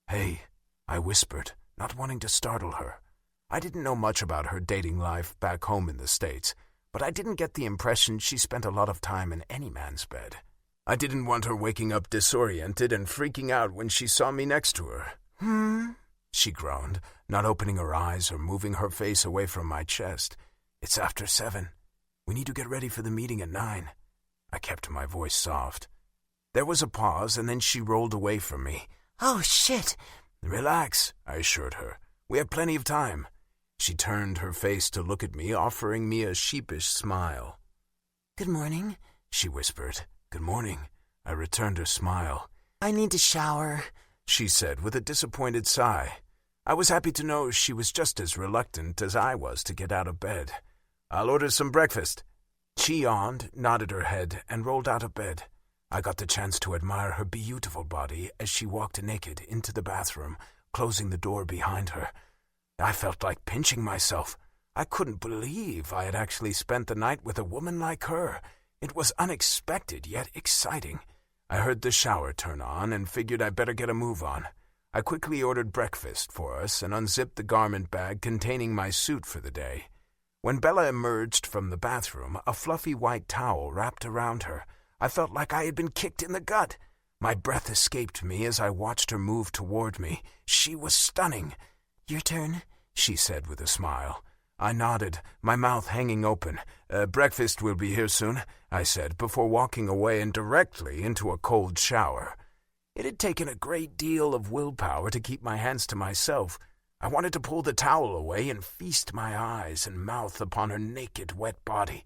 "Hey," I whispered, not wanting to startle her. I didn't know much about her dating life back home in the States, but I didn't get the impression she spent a lot of time in any man's bed. I didn't want her waking up disoriented and freaking out when she saw me next to her. She groaned, not opening her eyes or moving her face away from my chest. "It's after 7. We need to get ready for the meeting at 9. I kept my voice soft. There was a pause, and then she rolled away from me. "Oh, shit." "Relax," I assured her. "We have plenty of time." She turned her face to look at me, offering me a sheepish smile. "Good morning," she whispered. "Good morning." I returned her smile. "I need to shower," she said with a disappointed sigh. I was happy to know she was just as reluctant as I was to get out of bed. "I'll order some breakfast." She yawned, nodded her head, and rolled out of bed. I got the chance to admire her beautiful body as she walked naked into the bathroom, closing the door behind her. I felt like pinching myself. I couldn't believe I had actually spent the night with a woman like her. It was unexpected, yet exciting. I heard the shower turn on and figured I'd better get a move on. I quickly ordered breakfast for us and unzipped the garment bag containing my suit for the day. When Bella emerged from the bathroom, a fluffy white towel wrapped around her. I felt like I had been kicked in the gut. My breath escaped me as I watched her move toward me. She was stunning. "Your turn," she said with a smile. I nodded, my mouth hanging open. Breakfast will be here soon," I said, before walking away and directly into a cold shower. It had taken a great deal of willpower to keep my hands to myself. I wanted to pull the towel away and feast my eyes and mouth upon her naked, wet body.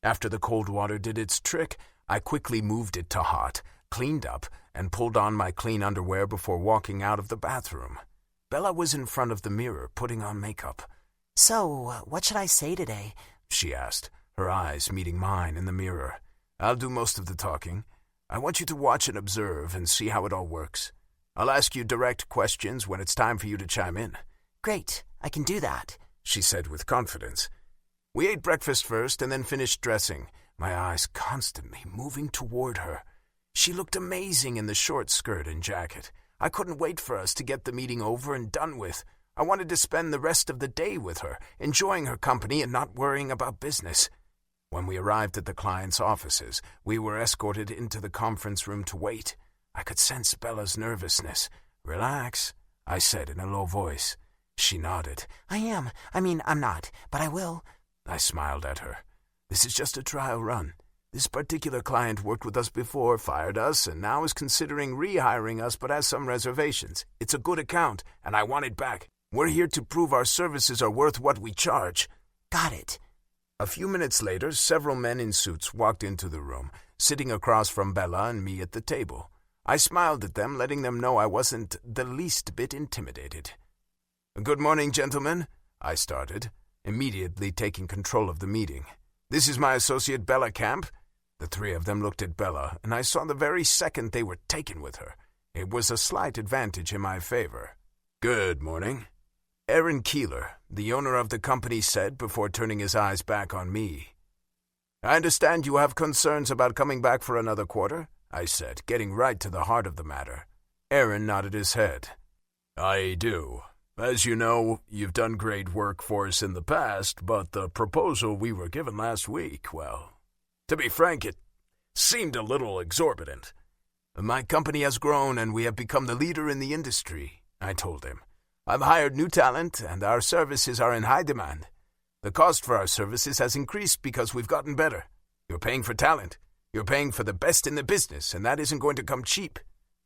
After the cold water did its trick, I quickly moved it to hot, cleaned up, and pulled on my clean underwear before walking out of the bathroom. Bella was in front of the mirror, putting on makeup. "So, what should I say today?" she asked, her eyes meeting mine in the mirror. "I'll do most of the talking. I want you to watch and observe and see how it all works. I'll ask you direct questions when it's time for you to chime in." "Great, I can do that," she said with confidence. We ate breakfast first and then finished dressing, my eyes constantly moving toward her. She looked amazing in the short skirt and jacket. I couldn't wait for us to get the meeting over and done with. I wanted to spend the rest of the day with her, enjoying her company and not worrying about business. When we arrived at the client's offices, we were escorted into the conference room to wait. I could sense Bella's nervousness. "Relax," I said in a low voice. She nodded. I'm not, but I will." I smiled at her. "This is just a trial run. This particular client worked with us before, fired us, and now is considering rehiring us but has some reservations. It's a good account, and I want it back. We're here to prove our services are worth what we charge." "Got it." A few minutes later, several men in suits walked into the room, sitting across from Bella and me at the table. I smiled at them, letting them know I wasn't the least bit intimidated. "Good morning, gentlemen," I started, immediately taking control of the meeting. "This is my associate Bella Camp." The three of them looked at Bella, and I saw the very second they were taken with her. It was a slight advantage in my favor. "Good morning," Aaron Keeler, the owner of the company, said before turning his eyes back on me. "I understand you have concerns about coming back for another quarter," I said, getting right to the heart of the matter. Aaron nodded his head. "I do. As you know, you've done great work for us in the past, but the proposal we were given last week, well, to be frank, it seemed a little exorbitant." "My company has grown and we have become the leader in the industry," I told him. "I've hired new talent and our services are in high demand. The cost for our services has increased because we've gotten better. You're paying for talent. You're paying for the best in the business, and that isn't going to come cheap."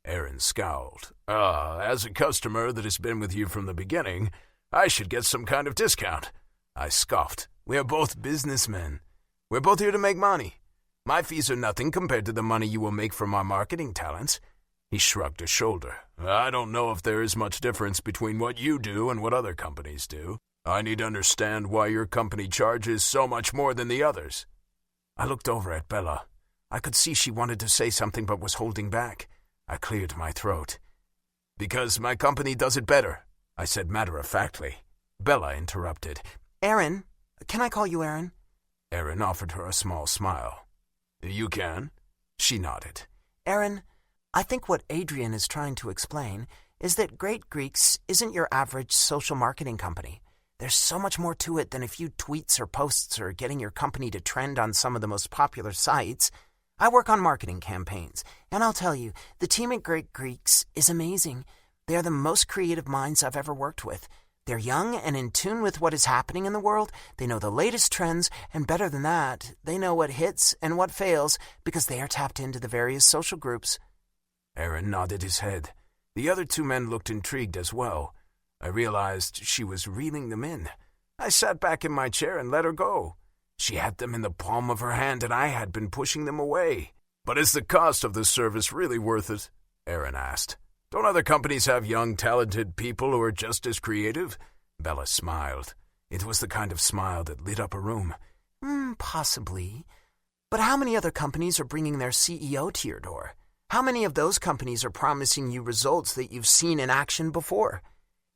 Aaron scowled. As a customer that has been with you from the beginning, I should get some kind of discount." I scoffed. "We are both businessmen. We're both here to make money. My fees are nothing compared to the money you will make from our marketing talents." He shrugged a shoulder. "I don't know if there is much difference between what you do and what other companies do. I need to understand why your company charges so much more than the others." I looked over at Bella. I could see she wanted to say something but was holding back. I cleared my throat. "Because my company does it better," I said matter-of-factly. Bella interrupted. "Aaron, can I call you Aaron?" Aaron offered her a small smile. "You can." She nodded. "Aaron, I think what Adrian is trying to explain is that Great Greeks isn't your average social marketing company. There's so much more to it than a few tweets or posts or getting your company to trend on some of the most popular sites. I work on marketing campaigns, and I'll tell you, the team at Great Greeks is amazing. They are the most creative minds I've ever worked with. They're young and in tune with what is happening in the world. They know the latest trends, and better than that, they know what hits and what fails because they are tapped into the various social groups." Aaron nodded his head. The other two men looked intrigued as well. I realized she was reeling them in. I sat back in my chair and let her go. She had them in the palm of her hand, and I had been pushing them away. "But is the cost of the service really worth it?" Aaron asked. "Don't other companies have young, talented people who are just as creative?" Bella smiled. It was the kind of smile that lit up a room. Possibly. But how many other companies are bringing their CEO to your door? How many of those companies are promising you results that you've seen in action before?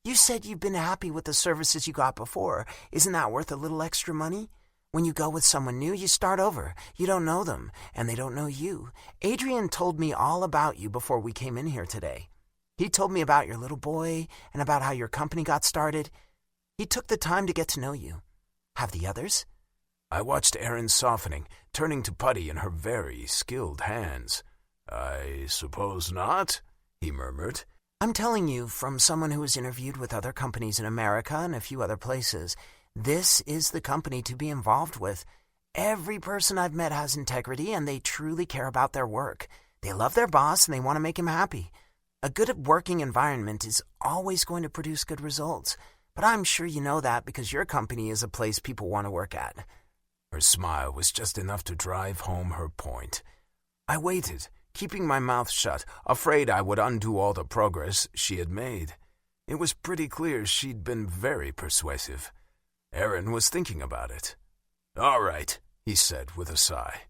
You said you've been happy with the services you got before. Isn't that worth a little extra money? When you go with someone new, you start over. You don't know them, and they don't know you. Adrian told me all about you before we came in here today. He told me about your little boy and about how your company got started. He took the time to get to know you. Have the others? I watched Aaron softening, turning to putty in her very skilled hands. "I suppose not," he murmured. I'm telling you, from someone who was interviewed with other companies in America and a few other places, this is the company to be involved with. Every person I've met has integrity, and they truly care about their work. They love their boss, and they want to make him happy. A good working environment is always going to produce good results, but I'm sure you know that because your company is a place people want to work at. Her smile was just enough to drive home her point. I waited, keeping my mouth shut, afraid I would undo all the progress she had made. It was pretty clear she'd been very persuasive. Aaron was thinking about it. "All right," he said with a sigh.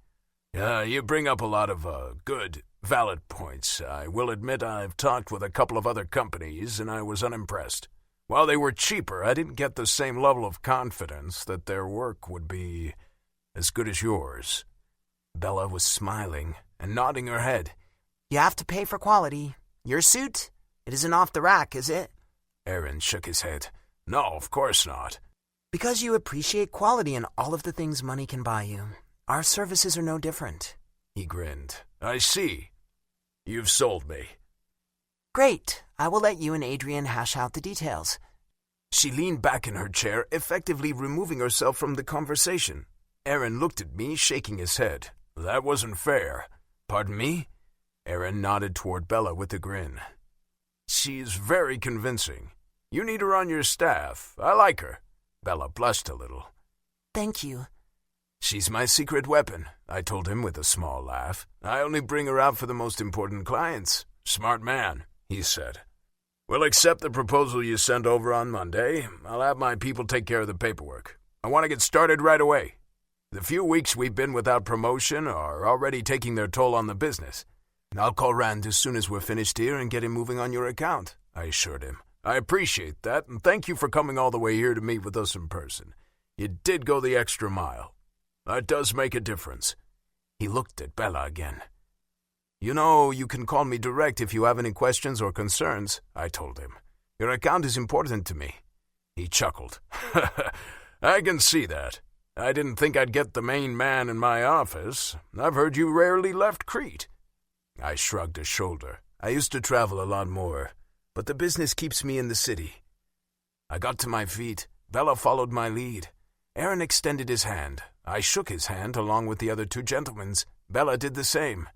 You bring up a lot of good, valid points. I will admit I've talked with a couple of other companies, and I was unimpressed. While they were cheaper, I didn't get the same level of confidence that their work would be as good as yours." Bella was smiling and nodding her head. You have to pay for quality. Your suit? It isn't off the rack, is it? Aaron shook his head. "No, of course not." Because you appreciate quality in all of the things money can buy you. Our services are no different. He grinned. "I see. You've sold me." Great. I will let you and Adrian hash out the details. She leaned back in her chair, effectively removing herself from the conversation. Aaron looked at me, shaking his head. "That wasn't fair." "Pardon me?" Aaron nodded toward Bella with a grin. "She's very convincing. You need her on your staff. I like her." Bella blushed a little. Thank you. "She's my secret weapon," I told him with a small laugh. "I only bring her out for the most important clients." "Smart man," he said. "We'll accept the proposal you sent over on Monday. I'll have my people take care of the paperwork. I want to get started right away. The few weeks we've been without promotion are already taking their toll on the business. I'll call Rand as soon as we're finished here and get him moving on your account, I assured him. I appreciate that, and thank you for coming all the way here to meet with us in person. You did go the extra mile. That does make a difference. He looked at Bella again. You know, you can call me direct if you have any questions or concerns, I told him. Your account is important to me. He chuckled. I can see that. I didn't think I'd get the main man in my office. I've heard you rarely left Crete. I shrugged a shoulder. I used to travel a lot more, but the business keeps me in the city. I got to my feet. Bella followed my lead. Aaron extended his hand. I shook his hand along with the other two gentlemen's. Bella did the same.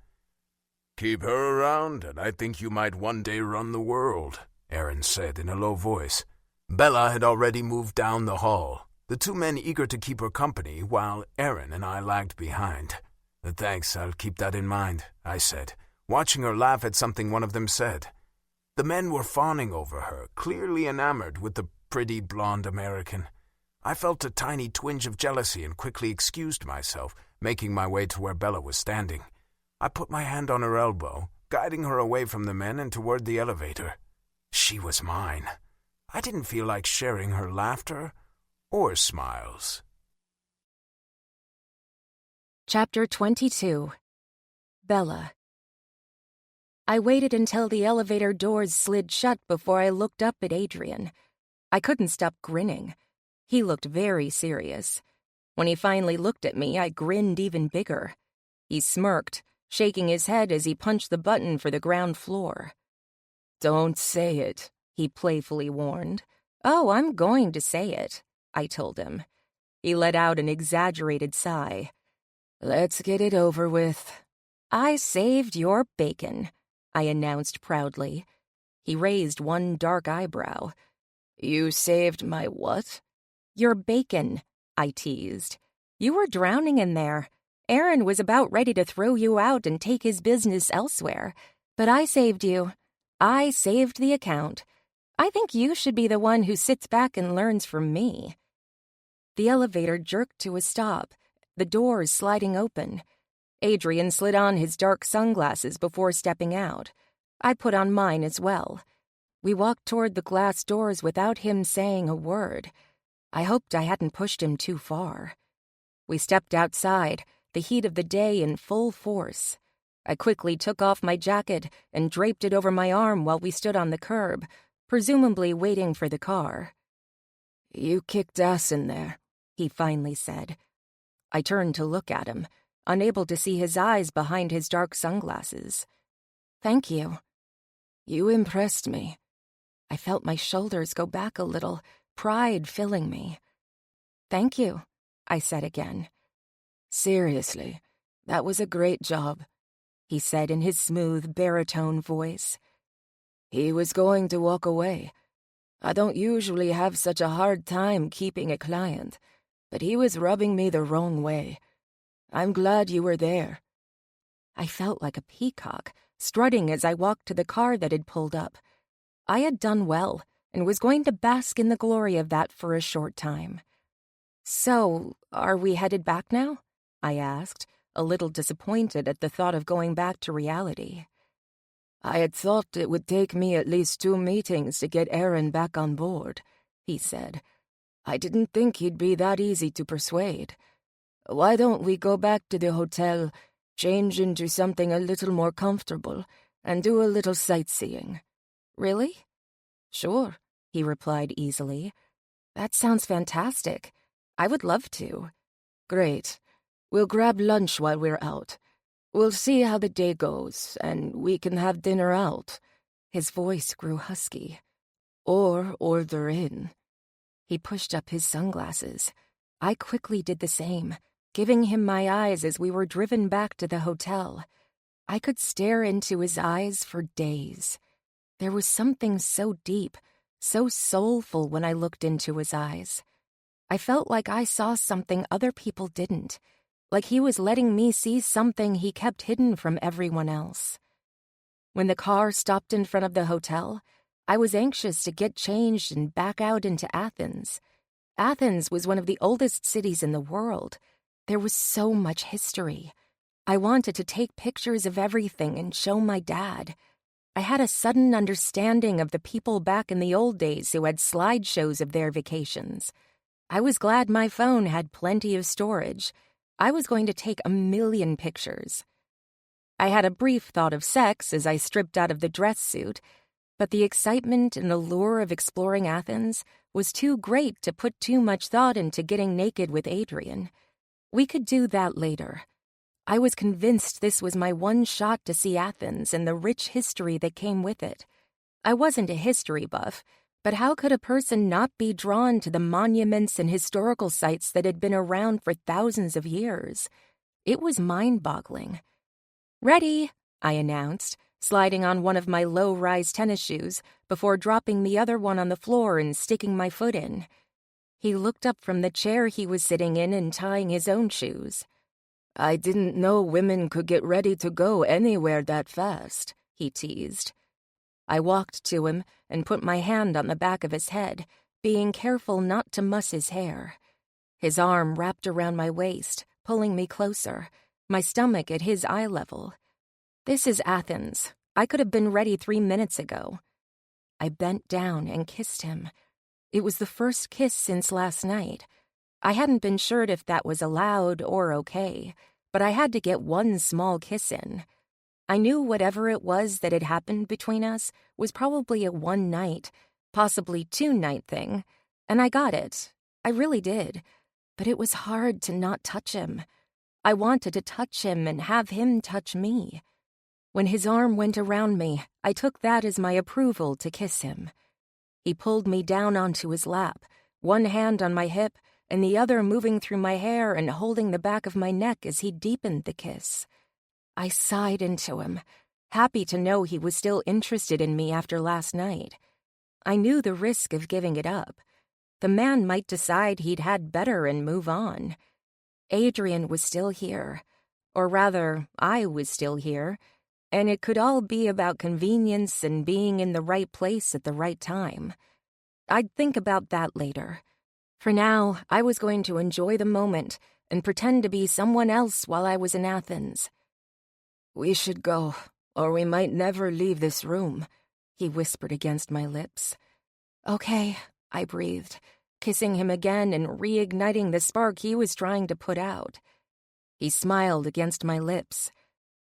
Keep her around, and I think you might one day run the world, Aaron said in a low voice. Bella had already moved down the hall, the two men eager to keep her company, while Aaron and I lagged behind. Thanks, I'll keep that in mind, I said, watching her laugh at something one of them said. The men were fawning over her, clearly enamored with the pretty blonde American. I felt a tiny twinge of jealousy and quickly excused myself, making my way to where Bella was standing. I put my hand on her elbow, guiding her away from the men and toward the elevator. She was mine. I didn't feel like sharing her laughter or smiles. Chapter 22. Bella. I waited until the elevator doors slid shut before I looked up at Adrian. I couldn't stop grinning. He looked very serious. When he finally looked at me, I grinned even bigger. He smirked, shaking his head as he punched the button for the ground floor. "Don't say it," he playfully warned. "Oh, I'm going to say it," I told him. He let out an exaggerated sigh. "Let's get it over with." "I saved your bacon," I announced proudly. He raised one dark eyebrow. "You saved my what?" "Your bacon," I teased. "You were drowning in there. Aaron was about ready to throw you out and take his business elsewhere. But I saved you. I saved the account. I think you should be the one who sits back and learns from me." The elevator jerked to a stop, the doors sliding open. Adrian slid on his dark sunglasses before stepping out. I put on mine as well. We walked toward the glass doors without him saying a word. I hoped I hadn't pushed him too far. We stepped outside, the heat of the day in full force. I quickly took off my jacket and draped it over my arm while we stood on the curb, presumably waiting for the car. "You kicked ass in there," he finally said. I turned to look at him, unable to see his eyes behind his dark sunglasses. "Thank you." "You impressed me." I felt my shoulders go back a little, pride filling me. "Thank you," I said again. "Seriously, that was a great job," he said in his smooth baritone voice. "He was going to walk away. I don't usually have such a hard time keeping a client, but he was rubbing me the wrong way. I'm glad you were there." I felt like a peacock, strutting as I walked to the car that had pulled up. I had done well, and was going to bask in the glory of that for a short time. "So, are we headed back now?" I asked, a little disappointed at the thought of going back to reality. "I had thought it would take me at least 2 meetings to get Aaron back on board," he said. "I didn't think he'd be that easy to persuade. Why don't we go back to the hotel, change into something a little more comfortable, and do a little sightseeing?" "Really?" "Sure," he replied easily. "That sounds fantastic. I would love to." "Great. We'll grab lunch while we're out. We'll see how the day goes, and we can have dinner out." His voice grew husky. "Or order in." He pushed up his sunglasses. I quickly did the same, giving him my eyes as we were driven back to the hotel. I could stare into his eyes for days. There was something so deep, so soulful when I looked into his eyes. I felt like I saw something other people didn't, like he was letting me see something he kept hidden from everyone else. When the car stopped in front of the hotel, I was anxious to get changed and back out into Athens. Athens was one of the oldest cities in the world. There was so much history. I wanted to take pictures of everything and show my dad. I had a sudden understanding of the people back in the old days who had slideshows of their vacations. I was glad my phone had plenty of storage. I was going to take 1,000,000 pictures. I had a brief thought of sex as I stripped out of the dress suit, but the excitement and allure of exploring Athens was too great to put too much thought into getting naked with Adrian. We could do that later. I was convinced this was my one shot to see Athens and the rich history that came with it. I wasn't a history buff, but how could a person not be drawn to the monuments and historical sites that had been around for thousands of years? It was mind-boggling. "Ready," I announced, sliding on one of my low-rise tennis shoes before dropping the other one on the floor and sticking my foot in. He looked up from the chair he was sitting in and tying his own shoes. "I didn't know women could get ready to go anywhere that fast," he teased. I walked to him and put my hand on the back of his head, being careful not to muss his hair. His arm wrapped around my waist, pulling me closer, my stomach at his eye level. This is Athens. I could have been ready 3 minutes ago. I bent down and kissed him. It was the first kiss since last night. I hadn't been sure if that was allowed or okay, but I had to get one small kiss in. I knew whatever it was that had happened between us was probably a one-night, possibly two-night thing, and I got it. I really did. But it was hard to not touch him. I wanted to touch him and have him touch me. When his arm went around me, I took that as my approval to kiss him. He pulled me down onto his lap, one hand on my hip and the other moving through my hair and holding the back of my neck as he deepened the kiss. I sighed into him, happy to know he was still interested in me after last night. I knew the risk of giving it up. The man might decide he'd had better and move on. Adrian was still here. Or rather, I was still here. And it could all be about convenience and being in the right place at the right time. I'd think about that later. For now, I was going to enjoy the moment and pretend to be someone else while I was in Athens. "We should go, or we might never leave this room," he whispered against my lips. "Okay," I breathed, kissing him again and reigniting the spark he was trying to put out. He smiled against my lips.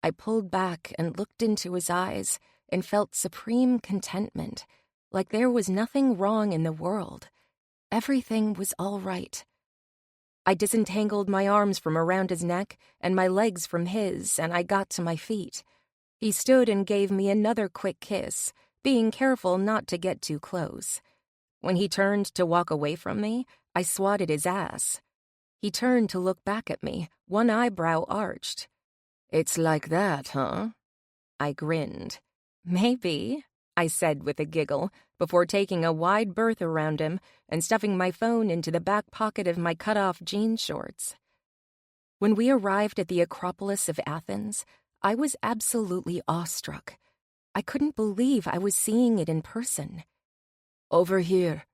I pulled back and looked into his eyes and felt supreme contentment, like there was nothing wrong in the world. Everything was all right. I disentangled my arms from around his neck and my legs from his, and I got to my feet. He stood and gave me another quick kiss, being careful not to get too close. When he turned to walk away from me, I swatted his ass. He turned to look back at me, one eyebrow arched. "It's like that, huh?" I grinned. "Maybe," I said with a giggle, before taking a wide berth around him and stuffing my phone into the back pocket of my cut-off jean shorts. When we arrived at the Acropolis of Athens, I was absolutely awestruck. I couldn't believe I was seeing it in person. "Over here,"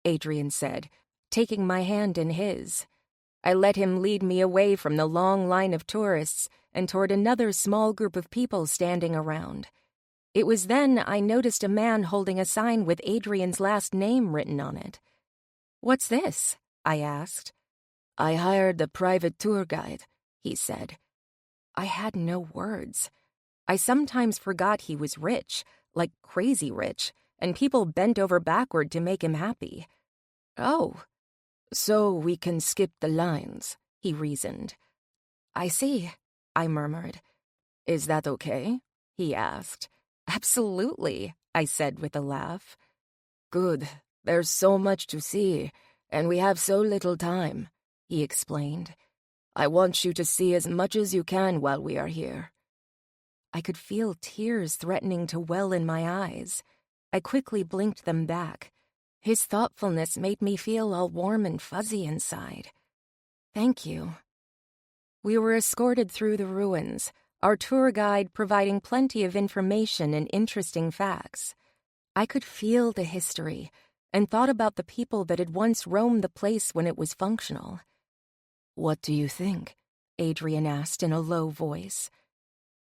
Adrian said, taking my hand in his. I let him lead me away from the long line of tourists and toward another small group of people standing around. It was then I noticed a man holding a sign with Adrian's last name written on it. "What's this?" I asked. "I hired the private tour guide," he said. I had no words. I sometimes forgot he was rich, like crazy rich, and people bent over backward to make him happy. "Oh, so we can skip the lines," he reasoned. "I see," I murmured. "Is that okay?" he asked. "Absolutely," I said with a laugh. "Good. There's so much to see, and we have so little time," he explained. "I want you to see as much as you can while we are here." I could feel tears threatening to well in my eyes. I quickly blinked them back. His thoughtfulness made me feel all warm and fuzzy inside. "Thank you." We were escorted through the ruins, our tour guide providing plenty of information and interesting facts. I could feel the history and thought about the people that had once roamed the place when it was functional. "What do you think?" Adrian asked in a low voice.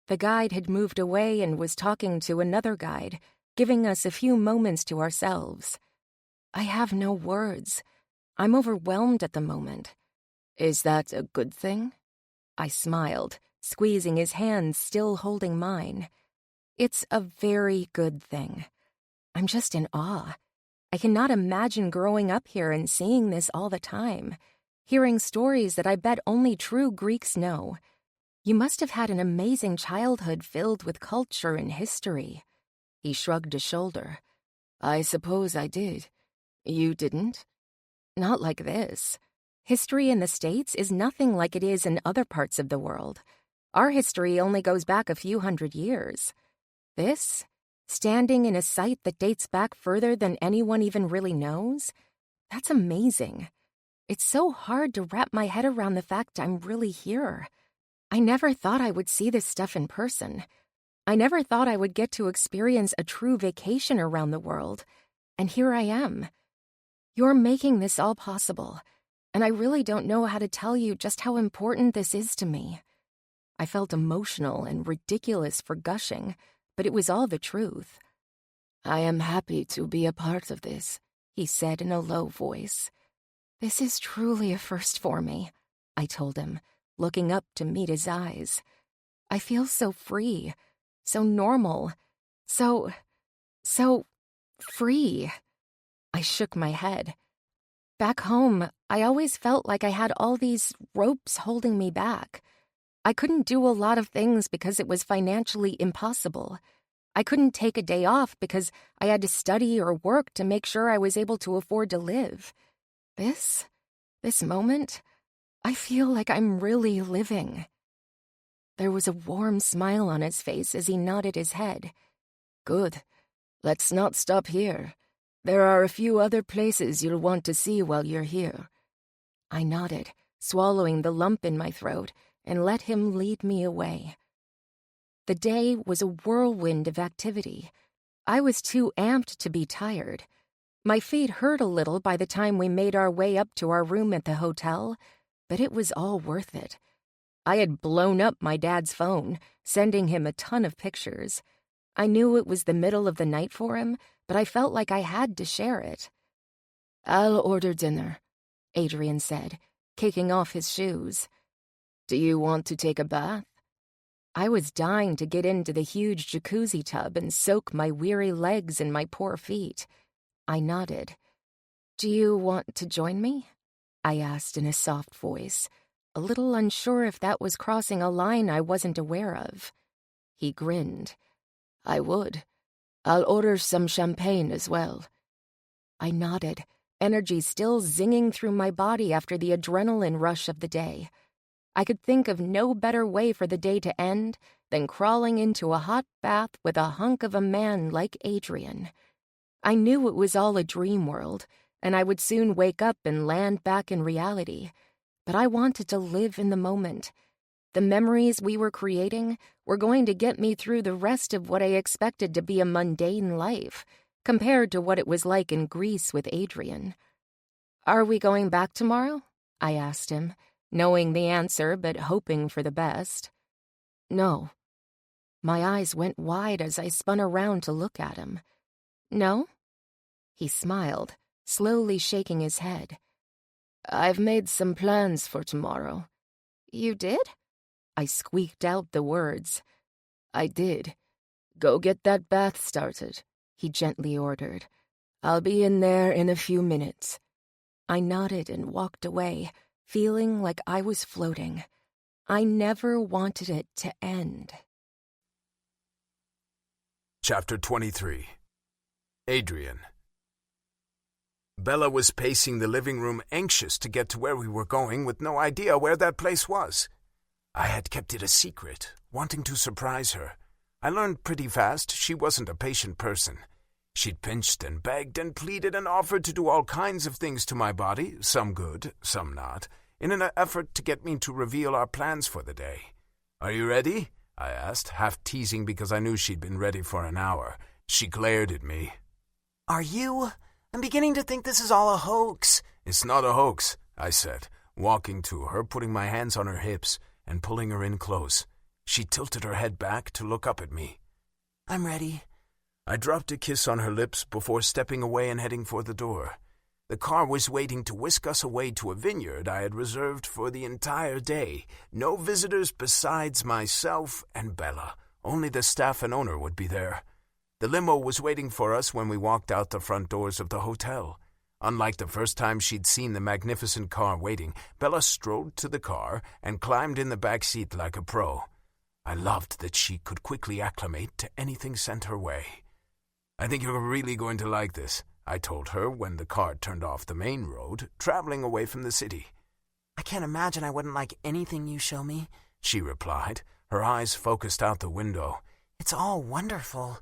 The guide had moved away and was talking to another guide, giving us a few moments to ourselves. I have no words. I'm overwhelmed at the moment. Is that a good thing? I smiled, squeezing his hand still holding mine. It's a very good thing. I'm just in awe. I cannot imagine growing up here and seeing this all the time, hearing stories that I bet only true Greeks know. You must have had an amazing childhood filled with culture and history. He shrugged a shoulder. I suppose I did. You didn't? Not like this. History in the States is nothing like it is in other parts of the world. Our history only goes back a few hundred years. This, standing in a site that dates back further than anyone even really knows, that's amazing. It's so hard to wrap my head around the fact I'm really here. I never thought I would see this stuff in person. I never thought I would get to experience a true vacation around the world. And here I am. You're making this all possible, and I really don't know how to tell you just how important this is to me. I felt emotional and ridiculous for gushing, but it was all the truth. I am happy to be a part of this, he said in a low voice. This is truly a first for me, I told him, looking up to meet his eyes. I feel so free, so normal, so free. I shook my head. Back home, I always felt like I had all these ropes holding me back. I couldn't do a lot of things because it was financially impossible. I couldn't take a day off because I had to study or work to make sure I was able to afford to live. This moment, I feel like I'm really living. There was a warm smile on his face as he nodded his head. Good. Let's not stop here. There are a few other places you'll want to see while you're here. I nodded, swallowing the lump in my throat, and let him lead me away. The day was a whirlwind of activity. I was too amped to be tired. My feet hurt a little by the time we made our way up to our room at the hotel, but it was all worth it. I had blown up my dad's phone, sending him a ton of pictures. I knew it was the middle of the night for him, but I felt like I had to share it. I'll order dinner, Adrian said, kicking off his shoes. Do you want to take a bath? I was dying to get into the huge jacuzzi tub and soak my weary legs and my poor feet. I nodded. Do you want to join me? I asked in a soft voice, a little unsure if that was crossing a line I wasn't aware of. He grinned. I would. I'll order some champagne as well. I nodded, energy still zinging through my body after the adrenaline rush of the day. I could think of no better way for the day to end than crawling into a hot bath with a hunk of a man like Adrian. I knew it was all a dream world, and I would soon wake up and land back in reality. But I wanted to live in the moment. The memories we were creating were going to get me through the rest of what I expected to be a mundane life, compared to what it was like in Greece with Adrian. Are we going back tomorrow? I asked him, knowing the answer but hoping for the best. No. My eyes went wide as I spun around to look at him. No? He smiled, slowly shaking his head. I've made some plans for tomorrow. You did? I squeaked out the words. I did. Go get that bath started, he gently ordered. I'll be in there in a few minutes. I nodded and walked away, feeling like I was floating. I never wanted it to end. Chapter 23. Adrian. Bella was pacing the living room, anxious to get to where we were going, with no idea where that place was. I had kept it a secret, wanting to surprise her. I learned pretty fast she wasn't a patient person. She'd pinched and begged and pleaded and offered to do all kinds of things to my body, some good, some not, in an effort to get me to reveal our plans for the day. Are you ready? I asked, half teasing because I knew she'd been ready for an hour. She glared at me. Are you? I'm beginning to think this is all a hoax. It's not a hoax, I said, walking to her, putting my hands on her hips, and pulling her in close. She tilted her head back to look up at me. I'm ready. I dropped a kiss on her lips before stepping away and heading for the door. The car was waiting to whisk us away to a vineyard I had reserved for the entire day. No visitors besides myself and Bella. Only the staff and owner would be there. The limo was waiting for us when we walked out the front doors of the hotel. Unlike the first time she'd seen the magnificent car waiting, Bella strode to the car and climbed in the back seat like a pro. I loved that she could quickly acclimate to anything sent her way. "I think you're really going to like this," I told her when the car turned off the main road, traveling away from the city. I can't imagine I wouldn't like anything you show me, she replied, her eyes focused out the window. It's all wonderful.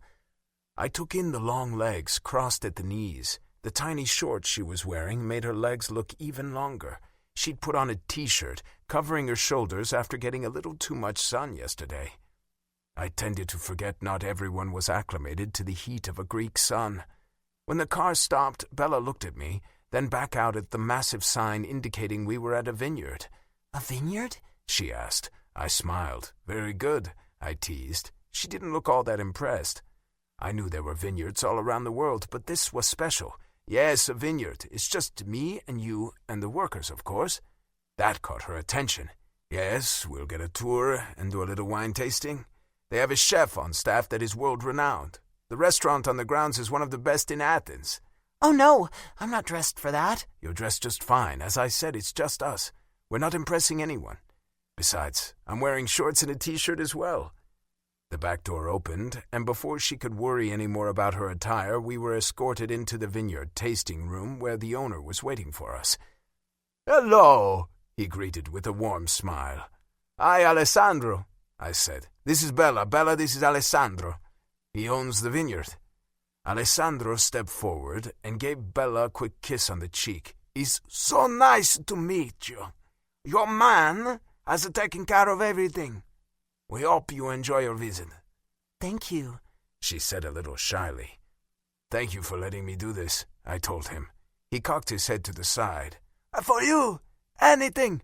I took in the long legs crossed at the knees. The tiny shorts she was wearing made her legs look even longer. She'd put on a t-shirt, covering her shoulders after getting a little too much sun yesterday. I tended to forget not everyone was acclimated to the heat of a Greek sun. When the car stopped, Bella looked at me, then back out at the massive sign indicating we were at a vineyard. A vineyard? She asked. I smiled. Very good, I teased. She didn't look all that impressed. I knew there were vineyards all around the world, but this was special. Yes, a vineyard. It's just me and you and the workers, of course. That caught her attention. Yes, we'll get a tour and do a little wine tasting. They have a chef on staff that is world-renowned. The restaurant on the grounds is one of the best in Athens. Oh, no, I'm not dressed for that. You're dressed just fine. As I said, it's just us. We're not impressing anyone. Besides, I'm wearing shorts and a t-shirt as well. The back door opened, and before she could worry any more about her attire, we were escorted into the vineyard tasting room where the owner was waiting for us. "Hello," he greeted with a warm smile. "Hi, Alessandro," I said. "This is Bella. Bella, this is Alessandro. He owns the vineyard." Alessandro stepped forward and gave Bella a quick kiss on the cheek. "It's so nice to meet you. Your man has taken care of everything. We hope you enjoy your visit." Thank you, she said a little shyly. "Thank you for letting me do this," I told him. He cocked his head to the side. "For you, anything.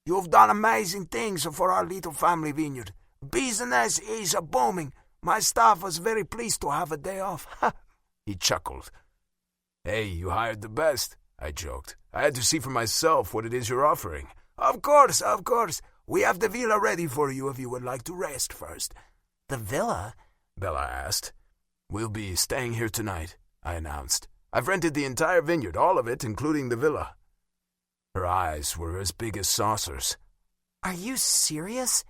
You've done amazing things for our little family vineyard. Business is booming. My staff was very pleased to have a day off." He chuckled. "Hey, you hired the best," I joked. "I had to see for myself what it is you're offering." Of course. We have the villa ready for you if you would like to rest first." The villa? Bella asked. "We'll be staying here tonight," I announced. "I've rented the entire vineyard, all of it, including the villa." Her eyes were as big as saucers. Are you serious?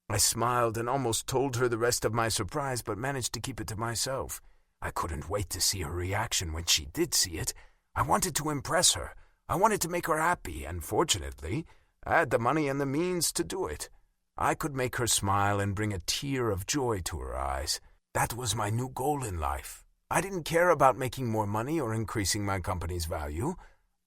I smiled and almost told her the rest of my surprise, but managed to keep it to myself. I couldn't wait to see her reaction when she did see it. I wanted to impress her. I wanted to make her happy, and fortunately, I had the money and the means to do it. I could make her smile and bring a tear of joy to her eyes. That was my new goal in life. I didn't care about making more money or increasing my company's value.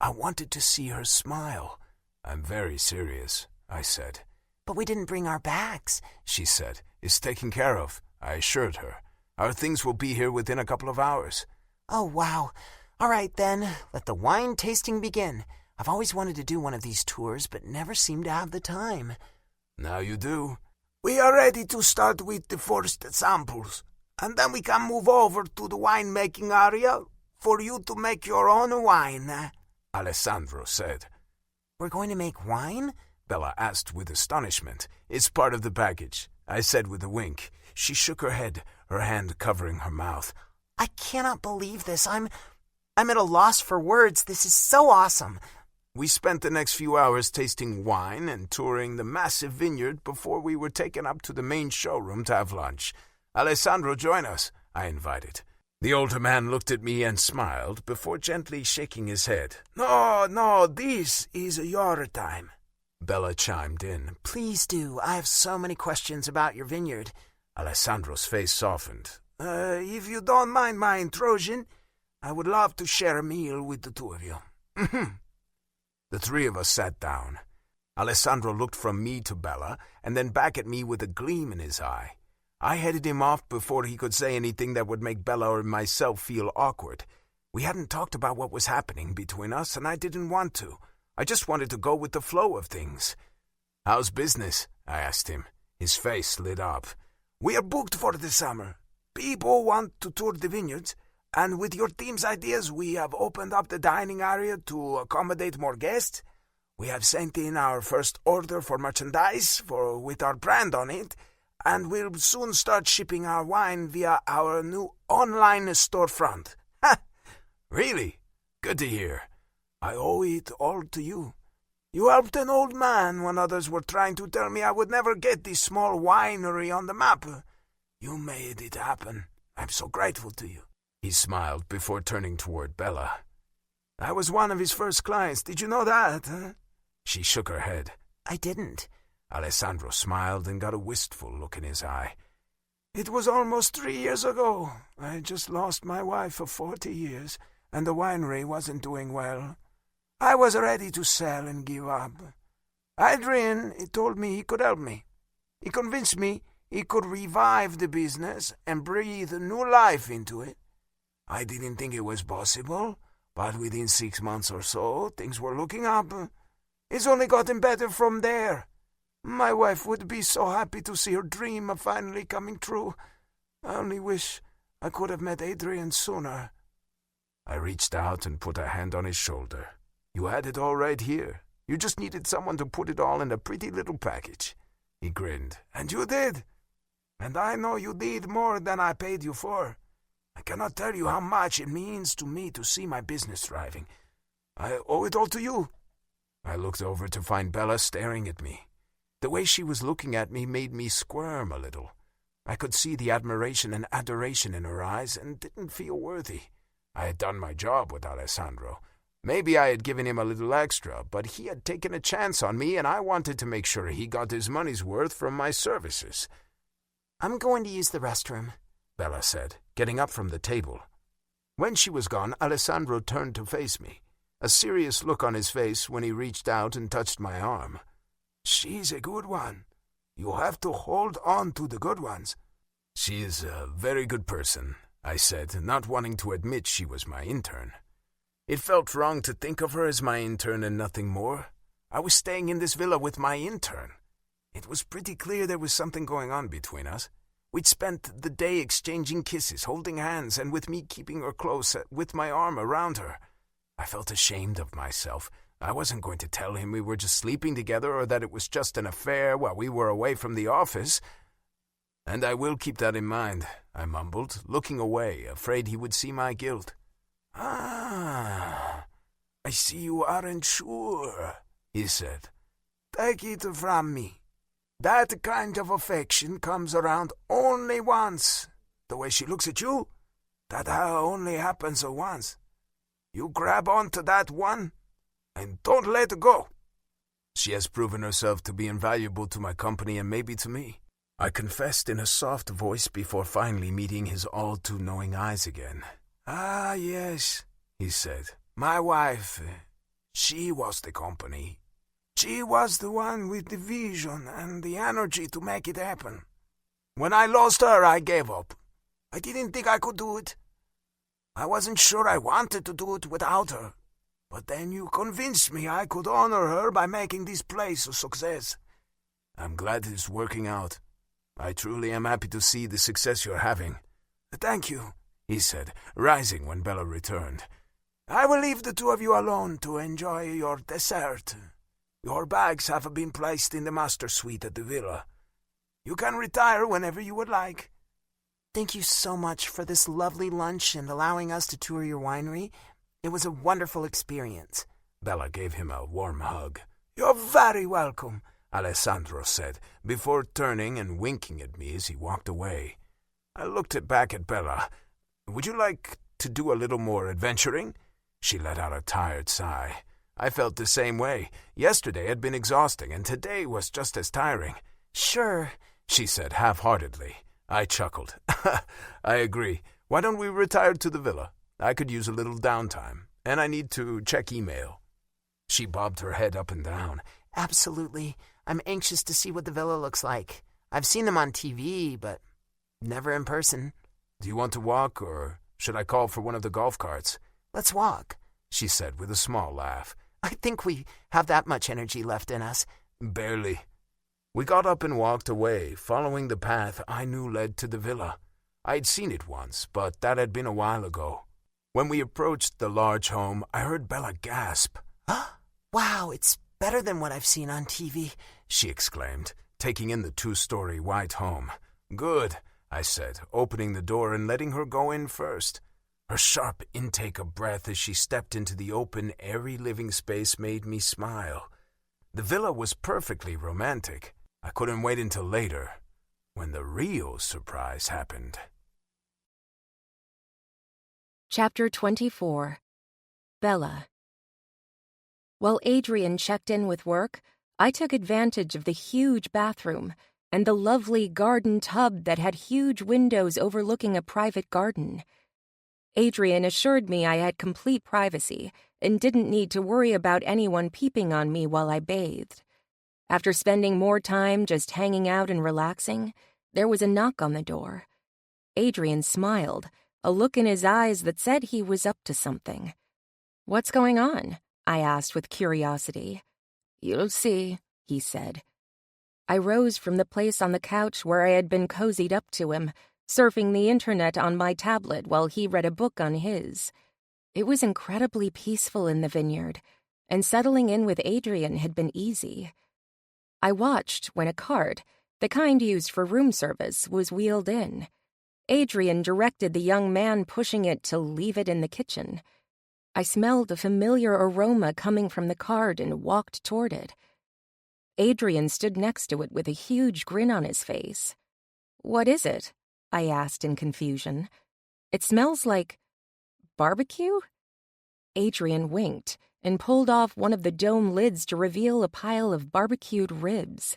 I wanted to see her smile. "I'm very serious," I said. "But we didn't bring our bags," she said. "It's taken care of," I assured her. "Our things will be here within a couple of hours." Oh, wow. All right, then. Let the wine tasting begin. I've always wanted to do one of these tours, but never seemed to have the time. Now you do. "We are ready to start with the first samples, and then we can move over to the wine-making area for you to make your own wine," Alessandro said. "We're going to make wine?" Bella asked with astonishment. "It's part of the package," I said with a wink. She shook her head, her hand covering her mouth. "I cannot believe this. I'm at a loss for words. This is so awesome." We spent the next few hours tasting wine and touring the massive vineyard before we were taken up to the main showroom to have lunch. "Alessandro, join us," I invited. The older man looked at me and smiled before gently shaking his head. No, this is your time," Bella chimed in. "Please do. I have so many questions about your vineyard." Alessandro's face softened. If you don't mind my intrusion, I would love to share a meal with the two of you." The three of us sat down. Alessandro looked from me to Bella and then back at me with a gleam in his eye. I headed him off before he could say anything that would make Bella or myself feel awkward. We hadn't talked about what was happening between us, and I didn't want to. I just wanted to go with the flow of things. "How's business?" I asked him. His face lit up. We are booked for the summer. People want to tour the vineyards, and with your team's ideas, we have opened up the dining area to accommodate more guests. We have sent in our first order for merchandise with our brand on it, and we'll soon start shipping our wine via our new online storefront. Ha! Really? Good to hear. I owe it all to you. You helped an old man when others were trying to tell me I would never get this small winery on the map. You made it happen. I'm so grateful to you. He smiled before turning toward Bella. I was one of his first clients. Did you know that? Huh? She shook her head. I didn't. Alessandro smiled and got a wistful look in his eye. It was almost 3 years ago. I just lost my wife of 40 years, and the winery wasn't doing well. I was ready to sell and give up. Adrian, he told me he could help me. He convinced me he could revive the business and breathe new life into it. I didn't think it was possible, but within 6 months or so, things were looking up. It's only gotten better from there. My wife would be so happy to see her dream of finally coming true. I only wish I could have met Adrian sooner. I reached out and put a hand on his shoulder. You had it all right here. You just needed someone to put it all in a pretty little package. He grinned. And you did. And I know you did more than I paid you for. I cannot tell you how much it means to me to see my business thriving. I owe it all to you. I looked over to find Bella staring at me. The way she was looking at me made me squirm a little. I could see the admiration and adoration in her eyes and didn't feel worthy. I had done my job with Alessandro. Maybe I had given him a little extra, but he had taken a chance on me, and I wanted to make sure he got his money's worth from my services. I'm going to use the restroom, Bella said, getting up from the table. When she was gone, Alessandro turned to face me, a serious look on his face when he reached out and touched my arm. She's a good one. You have to hold on to the good ones. She is a very good person, I said, not wanting to admit she was my intern. It felt wrong to think of her as my intern and nothing more. I was staying in this villa with my intern. It was pretty clear there was something going on between us. We'd spent the day exchanging kisses, holding hands, and with me keeping her close with my arm around her. I felt ashamed of myself. I wasn't going to tell him we were just sleeping together or that it was just an affair while we were away from the office. And I will keep that in mind, I mumbled, looking away, afraid he would see my guilt. I see you aren't sure, he said. Take it from me. That kind of affection comes around only once. The way she looks at you, that only happens once. You grab onto that one and don't let go. She has proven herself to be invaluable to my company and maybe to me, I confessed in a soft voice before finally meeting his all-too-knowing eyes again. Ah, yes, he said. My wife, she was the company. She was the one with the vision and the energy to make it happen. When I lost her, I gave up. I didn't think I could do it. I wasn't sure I wanted to do it without her. But then you convinced me I could honor her by making this place a success. I'm glad it's working out. I truly am happy to see the success you're having. Thank you, he said, rising when Bella returned. I will leave the two of you alone to enjoy your dessert. Your bags have been placed in the master suite at the villa. You can retire whenever you would like. Thank you so much for this lovely lunch and allowing us to tour your winery. It was a wonderful experience. Bella gave him a warm hug. You're very welcome, Alessandro said, before turning and winking at me as he walked away. I looked back at Bella. Would you like to do a little more adventuring? She let out a tired sigh. I felt the same way. Yesterday had been exhausting, and today was just as tiring. Sure, she said half-heartedly. I chuckled. I agree. Why don't we retire to the villa? I could use a little downtime, and I need to check email. She bobbed her head up and down. Absolutely. I'm anxious to see what the villa looks like. I've seen them on TV, but never in person. Do you want to walk, or should I call for one of the golf carts? Let's walk, she said with a small laugh. I think we have that much energy left in us. Barely. We got up and walked away, following the path I knew led to the villa. I'd seen it once, but that had been a while ago. When we approached the large home, I heard Bella gasp. Wow, it's better than what I've seen on TV, she exclaimed, taking in the 2-story white home. Good, I said, opening the door and letting her go in first. Her sharp intake of breath as she stepped into the open, airy living space made me smile. The villa was perfectly romantic. I couldn't wait until later, when the real surprise happened. Chapter 24. Bella. While Adrian checked in with work, I took advantage of the huge bathroom and the lovely garden tub that had huge windows overlooking a private garden. Adrian assured me I had complete privacy and didn't need to worry about anyone peeping on me while I bathed. After spending more time just hanging out and relaxing, there was a knock on the door. Adrian smiled, a look in his eyes that said he was up to something. "What's going on?" I asked with curiosity. "You'll see," he said. I rose from the place on the couch where I had been cozied up to him, surfing the internet on my tablet while he read a book on his. It was incredibly peaceful in the vineyard, and settling in with Adrian had been easy. I watched when a cart, the kind used for room service, was wheeled in. Adrian directed the young man pushing it to leave it in the kitchen. I smelled a familiar aroma coming from the cart and walked toward it. Adrian stood next to it with a huge grin on his face. "What is it?" I asked in confusion. "It smells like barbecue?" Adrian winked and pulled off one of the dome lids to reveal a pile of barbecued ribs.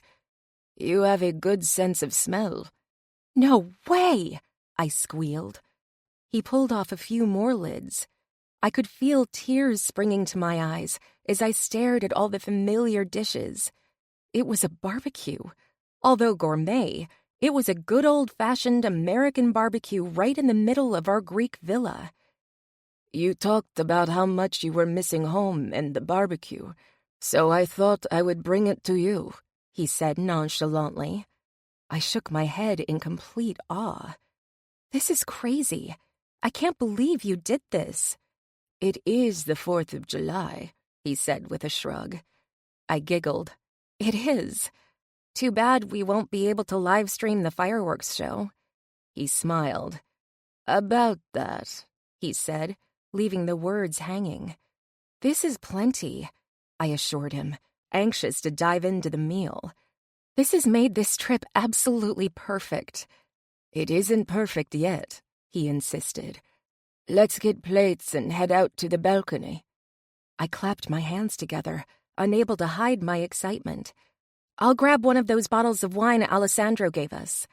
"You have a good sense of smell." "No way!" I squealed. He pulled off a few more lids. I could feel tears springing to my eyes as I stared at all the familiar dishes. It was a barbecue. Although gourmet, it was a good old-fashioned American barbecue right in the middle of our Greek villa. "You talked about how much you were missing home and the barbecue, so I thought I would bring it to you," he said nonchalantly. I shook my head in complete awe. "This is crazy. I can't believe you did this." "It is the 4th of July, he said with a shrug. I giggled. "It is. Too bad we won't be able to live stream the fireworks show." He smiled. "About that," he said, leaving the words hanging. "This is plenty," I assured him, anxious to dive into the meal. "This has made this trip absolutely perfect." "It isn't perfect yet," he insisted. "Let's get plates and head out to the balcony." I clapped my hands together, unable to hide my excitement. "I'll grab one of those bottles of wine Alessandro gave us."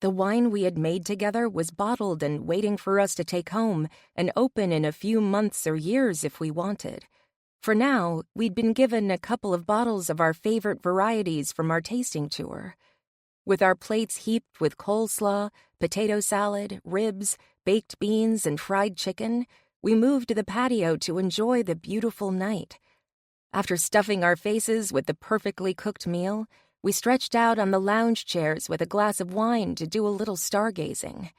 The wine we had made together was bottled and waiting for us to take home and open in a few months or years if we wanted. For now, we'd been given a couple of bottles of our favorite varieties from our tasting tour. With our plates heaped with coleslaw, potato salad, ribs, baked beans, and fried chicken, we moved to the patio to enjoy the beautiful night. After stuffing our faces with the perfectly cooked meal, we stretched out on the lounge chairs with a glass of wine to do a little stargazing.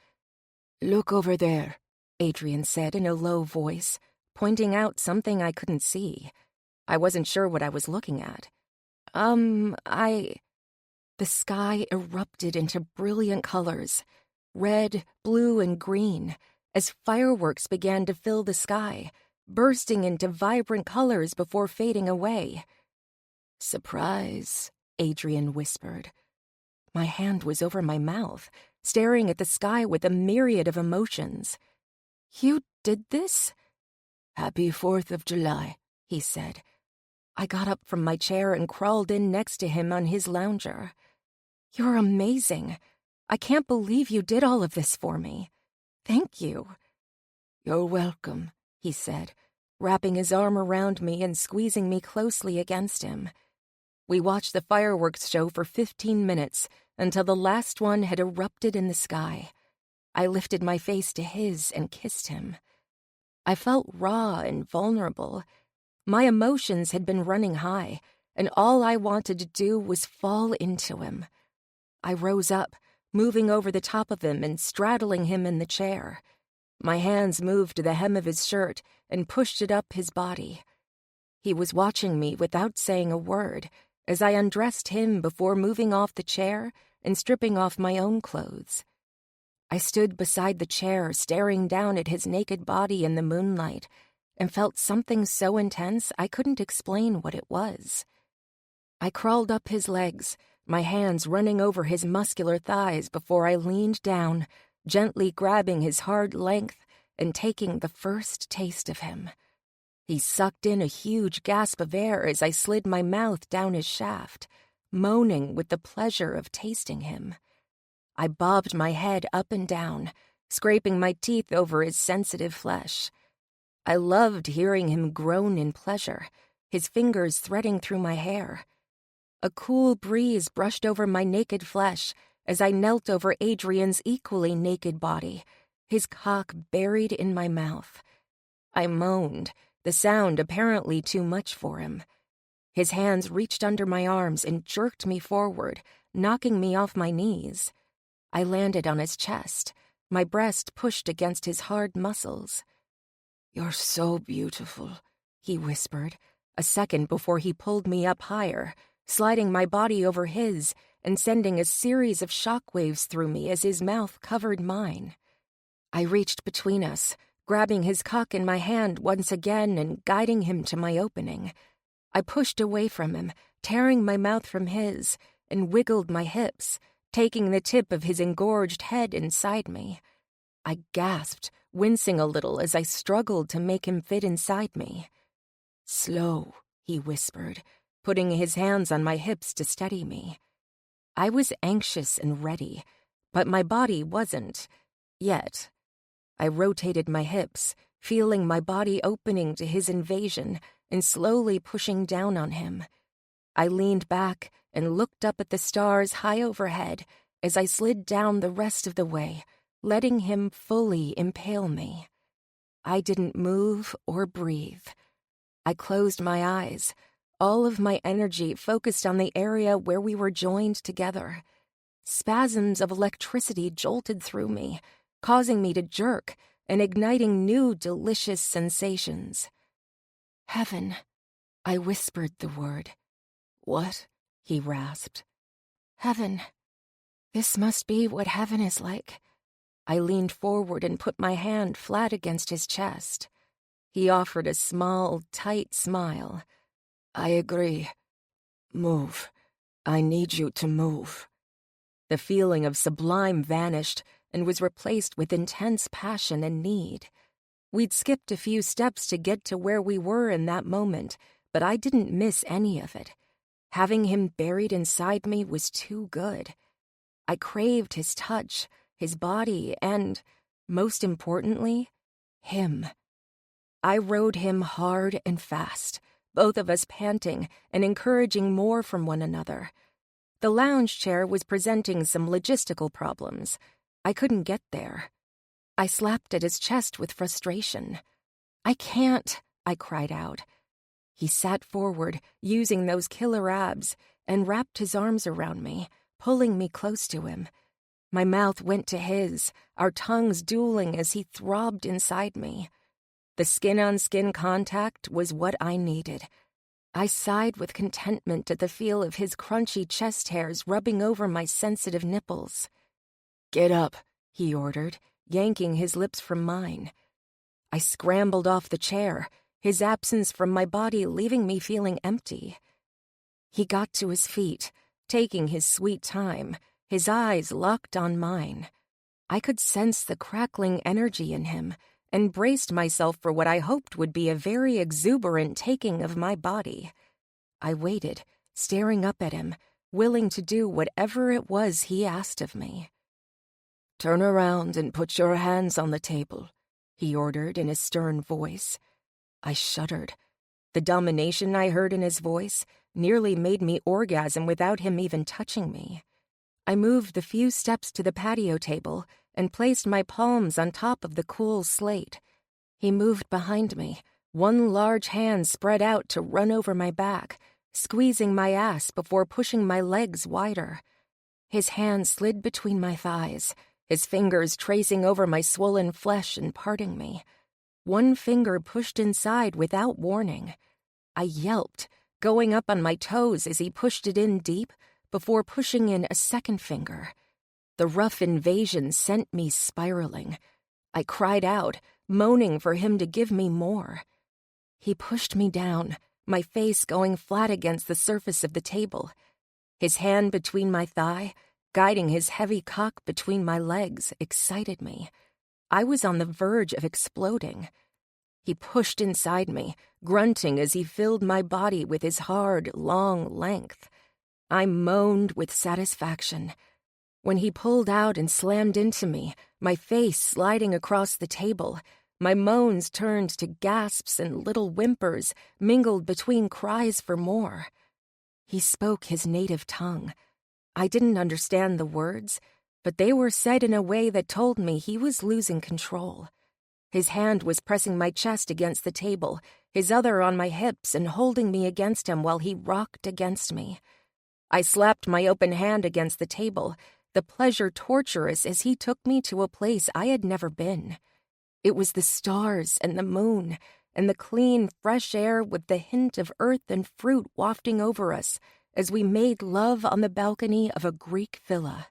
"Look over there," Adrian said in a low voice, pointing out something I couldn't see. I wasn't sure what I was looking at. The sky erupted into brilliant colors, red, blue, and green, as fireworks began to fill the sky, bursting into vibrant colors before fading away. "Surprise," Adrian whispered. My hand was over my mouth, staring at the sky with a myriad of emotions. "You did this?" "Happy 4th of July, he said. I got up from my chair and crawled in next to him on his lounger. "You're amazing. I can't believe you did all of this for me. Thank you." "You're welcome," he said, wrapping his arm around me and squeezing me closely against him. We watched the fireworks show for 15 minutes until the last one had erupted in the sky. I lifted my face to his and kissed him. I felt raw and vulnerable. My emotions had been running high, and all I wanted to do was fall into him. I rose up, moving over the top of him and straddling him in the chair. My hands moved to the hem of his shirt and pushed it up his body. He was watching me without saying a word as I undressed him before moving off the chair and stripping off my own clothes. I stood beside the chair, staring down at his naked body in the moonlight, and felt something so intense I couldn't explain what it was. I crawled up his legs, my hands running over his muscular thighs before I leaned down, gently grabbing his hard length and taking the first taste of him. He sucked in a huge gasp of air as I slid my mouth down his shaft, moaning with the pleasure of tasting him. I bobbed my head up and down, scraping my teeth over his sensitive flesh. I loved hearing him groan in pleasure, his fingers threading through my hair. A cool breeze brushed over my naked flesh as I knelt over Adrian's equally naked body, his cock buried in my mouth. I moaned, the sound apparently too much for him. His hands reached under my arms and jerked me forward, knocking me off my knees. I landed on his chest, my breast pushed against his hard muscles. "You're so beautiful," he whispered, a second before he pulled me up higher, sliding my body over his and sending a series of shockwaves through me as his mouth covered mine. I reached between us, grabbing his cock in my hand once again and guiding him to my opening. I pushed away from him, tearing my mouth from his, and wiggled my hips, taking the tip of his engorged head inside me. I gasped, wincing a little as I struggled to make him fit inside me. "Slow," he whispered, putting his hands on my hips to steady me. I was anxious and ready, but my body wasn't, yet. I rotated my hips, feeling my body opening to his invasion and slowly pushing down on him. I leaned back and looked up at the stars high overhead as I slid down the rest of the way, letting him fully impale me. I didn't move or breathe. I closed my eyes, all of my energy focused on the area where we were joined together. Spasms of electricity jolted through me, causing me to jerk and igniting new delicious sensations. "Heaven," I whispered the word. "What?" he rasped. "Heaven. This must be what heaven is like." I leaned forward and put my hand flat against his chest. He offered a small, tight smile. "I agree. Move. I need you to move." The feeling of sublime vanished and was replaced with intense passion and need. We'd skipped a few steps to get to where we were in that moment, but I didn't miss any of it. Having him buried inside me was too good. I craved his touch, his body, and, most importantly, him. I rode him hard and fast, both of us panting and encouraging more from one another. The lounge chair was presenting some logistical problems. I couldn't get there. I slapped at his chest with frustration. "I can't," I cried out. He sat forward, using those killer abs, and wrapped his arms around me, pulling me close to him. My mouth went to his, our tongues dueling as he throbbed inside me. The skin-on-skin contact was what I needed. I sighed with contentment at the feel of his crunchy chest hairs rubbing over my sensitive nipples. "Get up," he ordered, yanking his lips from mine. I scrambled off the chair, his absence from my body leaving me feeling empty. He got to his feet, taking his sweet time, his eyes locked on mine. I could sense the crackling energy in him and braced myself for what I hoped would be a very exuberant taking of my body. I waited, staring up at him, willing to do whatever it was he asked of me. "Turn around and put your hands on the table," he ordered in a stern voice. I shuddered. The domination I heard in his voice nearly made me orgasm without him even touching me. I moved the few steps to the patio table and placed my palms on top of the cool slate. He moved behind me, one large hand spread out to run over my back, squeezing my ass before pushing my legs wider. His hand slid between my thighs, his fingers tracing over my swollen flesh and parting me. One finger pushed inside without warning. I yelped, going up on my toes as he pushed it in deep before pushing in a second finger. The rough invasion sent me spiraling. I cried out, moaning for him to give me more. He pushed me down, my face going flat against the surface of the table. His hand between my thigh, guiding his heavy cock between my legs, excited me. I was on the verge of exploding. He pushed inside me, grunting as he filled my body with his hard, long length. I moaned with satisfaction. When he pulled out and slammed into me, my face sliding across the table, my moans turned to gasps and little whimpers mingled between cries for more. He spoke his native tongue. I didn't understand the words, but they were said in a way that told me he was losing control. His hand was pressing my chest against the table, his other on my hips and holding me against him while he rocked against me. I slapped my open hand against the table, the pleasure torturous as he took me to a place I had never been. It was the stars and the moon and the clean, fresh air with the hint of earth and fruit wafting over us as we made love on the balcony of a Greek villa.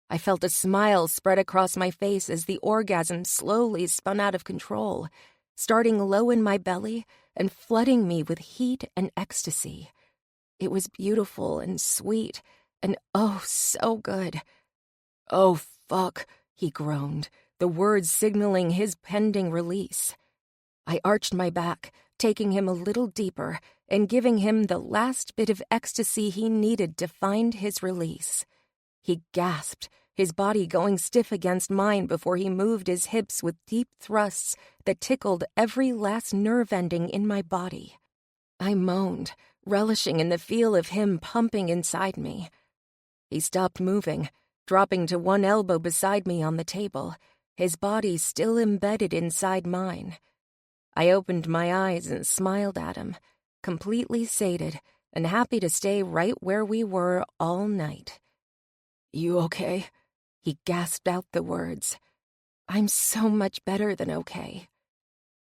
I felt a smile spread across my face as the orgasm slowly spun out of control, starting low in my belly and flooding me with heat and ecstasy. It was beautiful and sweet, and oh, so good. "Oh, fuck," he groaned, the words signaling his pending release. I arched my back, taking him a little deeper and giving him the last bit of ecstasy he needed to find his release. He gasped, his body going stiff against mine before he moved his hips with deep thrusts that tickled every last nerve ending in my body. I moaned, relishing in the feel of him pumping inside me. He stopped moving, dropping to one elbow beside me on the table, his body still embedded inside mine. I opened my eyes and smiled at him, completely sated and happy to stay right where we were all night. "You okay?" He gasped out the words. "I'm so much better than okay."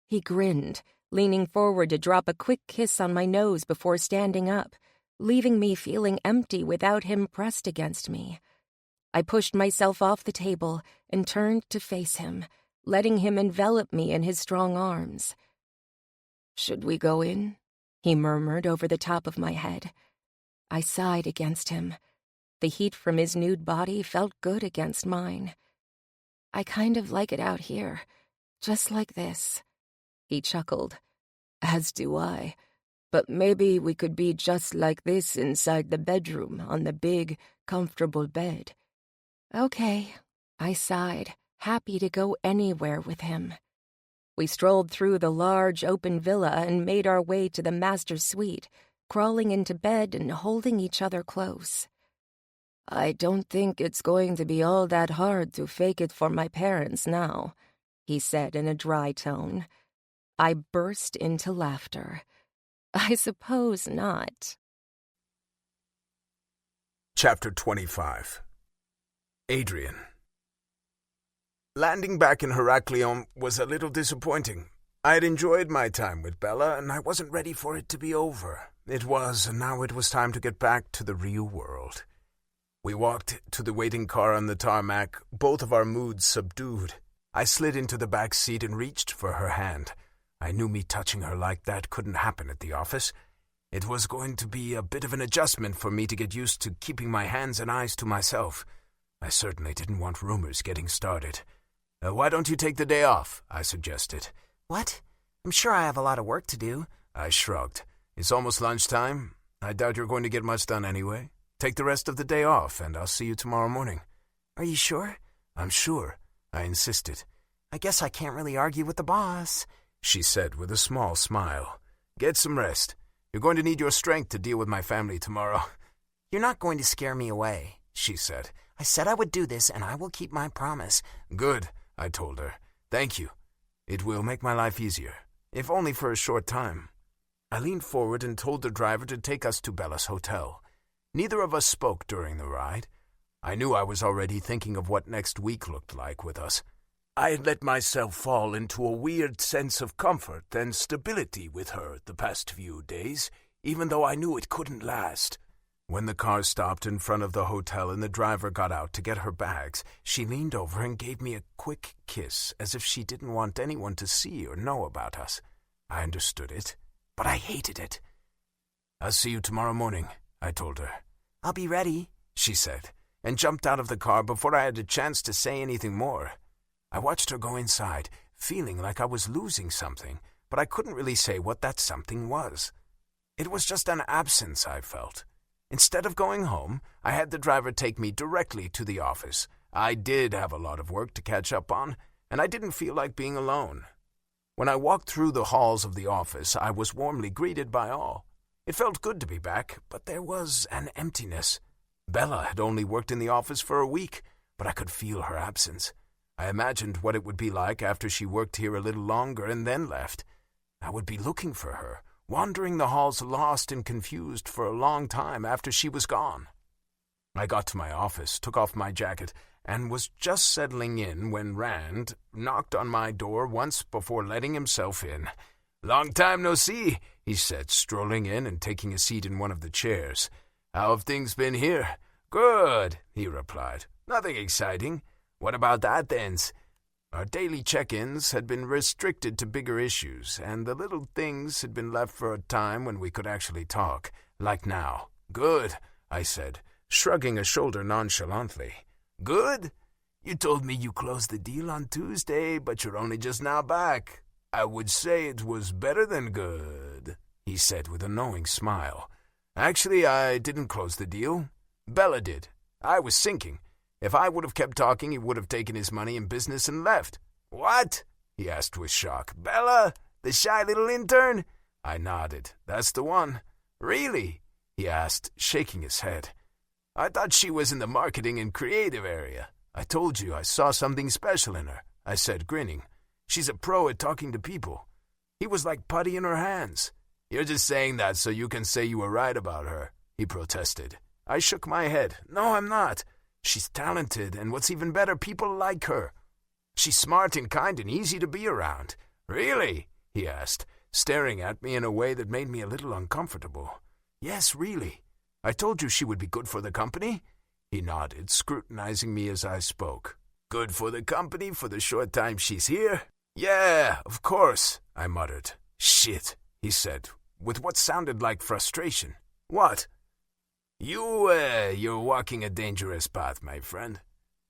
He grinned, leaning forward to drop a quick kiss on my nose before standing up, leaving me feeling empty without him pressed against me. I pushed myself off the table and turned to face him, letting him envelop me in his strong arms. "Should we go in?" he murmured over the top of my head. I sighed against him. The heat from his nude body felt good against mine. "I kind of like it out here, just like this." He chuckled. "As do I. But maybe we could be just like this inside the bedroom on the big, comfortable bed." "Okay," I sighed, happy to go anywhere with him. We strolled through the large, open villa and made our way to the master suite, crawling into bed and holding each other close. "I don't think it's going to be all that hard to fake it for my parents now," he said in a dry tone. I burst into laughter. "I suppose not." Chapter 25. Adrian. Landing back in Heraklion was a little disappointing. I had enjoyed my time with Bella, and I wasn't ready for it to be over. It was, and now it was time to get back to the real world. We walked to the waiting car on the tarmac, both of our moods subdued. I slid into the back seat and reached for her hand. I knew me touching her like that couldn't happen at the office. It was going to be a bit of an adjustment for me to get used to keeping my hands and eyes to myself. I certainly didn't want rumors getting started. "Why don't you take the day off?" I suggested. "What? I'm sure I have a lot of work to do." I shrugged. "It's almost lunchtime. I doubt you're going to get much done anyway. Take the rest of the day off, and I'll see you tomorrow morning." "Are you sure?" "I'm sure," I insisted. "I guess I can't really argue with the boss," she said with a small smile. "Get some rest. You're going to need your strength to deal with my family tomorrow." "You're not going to scare me away," she said. "I said I would do this, and I will keep my promise." "Good," I told her. "Thank you. It will make my life easier, if only for a short time." I leaned forward and told the driver to take us to Bella's hotel. Neither of us spoke during the ride. I knew I was already thinking of what next week looked like with us. I had let myself fall into a weird sense of comfort and stability with her the past few days, even though I knew it couldn't last. When the car stopped in front of the hotel and the driver got out to get her bags, she leaned over and gave me a quick kiss as if she didn't want anyone to see or know about us. I understood it, but I hated it. "I'll see you tomorrow morning," I told her. "I'll be ready," she said, and jumped out of the car before I had a chance to say anything more. I watched her go inside, feeling like I was losing something, but I couldn't really say what that something was. It was just an absence I felt. Instead of going home, I had the driver take me directly to the office. I did have a lot of work to catch up on, and I didn't feel like being alone. When I walked through the halls of the office, I was warmly greeted by all. It felt good to be back, but there was an emptiness. Bella had only worked in the office for a week, but I could feel her absence. I imagined what it would be like after she worked here a little longer and then left. I would be looking for her, wandering the halls lost and confused for a long time after she was gone. I got to my office, took off my jacket, and was just settling in when Rand knocked on my door once before letting himself in. "Long time no see," he said, strolling in and taking a seat in one of the chairs. "How have things been here?" "Good," he replied. "Nothing exciting. What about that, then?" Our daily check-ins had been restricted to bigger issues, and the little things had been left for a time when we could actually talk, like now. "Good," I said, shrugging a shoulder nonchalantly. "Good? You told me you closed the deal on Tuesday, but you're only just now back. I would say it was better than good," he said with a knowing smile. "Actually, I didn't close the deal. Bella did. I was sinking. If I would have kept talking, he would have taken his money and business and left." "What?" he asked with shock. "Bella? The shy little intern?" I nodded. "That's the one." "Really?" he asked, shaking his head. "I thought she was in the marketing and creative area. I told you I saw something special in her," I said, grinning. "She's a pro at talking to people." He was like putty in her hands. "You're just saying that so you can say you were right about her," he protested. I shook my head. "No, I'm not. She's talented, and what's even better, people like her. She's smart and kind and easy to be around." "Really?" he asked, staring at me in a way that made me a little uncomfortable. "Yes, really. I told you she would be good for the company." He nodded, scrutinizing me as I spoke. "Good for the company for the short time she's here?" "Yeah, of course," I muttered. "Shit," he said, with what sounded like frustration. "What?" You're walking a dangerous path, my friend."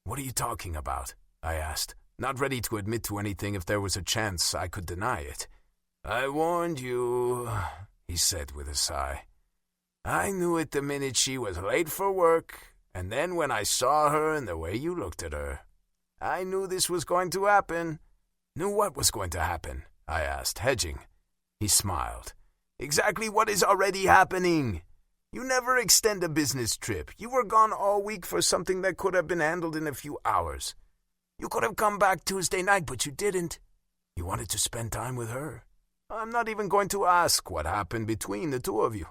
"What are you talking about?" I asked, not ready to admit to anything if there was a chance I could deny it. "I warned you," he said with a sigh. "I knew it the minute she was late for work, and then when I saw her and the way you looked at her. I knew this was going to happen." "Knew what was going to happen?" I asked, hedging. He smiled. "Exactly what is already happening. You never extend a business trip. You were gone all week for something that could have been handled in a few hours. You could have come back Tuesday night, but you didn't. You wanted to spend time with her. I'm not even going to ask what happened between the two of you.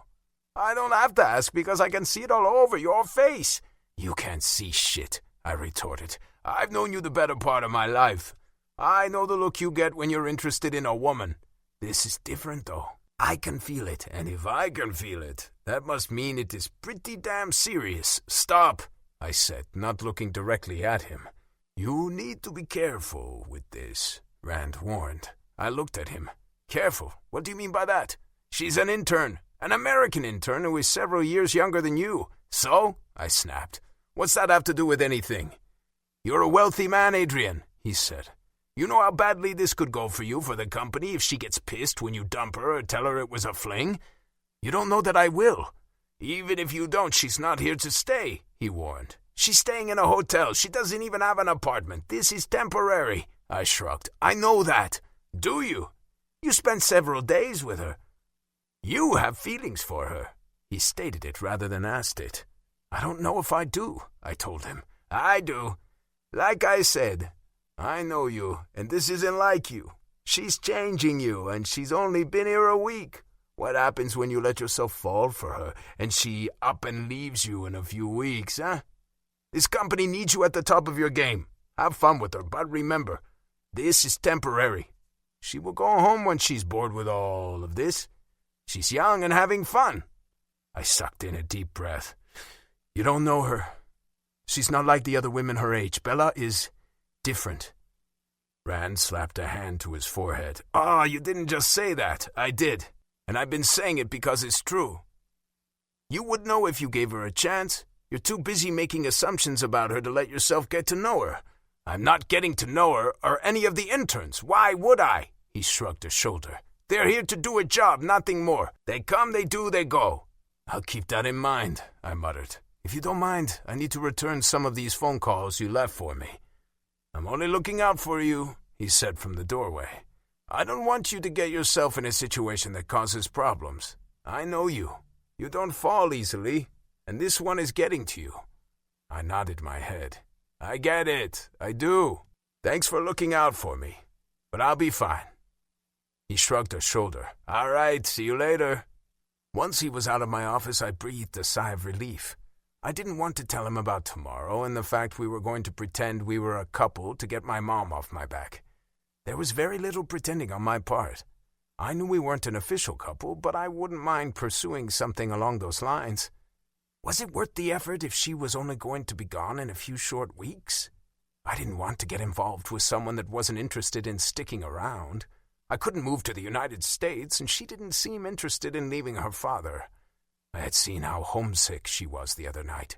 I don't have to ask because I can see it all over your face." "You can't see shit," I retorted. "I've known you the better part of my life. I know the look you get when you're interested in a woman. This is different, though. I can feel it, and if I can feel it, that must mean it is pretty damn serious." "Stop," I said, not looking directly at him. "You need to be careful with this," Rand warned. I looked at him. "Careful? What do you mean by that? She's an intern, an American intern who is several years younger than you." "So?" I snapped. "What's that have to do with anything?" "You're a wealthy man, Adrian," he said. "You know how badly this could go for you, for the company, if she gets pissed when you dump her or tell her it was a fling. You don't know that I will. Even if you don't, she's not here to stay," he warned. "She's staying in a hotel. She doesn't even have an apartment. This is temporary." I shrugged. "I know that." "Do you? You spent several days with her. You have feelings for her." He stated it rather than asked it. "I don't know if I do," I told him. "I do. Like I said, I know you, and this isn't like you. She's changing you, and she's only been here a week. What happens when you let yourself fall for her and she up and leaves you in a few weeks, huh? This company needs you at the top of your game. Have fun with her, but remember, this is temporary. She will go home when she's bored with all of this. She's young and having fun. I sucked in a deep breath. You don't know her. She's not like the other women her age. Bella is different. Rand slapped a hand to his forehead. Ah, you didn't just say that. I did. And I've been saying it because it's true. You would know if you gave her a chance. You're too busy making assumptions about her to let yourself get to know her. I'm not getting to know her or any of the interns. Why would I? He shrugged a shoulder. They're here to do a job, nothing more. They come, they do, they go. I'll keep that in mind, I muttered. If you don't mind, I need to return some of these phone calls you left for me. I'm only looking out for you, he said from the doorway. I don't want you to get yourself in a situation that causes problems. I know you. You don't fall easily, and this one is getting to you. I nodded my head. I get it. I do. Thanks for looking out for me. But I'll be fine. He shrugged a shoulder. All right, see you later. Once he was out of my office, I breathed a sigh of relief. I didn't want to tell him about tomorrow and the fact we were going to pretend we were a couple to get my mom off my back. There was very little pretending on my part. I knew we weren't an official couple, but I wouldn't mind pursuing something along those lines. Was it worth the effort if she was only going to be gone in a few short weeks? I didn't want to get involved with someone that wasn't interested in sticking around. I couldn't move to the United States, and she didn't seem interested in leaving her father. I had seen how homesick she was the other night.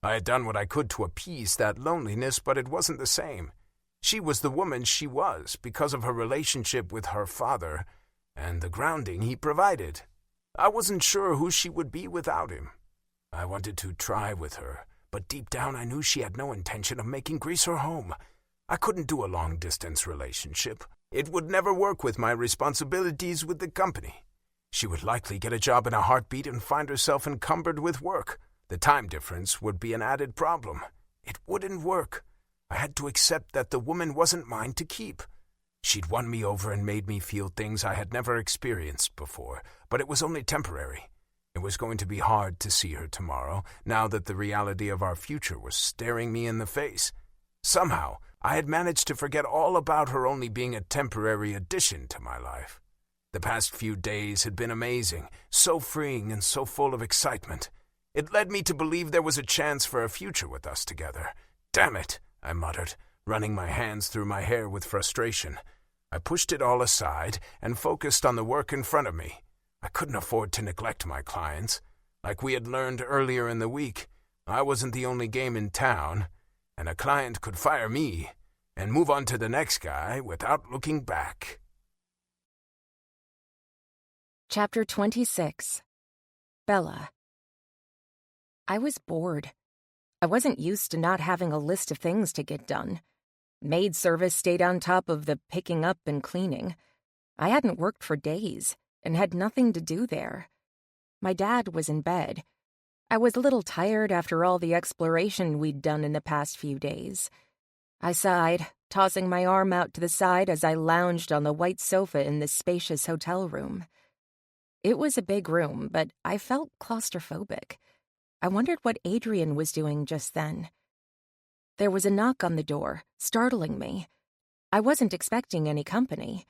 I had done what I could to appease that loneliness, but it wasn't the same. She was the woman she was because of her relationship with her father and the grounding he provided. I wasn't sure who she would be without him. I wanted to try with her, but deep down I knew she had no intention of making Greece her home. I couldn't do a long-distance relationship. It would never work with my responsibilities with the company. She would likely get a job in a heartbeat and find herself encumbered with work. The time difference would be an added problem. It wouldn't work. I had to accept that the woman wasn't mine to keep. She'd won me over and made me feel things I had never experienced before, but it was only temporary. It was going to be hard to see her tomorrow, now that the reality of our future was staring me in the face. Somehow, I had managed to forget all about her only being a temporary addition to my life. The past few days had been amazing, so freeing and so full of excitement. It led me to believe there was a chance for a future with us together. Damn it, I muttered, running my hands through my hair with frustration. I pushed it all aside and focused on the work in front of me. I couldn't afford to neglect my clients. Like we had learned earlier in the week, I wasn't the only game in town, and a client could fire me and move on to the next guy without looking back. Chapter 26. Bella. I was bored. I wasn't used to not having a list of things to get done. Maid service stayed on top of the picking up and cleaning. I hadn't worked for days and had nothing to do there. My dad was in bed. I was a little tired after all the exploration we'd done in the past few days. I sighed, tossing my arm out to the side as I lounged on the white sofa in the spacious hotel room. It was a big room, but I felt claustrophobic. I wondered what Adrian was doing just then. There was a knock on the door, startling me. I wasn't expecting any company.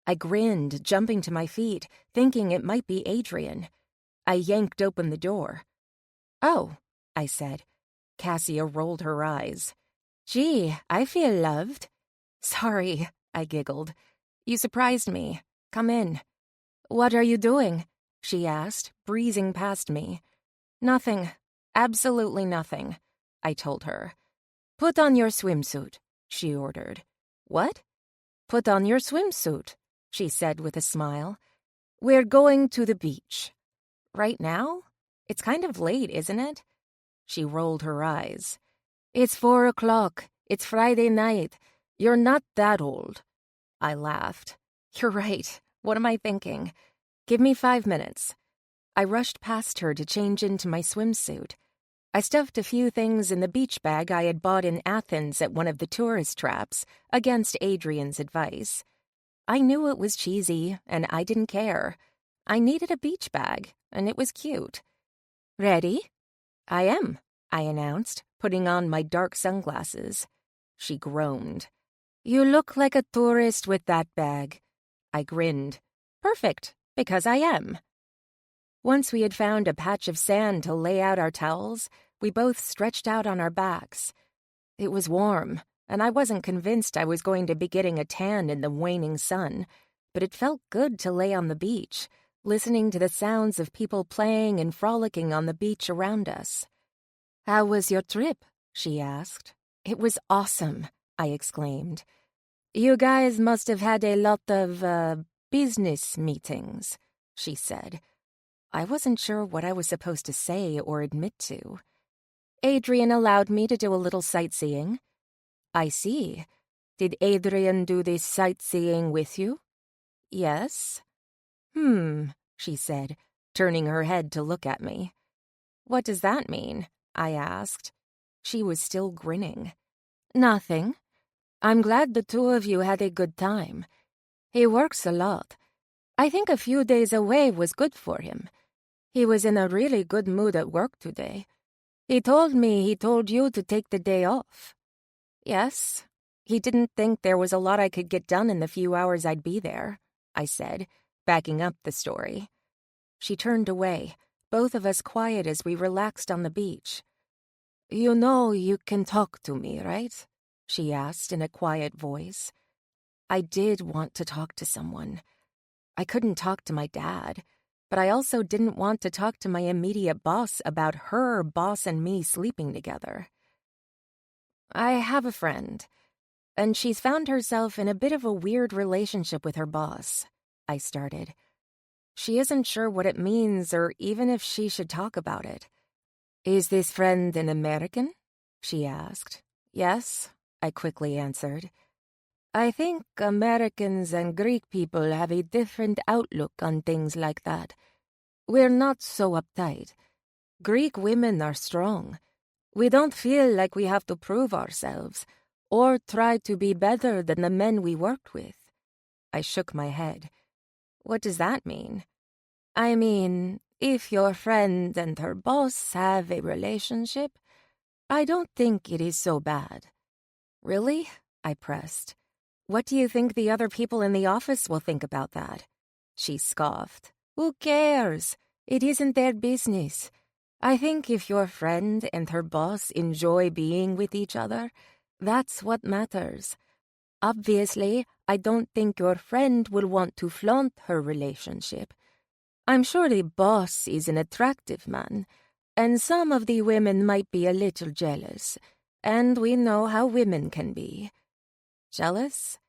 I grinned, jumping to my feet, thinking it might be Adrian. I yanked open the door. "Oh," I said. Cassia rolled her eyes. "Gee, I feel loved." "Sorry," I giggled. "You surprised me. Come in." "What are you doing?" she asked, breezing past me. "Nothing. Absolutely nothing," I told her. "Put on your swimsuit," she ordered. "What?" "Put on your swimsuit," she said with a smile. "We're going to the beach." "Right now? It's kind of late, isn't it?" She rolled her eyes. "It's 4 o'clock. It's Friday night. You're not that old." I laughed. "You're right. What am I thinking? Give me 5 minutes." I rushed past her to change into my swimsuit. I stuffed a few things in the beach bag I had bought in Athens at one of the tourist traps, against Adrian's advice. I knew it was cheesy, and I didn't care. I needed a beach bag, and it was cute. Ready? I am, I announced, putting on my dark sunglasses. She groaned. You look like a tourist with that bag. I grinned. Perfect, because I am. Once we had found a patch of sand to lay out our towels, we both stretched out on our backs. It was warm, and I wasn't convinced I was going to be getting a tan in the waning sun, but it felt good to lay on the beach, listening to the sounds of people playing and frolicking on the beach around us. How was your trip? She asked. It was awesome, I exclaimed. You guys must have had a lot of, business meetings, she said. I wasn't sure what I was supposed to say or admit to. Adrian allowed me to do a little sightseeing. I see. Did Adrian do this sightseeing with you? Yes. She said, turning her head to look at me. What does that mean? I asked. She was still grinning. Nothing. I'm glad the two of you had a good time. He works a lot. I think a few days away was good for him. He was in a really good mood at work today. He told me he told you to take the day off. Yes. He didn't think there was a lot I could get done in the few hours I'd be there, I said, backing up the story. She turned away, both of us quiet as we relaxed on the beach. You know you can talk to me, right? She asked in a quiet voice. I did want to talk to someone. I couldn't talk to my dad, but I also didn't want to talk to my immediate boss about her boss and me sleeping together. I have a friend, and she's found herself in a bit of a weird relationship with her boss, I started. She isn't sure what it means or even if she should talk about it. Is this friend an American? She asked. Yes, I quickly answered. I think Americans and Greek people have a different outlook on things like that. We're not so uptight. Greek women are strong. We don't feel like we have to prove ourselves or try to be better than the men we worked with. I shook my head. What does that mean? I mean, if your friend and her boss have a relationship, I don't think it is so bad. Really? I pressed. What do you think the other people in the office will think about that? She scoffed. Who cares? It isn't their business. I think if your friend and her boss enjoy being with each other, that's what matters. Obviously, I don't think your friend will want to flaunt her relationship. I'm sure the boss is an attractive man, and some of the women might be a little jealous, and we know how women can be. Jealous?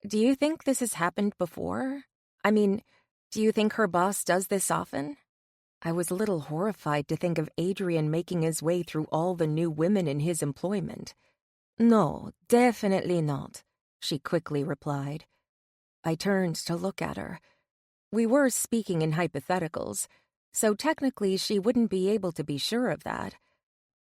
Do you think this has happened before? I mean, do you think her boss does this often? I was a little horrified to think of Adrian making his way through all the new women in his employment. No, definitely not, she quickly replied. I turned to look at her. We were speaking in hypotheticals, so technically she wouldn't be able to be sure of that.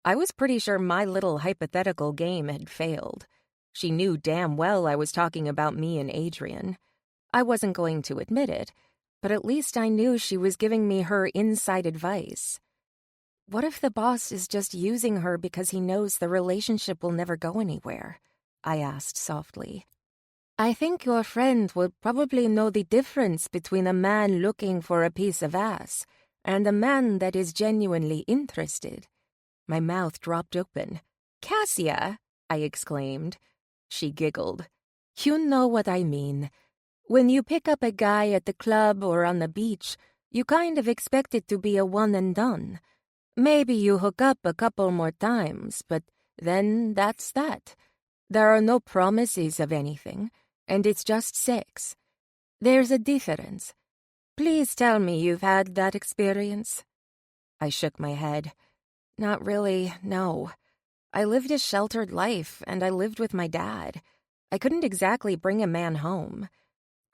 I was pretty sure my little hypothetical game had failed. She knew damn well I was talking about me and Adrian. I wasn't going to admit it, but at least I knew she was giving me her inside advice. What if the boss is just using her because he knows the relationship will never go anywhere? I asked softly. I think your friend would probably know the difference between a man looking for a piece of ass and a man that is genuinely interested. My mouth dropped open. Cassia, I exclaimed. She giggled. You know what I mean. When you pick up a guy at the club or on the beach, you kind of expect it to be a one and done. Maybe you hook up a couple more times, but then that's that. There are no promises of anything, and it's just sex. There's a difference. Please tell me you've had that experience. I shook my head. Not really, no. I lived a sheltered life, and I lived with my dad. I couldn't exactly bring a man home.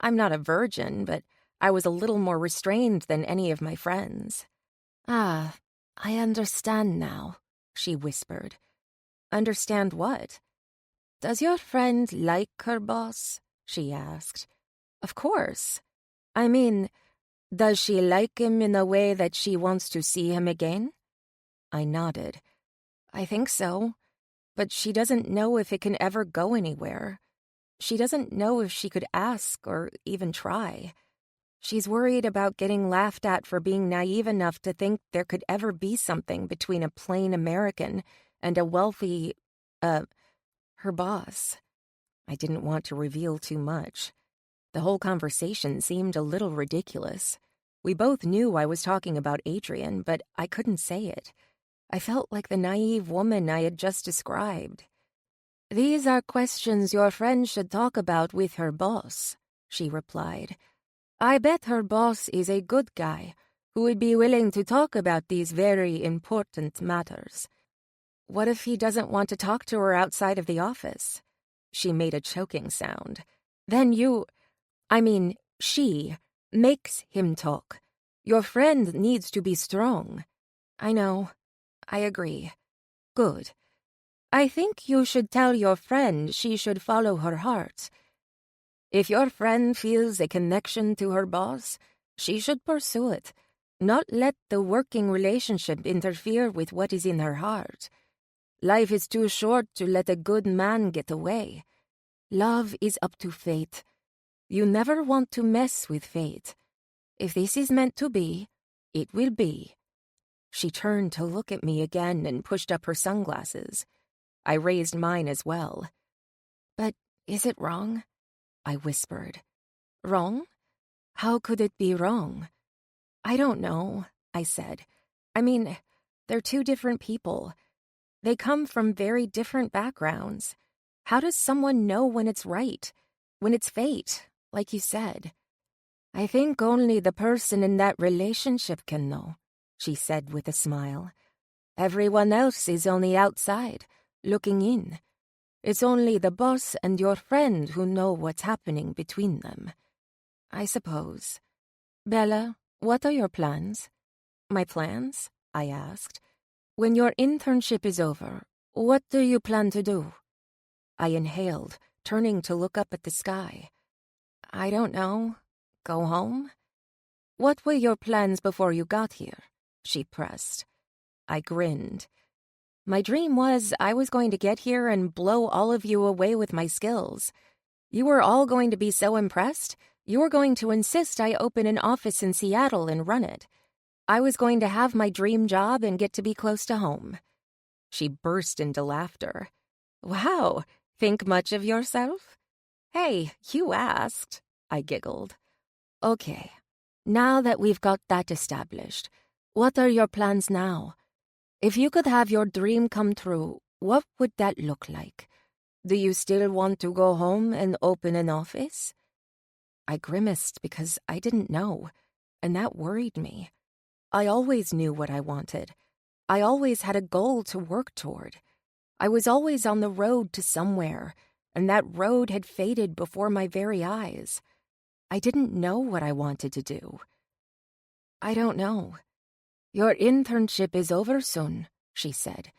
I'm not a virgin, but I was a little more restrained than any of my friends. Ah, I understand now, she whispered. Understand what? Does your friend like her boss? She asked. Of course. I mean, Does she like him in a way that she wants to see him again? I nodded. I think so, but she doesn't know if it can ever go anywhere. She doesn't know if she could ask or even try. She's worried about getting laughed at for being naive enough to think there could ever be something between a plain American and a wealthy, her boss. I didn't want to reveal too much. The whole conversation seemed a little ridiculous. We both knew I was talking about Adrian, but I couldn't say it. I felt like the naive woman I had just described. "These are questions your friend should talk about with her boss," she replied. "I bet her boss is a good guy who would be willing to talk about these very important matters." What if he doesn't want to talk to her outside of the office? She made a choking sound. Then she makes him talk. Your friend needs to be strong. I know. I agree. Good. I think you should tell your friend she should follow her heart. If your friend feels a connection to her boss, she should pursue it, not let the working relationship interfere with what is in her heart. Life is too short to let a good man get away. Love is up to fate. You never want to mess with fate. If this is meant to be, it will be. She turned to look at me again and pushed up her sunglasses. I raised mine as well. "But is it wrong?" I whispered. "Wrong? How could it be wrong?" "I don't know," I said. They're two different people. They come from very different backgrounds. How does someone know when it's right? When it's fate, like you said? "I think only the person in that relationship can know," she said with a smile. "Everyone else is on the outside, looking in. It's only the boss and your friend who know what's happening between them." "I suppose. Bella, what are your plans?" "My plans?" I asked. "When your internship is over, what do you plan to do?" I inhaled, turning to look up at the sky. "I don't know. Go home?" "What were your plans before you got here?" she pressed. I grinned. "My dream was I was going to get here and blow all of you away with my skills. You were all going to be so impressed, you were going to insist I open an office in Seattle and run it. I was going to have my dream job and get to be close to home." She burst into laughter. "Wow, think much of yourself?" "Hey, you asked," I giggled. "Okay, now that we've got that established, what are your plans now? If you could have your dream come true, what would that look like? Do you still want to go home and open an office?" I grimaced because I didn't know, and that worried me. I always knew what I wanted. I always had a goal to work toward. I was always on the road to somewhere, and that road had faded before my very eyes. I didn't know what I wanted to do. "I don't know. Your internship is over soon," she said.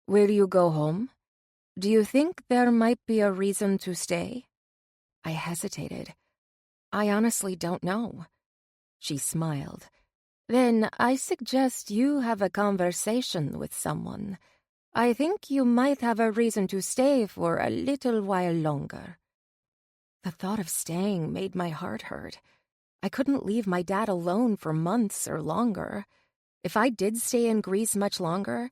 "Will you go home? Do you think there might be a reason to stay?" I hesitated. "I honestly don't know." She smiled. "Then I suggest you have a conversation with someone. I think you might have a reason to stay for a little while longer." The thought of staying made my heart hurt. I couldn't leave my dad alone for months or longer. If I did stay in Greece much longer,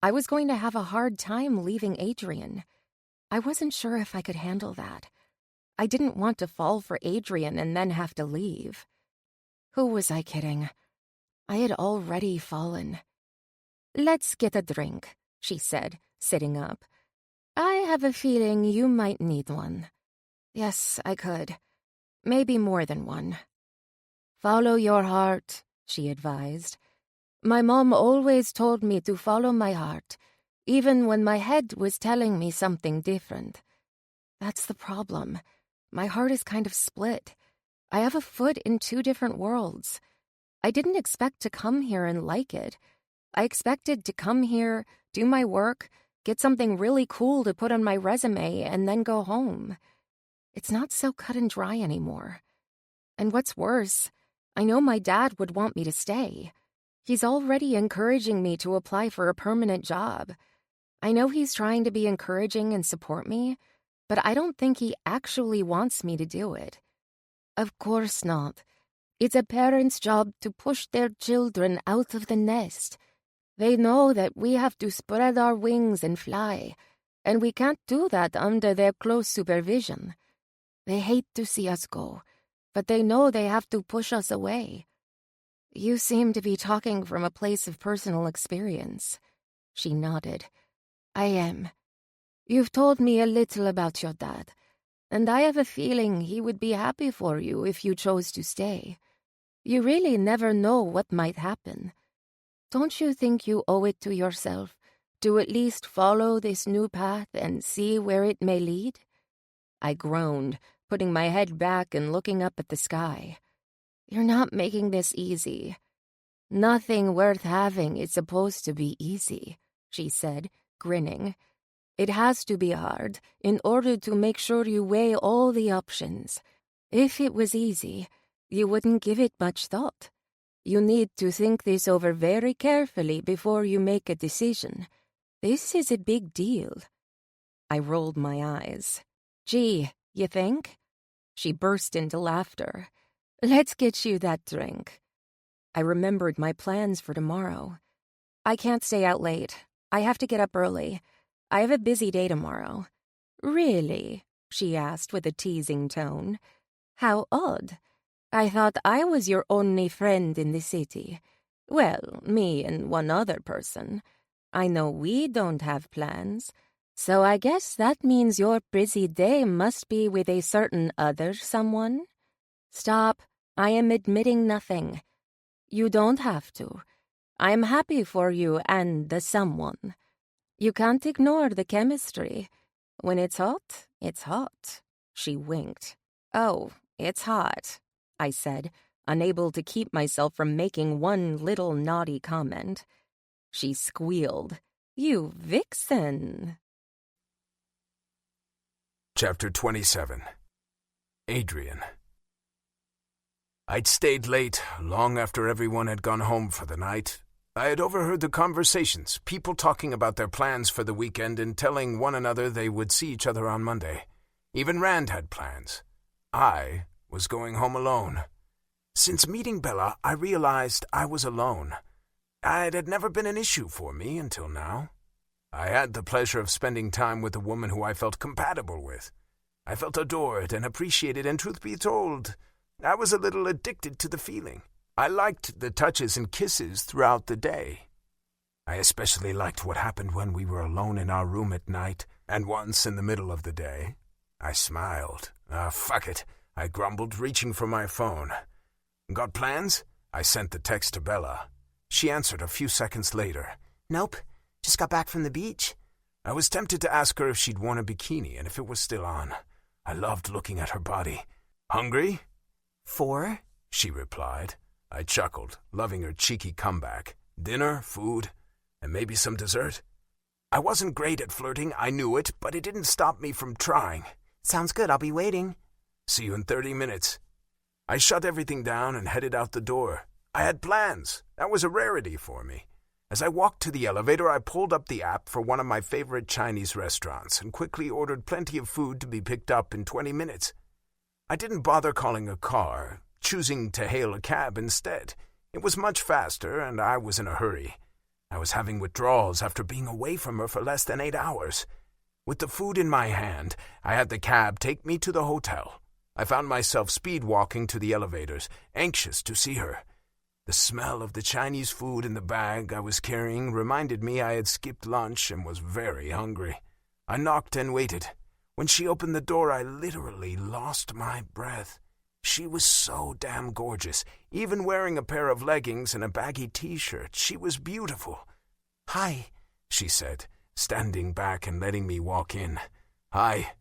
I was going to have a hard time leaving Adrian. I wasn't sure if I could handle that. I didn't want to fall for Adrian and then have to leave. Who was I kidding? I had already fallen. "Let's get a drink," she said, sitting up. "I have a feeling you might need one." Yes, I could. Maybe more than one. "Follow your heart," she advised. "My mom always told me to follow my heart, even when my head was telling me something different. That's the problem. My heart is kind of split. I have a foot in two different worlds. I didn't expect to come here and like it. I expected to come here, do my work, get something really cool to put on my resume, and then go home. It's not so cut and dry anymore. And what's worse, I know my dad would want me to stay. He's already encouraging me to apply for a permanent job. I know he's trying to be encouraging and support me, but I don't think he actually wants me to do it. Of course not. It's a parent's job to push their children out of the nest. They know that we have to spread our wings and fly, and we can't do that under their close supervision. They hate to see us go, but they know they have to push us away. You seem to be talking from a place of personal experience. She nodded. I am. You've told me a little about your dad, and I have a feeling he would be happy for you if you chose to stay. You really never know what might happen. Don't you think you owe it to yourself to at least follow this new path and see where it may lead? I groaned, putting my head back and looking up at the sky. You're not making this easy. Nothing worth having is supposed to be easy, she said, grinning. It has to be hard in order to make sure you weigh all the options. If it was easy, you wouldn't give it much thought. You need to think this over very carefully before you make a decision. This is a big deal. I rolled my eyes. Gee, you think? She burst into laughter. Let's get you that drink. I remembered my plans for tomorrow. I can't stay out late. I have to get up early. I have a busy day tomorrow. Really? She asked with a teasing tone. How odd. I thought I was your only friend in the city. Well, me and one other person. I know we don't have plans, so I guess that means your busy day must be with a certain other someone? Stop. I am admitting nothing. You don't have to. I am happy for you and the someone. You can't ignore the chemistry. When it's hot, it's hot. She winked. Oh, it's hot, I said, unable to keep myself from making one little naughty comment. She squealed. You vixen. Chapter 27. Adrian. I'd stayed late, long after everyone had gone home for the night. I had overheard the conversations, people talking about their plans for the weekend and telling one another they would see each other on Monday. Even Rand had plans. I was going home alone. Since meeting Bella, I realized I was alone. It had never been an issue for me until now. I had the pleasure of spending time with a woman who I felt compatible with. I felt adored and appreciated, and truth be told, I was a little addicted to the feeling. I liked the touches and kisses throughout the day. I especially liked what happened when we were alone in our room at night, and once in the middle of the day. I smiled. Fuck it, I grumbled, reaching for my phone. Got plans? I sent the text to Bella. She answered a few seconds later. Nope, just got back from the beach. I was tempted to ask her if she'd worn a bikini and if it was still on. I loved looking at her body. Hungry? 4, she replied. I chuckled, loving her cheeky comeback. Dinner, food, and maybe some dessert. I wasn't great at flirting, I knew it, but it didn't stop me from trying. Sounds good, I'll be waiting. See you in 30 minutes. I shut everything down and headed out the door. I had plans. That was a rarity for me. As I walked to the elevator, I pulled up the app for one of my favorite Chinese restaurants and quickly ordered plenty of food to be picked up in 20 minutes. I didn't bother calling a car, choosing to hail a cab instead. It was much faster, and I was in a hurry. I was having withdrawals after being away from her for less than 8 hours. With the food in my hand, I had the cab take me to the hotel. I found myself speed-walking to the elevators, anxious to see her. The smell of the Chinese food in the bag I was carrying reminded me I had skipped lunch and was very hungry. I knocked and waited. When she opened the door, I literally lost my breath. She was so damn gorgeous. Even wearing a pair of leggings and a baggy t-shirt, she was beautiful. "Hi," she said, standing back and letting me walk in. "Hi.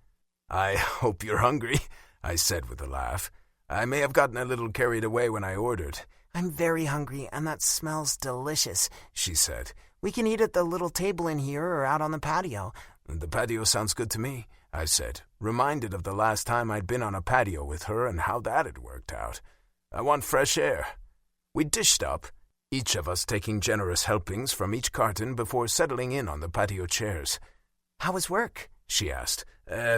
I hope you're hungry," I said with a laugh. I may have gotten a little carried away when I ordered. "I'm very hungry, and that smells delicious," she said. "We can eat at the little table in here or out on the patio." "The patio sounds good to me," I said, reminded of the last time I'd been on a patio with her and how that had worked out. I want fresh air. We dished up, each of us taking generous helpings from each carton before settling in on the patio chairs. How was work? She asked.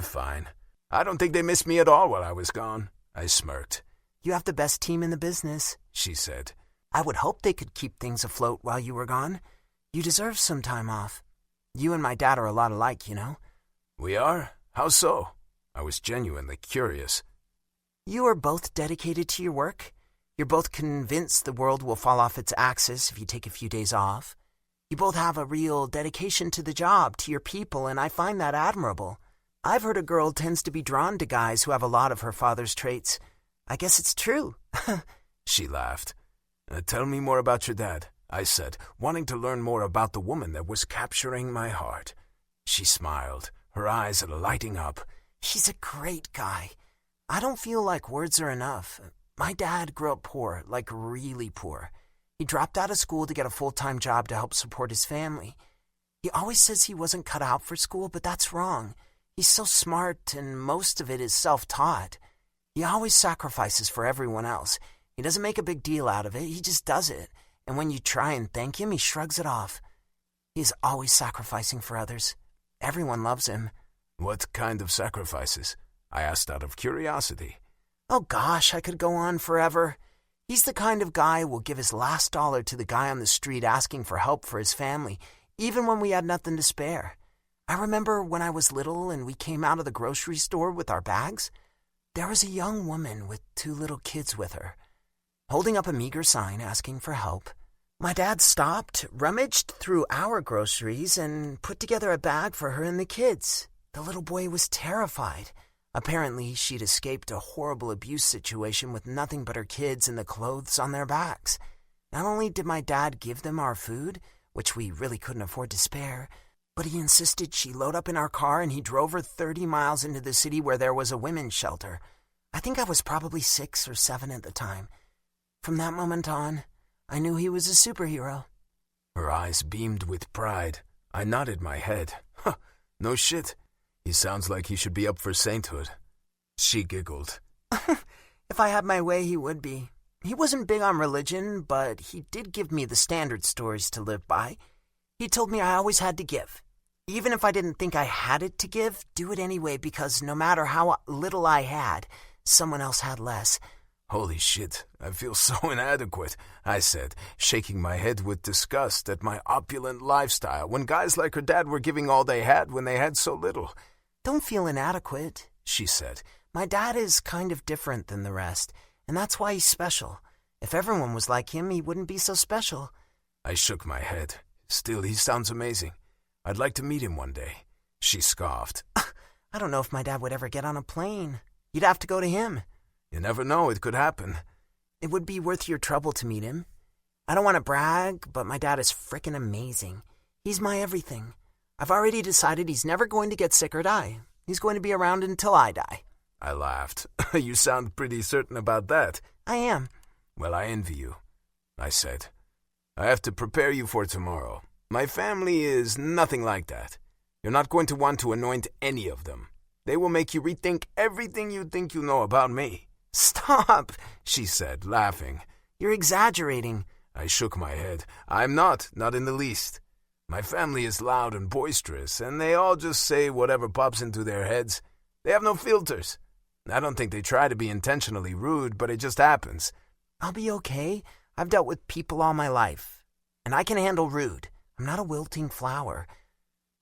Fine. I don't think they missed me at all while I was gone. I smirked. You have the best team in the business, she said. I would hope they could keep things afloat while you were gone. You deserve some time off. You and my dad are a lot alike, you know? We are? How so? I was genuinely curious. You are both dedicated to your work. You're both convinced the world will fall off its axis if you take a few days off. You both have a real dedication to the job, to your people, and I find that admirable. I've heard a girl tends to be drawn to guys who have a lot of her father's traits. I guess it's true. She laughed. Tell me more about your dad, I said, wanting to learn more about the woman that was capturing my heart. She smiled, her eyes lighting up. He's a great guy. I don't feel like words are enough. My dad grew up poor, like really poor. He dropped out of school to get a full-time job to help support his family. He always says he wasn't cut out for school, but that's wrong. He's so smart, and most of it is self-taught. He always sacrifices for everyone else. He doesn't make a big deal out of it, he just does it. And when you try and thank him, he shrugs it off. He's always sacrificing for others. Everyone loves him. What kind of sacrifices? I asked out of curiosity. Oh gosh, I could go on forever. He's the kind of guy who will give his last dollar to the guy on the street asking for help for his family, even when we had nothing to spare. I remember when I was little and we came out of the grocery store with our bags. There was a young woman with 2 little kids with her, holding up a meager sign asking for help. My dad stopped, rummaged through our groceries, and put together a bag for her and the kids. The little boy was terrified. Apparently, she'd escaped a horrible abuse situation with nothing but her kids and the clothes on their backs. Not only did my dad give them our food, which we really couldn't afford to spare, but he insisted she load up in our car and he drove her 30 miles into the city where there was a women's shelter. I think I was probably 6 or 7 at the time. From that moment on, I knew he was a superhero. Her eyes beamed with pride. I nodded my head. Huh, no shit. He sounds like he should be up for sainthood. She giggled. If I had my way, he would be. He wasn't big on religion, but he did give me the standard stories to live by. He told me I always had to give. Even if I didn't think I had it to give, do it anyway, because no matter how little I had, someone else had less. Holy shit, I feel so inadequate, I said, shaking my head with disgust at my opulent lifestyle when guys like her dad were giving all they had when they had so little. Don't feel inadequate, she said. My dad is kind of different than the rest, and that's why he's special. If everyone was like him, he wouldn't be so special. I shook my head. Still, he sounds amazing. I'd like to meet him one day. She scoffed. I don't know if my dad would ever get on a plane. You'd have to go to him. You never know, it could happen. It would be worth your trouble to meet him. I don't want to brag, but my dad is frickin' amazing. He's my everything. I've already decided he's never going to get sick or die. He's going to be around until I die. I laughed. You sound pretty certain about that. I am. Well, I envy you, I said. I have to prepare you for tomorrow. My family is nothing like that. You're not going to want to anoint any of them. They will make you rethink everything you think you know about me. Stop, she said, laughing. You're exaggerating. I shook my head. I'm not in the least. My family is loud and boisterous, and they all just say whatever pops into their heads. They have no filters. I don't think they try to be intentionally rude, but it just happens. I'll be okay. I've dealt with people all my life, and I can handle rude. I'm not a wilting flower.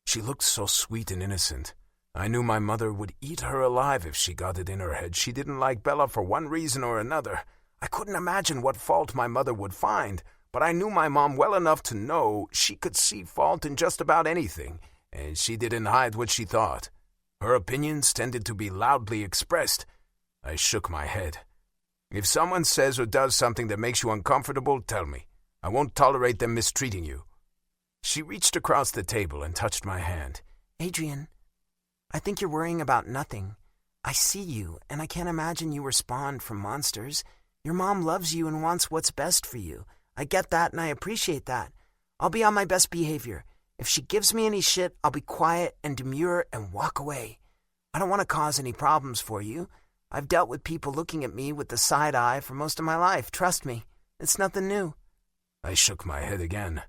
She looked so sweet and innocent. I knew my mother would eat her alive if she got it in her head she didn't like Bella for one reason or another. I couldn't imagine what fault my mother would find, but I knew my mom well enough to know she could see fault in just about anything, and she didn't hide what she thought. Her opinions tended to be loudly expressed. I shook my head. If someone says or does something that makes you uncomfortable, tell me. I won't tolerate them mistreating you. She reached across the table and touched my hand. Adrian, I think you're worrying about nothing. I see you, and I can't imagine you were spawned from monsters. Your mom loves you and wants what's best for you. I get that, and I appreciate that. I'll be on my best behavior. If she gives me any shit, I'll be quiet and demure and walk away. I don't want to cause any problems for you. I've dealt with people looking at me with the side eye for most of my life, trust me. It's nothing new. I shook my head again.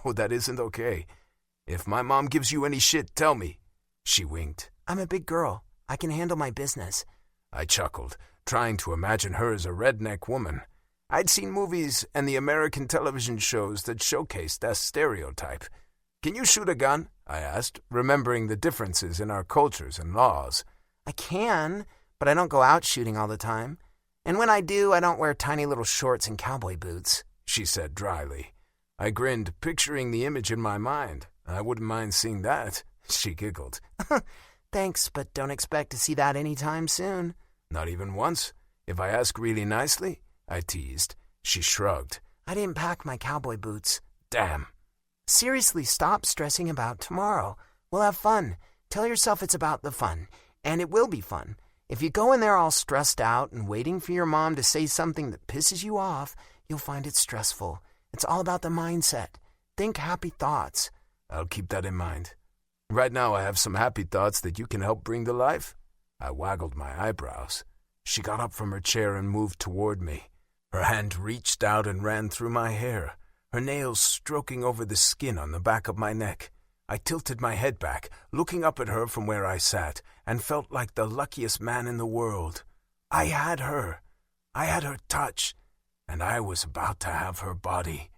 No, that isn't okay. If my mom gives you any shit, tell me. She winked. I'm a big girl. I can handle my business. I chuckled, trying to imagine her as a redneck woman. I'd seen movies and the American television shows that showcased that stereotype. Can you shoot a gun? I asked, remembering the differences in our cultures and laws. I can, but I don't go out shooting all the time. And when I do, I don't wear tiny little shorts and cowboy boots, she said dryly. I grinned, picturing the image in my mind. I wouldn't mind seeing that. She giggled. Thanks, but don't expect to see that anytime soon. Not even once? If I ask really nicely? I teased. She shrugged. I didn't pack my cowboy boots. Damn. Seriously, stop stressing about tomorrow. We'll have fun. Tell yourself it's about the fun. And it will be fun. If you go in there all stressed out and waiting for your mom to say something that pisses you off, you'll find it stressful. It's all about the mindset. Think happy thoughts. I'll keep that in mind. Right now I have some happy thoughts that you can help bring to life. I waggled my eyebrows. She got up from her chair and moved toward me. Her hand reached out and ran through my hair, her nails stroking over the skin on the back of my neck. I tilted my head back, looking up at her from where I sat, and felt like the luckiest man in the world. I had her. I had her touch, and I was about to have her body.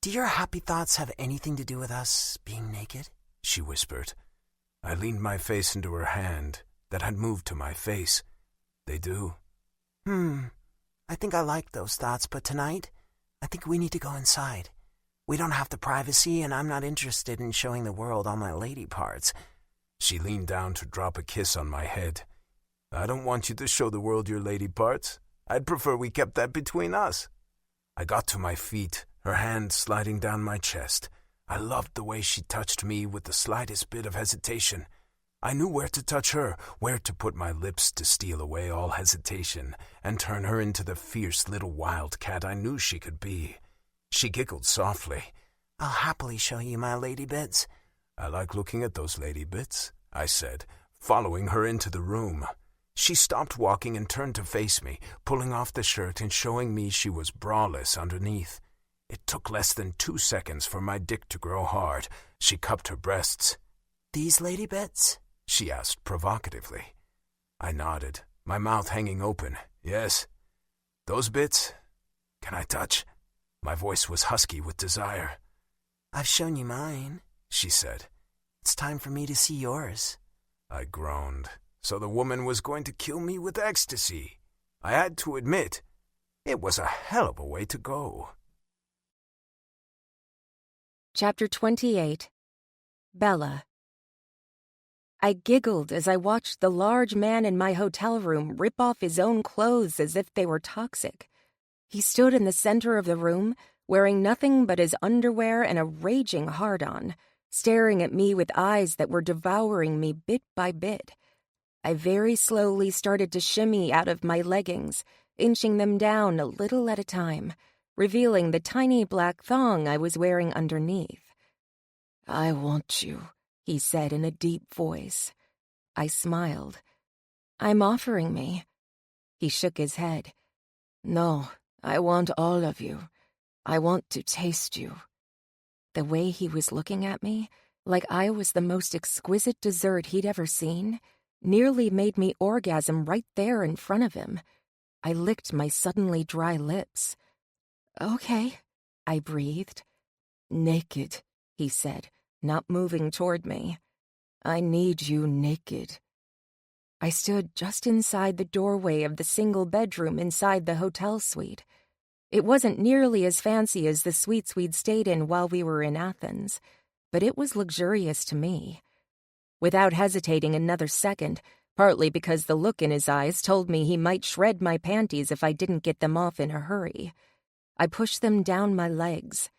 Do your happy thoughts have anything to do with us being naked? She whispered. I leaned my face into her hand that had moved to my face. They do. I think I like those thoughts, but tonight, I think we need to go inside. We don't have the privacy, and I'm not interested in showing the world all my lady parts. She leaned down to drop a kiss on my head. I don't want you to show the world your lady parts. I'd prefer we kept that between us. I got to my feet, her hand sliding down my chest. I loved the way she touched me with the slightest bit of hesitation. I knew where to touch her, where to put my lips to steal away all hesitation and turn her into the fierce little wildcat I knew she could be. She giggled softly. I'll happily show you my lady bits. I like looking at those lady bits, I said, following her into the room. She stopped walking and turned to face me, pulling off the shirt and showing me she was braless underneath. It took less than 2 seconds for my dick to grow hard. She cupped her breasts. These lady bits? She asked provocatively. I nodded, my mouth hanging open. Yes. Those bits? Can I touch? My voice was husky with desire. I've shown you mine, she said. It's time for me to see yours. I groaned. So the woman was going to kill me with ecstasy. I had to admit, it was a hell of a way to go. Chapter 28. Bella. I giggled as I watched the large man in my hotel room rip off his own clothes as if they were toxic. He stood in the center of the room, wearing nothing but his underwear and a raging hard-on, staring at me with eyes that were devouring me bit by bit. I very slowly started to shimmy out of my leggings, inching them down a little at a time, revealing the tiny black thong I was wearing underneath. "I want you," he said in a deep voice. I smiled. "I'm offering me." He shook his head. "No, I want all of you. I want to taste you." The way he was looking at me, like I was the most exquisite dessert he'd ever seen, nearly made me orgasm right there in front of him. I licked my suddenly dry lips. "Okay," I breathed. "Naked," he said, not moving toward me. "I need you naked." I stood just inside the doorway of the single bedroom inside the hotel suite. It wasn't nearly as fancy as the suites we'd stayed in while we were in Athens, but it was luxurious to me. Without hesitating another second, partly because the look in his eyes told me he might shred my panties if I didn't get them off in a hurry, I pushed them down my legs.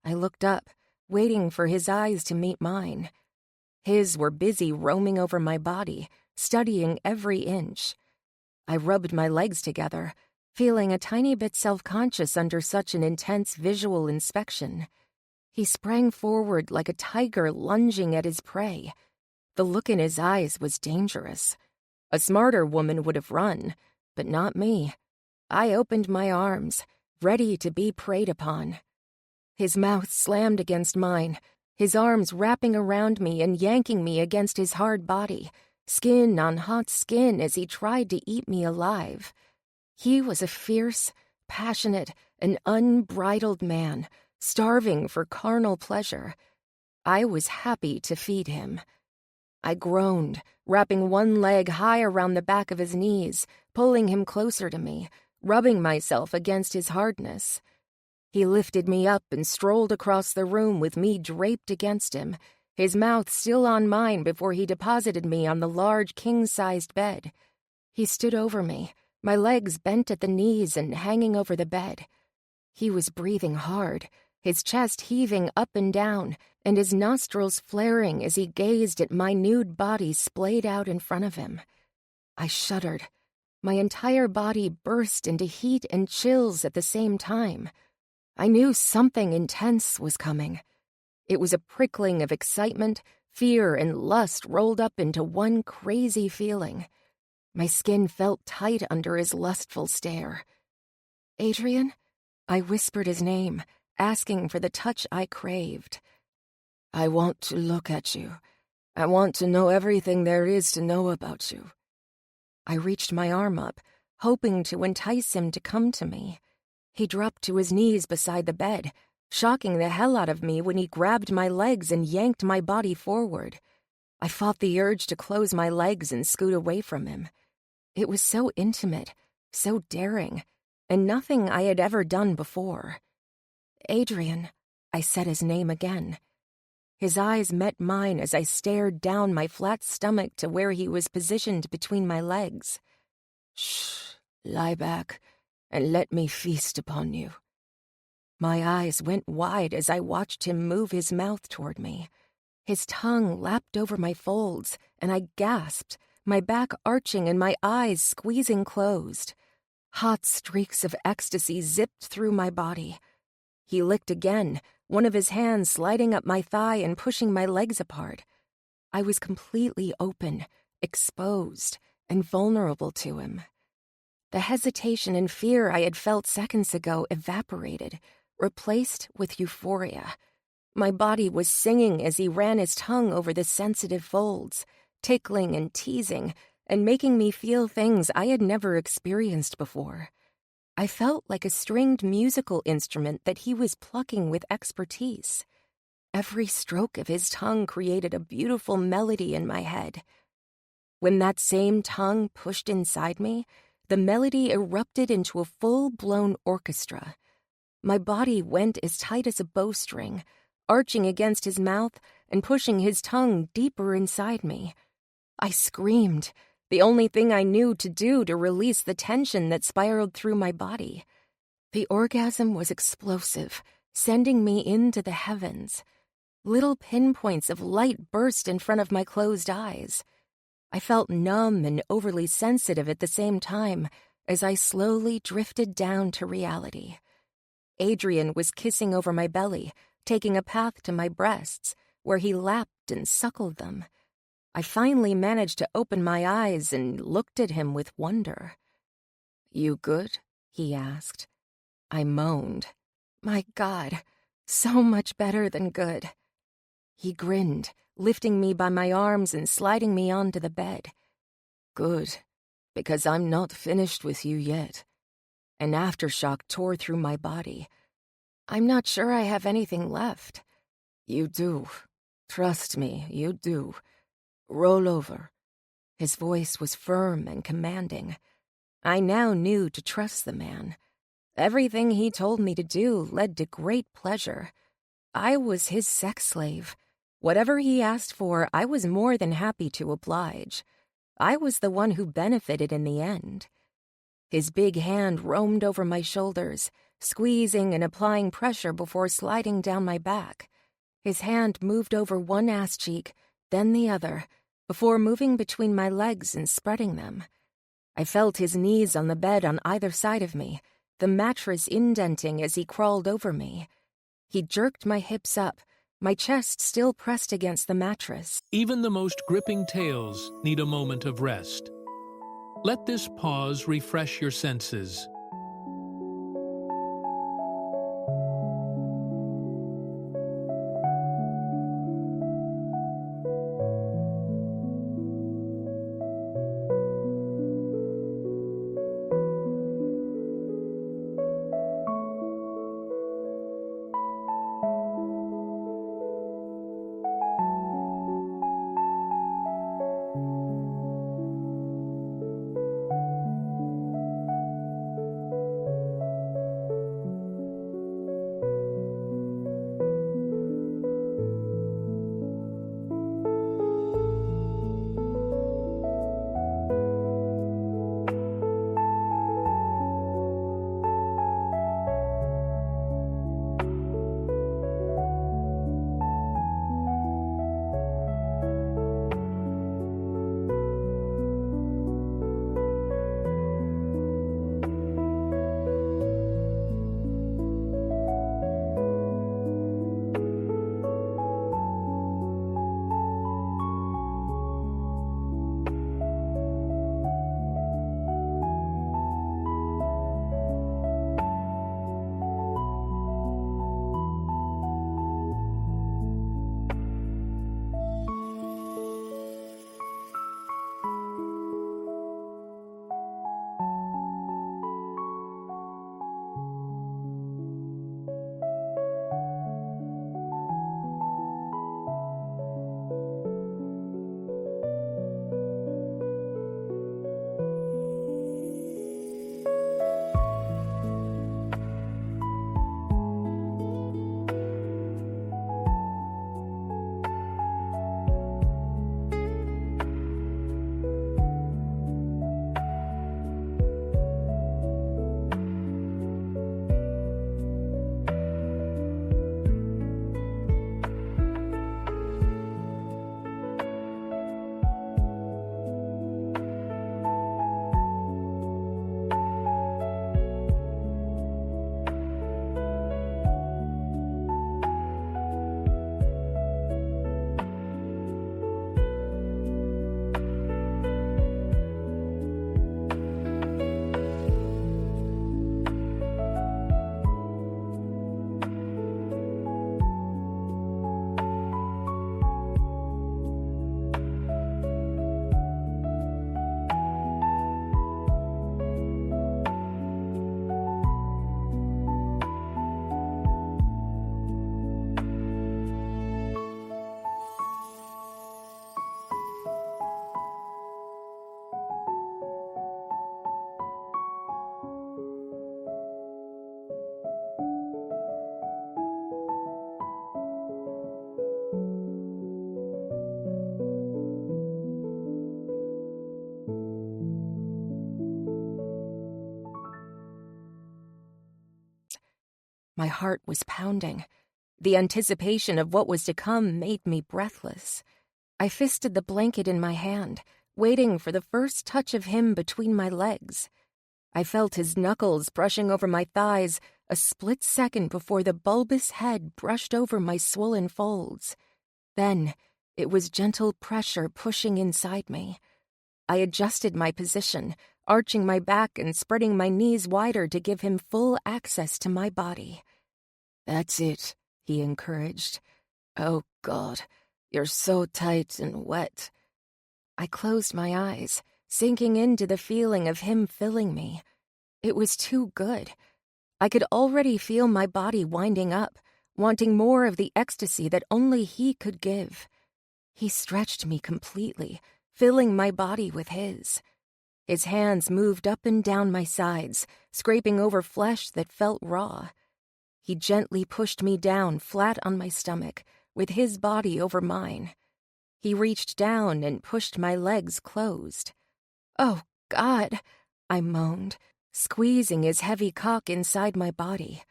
I looked up, waiting for his eyes to meet mine. His were busy roaming over my body, studying every inch. I rubbed my legs together, feeling a tiny bit self-conscious under such an intense visual inspection. He sprang forward like a tiger lunging at his prey. The look in his eyes was dangerous. A smarter woman would have run, but not me. I opened my arms, ready to be preyed upon. His mouth slammed against mine, his arms wrapping around me and yanking me against his hard body, skin on hot skin as he tried to eat me alive. He was a fierce, passionate, and unbridled man, starving for carnal pleasure. I was happy to feed him. I groaned, wrapping one leg high around the back of his knees, pulling him closer to me, rubbing myself against his hardness. He lifted me up and strolled across the room with me draped against him, his mouth still on mine before he deposited me on the large king-sized bed. He stood over me, my legs bent at the knees and hanging over the bed. He was breathing hard, his chest heaving up and down, and his nostrils flaring as he gazed at my nude body splayed out in front of him. I shuddered. My entire body burst into heat and chills at the same time. I knew something intense was coming. It was a prickling of excitement, fear, and lust rolled up into one crazy feeling. My skin felt tight under his lustful stare. "Adrian?" I whispered his name, asking for the touch I craved. "I want to look at you. I want to know everything there is to know about you." I reached my arm up, hoping to entice him to come to me. He dropped to his knees beside the bed, shocking the hell out of me when he grabbed my legs and yanked my body forward. I fought the urge to close my legs and scoot away from him. It was so intimate, so daring, and nothing I had ever done before. "Adrian," I said his name again. His eyes met mine as I stared down my flat stomach to where he was positioned between my legs. "Shh, lie back, and let me feast upon you." My eyes went wide as I watched him move his mouth toward me. His tongue lapped over my folds, and I gasped, my back arching and my eyes squeezing closed. Hot streaks of ecstasy zipped through my body. He licked again, one of his hands sliding up my thigh and pushing my legs apart. I was completely open, exposed, and vulnerable to him. The hesitation and fear I had felt seconds ago evaporated, replaced with euphoria. My body was singing as he ran his tongue over the sensitive folds, tickling and teasing, and making me feel things I had never experienced before. I felt like a stringed musical instrument that he was plucking with expertise. Every stroke of his tongue created a beautiful melody in my head. When that same tongue pushed inside me, the melody erupted into a full-blown orchestra. My body went as tight as a bowstring, arching against his mouth and pushing his tongue deeper inside me. I screamed, the only thing I knew to do to release the tension that spiraled through my body. The orgasm was explosive, sending me into the heavens. Little pinpoints of light burst in front of my closed eyes. I felt numb and overly sensitive at the same time as I slowly drifted down to reality. Adrian was kissing over my belly, taking a path to my breasts, where he lapped and suckled them. I finally managed to open my eyes and looked at him with wonder. "You good?" he asked. I moaned. My God, so much better than good. He grinned, lifting me by my arms and sliding me onto the bed. "Good, because I'm not finished with you yet." An aftershock tore through my body. "I'm not sure I have anything left." "You do. Trust me, you do. Roll over." His voice was firm and commanding. I now knew to trust the man. Everything he told me to do led to great pleasure. I was his sex slave. Whatever he asked for, I was more than happy to oblige. I was the one who benefited in the end. His big hand roamed over my shoulders, squeezing and applying pressure before sliding down my back. His hand moved over one ass cheek, then the other, before moving between my legs and spreading them. I felt his knees on the bed on either side of me, the mattress indenting as he crawled over me. He jerked my hips up, my chest still pressed against the mattress. Even the most gripping tales need a moment of rest. Let this pause refresh your senses. My heart was pounding. The anticipation of what was to come made me breathless. I fisted the blanket in my hand, waiting for the first touch of him between my legs. I felt his knuckles brushing over my thighs a split second before the bulbous head brushed over my swollen folds. Then, it was gentle pressure pushing inside me. I adjusted my position, arching my back and spreading my knees wider to give him full access to my body. "That's it," he encouraged. "Oh, God, you're so tight and wet." I closed my eyes, sinking into the feeling of him filling me. It was too good. I could already feel my body winding up, wanting more of the ecstasy that only he could give. He stretched me completely, filling my body with his. His hands moved up and down my sides, scraping over flesh that felt raw. He gently pushed me down flat on my stomach, with his body over mine. He reached down and pushed my legs closed. "Oh, God," I moaned, squeezing his heavy cock inside my body.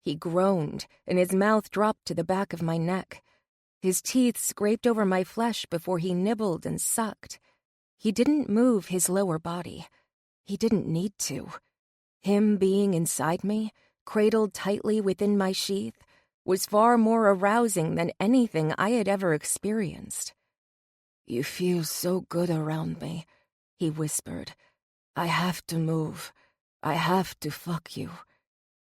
He groaned, and his mouth dropped to the back of my neck. His teeth scraped over my flesh before he nibbled and sucked. He didn't move his lower body. He didn't need to. Him being inside me, cradled tightly within my sheath, was far more arousing than anything I had ever experienced. "You feel so good around me," he whispered. I have to move. I have to fuck you.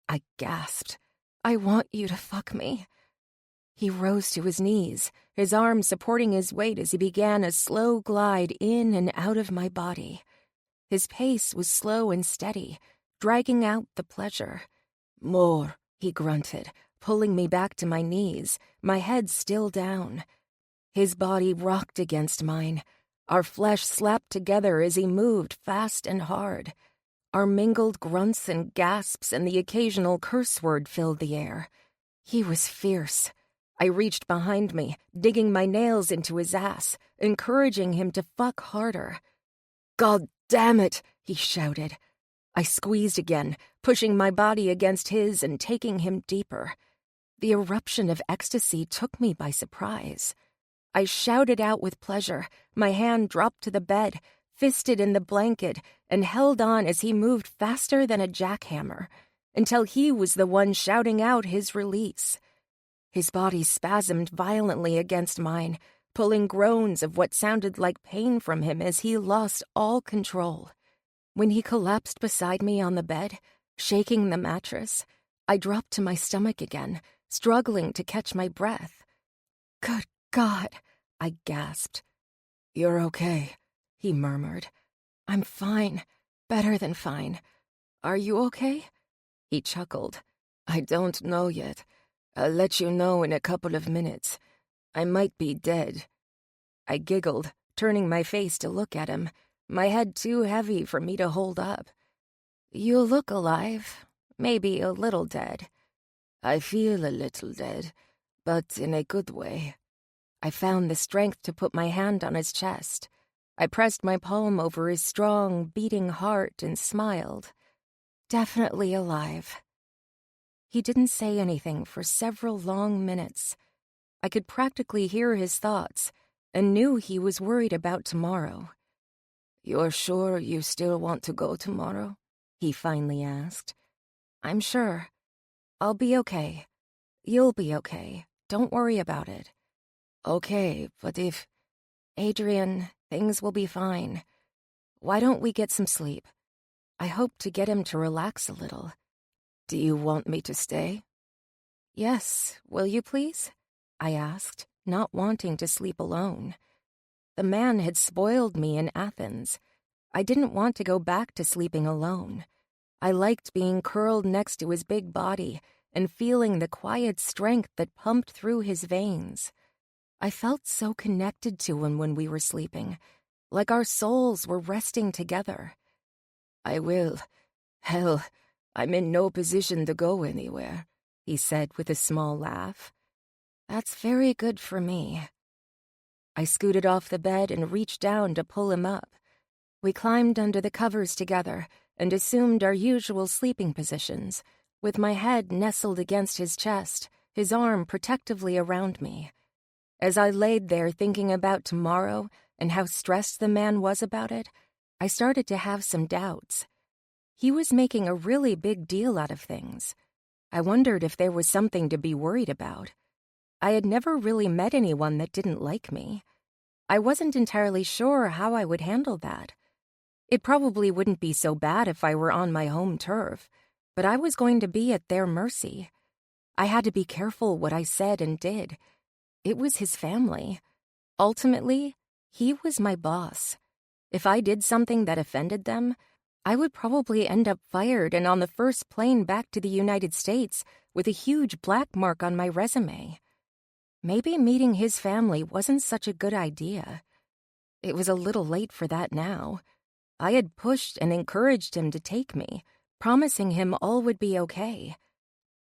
I gasped. I want you to fuck me. He rose to his knees, his arm supporting his weight as he began a slow glide in and out of my body. His pace was slow and steady, dragging out the pleasure. More, he grunted, pulling me back to my knees, my head still down. His body rocked against mine. Our flesh slapped together as he moved fast and hard. Our mingled grunts and gasps and the occasional curse word filled the air. He was fierce. I reached behind me, digging my nails into his ass, encouraging him to fuck harder. God damn it, he shouted. I squeezed again, pushing my body against his and taking him deeper. The eruption of ecstasy took me by surprise. I shouted out with pleasure, my hand dropped to the bed, fisted in the blanket, and held on as he moved faster than a jackhammer, until he was the one shouting out his release. His body spasmed violently against mine, pulling groans of what sounded like pain from him as he lost all control. When he collapsed beside me on the bed, shaking the mattress, I dropped to my stomach again, struggling to catch my breath. Good God, I gasped. You're okay, he murmured. I'm fine, better than fine. Are you okay? He chuckled. I don't know yet. I'll let you know in a couple of minutes. I might be dead. I giggled, turning my face to look at him, my head too heavy for me to hold up. You look alive, maybe a little dead. I feel a little dead, but in a good way. I found the strength to put my hand on his chest. I pressed my palm over his strong, beating heart and smiled. Definitely alive. He didn't say anything for several long minutes. I could practically hear his thoughts and knew he was worried about tomorrow. You're sure you still want to go tomorrow? He finally asked. I'm sure. I'll be okay. You'll be okay. Don't worry about it. Okay, but if... Adrian, things will be fine. Why don't we get some sleep? I hope to get him to relax a little. Do you want me to stay? Yes, will you please? I asked, not wanting to sleep alone. The man had spoiled me in Athens. I didn't want to go back to sleeping alone. I liked being curled next to his big body and feeling the quiet strength that pumped through his veins. I felt so connected to him when we were sleeping, like our souls were resting together. I will. Hell, I'm in no position to go anywhere, he said with a small laugh. That's very good for me. I scooted off the bed and reached down to pull him up. We climbed under the covers together and assumed our usual sleeping positions, with my head nestled against his chest, his arm protectively around me. As I laid there thinking about tomorrow and how stressed the man was about it, I started to have some doubts. He was making a really big deal out of things. I wondered if there was something to be worried about. I had never really met anyone that didn't like me. I wasn't entirely sure how I would handle that. It probably wouldn't be so bad if I were on my home turf, but I was going to be at their mercy. I had to be careful what I said and did. It was his family. Ultimately, he was my boss. If I did something that offended them, I would probably end up fired and on the first plane back to the United States with a huge black mark on my resume. Maybe meeting his family wasn't such a good idea. It was a little late for that now. I had pushed and encouraged him to take me, promising him all would be okay.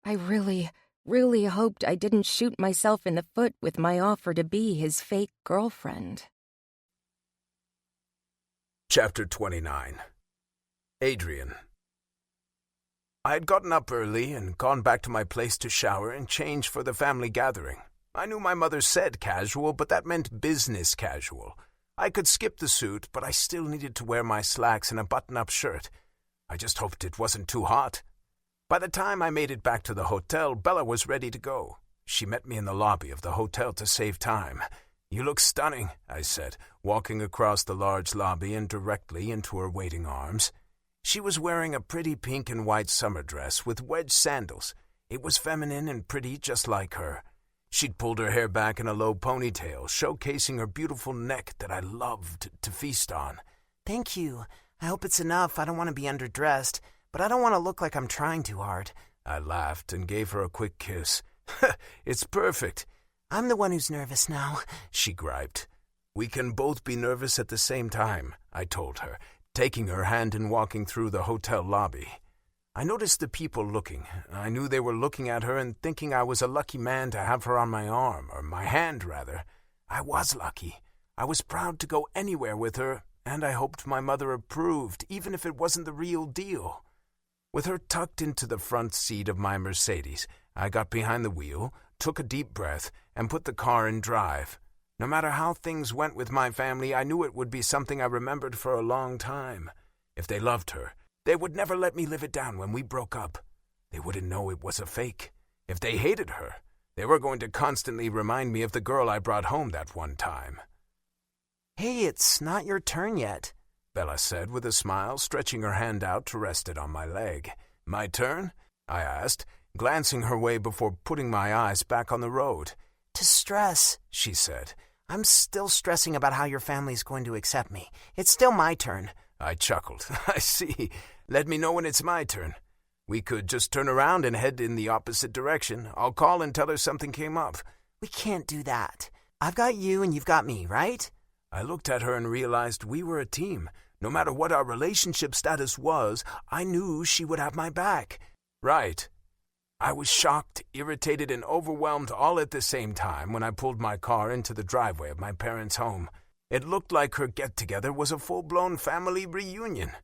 I really hoped I didn't shoot myself in the foot with my offer to be his fake girlfriend. Chapter 29. Adrian. I had gotten up early and gone back to my place to shower and change for the family gathering. I knew my mother said casual, but that meant business casual. I could skip the suit, but I still needed to wear my slacks and a button-up shirt. I just hoped it wasn't too hot. By the time I made it back to the hotel, Bella was ready to go. She met me in the lobby of the hotel to save time. "You look stunning," I said, walking across the large lobby and directly into her waiting arms. She was wearing a pretty pink and white summer dress with wedge sandals. It was feminine and pretty, just like her. She'd pulled her hair back in a low ponytail, showcasing her beautiful neck that I loved to feast on. Thank you. I hope it's enough. I don't want to be underdressed, but I don't want to look like I'm trying too hard. I laughed and gave her a quick kiss. "It's perfect." I'm the one who's nervous now, she griped. "We can both be nervous at the same time," I told her, taking her hand and walking through the hotel lobby. I noticed the people looking. I knew they were looking at her and thinking I was a lucky man to have her on my arm, or my hand, rather. I was lucky. I was proud to go anywhere with her, and I hoped my mother approved, even if it wasn't the real deal. With her tucked into the front seat of my Mercedes, I got behind the wheel, took a deep breath, and put the car in drive. No matter how things went with my family, I knew it would be something I remembered for a long time. If they loved her, they would never let me live it down when we broke up. They wouldn't know it was a fake. If they hated her, they were going to constantly remind me of the girl I brought home that one time. Hey, it's not your turn yet, Bella said with a smile, stretching her hand out to rest it on my leg. "My turn?" I asked, glancing her way before putting my eyes back on the road. To stress, she said. I'm still stressing about how your family's going to accept me. It's still my turn. I chuckled. "I see. Let me know when it's my turn. We could just turn around and head in the opposite direction. I'll call and tell her something came up." We can't do that. I've got you and you've got me, right? I looked at her and realized we were a team. No matter what our relationship status was, I knew she would have my back. Right. I was shocked, irritated, and overwhelmed all at the same time when I pulled my car into the driveway of my parents' home. It looked like her get-together was a full-blown family reunion.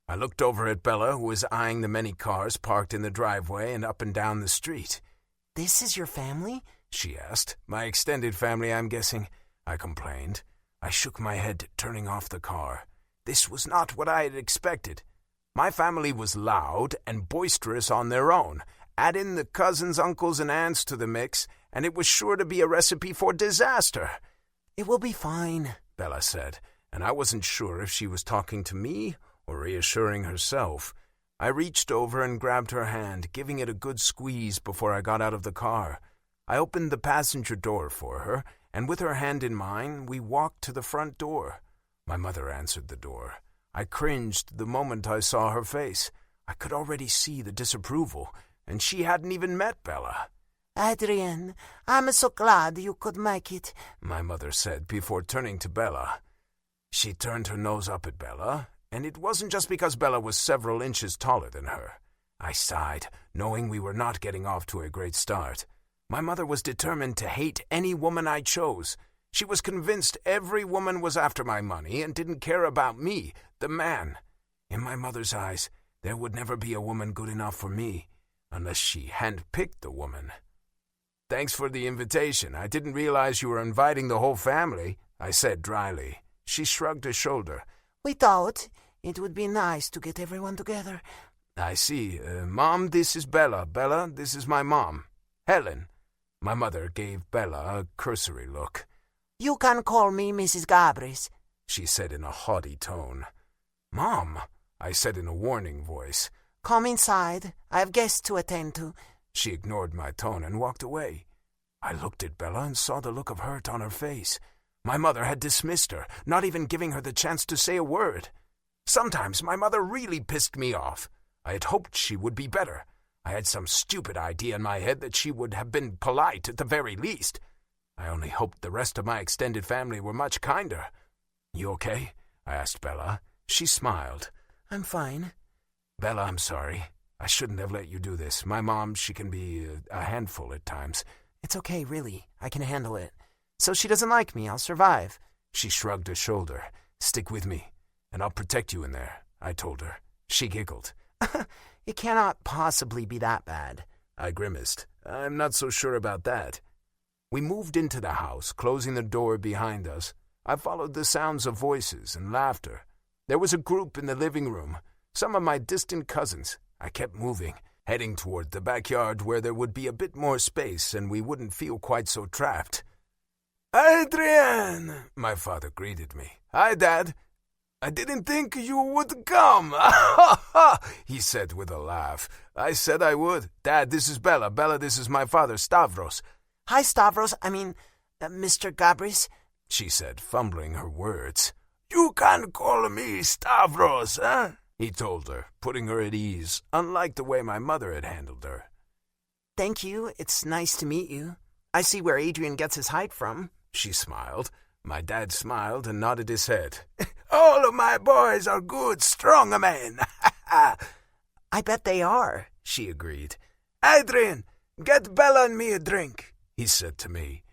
I looked over at Bella, who was eyeing the many cars parked in the driveway and up and down the street. "This is your family?" she asked. "My extended family, I'm guessing," I complained. I shook my head, turning off the car. This was not what I had expected. My family was loud and boisterous on their own. Add in the cousins, uncles, and aunts to the mix, and it was sure to be a recipe for disaster. "It will be fine," Bella said, and I wasn't sure if she was talking to me or reassuring herself. I reached over and grabbed her hand, giving it a good squeeze before I got out of the car. I opened the passenger door for her, and with her hand in mine, we walked to the front door. My mother answered the door. I cringed the moment I saw her face. I could already see the disapproval, and she hadn't even met Bella. "Adrian, I'm so glad you could make it," my mother said before turning to Bella. She turned her nose up at Bella, and it wasn't just because Bella was several inches taller than her. I sighed, knowing we were not getting off to a great start. My mother was determined to hate any woman I chose. She was convinced every woman was after my money and didn't care about me, the man. In my mother's eyes, there would never be a woman good enough for me, unless she handpicked the woman. "Thanks for the invitation. I didn't realize you were inviting the whole family," I said dryly. She shrugged a shoulder. "We thought it would be nice to get everyone together." "I see. Mom, this is Bella. Bella, this is my mom. Helen." My mother gave Bella a cursory look. "You can call me Mrs. Gabris," she said in a haughty tone. "Mom," I said in a warning voice. "Come inside. I have guests to attend to." She ignored my tone and walked away. I looked at Bella and saw the look of hurt on her face. My mother had dismissed her, not even giving her the chance to say a word. Sometimes my mother really pissed me off. I had hoped she would be better. I had some stupid idea in my head that she would have been polite at the very least. I only hoped the rest of my extended family were much kinder. "You okay?" I asked Bella. She smiled. "I'm fine." "Bella, I'm sorry. I shouldn't have let you do this. My mom, she can be a handful at times." "It's okay, really. I can handle it. So she doesn't like me. I'll survive." She shrugged a shoulder. "Stick with me, and I'll protect you in there," I told her. She giggled. "It cannot possibly be that bad." I grimaced. "I'm not so sure about that." We moved into the house, closing the door behind us. I followed the sounds of voices and laughter. There was a group in the living room, some of my distant cousins. I kept moving, heading toward the backyard where there would be a bit more space and we wouldn't feel quite so trapped. "Adrian!" my father greeted me. "Hi, Dad. I didn't think you would come." He said with a laugh. "I said I would. Dad, this is Bella. Bella, this is my father, Stavros." "Hi, Stavros. Mr. Gabris," she said, fumbling her words. "You can call me Stavros, eh?" he told her, putting her at ease, unlike the way my mother had handled her. "Thank you. It's nice to meet you. I see where Adrian gets his height from." She smiled. My dad smiled and nodded his head. "All of my boys are good, strong men." "I bet they are," she agreed. "Adrian, get Bella and me a drink," he said to me.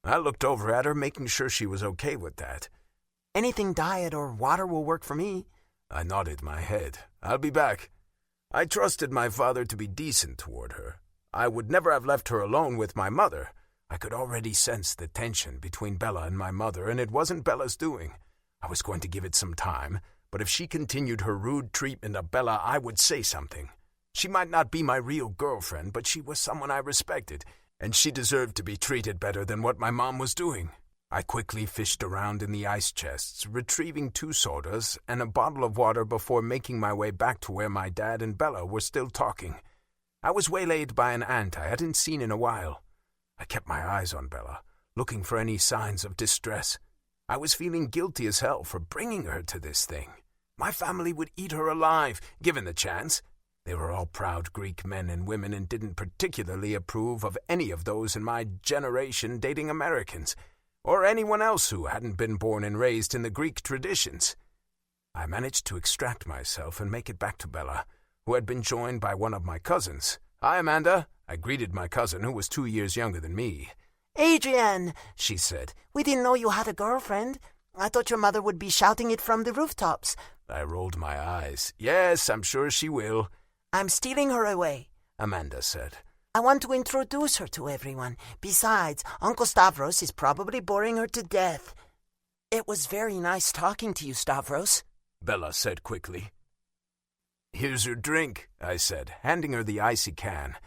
I looked over at her, making sure she was okay with that. "Anything diet or water will work for me." I nodded my head. "I'll be back." I trusted my father to be decent toward her. I would never have left her alone with my mother. I could already sense the tension between Bella and my mother, and it wasn't Bella's doing. I was going to give it some time, but if she continued her rude treatment of Bella, I would say something. She might not be my real girlfriend, but she was someone I respected, and she deserved to be treated better than what my mom was doing. I quickly fished around in the ice chests, retrieving 2 sodas and a bottle of water before making my way back to where my dad and Bella were still talking. I was waylaid by an aunt I hadn't seen in a while. I kept my eyes on Bella, looking for any signs of distress. I was feeling guilty as hell for bringing her to this thing. My family would eat her alive, given the chance. They were all proud Greek men and women and didn't particularly approve of any of those in my generation dating Americans, or anyone else who hadn't been born and raised in the Greek traditions. I managed to extract myself and make it back to Bella, who had been joined by one of my cousins. "Hi, Amanda." I greeted my cousin, who was 2 years younger than me. "Adrian," she said, "we didn't know you had a girlfriend. I thought your mother would be shouting it from the rooftops." I rolled my eyes. "Yes, I'm sure she will." "I'm stealing her away," Amanda said. "I want to introduce her to everyone. Besides, Uncle Stavros is probably boring her to death." "It was very nice talking to you, Stavros," Bella said quickly. "Here's your drink," I said, handing her the icy can.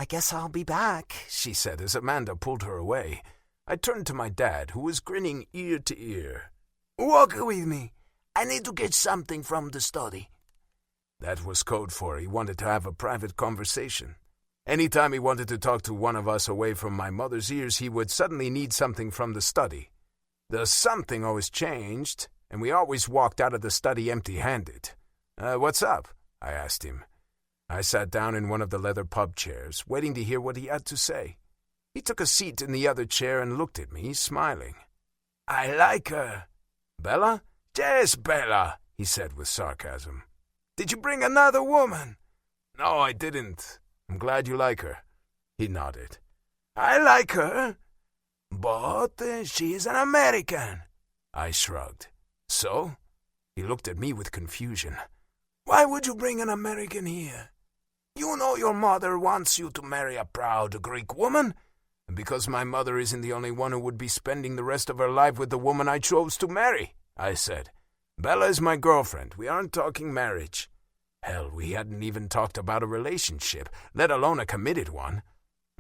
"I guess I'll be back," she said as Amanda pulled her away. I turned to my dad, who was grinning ear to ear. "Walk with me. I need to get something from the study." That was code for he wanted to have a private conversation. Anytime he wanted to talk to one of us away from my mother's ears, he would suddenly need something from the study. The something always changed, and we always walked out of the study empty-handed. What's up?" I asked him. I sat down in one of the leather pub chairs, waiting to hear what he had to say. He took a seat in the other chair and looked at me, smiling. "I like her." "Bella?" "Yes, Bella," he said with sarcasm. "Did you bring another woman?" "No, I didn't. I'm glad you like her." He nodded. "I like her, but she is an American." I shrugged. "So?" He looked at me with confusion. "Why would you bring an American here? You know your mother wants you to marry a proud Greek woman." "Because my mother isn't the only one who would be spending the rest of her life with the woman I chose to marry," I said. "Bella is my girlfriend. We aren't talking marriage. Hell, we hadn't even talked about a relationship, let alone a committed one.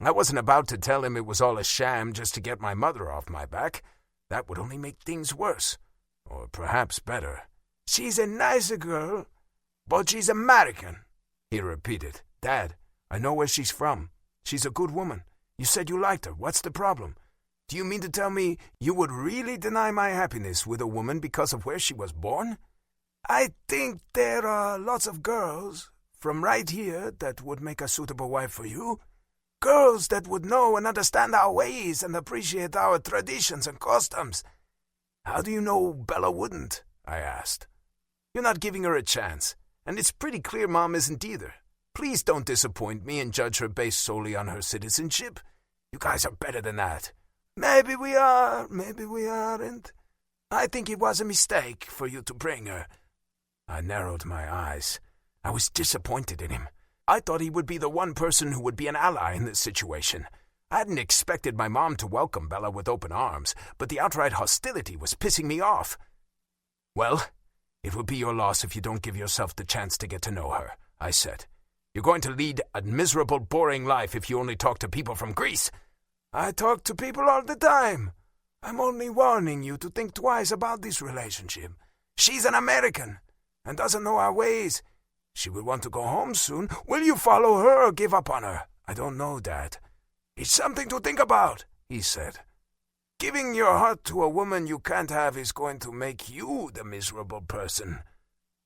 I wasn't about to tell him it was all a sham just to get my mother off my back. That would only make things worse. Or perhaps better." "She's a nice girl, but she's American," he repeated. "Dad, I know where she's from. She's a good woman. You said you liked her. What's the problem? Do you mean to tell me you would really deny my happiness with a woman because of where she was born?" "I think there are lots of girls from right here that would make a suitable wife for you. Girls that would know and understand our ways and appreciate our traditions and customs." "How do you know Bella wouldn't?" I asked. "You're not giving her a chance, and it's pretty clear Mom isn't either. Please don't disappoint me and judge her based solely on her citizenship. You guys are better than that." "Maybe we are, maybe we aren't. I think it was a mistake for you to bring her." I narrowed my eyes. I was disappointed in him. I thought he would be the one person who would be an ally in this situation. I hadn't expected my mom to welcome Bella with open arms, but the outright hostility was pissing me off. "Well, it will be your loss if you don't give yourself the chance to get to know her," I said. "You're going to lead a miserable, boring life if you only talk to people from Greece." "I talk to people all the time. I'm only warning you to think twice about this relationship. She's an American and doesn't know our ways. She will want to go home soon. Will you follow her or give up on her? I don't know, Dad. It's something to think about, he said. Giving your heart to a woman you can't have is going to make you the miserable person.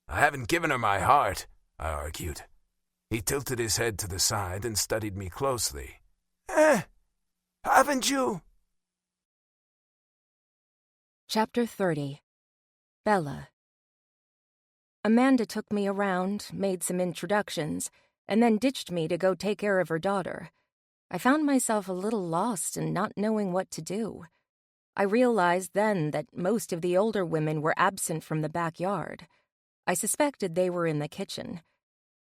I haven't given her my heart, I argued. He tilted his head to the side and studied me closely. Haven't you? Chapter 30. Bella. Amanda took me around, made some introductions, and then ditched me to go take care of her daughter. I found myself a little lost and not knowing what to do. I realized then that most of the older women were absent from the backyard. I suspected they were in the kitchen.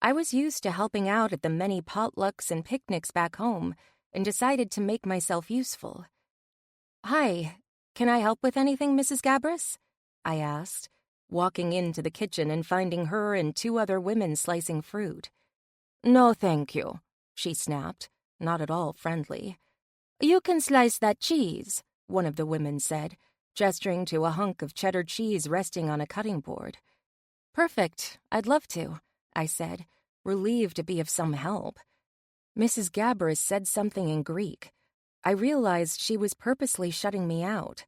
I was used to helping out at the many potlucks and picnics back home and decided to make myself useful. "Hi, can I help with anything, Mrs. Gabris?" I asked, walking into the kitchen and finding her and 2 other women slicing fruit. "No, thank you," she snapped, not at all friendly. "You can slice that cheese," one of the women said, gesturing to a hunk of cheddar cheese resting on a cutting board. "Perfect, I'd love to," I said, relieved to be of some help. Mrs. Gabris said something in Greek. I realized she was purposely shutting me out.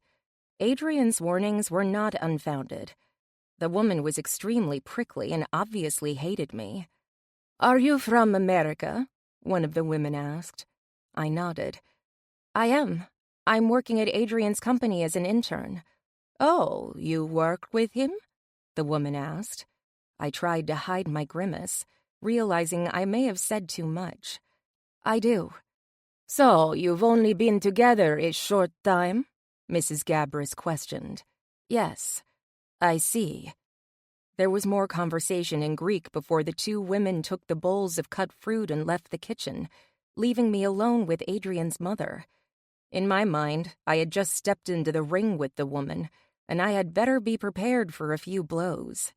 Adrian's warnings were not unfounded. The woman was extremely prickly and obviously hated me. "Are you from America?" one of the women asked. I nodded. "I am. I'm working at Adrian's company as an intern." "Oh, you work with him?" the woman asked. I tried to hide my grimace, realizing I may have said too much. "I do." "So you've only been together a short time?" Mrs. Gabris questioned. "Yes." "I see." There was more conversation in Greek before the 2 women took the bowls of cut fruit and left the kitchen, leaving me alone with Adrian's mother. In my mind, I had just stepped into the ring with the woman, and I had better be prepared for a few blows.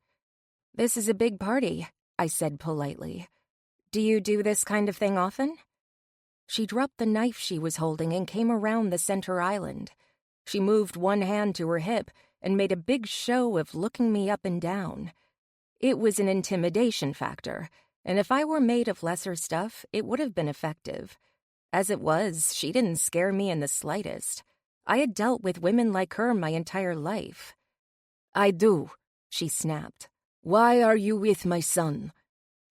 "This is a big party," I said politely. "Do you do this kind of thing often?" She dropped the knife she was holding and came around the center island. She moved one hand to her hip and made a big show of looking me up and down. It was an intimidation factor, and if I were made of lesser stuff, it would have been effective. As it was, she didn't scare me in the slightest. I had dealt with women like her my entire life. "I do," she snapped. "Why are you with my son?"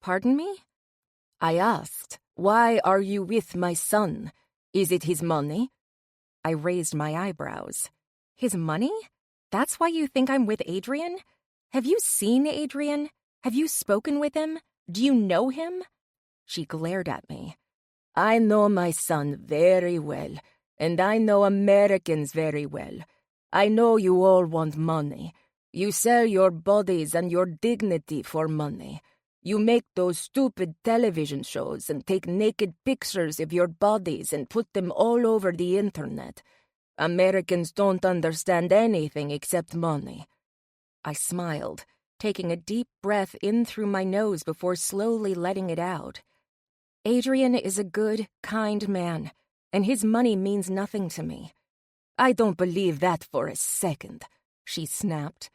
"Pardon me?" "I asked, why are you with my son? Is it his money?" I raised my eyebrows. "His money? That's why you think I'm with Adrian? Have you seen Adrian? Have you spoken with him? Do you know him?" She glared at me. "I know my son very well, and I know Americans very well. I know you all want money. You sell your bodies and your dignity for money. You make those stupid television shows and take naked pictures of your bodies and put them all over the internet. Americans don't understand anything except money." I smiled, taking a deep breath in through my nose before slowly letting it out. "Adrian is a good, kind man, and his money means nothing to me." "I don't believe that for a second," she snapped.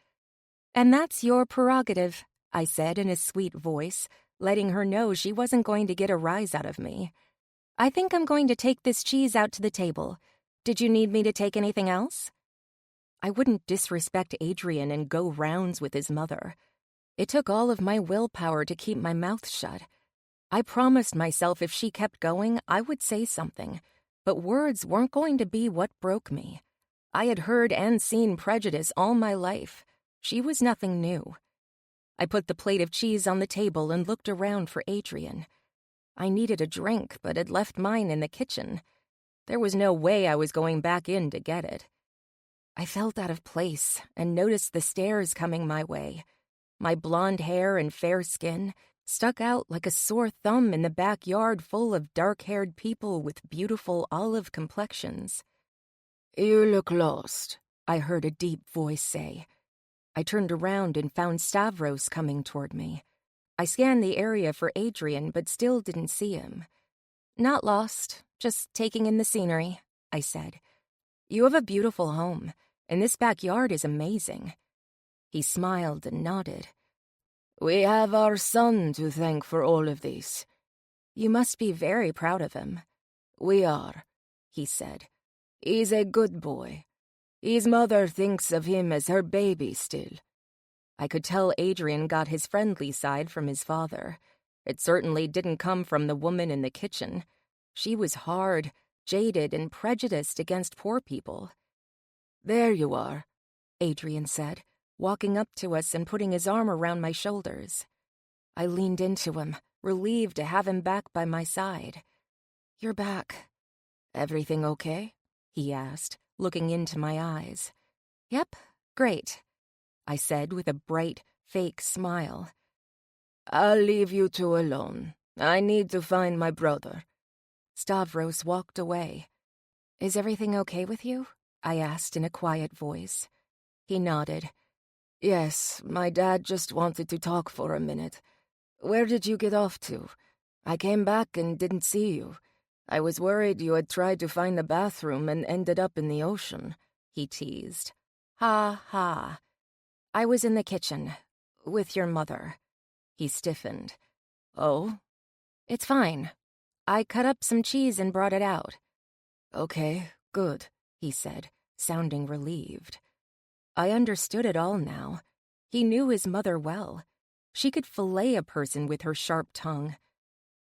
"And that's your prerogative," I said in a sweet voice, letting her know she wasn't going to get a rise out of me. "I think I'm going to take this cheese out to the table. Did you need me to take anything else?" I wouldn't disrespect Adrian and go rounds with his mother. It took all of my willpower to keep my mouth shut. I promised myself if she kept going, I would say something, but words weren't going to be what broke me. I had heard and seen prejudice all my life. She was nothing new. I put the plate of cheese on the table and looked around for Adrian. I needed a drink, but had left mine in the kitchen. There was no way I was going back in to get it. I felt out of place and noticed the stares coming my way. My blonde hair and fair skin stuck out like a sore thumb in the backyard full of dark-haired people with beautiful olive complexions. "You look lost," I heard a deep voice say. I turned around and found Stavros coming toward me. I scanned the area for Adrian, but still didn't see him. "Not lost, just taking in the scenery," I said. You have a beautiful home, and this backyard is amazing." He smiled and nodded. "We have our son to thank for all of this." "You must be very proud of him." "We are," he said. "He's a good boy. His mother thinks of him as her baby still." I could tell Adrian got his friendly side from his father. It certainly didn't come from the woman in the kitchen. She was hard, jaded, and prejudiced against poor people. "There you are," Adrian said, walking up to us and putting his arm around my shoulders. I leaned into him, relieved to have him back by my side. "You're back." "Everything okay?" he asked, looking into my eyes. "Yep, great," I said with a bright, fake smile. "I'll leave you two alone. I need to find my brother." Stavros walked away. "Is everything okay with you?" I asked in a quiet voice. He nodded. "Yes, my dad just wanted to talk for a minute. Where did you get off to? I came back and didn't see you. I was worried you had tried to find the bathroom and ended up in the ocean," he teased. "Ha ha. I was in the kitchen, with your mother." He stiffened. "Oh?" "It's fine. I cut up some cheese and brought it out." "Okay, good," he said, sounding relieved. I understood it all now. He knew his mother well. She could fillet a person with her sharp tongue.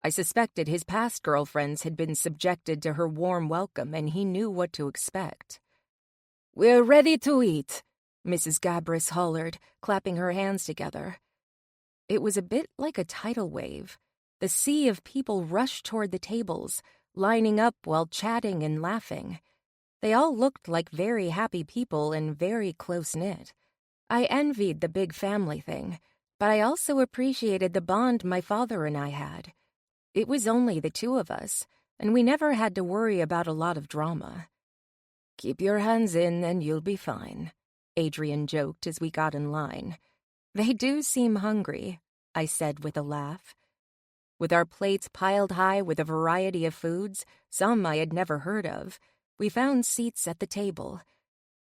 I suspected his past girlfriends had been subjected to her warm welcome, and he knew what to expect. "We're ready to eat," Mrs. Gabris hollered, clapping her hands together. It was a bit like a tidal wave. The sea of people rushed toward the tables, lining up while chatting and laughing. They all looked like very happy people and very close-knit. I envied the big family thing, but I also appreciated the bond my father and I had. It was only the two of us, and we never had to worry about a lot of drama. "Keep your hands in and you'll be fine," Adrian joked as we got in line. "They do seem hungry," I said with a laugh. With our plates piled high with a variety of foods, some I had never heard of, we found seats at the table.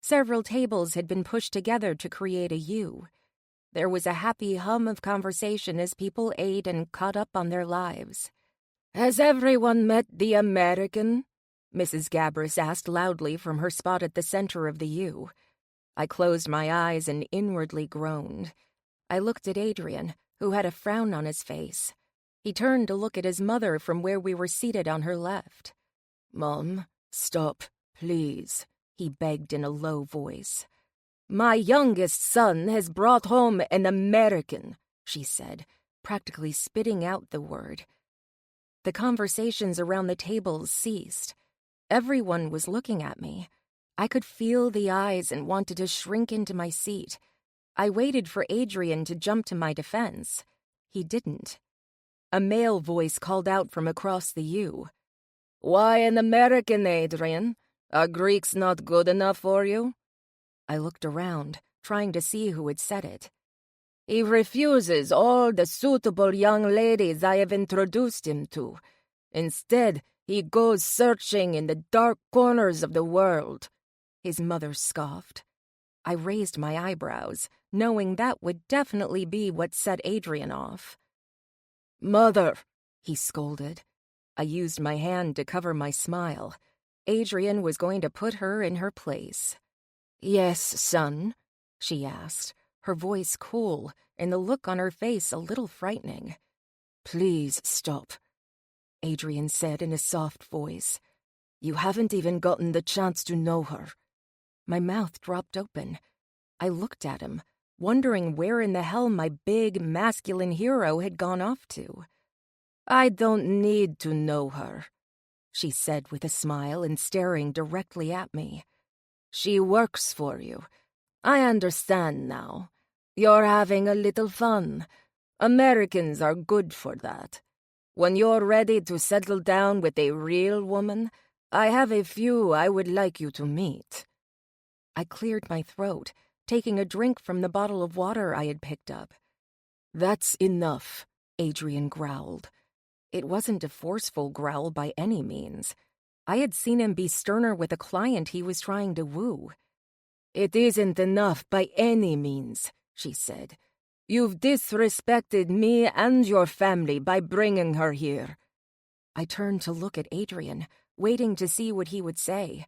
Several tables had been pushed together to create a U. There was a happy hum of conversation as people ate and caught up on their lives. "Has everyone met the American?" Mrs. Gabris asked loudly from her spot at the center of the U. I closed my eyes and inwardly groaned. I looked at Adrian, who had a frown on his face. He turned to look at his mother from where we were seated on her left. "Mom, stop, please," he begged in a low voice. "My youngest son has brought home an American," she said, practically spitting out the word. The conversations around the tables ceased. Everyone was looking at me. I could feel the eyes and wanted to shrink into my seat. I waited for Adrian to jump to my defense. He didn't. A male voice called out from across the U. "Why an American, Adrian? Are Greeks not good enough for you?" I looked around, trying to see who had said it. "He refuses all the suitable young ladies I have introduced him to. Instead, he goes searching in the dark corners of the world," his mother scoffed. I raised my eyebrows, knowing that would definitely be what set Adrian off. "Mother," he scolded. I used my hand to cover my smile. Adrian was going to put her in her place. "Yes, son?" she asked, her voice cool and the look on her face a little frightening. "Please stop," Adrian said in a soft voice. "You haven't even gotten the chance to know her." My mouth dropped open. I looked at him, wondering where in the hell my big, masculine hero had gone off to. "I don't need to know her," she said with a smile and staring directly at me. "She works for you. I understand now. You're having a little fun. Americans are good for that. When you're ready to settle down with a real woman, I have a few I would like you to meet." I cleared my throat, taking a drink from the bottle of water I had picked up. "That's enough," Adrian growled. It wasn't a forceful growl by any means. I had seen him be sterner with a client he was trying to woo. "It isn't enough by any means," she said. "You've disrespected me and your family by bringing her here." I turned to look at Adrian, waiting to see what he would say.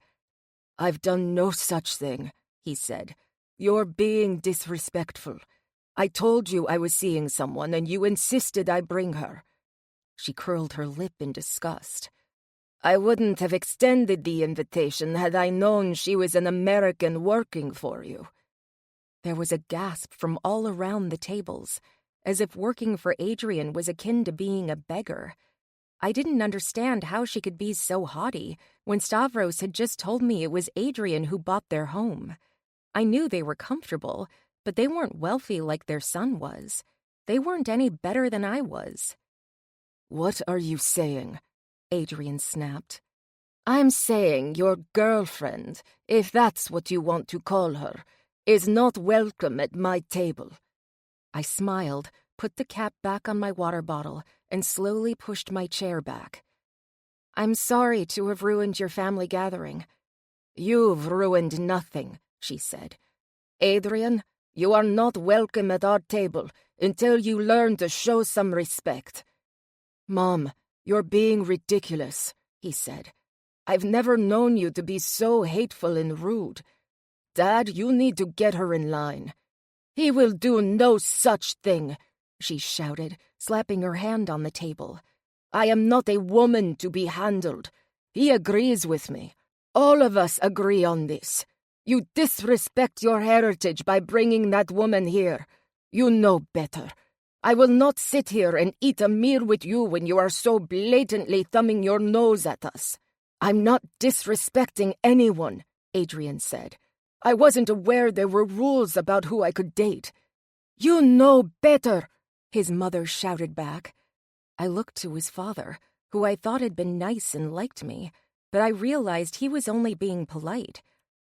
"I've done no such thing," he said. "You're being disrespectful. I told you I was seeing someone, and you insisted I bring her." She curled her lip in disgust. "I wouldn't have extended the invitation had I known she was an American working for you." There was a gasp from all around the tables, as if working for Adrian was akin to being a beggar. I didn't understand how she could be so haughty when Stavros had just told me it was Adrian who bought their home. I knew they were comfortable, but they weren't wealthy like their son was. They weren't any better than I was. "What are you saying?" Adrian snapped. "I'm saying your girlfriend, if that's what you want to call her, is not welcome at my table." I smiled, put the cap back on my water bottle, and slowly pushed my chair back. "I'm sorry to have ruined your family gathering." "You've ruined nothing," she said. "Adrian, you are not welcome at our table until you learn to show some respect." "Mom, you're being ridiculous," he said. "I've never known you to be so hateful and rude. Dad, you need to get her in line." "He will do no such thing," she shouted, slapping her hand on the table. "I am not a woman to be handled. He agrees with me. All of us agree on this. You disrespect your heritage by bringing that woman here. You know better. I will not sit here and eat a meal with you when you are so blatantly thumbing your nose at us." "I'm not disrespecting anyone," Adrian said. "I wasn't aware there were rules about who I could date." "You know better," his mother shouted back. I looked to his father, who I thought had been nice and liked me, but I realized he was only being polite.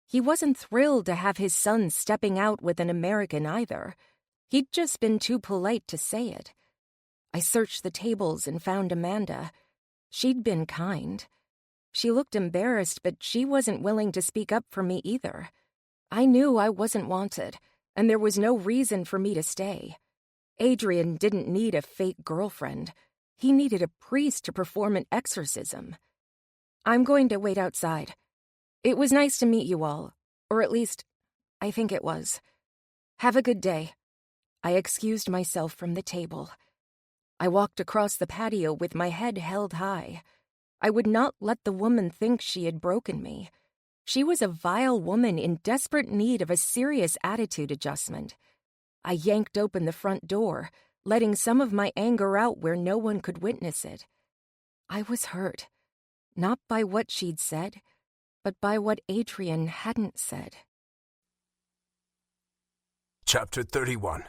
He wasn't thrilled to have his son stepping out with an American either. He'd just been too polite to say it. I searched the tables and found Amanda. She'd been kind. She looked embarrassed, but she wasn't willing to speak up for me either. I knew I wasn't wanted, and there was no reason for me to stay. Adrian didn't need a fake girlfriend. He needed a priest to perform an exorcism. "I'm going to wait outside. It was nice to meet you all, or at least, I think it was. Have a good day." I excused myself from the table. I walked across the patio with my head held high. I would not let the woman think she had broken me. She was a vile woman in desperate need of a serious attitude adjustment. I yanked open the front door, letting some of my anger out where no one could witness it. I was hurt, not by what she'd said, but by what Adrian hadn't said. Chapter 31.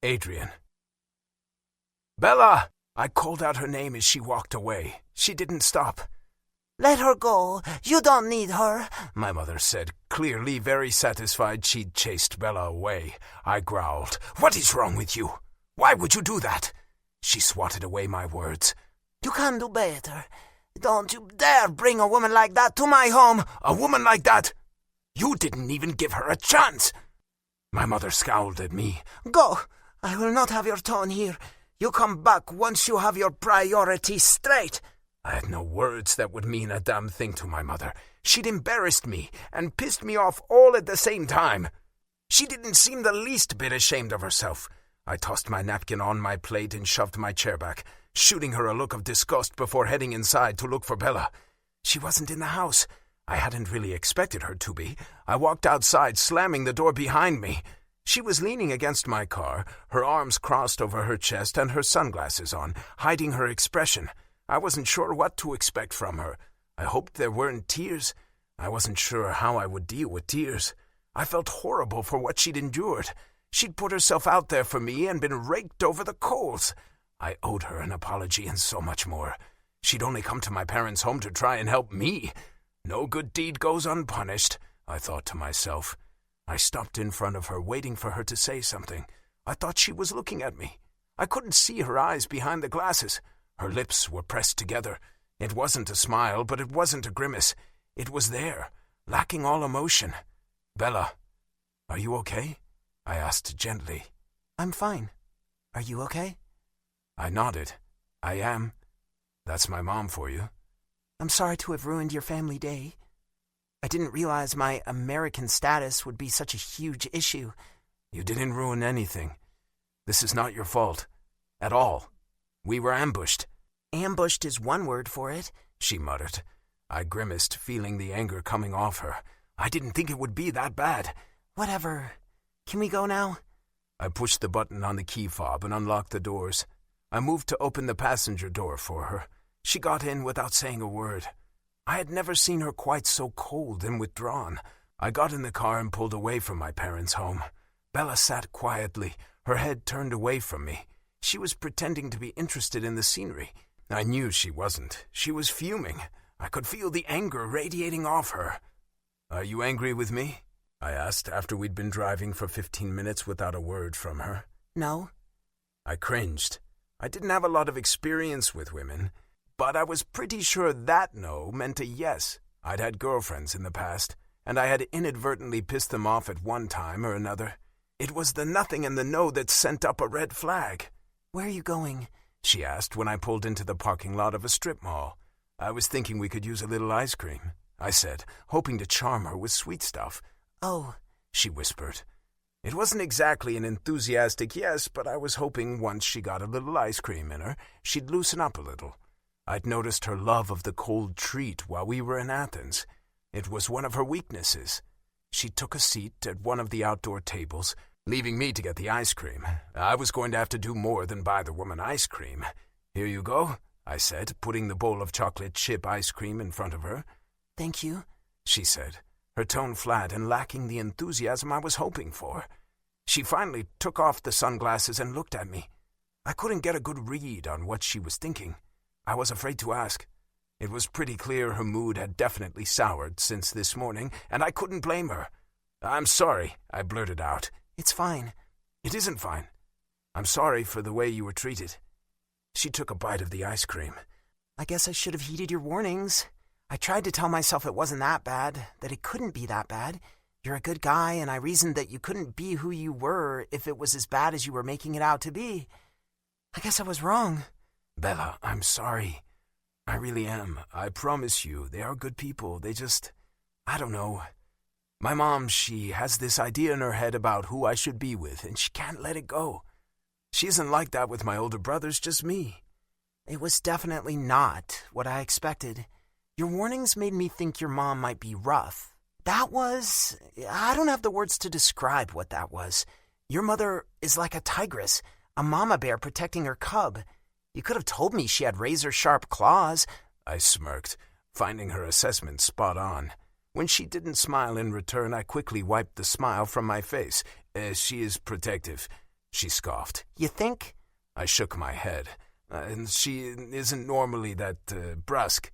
Adrian. "Bella!" I called out her name as she walked away. She didn't stop. "Let her go. You don't need her," my mother said, clearly very satisfied she'd chased Bella away. I growled, "What is wrong with you? Why would you do that?" She swatted away my words. "You can do better. Don't you dare bring a woman like that to my home." "A woman like that? You didn't even give her a chance." My mother scowled at me. "Go. I will not have your tone here. You come back once you have your priorities straight." I had no words that would mean a damn thing to my mother. She'd embarrassed me and pissed me off all at the same time. She didn't seem the least bit ashamed of herself. I tossed my napkin on my plate and shoved my chair back, shooting her a look of disgust before heading inside to look for Bella. She wasn't in the house. I hadn't really expected her to be. I walked outside, slamming the door behind me. She was leaning against my car, her arms crossed over her chest and her sunglasses on, hiding her expression. I wasn't sure what to expect from her. I hoped there weren't tears. I wasn't sure how I would deal with tears. I felt horrible for what she'd endured. She'd put herself out there for me and been raked over the coals. I owed her an apology and so much more. She'd only come to my parents' home to try and help me. No good deed goes unpunished, I thought to myself. I stopped in front of her, waiting for her to say something. I thought she was looking at me. I couldn't see her eyes behind the glasses. Her lips were pressed together. It wasn't a smile, but it wasn't a grimace. It was there, lacking all emotion. "Bella, are you okay?" I asked gently. "I'm fine. Are you okay?" I nodded. "I am. That's my mom for you." "I'm sorry to have ruined your family day. I didn't realize my American status would be such a huge issue." "You didn't ruin anything. This is not your fault. At all. We were ambushed." "Ambushed is one word for it," she muttered. I grimaced, feeling the anger coming off her. I didn't think it would be that bad. "Whatever. Can we go now?" I pushed the button on the key fob and unlocked the doors. I moved to open the passenger door for her. She got in without saying a word. I had never seen her quite so cold and withdrawn. I got in the car and pulled away from my parents' home. Bella sat quietly, her head turned away from me. She was pretending to be interested in the scenery. I knew she wasn't. She was fuming. I could feel the anger radiating off her. "Are you angry with me?" I asked after we'd been driving for 15 minutes without a word from her. "No." I cringed. I didn't have a lot of experience with women, but I was pretty sure that no meant a yes. I'd had girlfriends in the past, and I had inadvertently pissed them off at one time or another. It was the nothing and the no that sent up a red flag. "Where are you going?" she asked when I pulled into the parking lot of a strip mall. "I was thinking we could use a little ice cream," I said, hoping to charm her with sweet stuff. "Oh," she whispered. It wasn't exactly an enthusiastic yes, but I was hoping once she got a little ice cream in her, she'd loosen up a little. I'd noticed her love of the cold treat while we were in Athens. It was one of her weaknesses. She took a seat at one of the outdoor tables, leaving me to get the ice cream. I was going to have to do more than buy the woman ice cream. "Here you go," I said, putting the bowl of chocolate chip ice cream in front of her. "Thank you," she said, her tone flat and lacking the enthusiasm I was hoping for. She finally took off the sunglasses and looked at me. I couldn't get a good read on what she was thinking. I was afraid to ask. It was pretty clear her mood had definitely soured since this morning, and I couldn't blame her. "I'm sorry," I blurted out. "It's fine." "It isn't fine. I'm sorry for the way you were treated." She took a bite of the ice cream. "I guess I should have heeded your warnings. I tried to tell myself it wasn't that bad, that it couldn't be that bad. You're a good guy, and I reasoned that you couldn't be who you were if it was as bad as you were making it out to be. I guess I was wrong." "Bella, I'm sorry. I really am. I promise you, they are good people. They just, I don't know. My mom, she has this idea in her head about who I should be with, and she can't let it go. She isn't like that with my older brothers, just me." "It was definitely not what I expected. Your warnings made me think your mom might be rough. I don't have the words to describe what that was. Your mother is like a tigress, a mama bear protecting her cub. You could have told me she had razor-sharp claws." I smirked, finding her assessment spot on. When she didn't smile in return, I quickly wiped the smile from my face. "She is protective," she scoffed. "You think?" I shook my head. "And she isn't normally that brusque.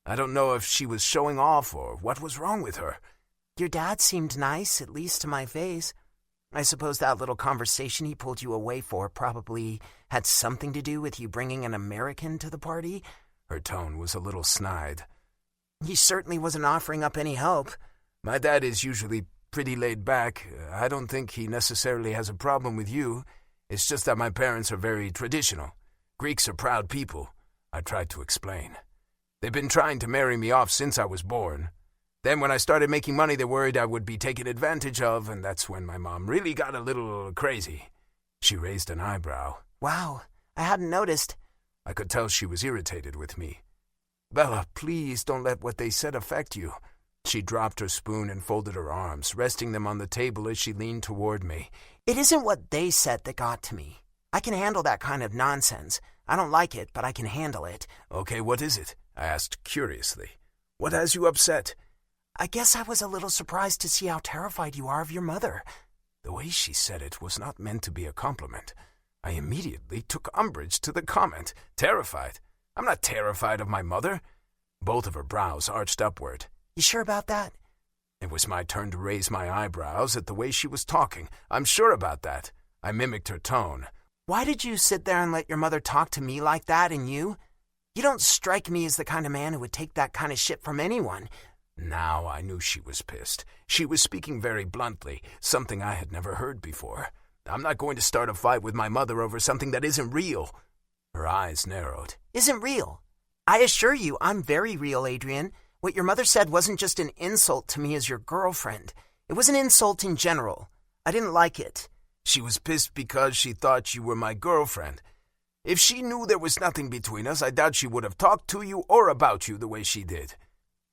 I don't know if she was showing off or what was wrong with her." "Your dad seemed nice, at least to my face. I suppose that little conversation he pulled you away for probably had something to do with you bringing an American to the party." Her tone was a little snide. "He certainly wasn't offering up any help." "My dad is usually pretty laid back. I don't think he necessarily has a problem with you. It's just that my parents are very traditional. Greeks are proud people," I tried to explain. "They've been trying to marry me off since I was born. Then when I started making money, they worried I would be taken advantage of, and that's when my mom really got a little crazy." She raised an eyebrow. "Wow, I hadn't noticed." I could tell she was irritated with me. "Bella, please don't let what they said affect you." She dropped her spoon and folded her arms, resting them on the table as she leaned toward me. "It isn't what they said that got to me. I can handle that kind of nonsense. I don't like it, but I can handle it." "Okay, what is it?" I asked curiously. "What has you upset?" "I guess I was a little surprised to see how terrified you are of your mother." The way she said it was not meant to be a compliment. I immediately took umbrage to the comment. Terrified? I'm not terrified of my mother. Both of her brows arched upward. "You sure about that?" It was my turn to raise my eyebrows at the way she was talking. "I'm sure about that." I mimicked her tone. "Why did you sit there and let your mother talk to me like that and you?" You don't strike me as the kind of man who would take that kind of shit from anyone. Now I knew she was pissed. She was speaking very bluntly, something I had never heard before. I'm not going to start a fight with my mother over something that isn't real. Her eyes narrowed. Isn't real? I assure you, I'm very real, Adrian. What your mother said wasn't just an insult to me as your girlfriend. It was an insult in general. I didn't like it. She was pissed because she thought you were my girlfriend. If she knew there was nothing between us, I doubt she would have talked to you or about you the way she did.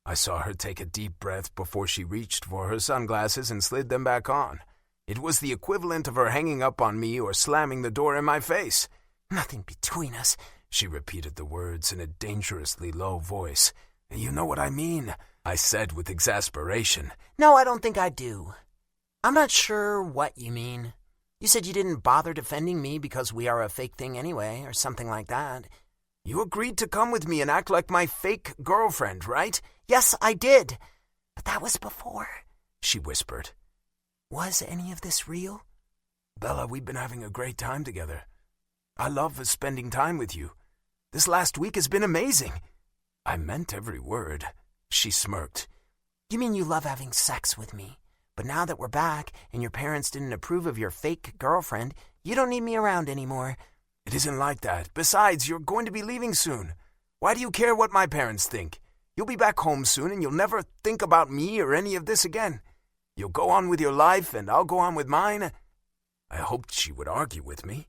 I saw her take a deep breath before she reached for her sunglasses and slid them back on. It was the equivalent of her hanging up on me or slamming the door in my face. Nothing between us. She repeated the words in a dangerously low voice. You know what I mean, I said with exasperation. No, I don't think I do. I'm not sure what you mean. You said you didn't bother defending me because we are a fake thing anyway, or something like that. You agreed to come with me and act like my fake girlfriend, right? Yes, I did. But that was before, she whispered. Was any of this real? Bella, we've been having a great time together. I love spending time with you. This last week has been amazing. I meant every word. She smirked. You mean you love having sex with me? But now that we're back and your parents didn't approve of your fake girlfriend, you don't need me around anymore. It isn't like that. Besides, you're going to be leaving soon. Why do you care what my parents think? You'll be back home soon and you'll never think about me or any of this again. You'll go on with your life and I'll go on with mine. I hoped she would argue with me.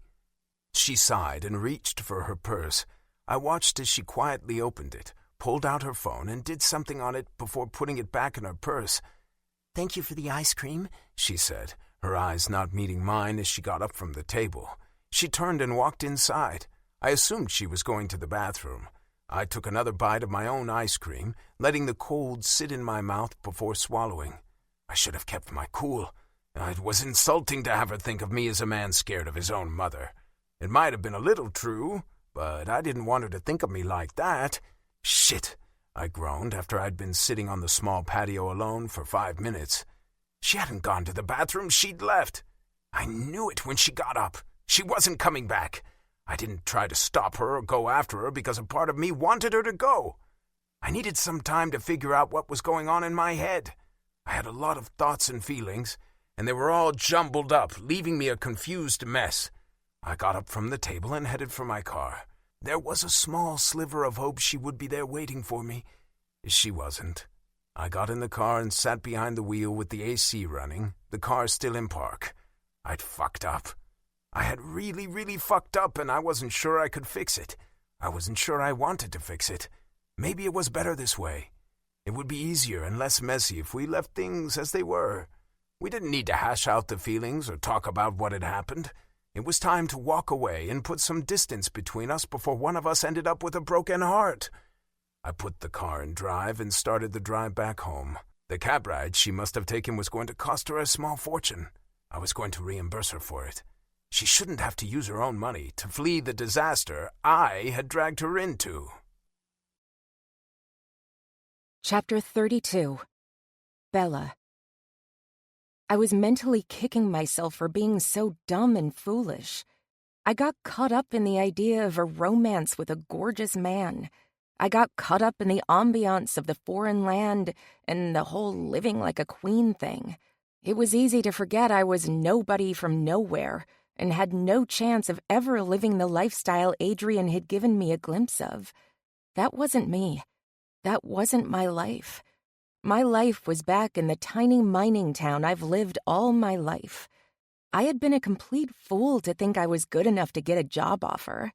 She sighed and reached for her purse. I watched as she quietly opened it, pulled out her phone, and did something on it before putting it back in her purse. Thank you for the ice cream, she said, her eyes not meeting mine as she got up from the table. She turned and walked inside. I assumed she was going to the bathroom. I took another bite of my own ice cream, letting the cold sit in my mouth before swallowing. I should have kept my cool. It was insulting to have her think of me as a man scared of his own mother. It might have been a little true, but I didn't want her to think of me like that. Shit, I groaned after I'd been sitting on the small patio alone for 5 minutes. She hadn't gone to the bathroom, she'd left. I knew it when she got up. She wasn't coming back. I didn't try to stop her or go after her because a part of me wanted her to go. I needed some time to figure out what was going on in my head. I had a lot of thoughts and feelings, and they were all jumbled up, leaving me a confused mess. I got up from the table and headed for my car. There was a small sliver of hope she would be there waiting for me. She wasn't. I got in the car and sat behind the wheel with the AC running, the car still in park. I'd fucked up. I had really fucked up, and I wasn't sure I could fix it. I wasn't sure I wanted to fix it. Maybe it was better this way. It would be easier and less messy if we left things as they were. We didn't need to hash out the feelings or talk about what had happened. It was time to walk away and put some distance between us before one of us ended up with a broken heart. I put the car in drive and started the drive back home. The cab ride she must have taken was going to cost her a small fortune. I was going to reimburse her for it. She shouldn't have to use her own money to flee the disaster I had dragged her into. Chapter 32. Bella. I was mentally kicking myself for being so dumb and foolish. I got caught up in the idea of a romance with a gorgeous man. I got caught up in the ambiance of the foreign land and the whole living like a queen thing. It was easy to forget I was nobody from nowhere and had no chance of ever living the lifestyle Adrian had given me a glimpse of. That wasn't me. That wasn't my life. My life was back in the tiny mining town I've lived all my life. I had been a complete fool to think I was good enough to get a job offer.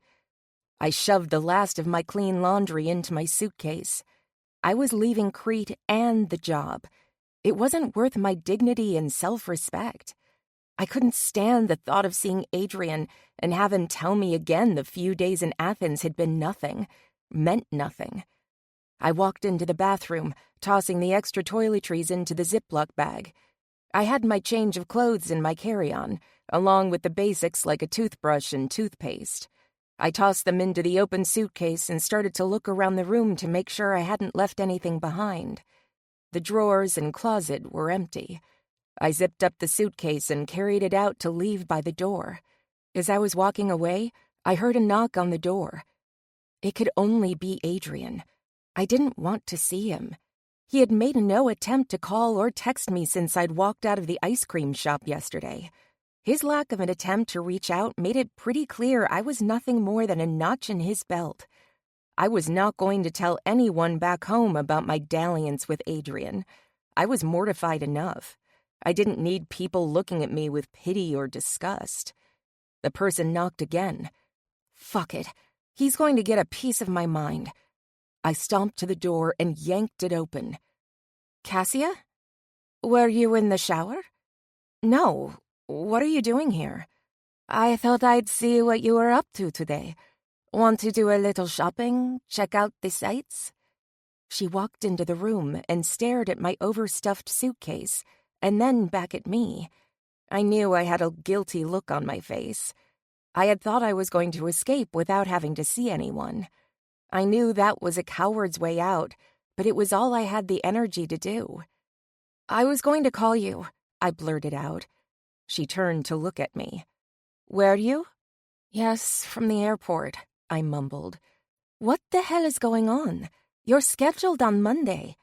I shoved the last of my clean laundry into my suitcase. I was leaving Crete and the job. It wasn't worth my dignity and self-respect. I couldn't stand the thought of seeing Adrian and have him tell me again the few days in Athens had been nothing, meant nothing. I walked into the bathroom, tossing the extra toiletries into the Ziploc bag. I had my change of clothes in my carry-on, along with the basics like a toothbrush and toothpaste. I tossed them into the open suitcase and started to look around the room to make sure I hadn't left anything behind. The drawers and closet were empty. I zipped up the suitcase and carried it out to leave by the door. As I was walking away, I heard a knock on the door. It could only be Adrian. I didn't want to see him. He had made no attempt to call or text me since I'd walked out of the ice cream shop yesterday. His lack of an attempt to reach out made it pretty clear I was nothing more than a notch in his belt. I was not going to tell anyone back home about my dalliance with Adrian. I was mortified enough. I didn't need people looking at me with pity or disgust. The person knocked again. Fuck it. He's going to get a piece of my mind. I stomped to the door and yanked it open. Cassia? Were you in the shower? No. What are you doing here? I thought I'd see what you were up to today. Want to do a little shopping? Check out the sights? She walked into the room and stared at my overstuffed suitcase, and then back at me. I knew I had a guilty look on my face. I had thought I was going to escape without having to see anyone. I knew that was a coward's way out, but it was all I had the energy to do. I was going to call you, I blurted out. She turned to look at me. Were you? Yes, from the airport, I mumbled. What the hell is going on? You're scheduled on Monday.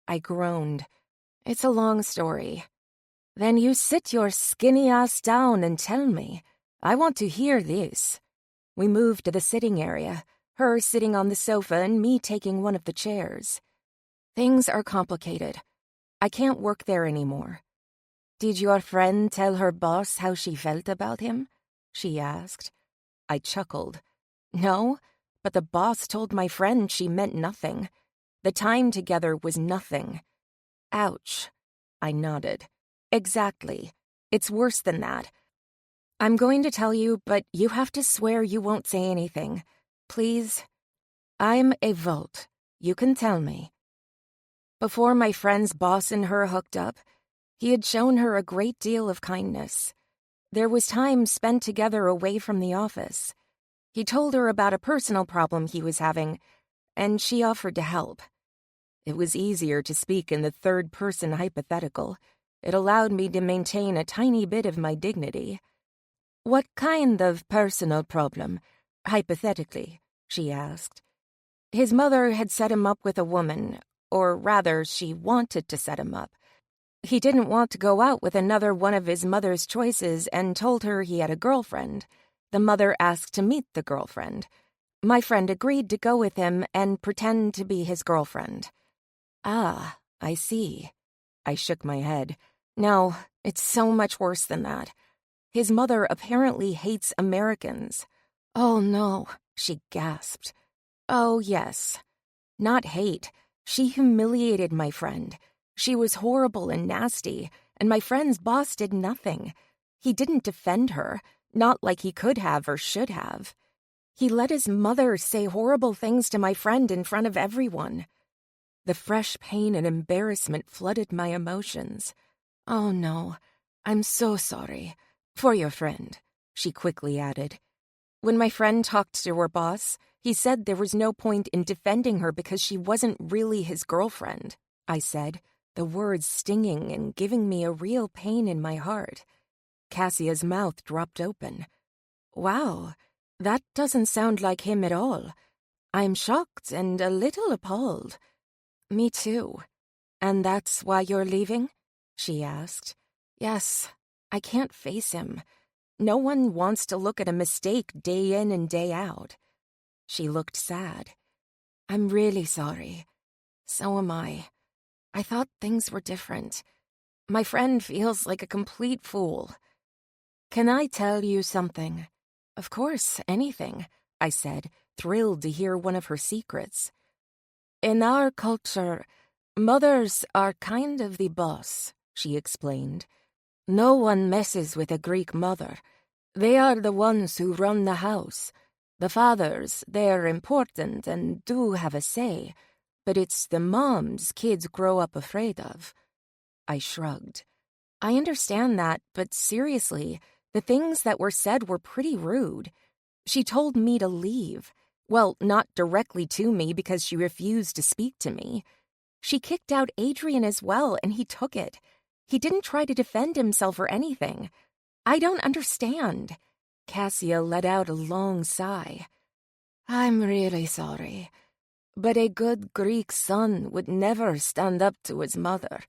I groaned. It's a long story. Then you sit your skinny ass down and tell me. I want to hear this. We moved to the sitting area, her sitting on the sofa and me taking one of the chairs. Things are complicated. I can't work there anymore. Did your friend tell her boss how she felt about him? She asked. I chuckled. No, but the boss told my friend she meant nothing. The time together was nothing. Ouch. I nodded. Exactly. It's worse than that. I'm going to tell you, but you have to swear you won't say anything. Please? I'm a Volt. You can tell me. Before my friend's boss and her hooked up, he had shown her a great deal of kindness. There was time spent together away from the office. He told her about a personal problem he was having, and she offered to help. It was easier to speak in the third-person hypothetical. It allowed me to maintain a tiny bit of my dignity. What kind of personal problem, hypothetically? She asked. His mother had set him up with a woman, or rather, she wanted to set him up. He didn't want to go out with another one of his mother's choices and told her he had a girlfriend. The mother asked to meet the girlfriend. My friend agreed to go with him and pretend to be his girlfriend. Ah, I see. I shook my head. No, it's so much worse than that. His mother apparently hates Americans. Oh, no, she gasped. Oh, yes. Not hate. She humiliated my friend. She was horrible and nasty, and my friend's boss did nothing. He didn't defend her, not like he could have or should have. He let his mother say horrible things to my friend in front of everyone. The fresh pain and embarrassment flooded my emotions. Oh, no, I'm so sorry. For your friend, she quickly added. When my friend talked to her boss, he said there was no point in defending her because she wasn't really his girlfriend, I said, the words stinging and giving me a real pain in my heart. Cassia's mouth dropped open. Wow, that doesn't sound like him at all. I'm shocked and a little appalled. Me too. And that's why you're leaving? She asked. Yes, I can't face him. No one wants to look at a mistake day in and day out. She looked sad. I'm really sorry. So am I. I thought things were different. My friend feels like a complete fool. Can I tell you something? Of course, anything, I said, thrilled to hear one of her secrets. In our culture, mothers are kind of the boss, she explained. No one messes with a Greek mother. They are the ones who run the house. The fathers, they're important and do have a say, but it's the moms kids grow up afraid of. I shrugged. I understand that, but seriously, the things that were said were pretty rude. She told me to leave. Well, not directly to me because she refused to speak to me. She kicked out Adrian as well, and he took it. He didn't try to defend himself or anything. I don't understand. Cassia let out a long sigh. I'm really sorry. But a good Greek son would never stand up to his mother.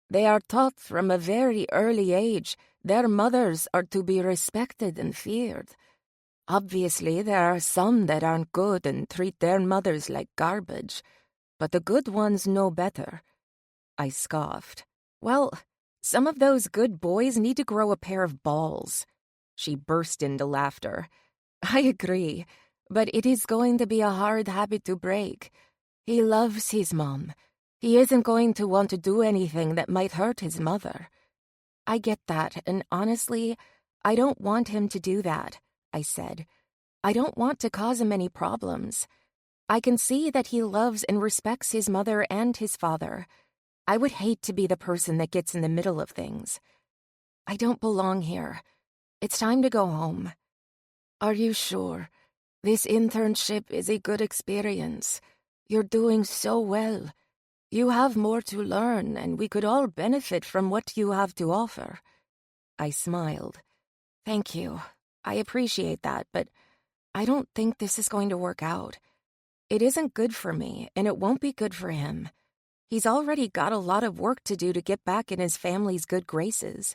They are taught from a very early age their mothers are to be respected and feared. Obviously, there are some that aren't good and treat their mothers like garbage, but the good ones know better. I scoffed. Well, some of those good boys need to grow a pair of balls. She burst into laughter. I agree, but it is going to be a hard habit to break. He loves his mom. He isn't going to want to do anything that might hurt his mother. I get that, and honestly, I don't want him to do that, I said. I don't want to cause him any problems. I can see that he loves and respects his mother and his father. I would hate to be the person that gets in the middle of things. I don't belong here. It's time to go home. Are you sure? This internship is a good experience. You're doing so well. You have more to learn, and we could all benefit from what you have to offer. I smiled. Thank you. I appreciate that, but I don't think this is going to work out. It isn't good for me, and it won't be good for him. He's already got a lot of work to do to get back in his family's good graces.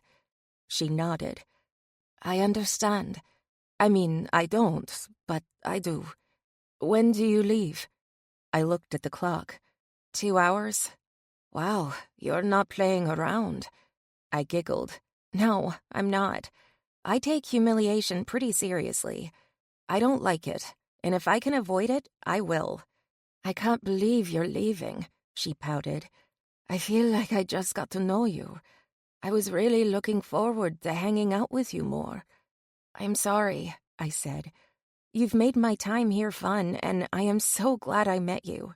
She nodded. I understand. I mean, I don't, but I do. When do you leave? I looked at the clock. 2 hours? Wow, you're not playing around. I giggled. No, I'm not. I take humiliation pretty seriously. I don't like it, and if I can avoid it, I will. I can't believe you're leaving, she pouted. I feel like I just got to know you. I was really looking forward to hanging out with you more. I'm sorry, I said. You've made my time here fun, and I am so glad I met you.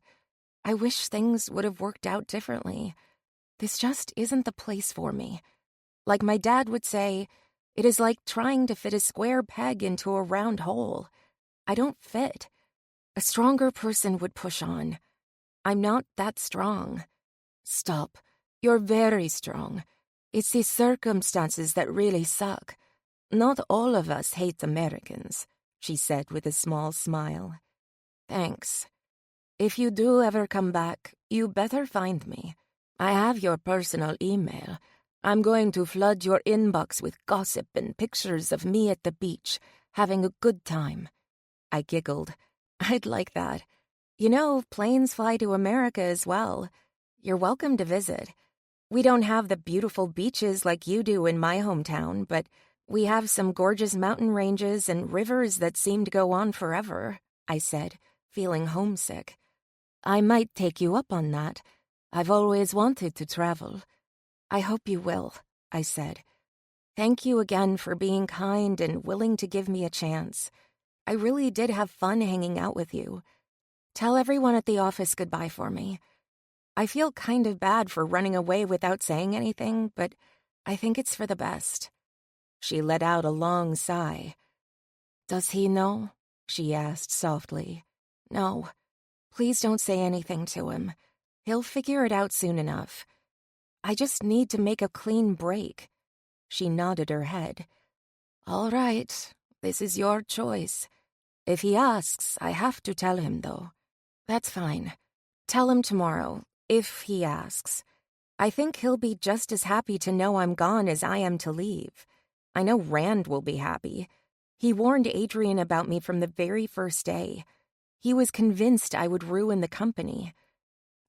I wish things would have worked out differently. This just isn't the place for me. Like my dad would say, it is like trying to fit a square peg into a round hole. I don't fit. A stronger person would push on. I'm not that strong. Stop. You're very strong. It's the circumstances that really suck. Not all of us hate Americans, she said with a small smile. Thanks. If you do ever come back, you better find me. I have your personal email. I'm going to flood your inbox with gossip and pictures of me at the beach, having a good time. I giggled. I'd like that. You know, planes fly to America as well. You're welcome to visit. We don't have the beautiful beaches like you do in my hometown, but we have some gorgeous mountain ranges and rivers that seem to go on forever, I said, feeling homesick. I might take you up on that. I've always wanted to travel. I hope you will, I said. Thank you again for being kind and willing to give me a chance. I really did have fun hanging out with you. Tell everyone at the office goodbye for me. I feel kind of bad for running away without saying anything, but I think it's for the best. She let out a long sigh. Does he know? She asked softly. No. Please don't say anything to him. He'll figure it out soon enough. I just need to make a clean break. She nodded her head. All right, this is your choice. If he asks, I have to tell him, though. That's fine. Tell him tomorrow, if he asks. I think he'll be just as happy to know I'm gone as I am to leave. I know Rand will be happy. He warned Adrian about me from the very first day. He was convinced I would ruin the company.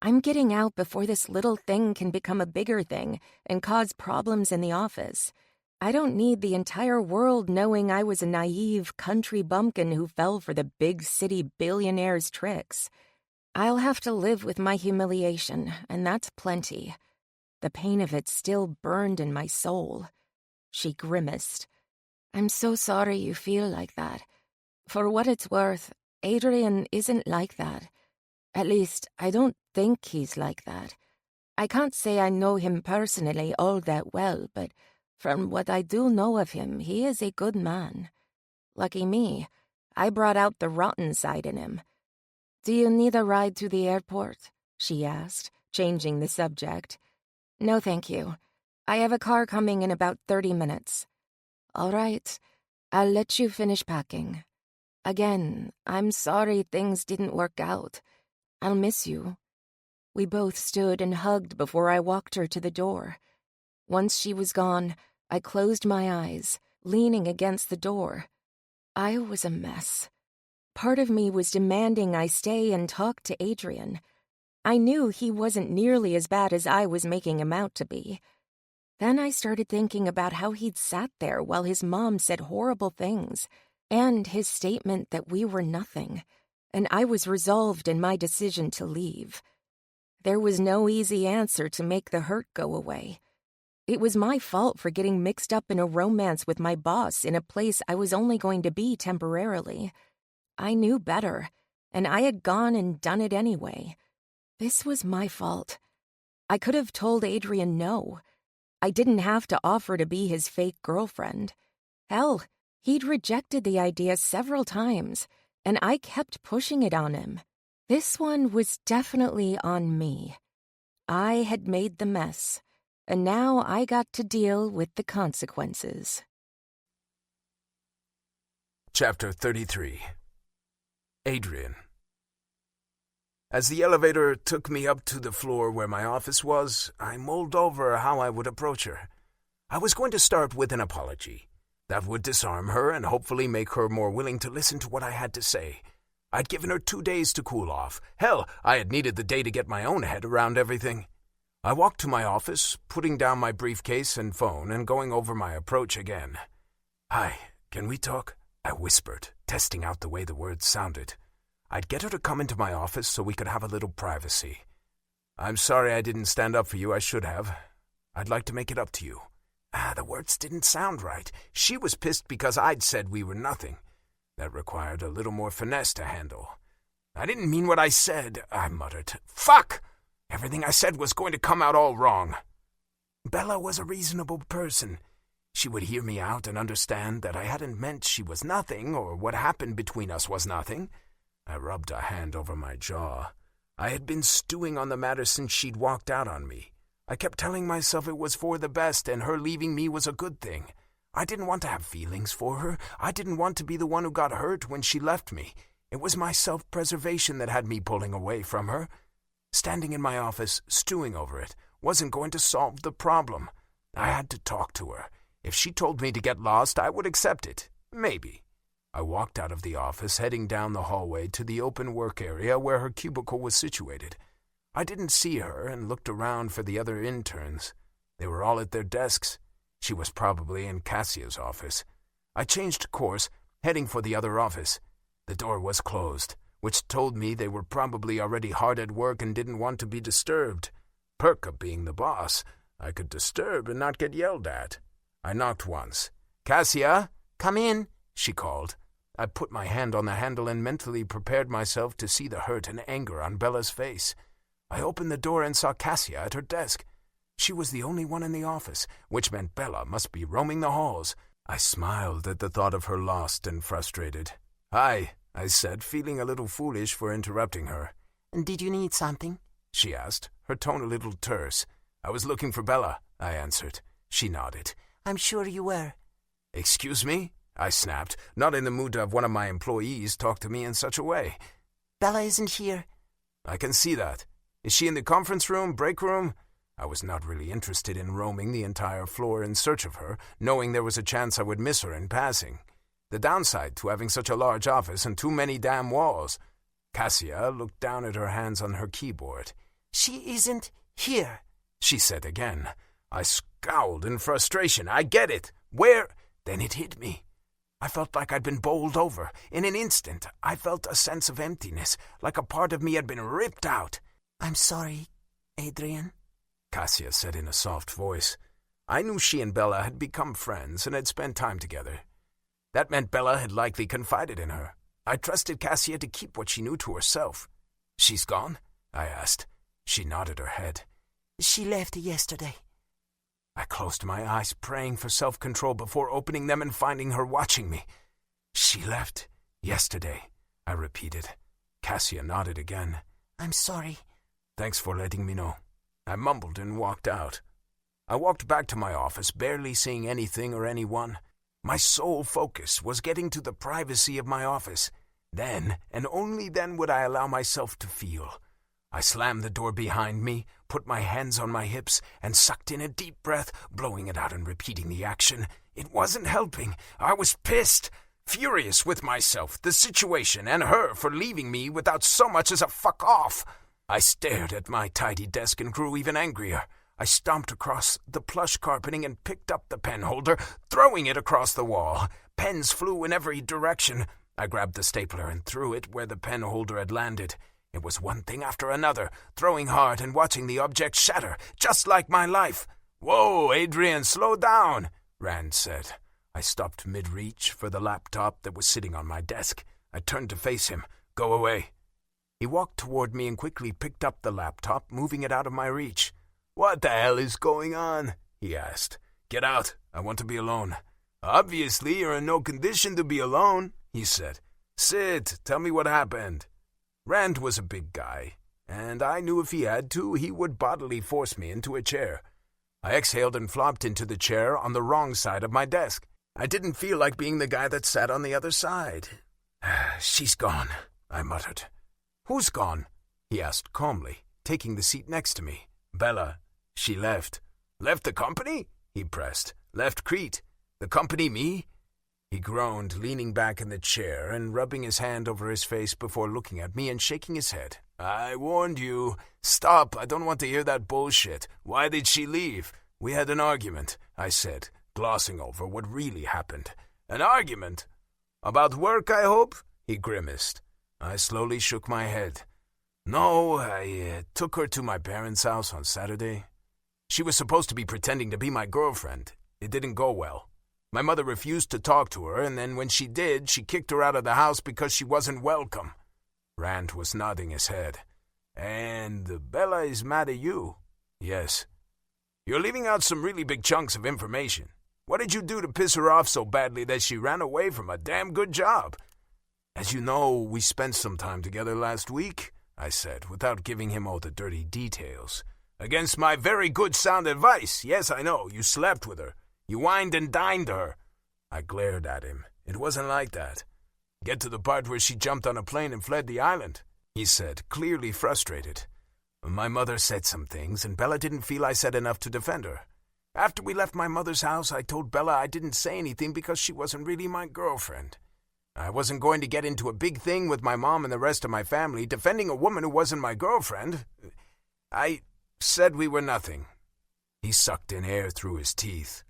I'm getting out before this little thing can become a bigger thing and cause problems in the office. I don't need the entire world knowing I was a naive country bumpkin who fell for the big city billionaire's tricks. I'll have to live with my humiliation, and that's plenty. The pain of it still burned in my soul. She grimaced. I'm so sorry you feel like that. For what it's worth, Adrian isn't like that. At least, I don't think he's like that. I can't say I know him personally all that well, but from what I do know of him, he is a good man. Lucky me, I brought out the rotten side in him. Do you need a ride to the airport? She asked, changing the subject. No, thank you. I have a car coming in about 30 minutes. All right, I'll let you finish packing. Again, I'm sorry things didn't work out. I'll miss you. We both stood and hugged before I walked her to the door. Once she was gone, I closed my eyes, leaning against the door. I was a mess. Part of me was demanding I stay and talk to Adrian. I knew he wasn't nearly as bad as I was making him out to be. Then I started thinking about how he'd sat there while his mom said horrible things, and his statement that we were nothing, and I was resolved in my decision to leave. There was no easy answer to make the hurt go away. It was my fault for getting mixed up in a romance with my boss in a place I was only going to be temporarily. I knew better, and I had gone and done it anyway. This was my fault. I could have told Adrian no. I didn't have to offer to be his fake girlfriend. Hell, he'd rejected the idea several times, and I kept pushing it on him. This one was definitely on me. I had made the mess, and now I got to deal with the consequences. Chapter 33. Adrian. As the elevator took me up to the floor where my office was, I mulled over how I would approach her. I was going to start with an apology. That would disarm her and hopefully make her more willing to listen to what I had to say. I'd given her 2 days to cool off. Hell, I had needed the day to get my own head around everything. I walked to my office, putting down my briefcase and phone and going over my approach again. "Hi, can we talk?" I whispered, testing out the way the words sounded. I'd get her to come into my office so we could have a little privacy. "I'm sorry I didn't stand up for you. I should have. I'd like to make it up to you." The words didn't sound right. She was pissed because I'd said we were nothing. That required a little more finesse to handle. "I didn't mean what I said," I muttered. "Fuck! Everything I said was going to come out all wrong." Bella was a reasonable person. She would hear me out and understand that I hadn't meant she was nothing or what happened between us was nothing. I rubbed a hand over my jaw. I had been stewing on the matter since she'd walked out on me. I kept telling myself it was for the best and her leaving me was a good thing. I didn't want to have feelings for her. I didn't want to be the one who got hurt when she left me. It was my self-preservation that had me pulling away from her. Standing in my office, stewing over it, wasn't going to solve the problem. I had to talk to her. If she told me to get lost, I would accept it. Maybe. I walked out of the office, heading down the hallway to the open work area where her cubicle was situated. I didn't see her and looked around for the other interns. They were all at their desks. She was probably in Cassia's office. I changed course, heading for the other office. The door was closed, which told me they were probably already hard at work and didn't want to be disturbed. Perk of being the boss, I could disturb and not get yelled at. I knocked once. "Cassia, come in," she called. I put my hand on the handle and mentally prepared myself to see the hurt and anger on Bella's face. I opened the door and saw Cassia at her desk. She was the only one in the office, which meant Bella must be roaming the halls. I smiled at the thought of her lost and frustrated. "Hi," I said, feeling a little foolish for interrupting her. "Did you need something?" she asked, her tone a little terse. "I was looking for Bella," I answered. She nodded. "I'm sure you were." "Excuse me?" I snapped, not in the mood to have one of my employees talk to me in such a way. "Bella isn't here." "I can see that. Is she in the conference room, break room?" I was not really interested in roaming the entire floor in search of her, knowing there was a chance I would miss her in passing. The downside to having such a large office and too many damn walls. Cassia looked down at her hands on her keyboard. "She isn't here," she said again. I scowled in frustration. "I get it. Where?" Then it hit me. I felt like I'd been bowled over. In an instant, I felt a sense of emptiness, like a part of me had been ripped out. "I'm sorry, Adrian," Cassia said in a soft voice. I knew she and Bella had become friends and had spent time together. That meant Bella had likely confided in her. I trusted Cassia to keep what she knew to herself. "She's gone?" I asked. She nodded her head. "She left yesterday." I closed my eyes, praying for self-control before opening them and finding her watching me. "She left yesterday," I repeated. Cassia nodded again. "I'm sorry." "Thanks for letting me know." I mumbled and walked out. I walked back to my office, barely seeing anything or anyone. My sole focus was getting to the privacy of my office. Then, and only then, would I allow myself to feel. I slammed the door behind me, put my hands on my hips, and sucked in a deep breath, blowing it out and repeating the action. It wasn't helping. I was pissed, furious with myself, the situation, and her for leaving me without so much as a fuck off. I stared at my tidy desk and grew even angrier. I stomped across the plush carpeting and picked up the pen holder, throwing it across the wall. Pens flew in every direction. I grabbed the stapler and threw it where the pen holder had landed. It was one thing after another, throwing hard and watching the object shatter, just like my life. "Whoa, Adrian, slow down," Rand said. I stopped mid-reach for the laptop that was sitting on my desk. I turned to face him. "Go away." He walked toward me and quickly picked up the laptop, moving it out of my reach. "What the hell is going on?" he asked. "Get out. I want to be alone." "Obviously, you're in no condition to be alone," he said. "Sit. Tell me what happened." Rand was a big guy, and I knew if he had to, he would bodily force me into a chair. I exhaled and flopped into the chair on the wrong side of my desk. I didn't feel like being the guy that sat on the other side. "She's gone," I muttered. "Who's gone?" he asked calmly, taking the seat next to me. "Bella. She left." "Left the company?" he pressed. "Left Crete? The company me?" He groaned, leaning back in the chair and rubbing his hand over his face before looking at me and shaking his head. "I warned you. Stop, I don't want to hear that bullshit. Why did she leave?" "We had an argument," I said, glossing over what really happened. "An argument? About work, I hope?" he grimaced. I slowly shook my head. "No, I took her to my parents' house on Saturday. She was supposed to be pretending to be my girlfriend. It didn't go well. My mother refused to talk to her, and then when she did, she kicked her out of the house because she wasn't welcome." Rand was nodding his head. "And Bella is mad at you?" "Yes." "You're leaving out some really big chunks of information. What did you do to piss her off so badly that she ran away from a damn good job?" "As you know, we spent some time together last week," I said, without giving him all the dirty details. "Against my very good sound advice. Yes, I know. You slept with her. You wined and dined her." I glared at him. "It wasn't like that." "Get to the part where she jumped on a plane and fled the island," he said, clearly frustrated. "My mother said some things, and Bella didn't feel I said enough to defend her. After we left my mother's house, I told Bella I didn't say anything because she wasn't really my girlfriend. I wasn't going to get into a big thing with my mom and the rest of my family defending a woman who wasn't my girlfriend. I said we were nothing." He sucked in air through his teeth.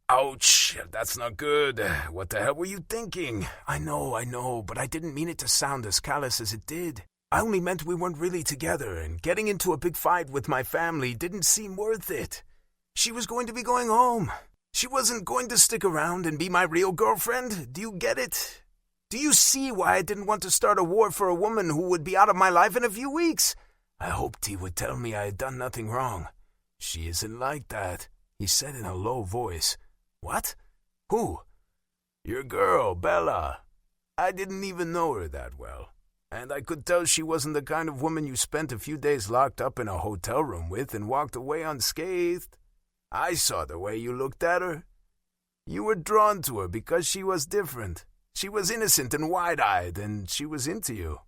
"Ouch, that's not good. What the hell were you thinking?" I know, but I didn't mean it to sound as callous as it did. I only meant we weren't really together, and getting into a big fight with my family didn't seem worth it. She was going to be going home. She wasn't going to stick around and be my real girlfriend. Do you get it? Do you see why I didn't want to start a war for a woman who would be out of my life in a few weeks? I hoped he would tell me I had done nothing wrong." "She isn't like that," he said in a low voice. "What? Who?" "Your girl, Bella. I didn't even know her that well, and I could tell she wasn't the kind of woman you spent a few days locked up in a hotel room with and walked away unscathed. I saw the way you looked at her. You were drawn to her because she was different. She was innocent and wide-eyed, and she was into you.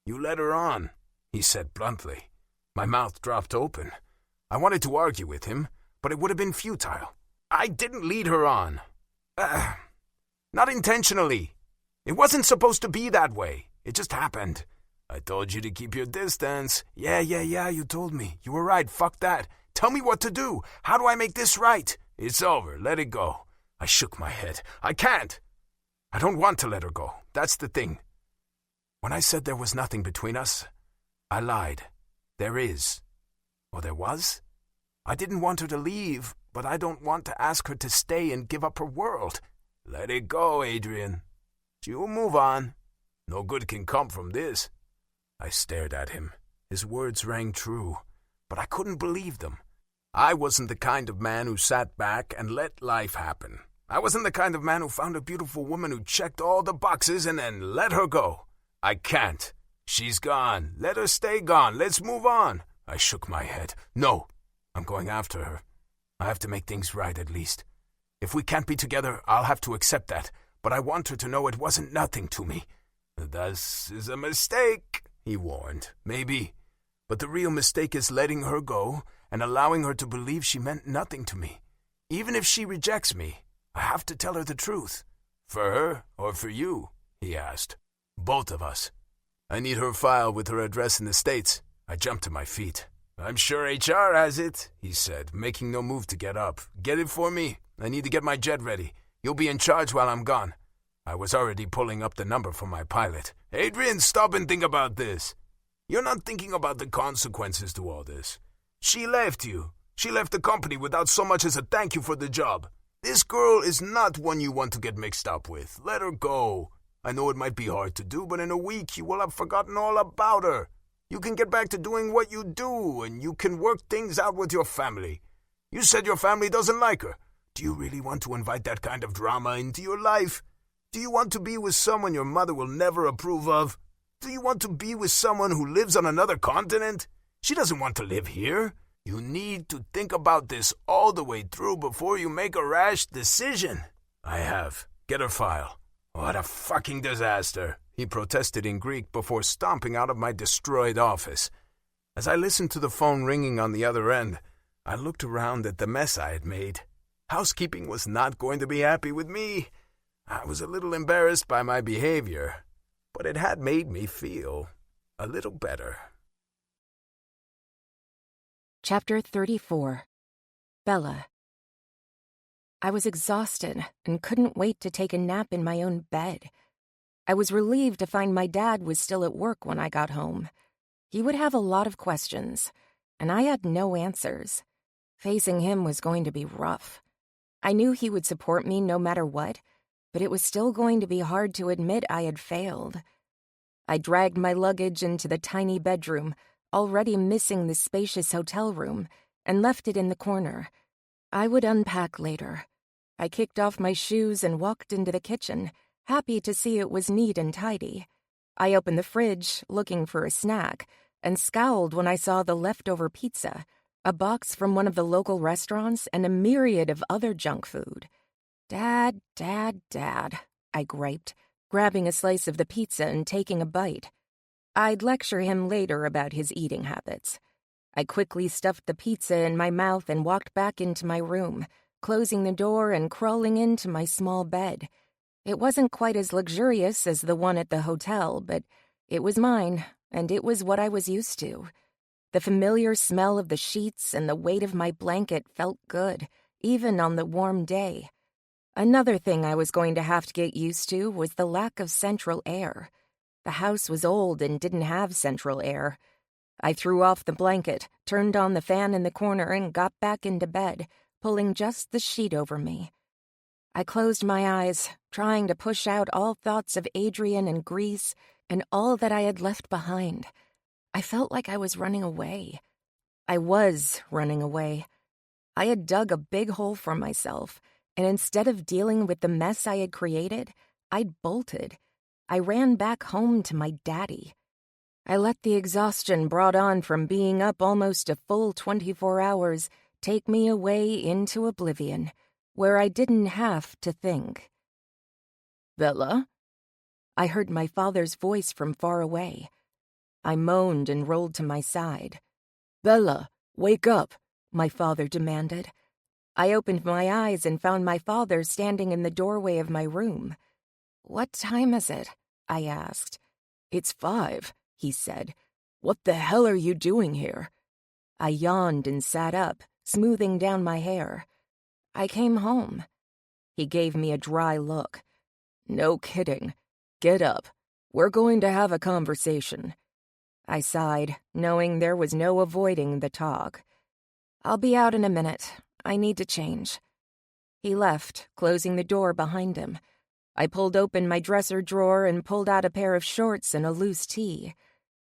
You led her on," he said bluntly. My mouth dropped open. I wanted to argue with him, but it would have been futile. "I didn't lead her on. Not intentionally. It wasn't supposed to be that way. It just happened." "I told you to keep your distance." Yeah, you told me. You were right, fuck that. Tell me what to do. How do I make this right?" "It's over. Let it go." I shook my head. "I can't. I don't want to let her go. That's the thing. When I said there was nothing between us, I lied. There is. Or there was? I didn't want her to leave, but I don't want to ask her to stay and give up her world." "Let it go, Adrian. You'll move on. No good can come from this." I stared at him. His words rang true, but I couldn't believe them. I wasn't the kind of man who sat back and let life happen. I wasn't the kind of man who found a beautiful woman who checked all the boxes and then let her go. I can't. She's gone. Let her stay gone. Let's move on. I shook my head. "No, I'm going after her. I have to make things right at least. If we can't be together, I'll have to accept that, but I want her to know it wasn't nothing to me. This is a mistake, he warned. Maybe. But the real mistake is letting her go and allowing her to believe she meant nothing to me. Even if she rejects me, I have to tell her the truth. For her or for you? He asked. Both of us. I need her file with her address in the States. I jumped to my feet. I'm sure HR has it, he said, making no move to get up. Get it for me. I need to get my jet ready. You'll be in charge while I'm gone. I was already pulling up the number for my pilot. Adrian, stop and think about this. You're not thinking about the consequences to all this. She left you. She left the company without so much as a thank you for the job. This girl is not one you want to get mixed up with. Let her go. I know it might be hard to do, but in a week you will have forgotten all about her. You can get back to doing what you do, and you can work things out with your family. You said your family doesn't like her. Do you really want to invite that kind of drama into your life? Do you want to be with someone your mother will never approve of? Do you want to be with someone who lives on another continent? She doesn't want to live here. You need to think about this all the way through before you make a rash decision. I have. Get her file. What a fucking disaster, he protested in Greek before stomping out of my destroyed office. As I listened to the phone ringing on the other end, I looked around at the mess I had made. Housekeeping was not going to be happy with me. I was a little embarrassed by my behavior, but it had made me feel a little better. Chapter 34. Bella. I was exhausted and couldn't wait to take a nap in my own bed. I was relieved to find my dad was still at work when I got home. He would have a lot of questions, and I had no answers. Facing him was going to be rough. I knew he would support me no matter what, but it was still going to be hard to admit I had failed. I dragged my luggage into the tiny bedroom, already missing the spacious hotel room, and left it in the corner. I would unpack later. I kicked off my shoes and walked into the kitchen, happy to see it was neat and tidy. I opened the fridge, looking for a snack, and scowled when I saw the leftover pizza, a box from one of the local restaurants, and a myriad of other junk food. Dad, I griped, grabbing a slice of the pizza and taking a bite. I'd lecture him later about his eating habits. I quickly stuffed the pizza in my mouth and walked back into my room, closing the door and crawling into my small bed. It wasn't quite as luxurious as the one at the hotel, but it was mine, and it was what I was used to. The familiar smell of the sheets and the weight of my blanket felt good, even on the warm day. Another thing I was going to have to get used to was the lack of central air. The house was old and didn't have central air. I threw off the blanket, turned on the fan in the corner, and got back into bed, pulling just the sheet over me. I closed my eyes, trying to push out all thoughts of Adrian and Greece and all that I had left behind. I felt like I was running away. I was running away. I had dug a big hole for myself, and instead of dealing with the mess I had created, I'd bolted. I ran back home to my daddy. I let the exhaustion brought on from being up almost a full 24 hours take me away into oblivion, where I didn't have to think. "Bella?" I heard my father's voice from far away. I moaned and rolled to my side. "Bella, wake up," my father demanded. I opened my eyes and found my father standing in the doorway of my room. "What time is it?" I asked. "It's 5, he said. "What the hell are you doing here?" I yawned and sat up, smoothing down my hair. "I came home." He gave me a dry look. "No kidding. Get up. We're going to have a conversation." I sighed, knowing there was no avoiding the talk. "I'll be out in a minute. I need to change." He left, closing the door behind him. I pulled open my dresser drawer and pulled out a pair of shorts and a loose tee.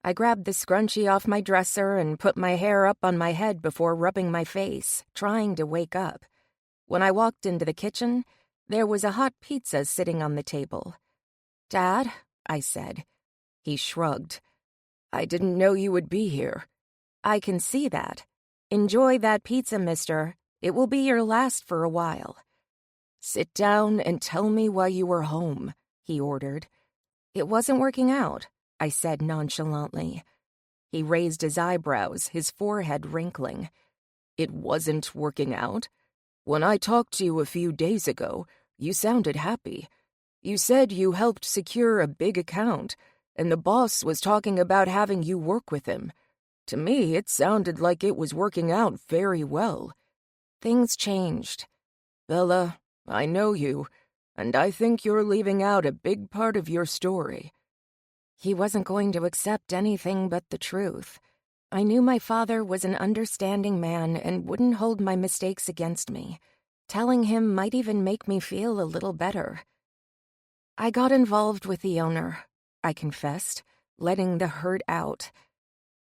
I grabbed the scrunchie off my dresser and put my hair up on my head before rubbing my face, trying to wake up. When I walked into the kitchen, there was a hot pizza sitting on the table. "Dad?" I said. He shrugged. "I didn't know you would be here." "I can see that. Enjoy that pizza, mister. It will be your last for a while." "Sit down and tell me why you were home," he ordered. "It wasn't working out," I said nonchalantly. He raised his eyebrows, his forehead wrinkling. "It wasn't working out? When I talked to you a few days ago, you sounded happy. You said you helped secure a big account, and the boss was talking about having you work with him. To me, it sounded like it was working out very well." Things changed. "Bella, I know you, and I think you're leaving out a big part of your story." He wasn't going to accept anything but the truth. I knew my father was an understanding man and wouldn't hold my mistakes against me. Telling him might even make me feel a little better. "I got involved with the owner," I confessed, letting the hurt out.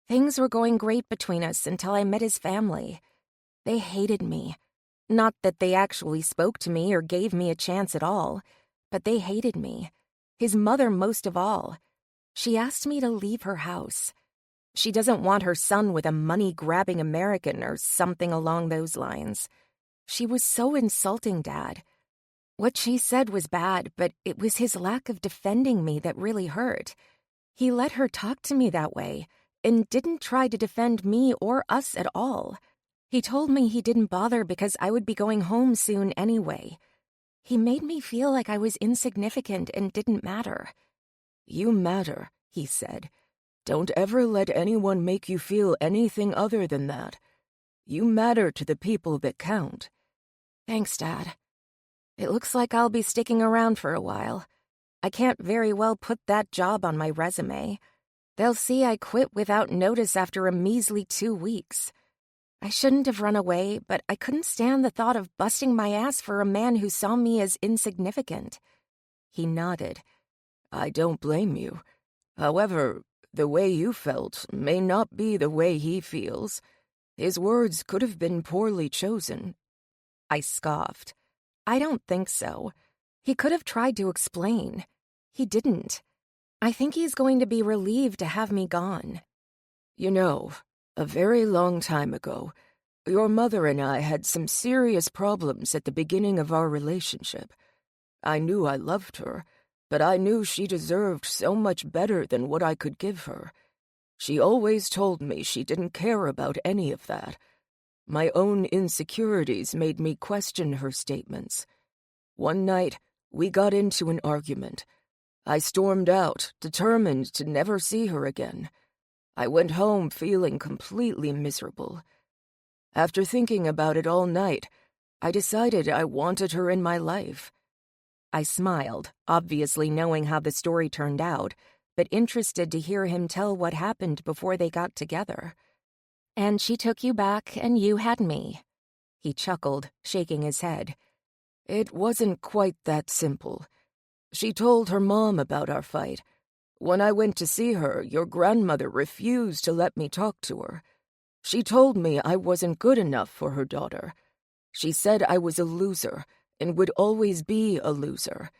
"Things were going great between us until I met his family. They hated me. Not that they actually spoke to me or gave me a chance at all, but they hated me. His mother most of all. She asked me to leave her house. She doesn't want her son with a money-grabbing American or something along those lines. She was so insulting, Dad. What she said was bad, but it was his lack of defending me that really hurt. He let her talk to me that way and didn't try to defend me or us at all. He told me he didn't bother because I would be going home soon anyway. He made me feel like I was insignificant and didn't matter." "You matter," he said. "Don't ever let anyone make you feel anything other than that. You matter to the people that count." "Thanks, Dad. It looks like I'll be sticking around for a while. I can't very well put that job on my resume. They'll see I quit without notice after a measly 2 weeks. I shouldn't have run away, but I couldn't stand the thought of busting my ass for a man who saw me as insignificant." He nodded. "I don't blame you. However, the way you felt may not be the way he feels. His words could have been poorly chosen." I scoffed. "I don't think so. He could have tried to explain. He didn't. I think he's going to be relieved to have me gone." "You know, a very long time ago, your mother and I had some serious problems at the beginning of our relationship. I knew I loved her, but I knew she deserved so much better than what I could give her. She always told me she didn't care about any of that. My own insecurities made me question her statements. One night, we got into an argument. I stormed out, determined to never see her again. I went home feeling completely miserable. After thinking about it all night, I decided I wanted her in my life." I smiled, obviously knowing how the story turned out, but interested to hear him tell what happened before they got together. "And she took you back and you had me." He chuckled, shaking his head. "It wasn't quite that simple. She told her mom about our fight. When I went to see her, your grandmother refused to let me talk to her. She told me I wasn't good enough for her daughter. She said I was a loser and would always be a loser.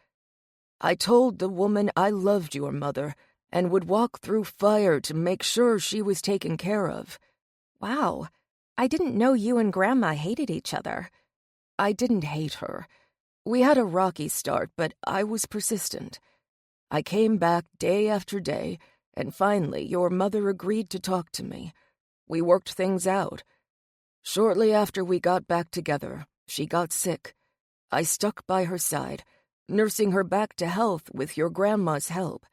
I told the woman I loved your mother and would walk through fire to make sure she was taken care of." "Wow, I didn't know you and Grandma hated each other." "I didn't hate her. We had a rocky start, but I was persistent. I came back day after day, and finally your mother agreed to talk to me. We worked things out. Shortly after we got back together, she got sick. I stuck by her side, nursing her back to health with your grandma's help.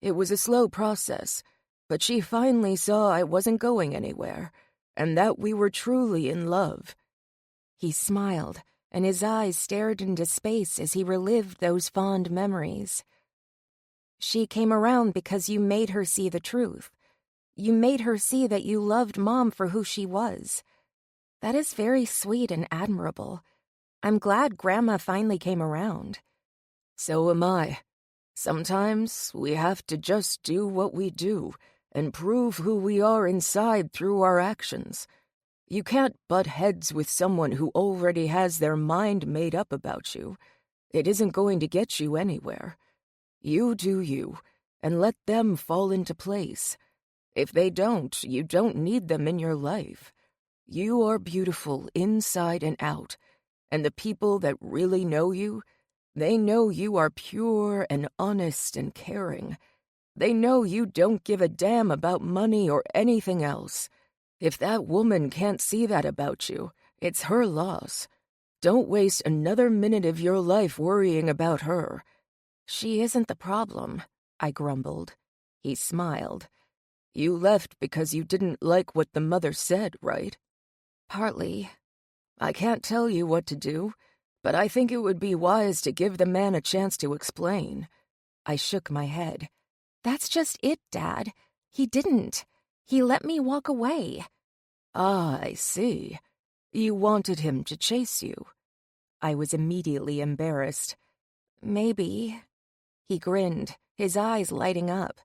It was a slow process, but she finally saw I wasn't going anywhere, and that we were truly in love." He smiled, and his eyes stared into space as he relived those fond memories. "She came around because you made her see the truth. You made her see that you loved Mom for who she was. That is very sweet and admirable. I'm glad Grandma finally came around." "So am I. Sometimes we have to just do what we do and prove who we are inside through our actions. You can't butt heads with someone who already has their mind made up about you. It isn't going to get you anywhere. You do you, and let them fall into place. If they don't, you don't need them in your life. You are beautiful inside and out, And the people that really know you, they know you are pure and honest and caring. They know you don't give a damn about money or anything else. If that woman can't see that about you, it's her loss. Don't waste another minute of your life worrying about her. She isn't the problem, I grumbled. He smiled. You left because you didn't like what the mother said, right? Partly. I can't tell you what to do, but I think it would be wise to give the man a chance to explain. I shook my head. That's just it, Dad. He didn't. He let me walk away. Ah, I see. You wanted him to chase you. I was immediately embarrassed. Maybe. He grinned, his eyes lighting up.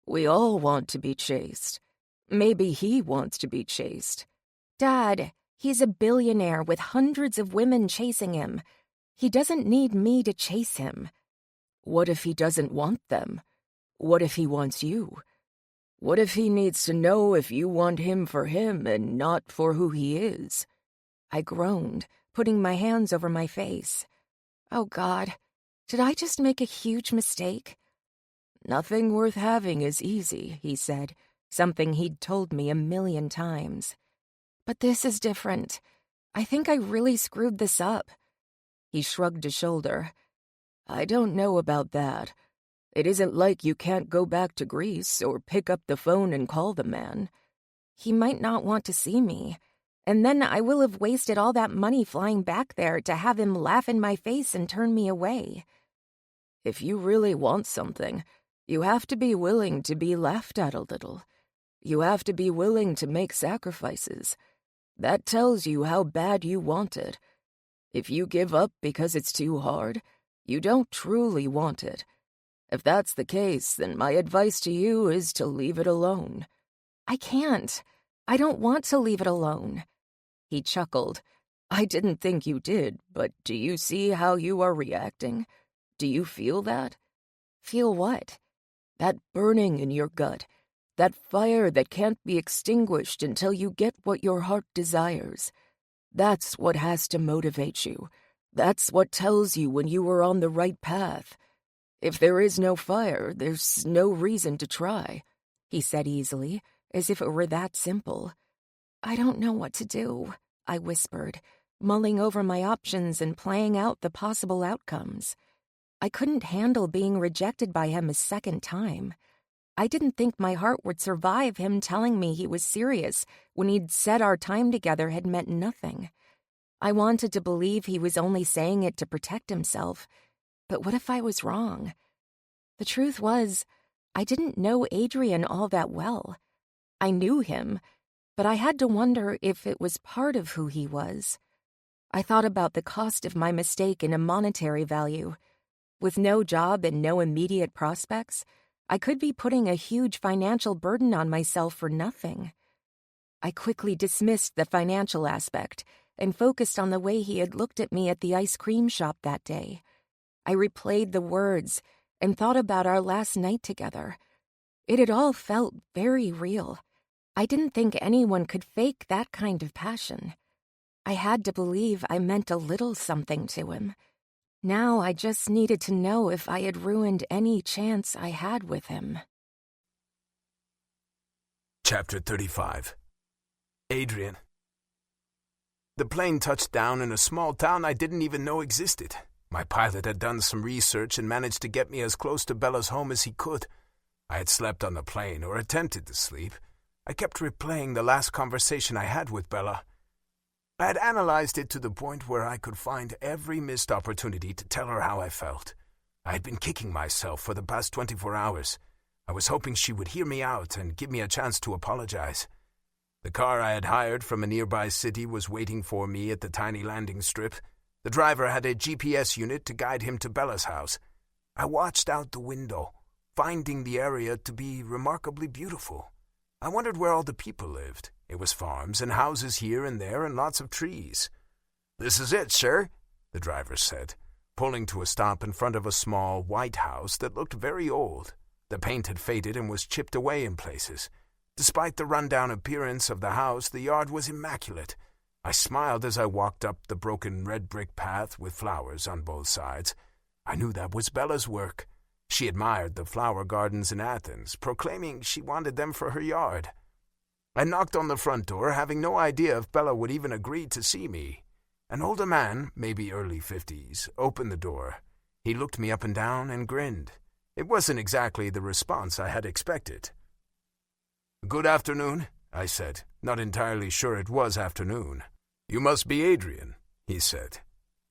We all want to be chased. Maybe he wants to be chased. Dad, he's a billionaire with hundreds of women chasing him. He doesn't need me to chase him. What if he doesn't want them? What if he wants you? What if he needs to know if you want him for him and not for who he is? I groaned, putting my hands over my face. Oh, God, did I just make a huge mistake? Nothing worth having is easy, he said, something he'd told me 1,000,000 times. But this is different. I think I really screwed this up. He shrugged a shoulder. I don't know about that. It isn't like you can't go back to Greece or pick up the phone and call the man. He might not want to see me, and then I will have wasted all that money flying back there to have him laugh in my face and turn me away. If you really want something, you have to be willing to be laughed at a little. You have to be willing to make sacrifices. That tells you how bad you want it. If you give up because it's too hard, you don't truly want it. If that's the case, then my advice to you is to leave it alone. I can't. I don't want to leave it alone. He chuckled. I didn't think you did, but do you see how you are reacting? Do you feel that? Feel what? That burning in your gut. That fire that can't be extinguished until you get what your heart desires. That's what has to motivate you. That's what tells you when you are on the right path. If there is no fire, there's no reason to try, he said easily, as if it were that simple. I don't know what to do, I whispered, mulling over my options and playing out the possible outcomes. I couldn't handle being rejected by him a second time. I didn't think my heart would survive him telling me he was serious when he'd said our time together had meant nothing. I wanted to believe he was only saying it to protect himself, but what if I was wrong? The truth was, I didn't know Adrian all that well. I knew him, but I had to wonder if it was part of who he was. I thought about the cost of my mistake in a monetary value. With no job and no immediate prospects, I could be putting a huge financial burden on myself for nothing. I quickly dismissed the financial aspect and focused on the way he had looked at me at the ice cream shop that day. I replayed the words and thought about our last night together. It had all felt very real. I didn't think anyone could fake that kind of passion. I had to believe I meant a little something to him. Now I just needed to know if I had ruined any chance I had with him. Chapter 35. Adrian. The plane touched down in a small town I didn't even know existed. My pilot had done some research and managed to get me as close to Bella's home as he could. I had slept on the plane, or attempted to sleep. I kept replaying the last conversation I had with Bella. I had analyzed it to the point where I could find every missed opportunity to tell her how I felt. I had been kicking myself for the past 24 hours. I was hoping she would hear me out and give me a chance to apologize. The car I had hired from a nearby city was waiting for me at the tiny landing strip. The driver had a GPS unit to guide him to Bella's house. I watched out the window, finding the area to be remarkably beautiful. I wondered where all the people lived. It was farms and houses here and there and lots of trees. "This is it, sir," the driver said, pulling to a stop in front of a small, white house that looked very old. The paint had faded and was chipped away in places. Despite the rundown appearance of the house, the yard was immaculate. I smiled as I walked up the broken red brick path with flowers on both sides. I knew that was Bella's work. She admired the flower gardens in Athens, proclaiming she wanted them for her yard. I knocked on the front door, having no idea if Bella would even agree to see me. An older man, maybe early 50s, opened the door. He looked me up and down and grinned. It wasn't exactly the response I had expected. "Good afternoon," I said, not entirely sure it was afternoon. "You must be Adrian," he said.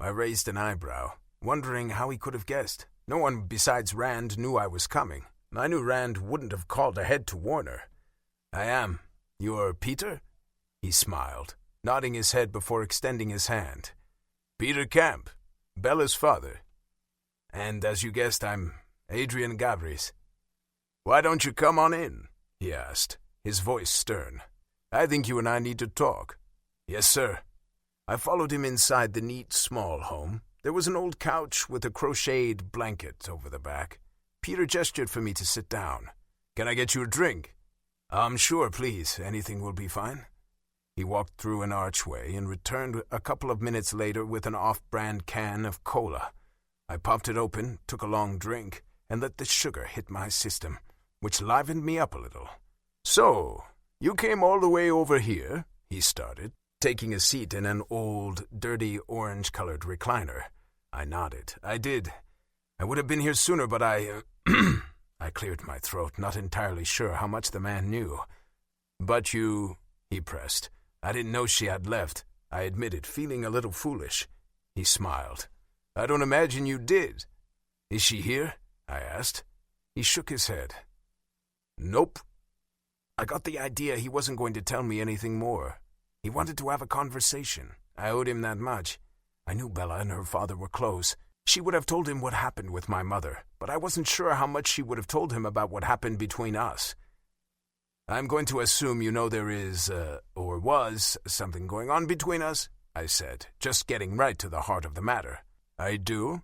I raised an eyebrow, wondering how he could have guessed. No one besides Rand knew I was coming. I knew Rand wouldn't have called ahead to warn her. "I am. You're Peter?" He smiled, nodding his head before extending his hand. "Peter Camp, Bella's father. And as you guessed, I'm Adrian Gabris." "Why don't you come on in?" he asked, his voice stern. "I think you and I need to talk." "Yes, sir." I followed him inside the neat, small home. There was an old couch with a crocheted blanket over the back. Peter gestured for me to sit down. "Can I get you a drink?" Sure, please. Anything will be fine." He walked through an archway and returned a couple of minutes later with an off-brand can of cola. I popped it open, took a long drink, and let the sugar hit my system, which livened me up a little. "So, you came all the way over here," he started, taking a seat in an old, dirty, orange-colored recliner. I nodded. "I did. I would have been here sooner, but I cleared my throat, not entirely sure how much the man knew. "But you," he pressed. "I didn't know she had left," I admitted, feeling a little foolish. He smiled. "I don't imagine you did." "Is she here?" I asked. He shook his head. "Nope." I got the idea he wasn't going to tell me anything more. He wanted to have a conversation. I owed him that much. I knew Bella and her father were close. She would have told him what happened with my mother, but I wasn't sure how much she would have told him about what happened between us. "I'm going to assume you know there is, or was, something going on between us," I said, just getting right to the heart of the matter. "I do?"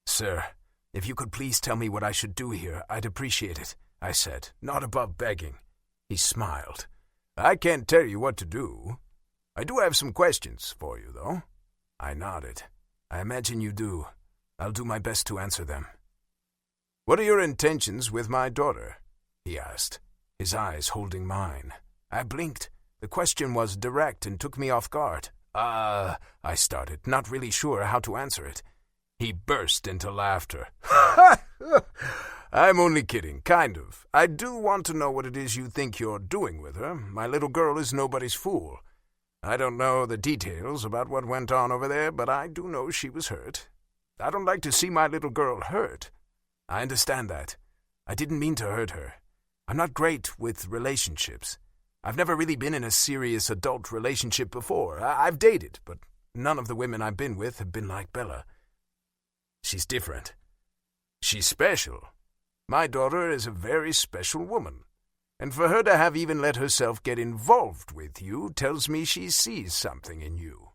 "Sir, if you could please tell me what I should do here, I'd appreciate it," I said, not above begging. He smiled. "I can't tell you what to do. I do have some questions for you, though." I nodded. "I imagine you do. I'll do my best to answer them." "What are your intentions with my daughter?" he asked, his eyes holding mine. I blinked. The question was direct and took me off guard. I started, not really sure how to answer it. He burst into laughter. "I'm only kidding, kind of. I do want to know what it is you think you're doing with her. My little girl is nobody's fool. I don't know the details about what went on over there, but I do know she was hurt. I don't like to see my little girl hurt. I understand that. I didn't mean to hurt her. I'm not great with relationships. I've never really been in a serious adult relationship before. I've dated, but none of the women I've been with have been like Bella. She's different. She's special. My daughter is a very special woman. And for her to have even let herself get involved with you tells me she sees something in you.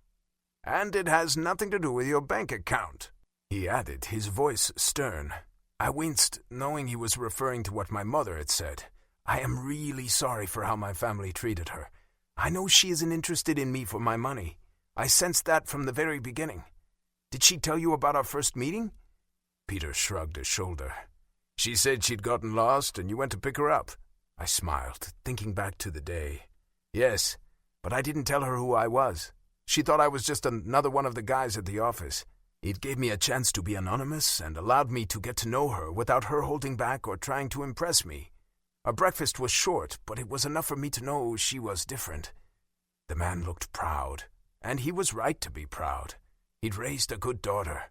And it has nothing to do with your bank account," he added, his voice stern. I winced, knowing he was referring to what my mother had said. I am really sorry for how my family treated her. I know she isn't interested in me for my money. I sensed that from the very beginning. Did she tell you about our first meeting?" Peter shrugged a shoulder. "She said she'd gotten lost and you went to pick her up." I smiled, thinking back to the day. "Yes, but I didn't tell her who I was. She thought I was just another one of the guys at the office. It gave me a chance to be anonymous and allowed me to get to know her without her holding back or trying to impress me. Our breakfast was short, but it was enough for me to know she was different." The man looked proud, and he was right to be proud. He'd raised a good daughter.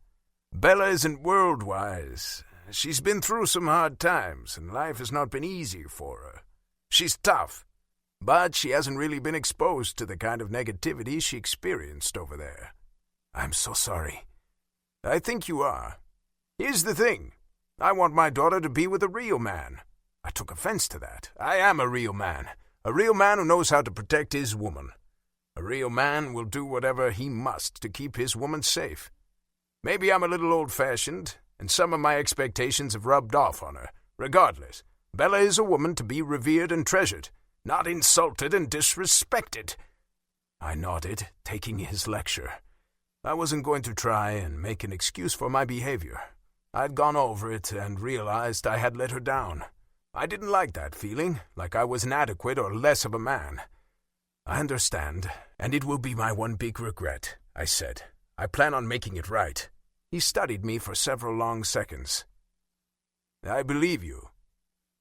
"Bella isn't world-wise. She's been through some hard times, and life has not been easy for her. She's tough, but she hasn't really been exposed to the kind of negativity she experienced over there." "I'm so sorry." "I think you are. Here's the thing. I want my daughter to be with a real man." I took offense to that. "I am a real man who knows how to protect his woman. A real man will do whatever he must to keep his woman safe. Maybe I'm a little old-fashioned, and some of my expectations have rubbed off on her. Regardless, Bella is a woman to be revered and treasured, not insulted and disrespected." I nodded, taking his lecture. I wasn't going to try and make an excuse for my behavior. I'd gone over it and realized I had let her down. I didn't like that feeling, like I was inadequate or less of a man. I understand, and it will be my one big regret, I said. I plan on making it right. He studied me for several long seconds. I believe you.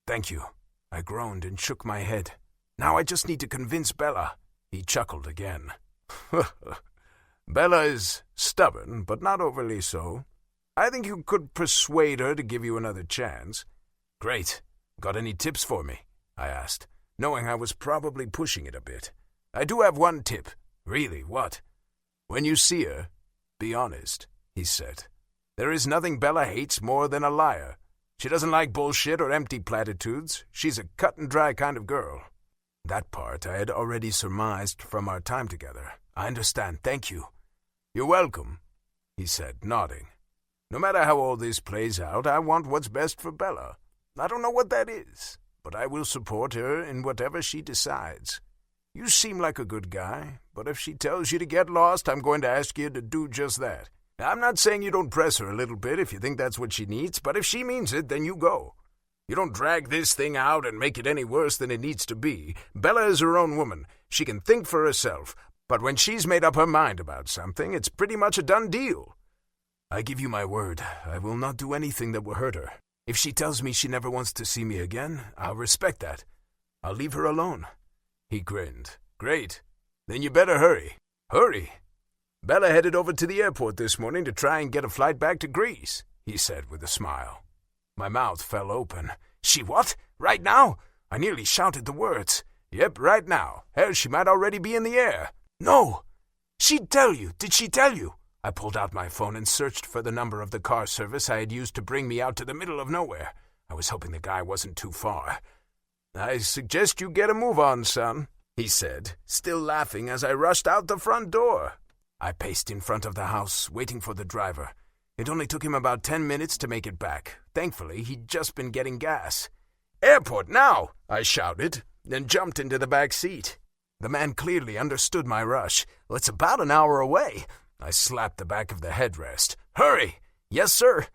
Thank you. I groaned and shook my head. Now I just need to convince Bella. He chuckled again. Bella is stubborn, but not overly so. I think you could persuade her to give you another chance. Great. Got any tips for me? I asked, knowing I was probably pushing it a bit. I do have one tip. Really, what? When you see her, be honest, he said. There is nothing Bella hates more than a liar. She doesn't like bullshit or empty platitudes. She's a cut-and-dry kind of girl. That part I had already surmised from our time together. I understand, thank you. You're welcome, he said, nodding. No matter how all this plays out, I want what's best for Bella. I don't know what that is, but I will support her in whatever she decides. You seem like a good guy, but if she tells you to get lost, I'm going to ask you to do just that. I'm not saying you don't press her a little bit if you think that's what she needs, but if she means it, then you go. You don't drag this thing out and make it any worse than it needs to be. Bella is her own woman. She can think for herself, but when she's made up her mind about something, it's pretty much a done deal. I give you my word, I will not do anything that will hurt her. If she tells me she never wants to see me again, I'll respect that. I'll leave her alone. He grinned. Great. Then you better hurry. Hurry. Bella headed over to the airport this morning to try and get a flight back to Greece, he said with a smile. My mouth fell open. She what? Right now? I nearly shouted the words. Yep, right now. Hell, she might already be in the air. No! She'd tell you. Did she tell you? I pulled out my phone and searched for the number of the car service I had used to bring me out to the middle of nowhere. I was hoping the guy wasn't too far. I suggest you get a move on, son, he said, still laughing as I rushed out the front door. I paced in front of the house, waiting for the driver. It only took him about 10 minutes to make it back. Thankfully, he'd just been getting gas. Airport now, I shouted, then jumped into the back seat. The man clearly understood my rush. Well, it's about an hour away. I slapped the back of the headrest. Hurry! Yes, sir.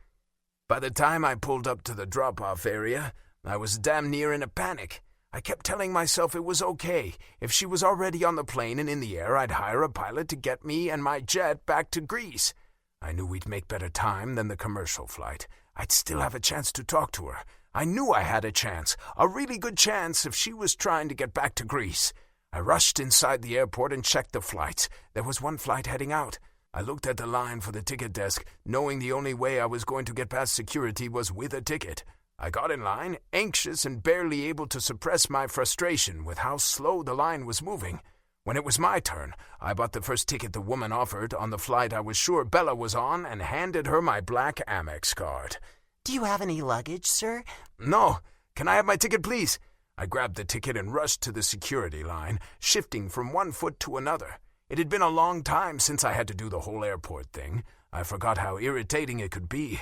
By the time I pulled up to the drop-off area, I was damn near in a panic. I kept telling myself it was okay. If she was already on the plane and in the air, I'd hire a pilot to get me and my jet back to Greece. I knew we'd make better time than the commercial flight. I'd still have a chance to talk to her. I knew I had a chance, a really good chance if she was trying to get back to Greece. I rushed inside the airport and checked the flights. There was one flight heading out. I looked at the line for the ticket desk, knowing the only way I was going to get past security was with a ticket. I got in line, anxious and barely able to suppress my frustration with how slow the line was moving. When it was my turn, I bought the first ticket the woman offered on the flight I was sure Bella was on and handed her my black Amex card. Do you have any luggage, sir? No. Can I have my ticket, please? I grabbed the ticket and rushed to the security line, shifting from one foot to another. It had been a long time since I had to do the whole airport thing. I forgot how irritating it could be.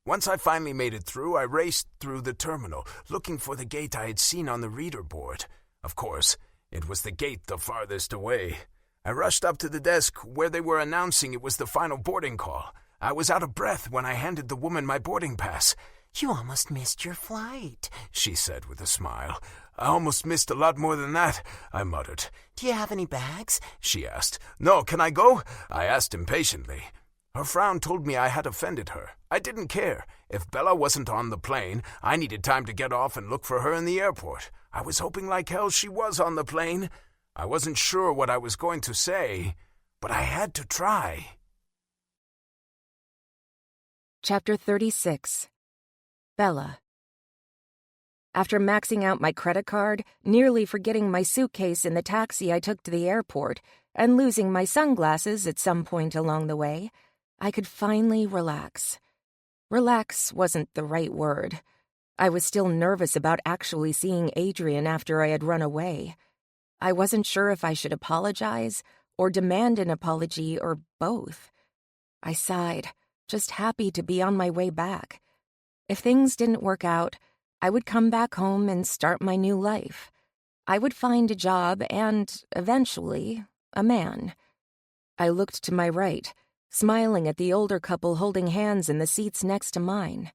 Once I finally made it through, I raced through the terminal, looking for the gate I had seen on the reader board. Of course, it was the gate the farthest away. I rushed up to the desk where they were announcing it was the final boarding call. I was out of breath when I handed the woman my boarding pass. You almost missed your flight, she said with a smile. I almost missed a lot more than that, I muttered. Do you have any bags? She asked. No, can I go? I asked impatiently. Her frown told me I had offended her. I didn't care. If Bella wasn't on the plane, I needed time to get off and look for her in the airport. I was hoping like hell she was on the plane. I wasn't sure what I was going to say, but I had to try. Chapter 36. Bella. After maxing out my credit card, nearly forgetting my suitcase in the taxi I took to the airport, and losing my sunglasses at some point along the way, I could finally relax. Relax wasn't the right word. I was still nervous about actually seeing Adrian after I had run away. I wasn't sure if I should apologize or demand an apology or both. I sighed, just happy to be on my way back. If things didn't work out, I would come back home and start my new life. I would find a job and, eventually, a man. I looked to my right, smiling at the older couple holding hands in the seats next to mine.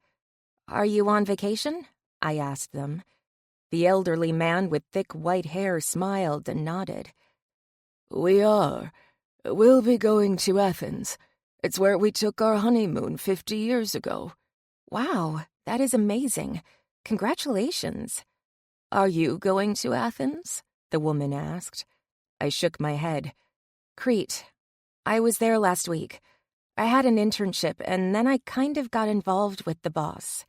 "Are you on vacation?" I asked them. The elderly man with thick white hair smiled and nodded. "We are. We'll be going to Athens. It's where we took our honeymoon 50 years ago." "Wow, that is amazing. Congratulations." "Are you going to Athens?" the woman asked. I shook my head. "Crete. I was there last week. I had an internship, and then I kind of got involved with the boss.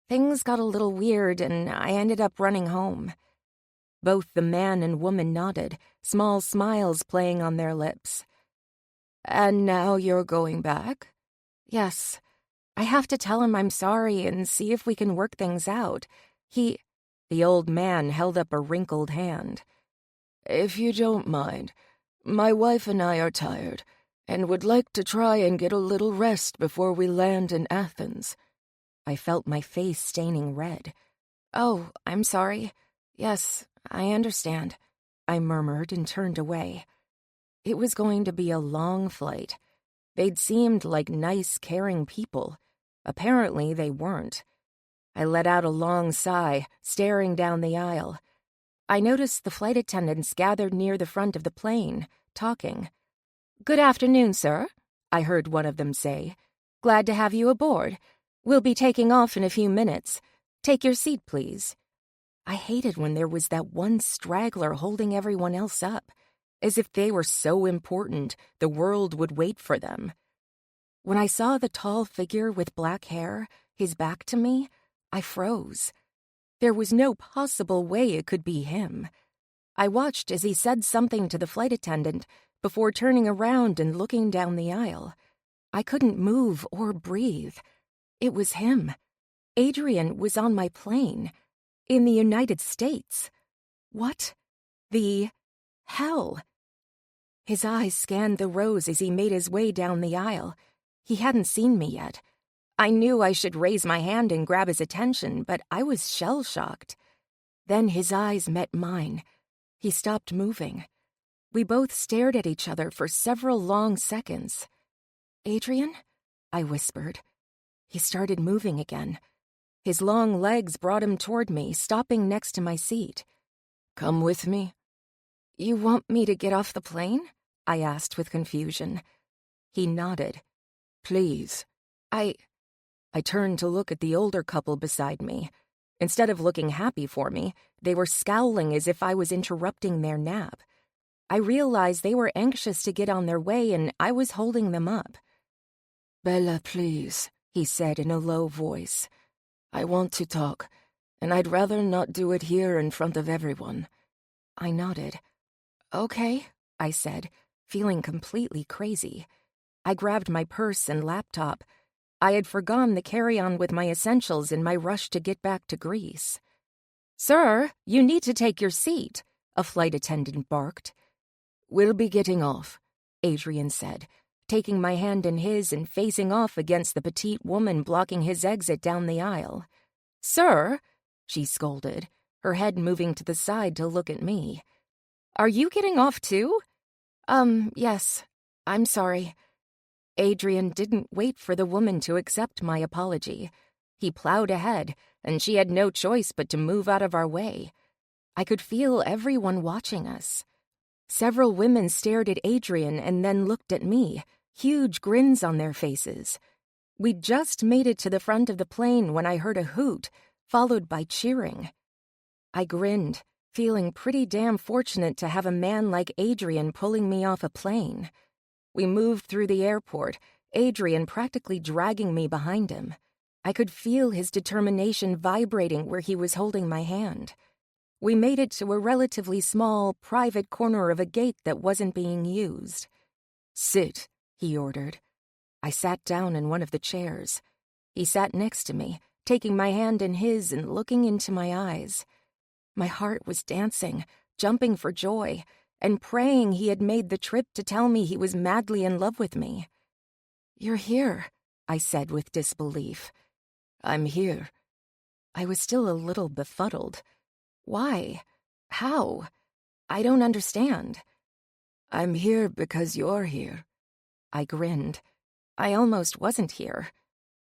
Things got a little weird, and I ended up running home." Both the man and woman nodded, small smiles playing on their lips. "And now you're going back?" "Yes. I have to tell him I'm sorry and see if we can work things out. The old man held up a wrinkled hand. "If you don't mind, my wife and I are tired and would like to try and get a little rest before we land in Athens." I felt my face staining red. "Oh, I'm sorry. Yes, I understand," I murmured and turned away. It was going to be a long flight. They'd seemed like nice, caring people. Apparently, they weren't. I let out a long sigh, staring down the aisle. I noticed the flight attendants gathered near the front of the plane, talking. "Good afternoon, sir," I heard one of them say. "Glad to have you aboard. We'll be taking off in a few minutes. Take your seat, please." I hated when there was that one straggler holding everyone else up, as if they were so important the world would wait for them. When I saw the tall figure with black hair, his back to me, I froze. There was no possible way it could be him. I watched as he said something to the flight attendant before turning around and looking down the aisle. I couldn't move or breathe. It was him. Adrian was on my plane. In the United States. What the hell? His eyes scanned the rows as he made his way down the aisle. He hadn't seen me yet. I knew I should raise my hand and grab his attention, but I was shell-shocked. Then his eyes met mine. He stopped moving. We both stared at each other for several long seconds. "Adrian?" I whispered. He started moving again. His long legs brought him toward me, stopping next to my seat. "Come with me." "You want me to get off the plane?" I asked with confusion. He nodded. "Please." I turned to look at the older couple beside me. Instead of looking happy for me, they were scowling as if I was interrupting their nap. I realized they were anxious to get on their way, and I was holding them up. "Bella, please," he said in a low voice. "I want to talk, and I'd rather not do it here in front of everyone." I nodded. "Okay," I said, feeling completely crazy. I grabbed my purse and laptop. I had forgone the carry-on with my essentials in my rush to get back to Greece. "Sir, you need to take your seat," a flight attendant barked. "We'll be getting off," Adrian said, taking my hand in his and facing off against the petite woman blocking his exit down the aisle. "Sir," she scolded, her head moving to the side to look at me. "Are you getting off too?" Yes. I'm sorry." Adrian didn't wait for the woman to accept my apology. He plowed ahead, and she had no choice but to move out of our way. I could feel everyone watching us. Several women stared at Adrian and then looked at me, huge grins on their faces. We'd just made it to the front of the plane when I heard a hoot, followed by cheering. I grinned, feeling pretty damn fortunate to have a man like Adrian pulling me off a plane. We moved through the airport, Adrian practically dragging me behind him. I could feel his determination vibrating where he was holding my hand. We made it to a relatively small, private corner of a gate that wasn't being used. "Sit," he ordered. I sat down in one of the chairs. He sat next to me, taking my hand in his and looking into my eyes. My heart was dancing, jumping for joy, and praying he had made the trip to tell me he was madly in love with me. "You're here," I said with disbelief. "I'm here." I was still a little befuddled. "Why? How? I don't understand." I'm here because you're here. I grinned. I almost wasn't here.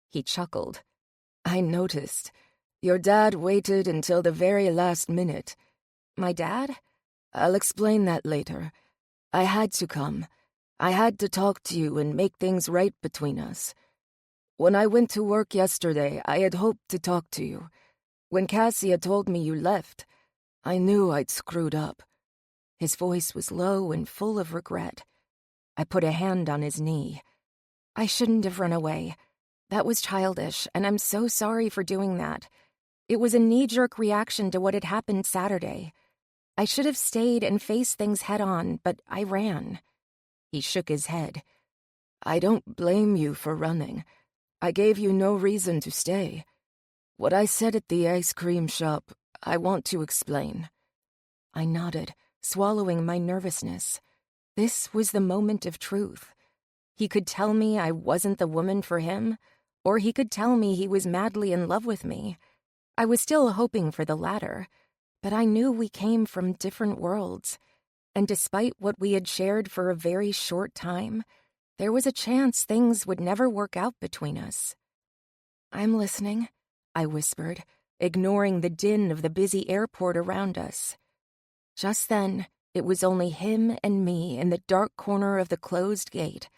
He chuckled. I noticed. Your dad waited until the very last minute. My dad? I'll explain that later. I had to come. I had to talk to you and make things right between us. When I went to work yesterday, I had hoped to talk to you. When Cassie had told me you left, I knew I'd screwed up. His voice was low and full of regret. I put a hand on his knee. I shouldn't have run away. That was childish, and I'm so sorry for doing that. It was a knee-jerk reaction to what had happened Saturday. I should have stayed and faced things head-on, but I ran. He shook his head. I don't blame you for running. I gave you no reason to stay. What I said at the ice cream shop, I want to explain. I nodded, swallowing my nervousness. This was the moment of truth. He could tell me I wasn't the woman for him, or he could tell me he was madly in love with me. I was still hoping for the latter, but I knew we came from different worlds, and despite what we had shared for a very short time, there was a chance things would never work out between us. I'm listening, I whispered, ignoring the din of the busy airport around us. Just then, it was only him and me in the dark corner of the closed gate.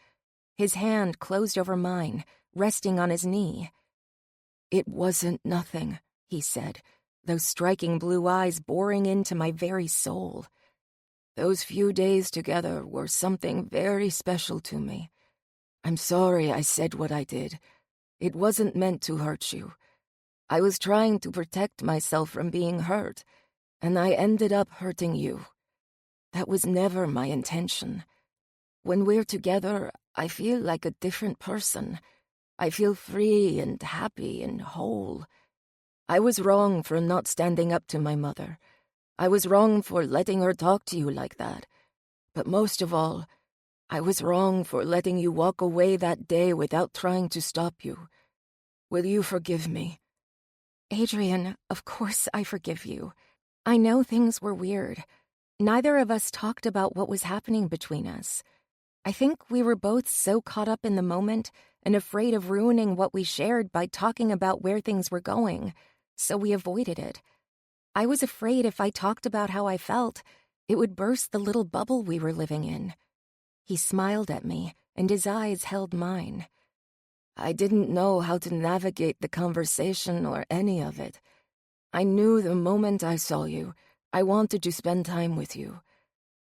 His hand closed over mine, resting on his knee. It wasn't nothing, he said, those striking blue eyes boring into my very soul. Those few days together were something very special to me. I'm sorry I said what I did. It wasn't meant to hurt you. I was trying to protect myself from being hurt, and I ended up hurting you. That was never my intention. When we're together, I feel like a different person. I feel free and happy and whole. I was wrong for not standing up to my mother. I was wrong for letting her talk to you like that. But most of all, I was wrong for letting you walk away that day without trying to stop you. Will you forgive me? Adrian, of course I forgive you. I know things were weird. Neither of us talked about what was happening between us. I think we were both so caught up in the moment and afraid of ruining what we shared by talking about where things were going, so we avoided it. I was afraid if I talked about how I felt, it would burst the little bubble we were living in. He smiled at me, and his eyes held mine. I didn't know how to navigate the conversation or any of it. I knew the moment I saw you, I wanted to spend time with you.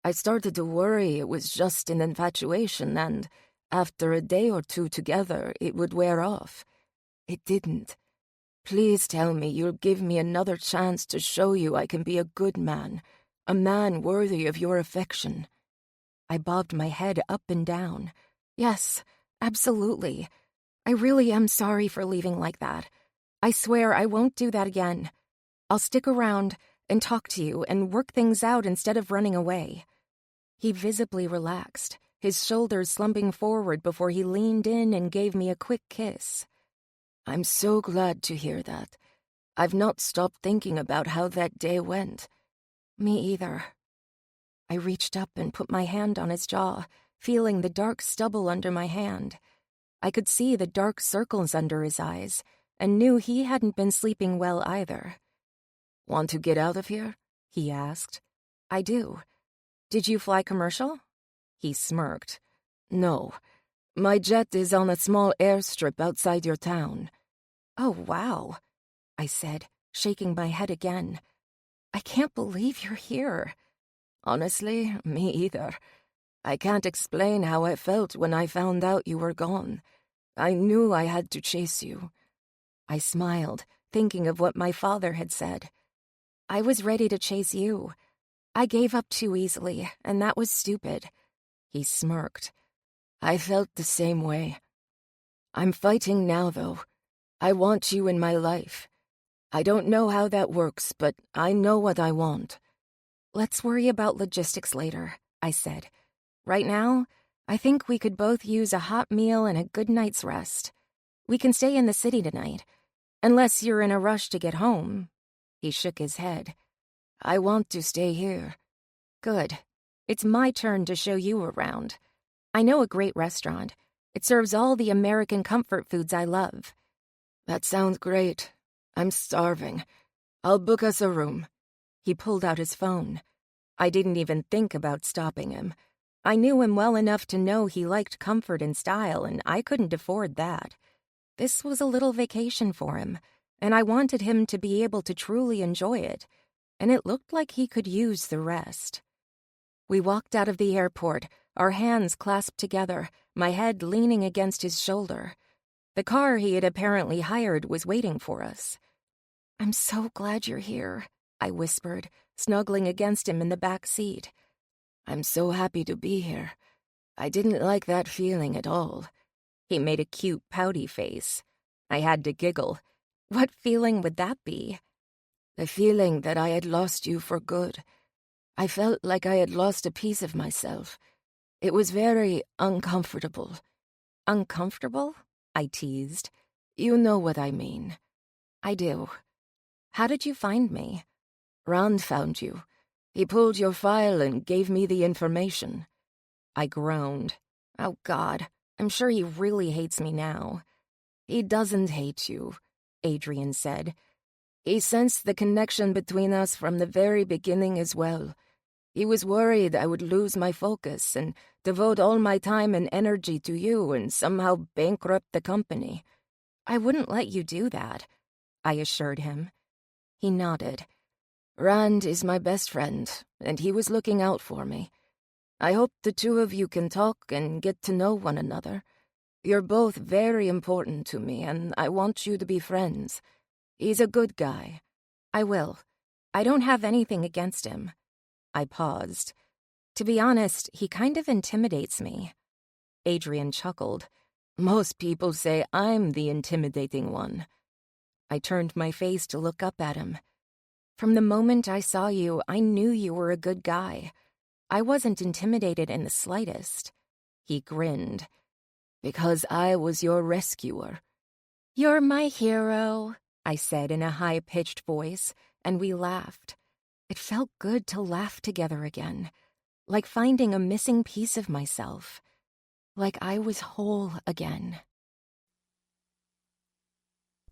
I started to worry it was just an infatuation and, after a day or two together, it would wear off. It didn't. Please tell me you'll give me another chance to show you I can be a good man, a man worthy of your affection. I bobbed my head up and down. Yes, absolutely. I really am sorry for leaving like that. I swear I won't do that again. I'll stick around and talk to you and work things out instead of running away. He visibly relaxed, his shoulders slumping forward before he leaned in and gave me a quick kiss. I'm so glad to hear that. I've not stopped thinking about how that day went. Me either. I reached up and put my hand on his jaw, feeling the dark stubble under my hand. I could see the dark circles under his eyes, and knew he hadn't been sleeping well either. Want to get out of here? He asked. I do. Did you fly commercial? He smirked. No. My jet is on a small airstrip outside your town. Oh, wow, I said, shaking my head again. I can't believe you're here. Honestly, me either. I can't explain how I felt when I found out you were gone. I knew I had to chase you. I smiled, thinking of what my father had said. I was ready to chase you. I gave up too easily, and that was stupid. He smirked. I felt the same way. I'm fighting now, though. I want you in my life. I don't know how that works, but I know what I want. Let's worry about logistics later, I said. Right now, I think we could both use a hot meal and a good night's rest. We can stay in the city tonight, unless you're in a rush to get home. He shook his head. I want to stay here. Good. It's my turn to show you around. I know a great restaurant. It serves all the American comfort foods I love." "That sounds great. I'm starving. I'll book us a room." He pulled out his phone. I didn't even think about stopping him. I knew him well enough to know he liked comfort and style, and I couldn't afford that. This was a little vacation for him, and I wanted him to be able to truly enjoy it, and it looked like he could use the rest. We walked out of the airport, our hands clasped together, my head leaning against his shoulder. The car he had apparently hired was waiting for us. "I'm so glad you're here," I whispered, snuggling against him in the back seat. "I'm so happy to be here. I didn't like that feeling at all." He made a cute, pouty face. I had to giggle. What feeling would that be? "The feeling that I had lost you for good. I felt like I had lost a piece of myself. It was very uncomfortable." "Uncomfortable?" I teased. "You know what I mean." "I do. How did you find me?" "Rand found you. He pulled your file and gave me the information." I groaned. Oh, God, I'm sure he really hates me now. "He doesn't hate you," Adrian said. "He sensed the connection between us from the very beginning as well. He was worried I would lose my focus and devote all my time and energy to you and somehow bankrupt the company." "I wouldn't let you do that," I assured him. He nodded. "Rand is my best friend, and he was looking out for me. I hope the two of you can talk and get to know one another. You're both very important to me, and I want you to be friends. He's a good guy." "I will. I don't have anything against him." I paused. To be honest, he kind of intimidates me. Adrian chuckled. "Most people say I'm the intimidating one." I turned my face to look up at him. "From the moment I saw you, I knew you were a good guy. I wasn't intimidated in the slightest." He grinned. "Because I was your rescuer." "You're my hero," I said in a high-pitched voice, and we laughed. It felt good to laugh together again, like finding a missing piece of myself, like I was whole again.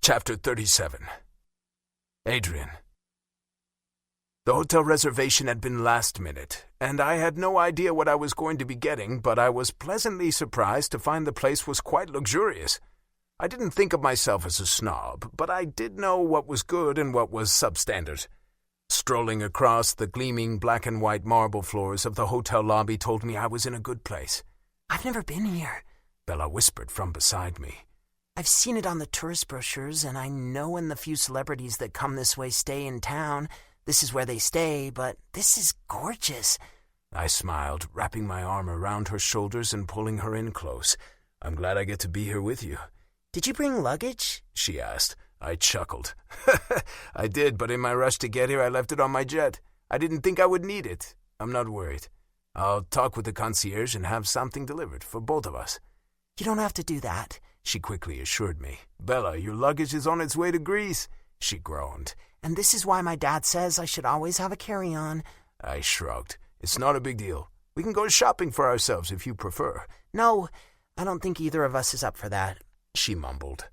Chapter 37. Adrian. The hotel reservation had been last minute, and I had no idea what I was going to be getting, but I was pleasantly surprised to find the place was quite luxurious. I didn't think of myself as a snob, but I did know what was good and what was substandard. Strolling across the gleaming black and white marble floors of the hotel lobby told me I was in a good place. "I've never been here," Bella whispered from beside me. "I've seen it on the tourist brochures, and I know when the few celebrities that come this way stay in town, this is where they stay, but this is gorgeous." I smiled, wrapping my arm around her shoulders and pulling her in close. "I'm glad I get to be here with you." "Did you bring luggage?" she asked. I chuckled. "I did, but in my rush to get here, I left it on my jet. I didn't think I would need it. I'm not worried. I'll talk with the concierge and have something delivered for both of us." "You don't have to do that," she quickly assured me. "Bella, your luggage is on its way to Greece," she groaned. "And this is why my dad says I should always have a carry-on." I shrugged. "It's not a big deal. We can go shopping for ourselves if you prefer." "No, I don't think either of us is up for that," she mumbled.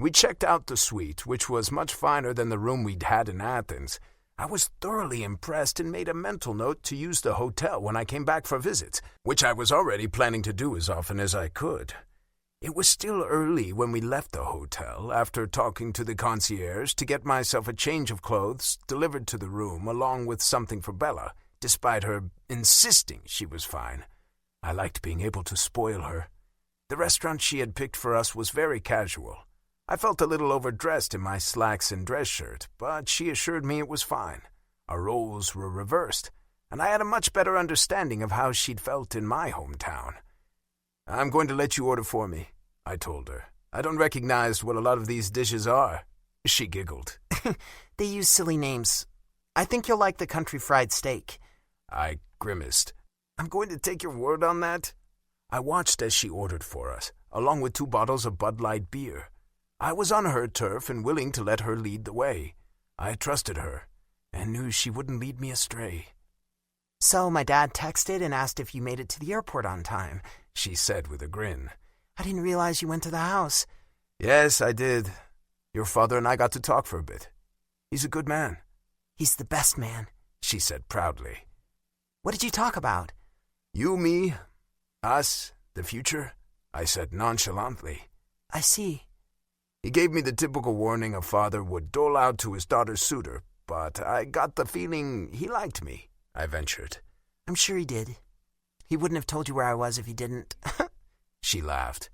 We checked out the suite, which was much finer than the room we'd had in Athens. I was thoroughly impressed and made a mental note to use the hotel when I came back for visits, which I was already planning to do as often as I could. It was still early when we left the hotel, after talking to the concierge, to get myself a change of clothes delivered to the room, along with something for Bella, despite her insisting she was fine. I liked being able to spoil her. The restaurant she had picked for us was very casual. I felt a little overdressed in my slacks and dress shirt, but she assured me it was fine. Our roles were reversed, and I had a much better understanding of how she'd felt in my hometown. "I'm going to let you order for me," I told her. "I don't recognize what a lot of these dishes are." She giggled. "They use silly names. I think you'll like the country fried steak." I grimaced. "I'm going to take your word on that?" I watched as she ordered for us, along with 2 bottles of Bud Light beer. I was on her turf and willing to let her lead the way. I trusted her and knew she wouldn't lead me astray. So my dad texted and asked if you made it to the airport on time, she said with a grin. I didn't realize you went to the house. Yes, I did. Your father and I got to talk for a bit. He's a good man. He's the best man, she said proudly. What did you talk about? You, me, us, the future, I said nonchalantly. I see. He gave me the typical warning a father would dole out to his daughter's suitor, but I got the feeling he liked me, I ventured. I'm sure he did. He wouldn't have told you where I was if he didn't. She laughed.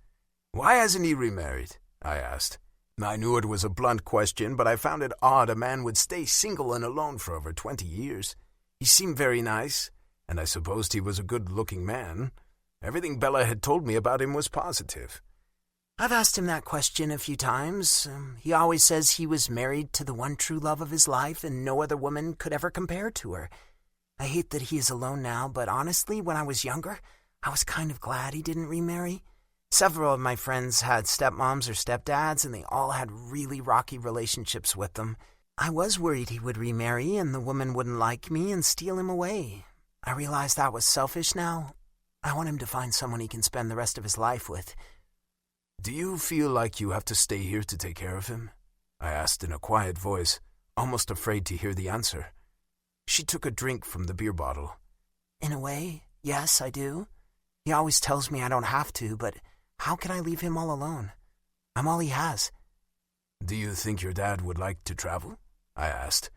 Why hasn't he remarried? I asked. I knew it was a blunt question, but I found it odd a man would stay single and alone for over 20 years. He seemed very nice, and I supposed he was a good-looking man. Everything Bella had told me about him was positive. I've asked him that question a few times. He always says he was married to the one true love of his life and no other woman could ever compare to her. I hate that he is alone now, but honestly, when I was younger, I was kind of glad he didn't remarry. Several of my friends had stepmoms or stepdads, and they all had really rocky relationships with them. I was worried he would remarry and the woman wouldn't like me and steal him away. I realized that was selfish now. I want him to find someone he can spend the rest of his life with. Do you feel like you have to stay here to take care of him? I asked in a quiet voice, almost afraid to hear the answer. She took a drink from the beer bottle. In a way, yes, I do. He always tells me I don't have to, but how can I leave him all alone? I'm all he has. Do you think your dad would like to travel? I asked.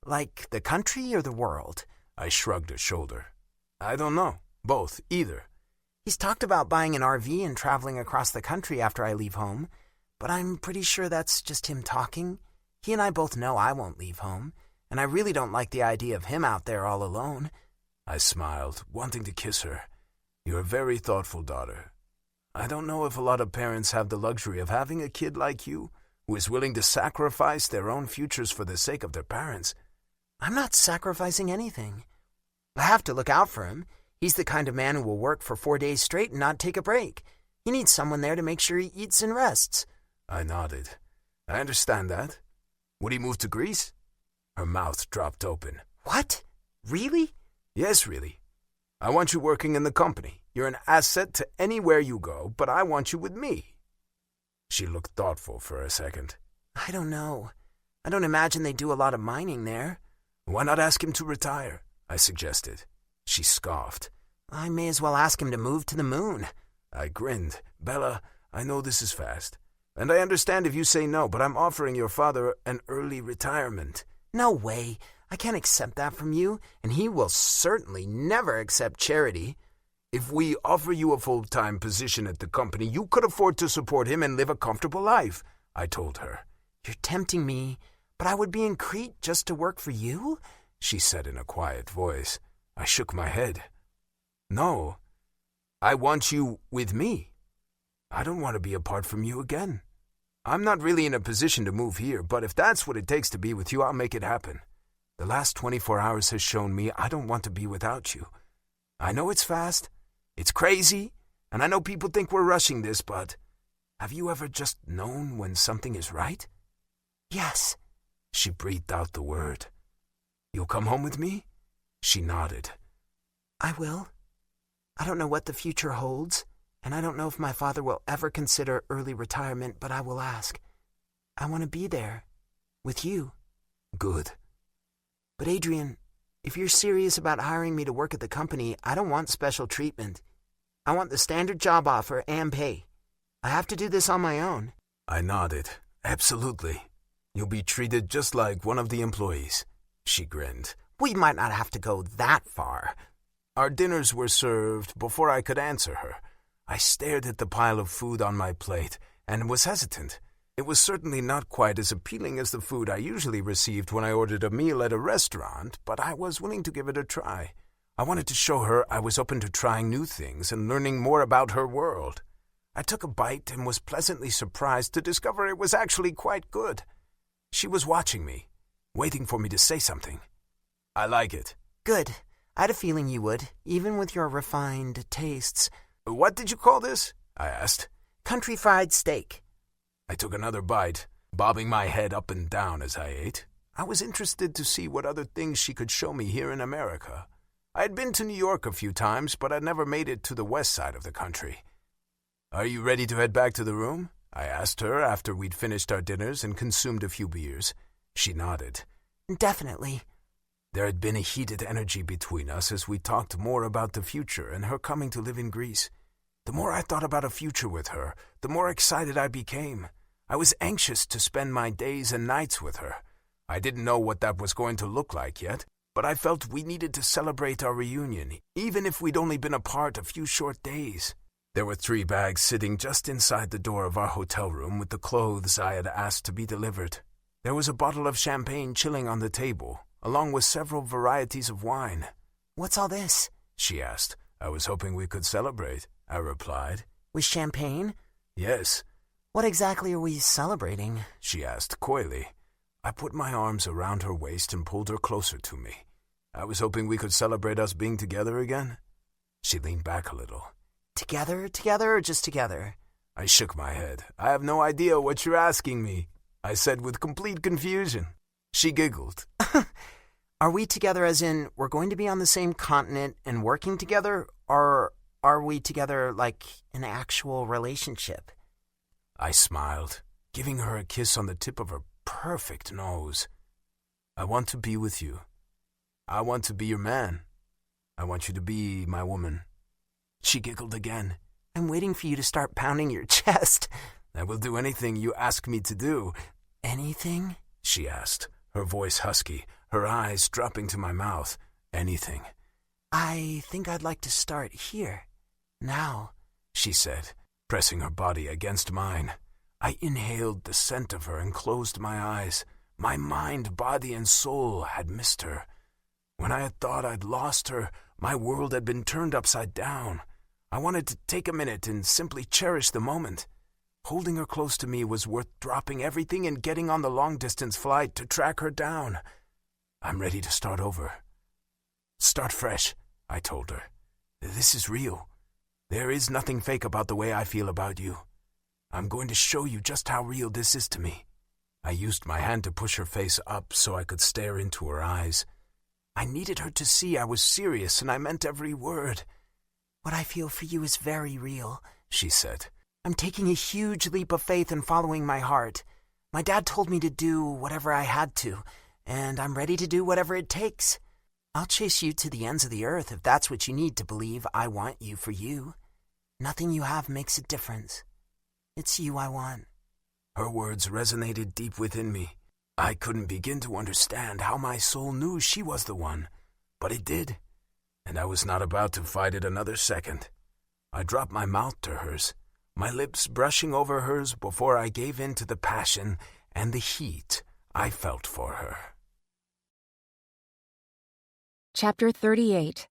Like the country or the world? I shrugged a shoulder. I don't know. Both, either. He's talked about buying an RV and traveling across the country after I leave home, but I'm pretty sure that's just him talking. He and I both know I won't leave home, and I really don't like the idea of him out there all alone. I smiled, wanting to kiss her. You're a very thoughtful daughter. I don't know if a lot of parents have the luxury of having a kid like you, who is willing to sacrifice their own futures for the sake of their parents. I'm not sacrificing anything. I have to look out for him. He's the kind of man who will work for 4 days straight and not take a break. He needs someone there to make sure he eats and rests. I nodded. I understand that. Would he move to Greece? Her mouth dropped open. What? Really? Yes, really. I want you working in the company. You're an asset to anywhere you go, but I want you with me. She looked thoughtful for a second. I don't know. I don't imagine they do a lot of mining there. Why not ask him to retire? I suggested. She scoffed. I may as well ask him to move to the moon. I grinned. Bella, I know this is fast. And I understand if you say no, but I'm offering your father an early retirement. No way. I can't accept that from you, and he will certainly never accept charity. If we offer you a full-time position at the company, you could afford to support him and live a comfortable life, I told her. You're tempting me, but I would be in Crete just to work for you? She said in a quiet voice. I shook my head. No, I want you with me. I don't want to be apart from you again. I'm not really in a position to move here, but if that's what it takes to be with you, I'll make it happen. The last 24 hours has shown me I don't want to be without you. I know it's fast, it's crazy, and I know people think we're rushing this, but have you ever just known when something is right? Yes. She breathed out the word. You'll come home with me? She nodded. I will. I don't know what the future holds, and I don't know if my father will ever consider early retirement, but I will ask. I want to be there. With you. Good. But Adrian, if you're serious about hiring me to work at the company, I don't want special treatment. I want the standard job offer and pay. I have to do this on my own. I nodded. Absolutely. You'll be treated just like one of the employees. She grinned. We might not have to go that far. Our dinners were served before I could answer her. I stared at the pile of food on my plate and was hesitant. It was certainly not quite as appealing as the food I usually received when I ordered a meal at a restaurant, but I was willing to give it a try. I wanted to show her I was open to trying new things and learning more about her world. I took a bite and was pleasantly surprised to discover it was actually quite good. She was watching me, waiting for me to say something. I like it. Good. I had a feeling you would, even with your refined tastes. What did you call this? I asked. Country fried steak. I took another bite, bobbing my head up and down as I ate. I was interested to see what other things she could show me here in America. I had been to New York a few times, but I'd never made it to the west side of the country. "Are you ready to head back to the room?" I asked her after we'd finished our dinners and consumed a few beers. She nodded. "Definitely." There had been a heated energy between us as we talked more about the future and her coming to live in Greece. The more I thought about a future with her, the more excited I became. I was anxious to spend my days and nights with her. I didn't know what that was going to look like yet, but I felt we needed to celebrate our reunion, even if we'd only been apart a few short days. There were 3 bags sitting just inside the door of our hotel room with the clothes I had asked to be delivered. There was a bottle of champagne chilling on the table, along with several varieties of wine. "What's all this?" she asked. "I was hoping we could celebrate," I replied. "With champagne?" "Yes." "What exactly are we celebrating?" she asked coyly. I put my arms around her waist and pulled her closer to me. "I was hoping we could celebrate us being together again." She leaned back a little. Together, or just together?" I shook my head. "I have no idea what you're asking me," I said with complete confusion. She giggled. "Are we together as in we're going to be on the same continent and working together, or are we together like an actual relationship?" I smiled, giving her a kiss on the tip of her perfect nose. "I want to be with you. I want to be your man. I want you to be my woman." She giggled again. "I'm waiting for you to start pounding your chest." "I will do anything you ask me to do." "Anything?" she asked, her voice husky, her eyes dropping to my mouth. "Anything." "I think I'd like to start here. Now," she said, pressing her body against mine. I inhaled the scent of her and closed my eyes. My mind, body, and soul had missed her. When I had thought I'd lost her, my world had been turned upside down. I wanted to take a minute and simply cherish the moment. Holding her close to me was worth dropping everything and getting on the long-distance flight to track her down. "I'm ready to start over." "Start fresh," I told her. "This is real. There is nothing fake about the way I feel about you. I'm going to show you just how real this is to me." I used my hand to push her face up so I could stare into her eyes. I needed her to see I was serious and I meant every word. "What I feel for you is very real," she said. "I'm taking a huge leap of faith and following my heart. My dad told me to do whatever I had to, and I'm ready to do whatever it takes. I'll chase you to the ends of the earth if that's what you need to believe I want you for you. Nothing you have makes a difference. It's you I want." Her words resonated deep within me. I couldn't begin to understand how my soul knew she was the one, but it did, and I was not about to fight it another second. I dropped my mouth to hers, my lips brushing over hers before I gave in to the passion and the heat I felt for her. Chapter 38.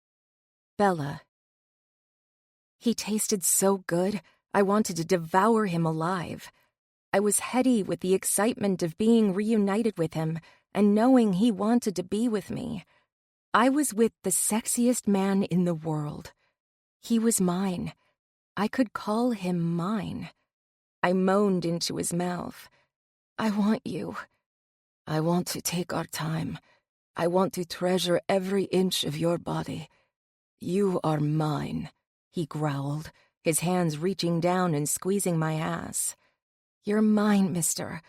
Bella. He tasted so good, I wanted to devour him alive. I was heady with the excitement of being reunited with him and knowing he wanted to be with me. I was with the sexiest man in the world. He was mine. I could call him mine. I moaned into his mouth. "I want you. I want to take our time. I want to treasure every inch of your body. You are mine," he growled, his hands reaching down and squeezing my ass. "You're mine, mister.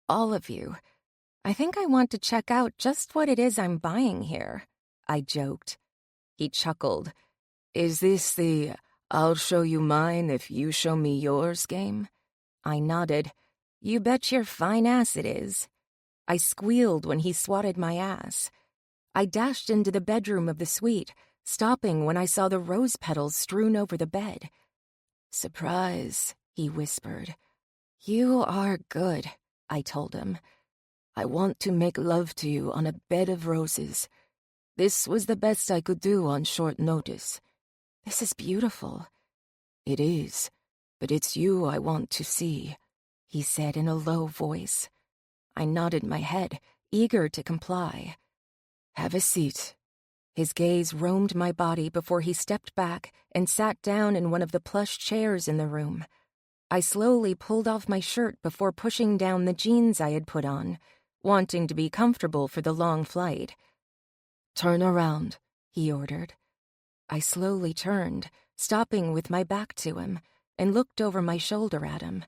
All of you. I think I want to check out just what it is I'm buying here," I joked. He chuckled. "Is this the 'I'll show you mine if you show me yours' game?" I nodded. "You bet your fine ass it is." I squealed when he swatted my ass. I dashed into the bedroom of the suite, stopping when I saw the rose petals strewn over the bed. "Surprise," he whispered. "You are good," I told him. "I want to make love to you on a bed of roses. This was the best I could do on short notice. This is beautiful." "It is, but it's you I want to see," he said in a low voice. I nodded my head, eager to comply. "Have a seat." His gaze roamed my body before he stepped back and sat down in one of the plush chairs in the room. I slowly pulled off my shirt before pushing down the jeans I had put on, wanting to be comfortable for the long flight. "Turn around," he ordered. I slowly turned, stopping with my back to him, and looked over my shoulder at him.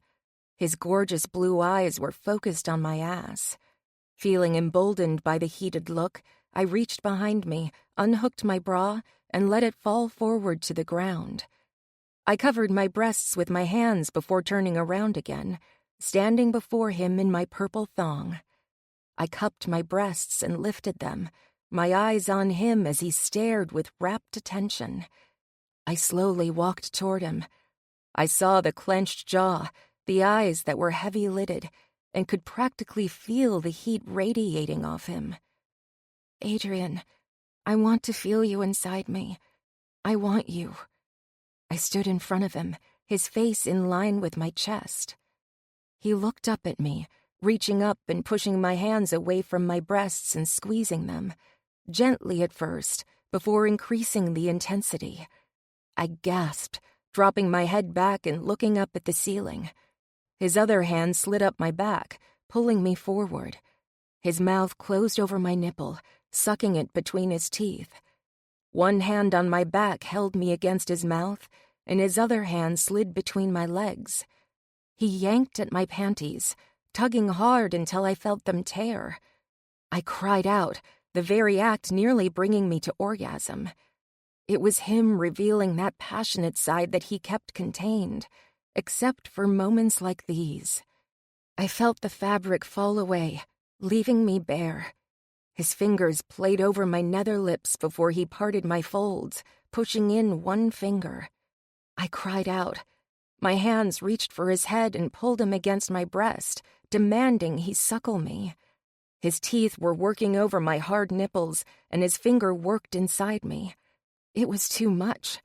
His gorgeous blue eyes were focused on my ass. Feeling emboldened by the heated look, I reached behind me, unhooked my bra, and let it fall forward to the ground. I covered my breasts with my hands before turning around again, standing before him in my purple thong. I cupped my breasts and lifted them, my eyes on him as he stared with rapt attention. I slowly walked toward him. I saw the clenched jaw, the eyes that were heavy-lidded, and could practically feel the heat radiating off him. "Adrian, I want to feel you inside me. I want you." I stood in front of him, his face in line with my chest. He looked up at me, reaching up and pushing my hands away from my breasts and squeezing them, gently at first, before increasing the intensity. I gasped, dropping my head back and looking up at the ceiling. His other hand slid up my back, pulling me forward. His mouth closed over my nipple, sucking it between his teeth. One hand on my back held me against his mouth, and his other hand slid between my legs. He yanked at my panties, tugging hard until I felt them tear. I cried out, the very act nearly bringing me to orgasm. It was him revealing that passionate side that he kept contained, except for moments like these. I felt the fabric fall away, leaving me bare. His fingers played over my nether lips before he parted my folds, pushing in one finger. I cried out. My hands reached for his head and pulled him against my breast, demanding he suckle me. His teeth were working over my hard nipples, and his finger worked inside me. It was too much.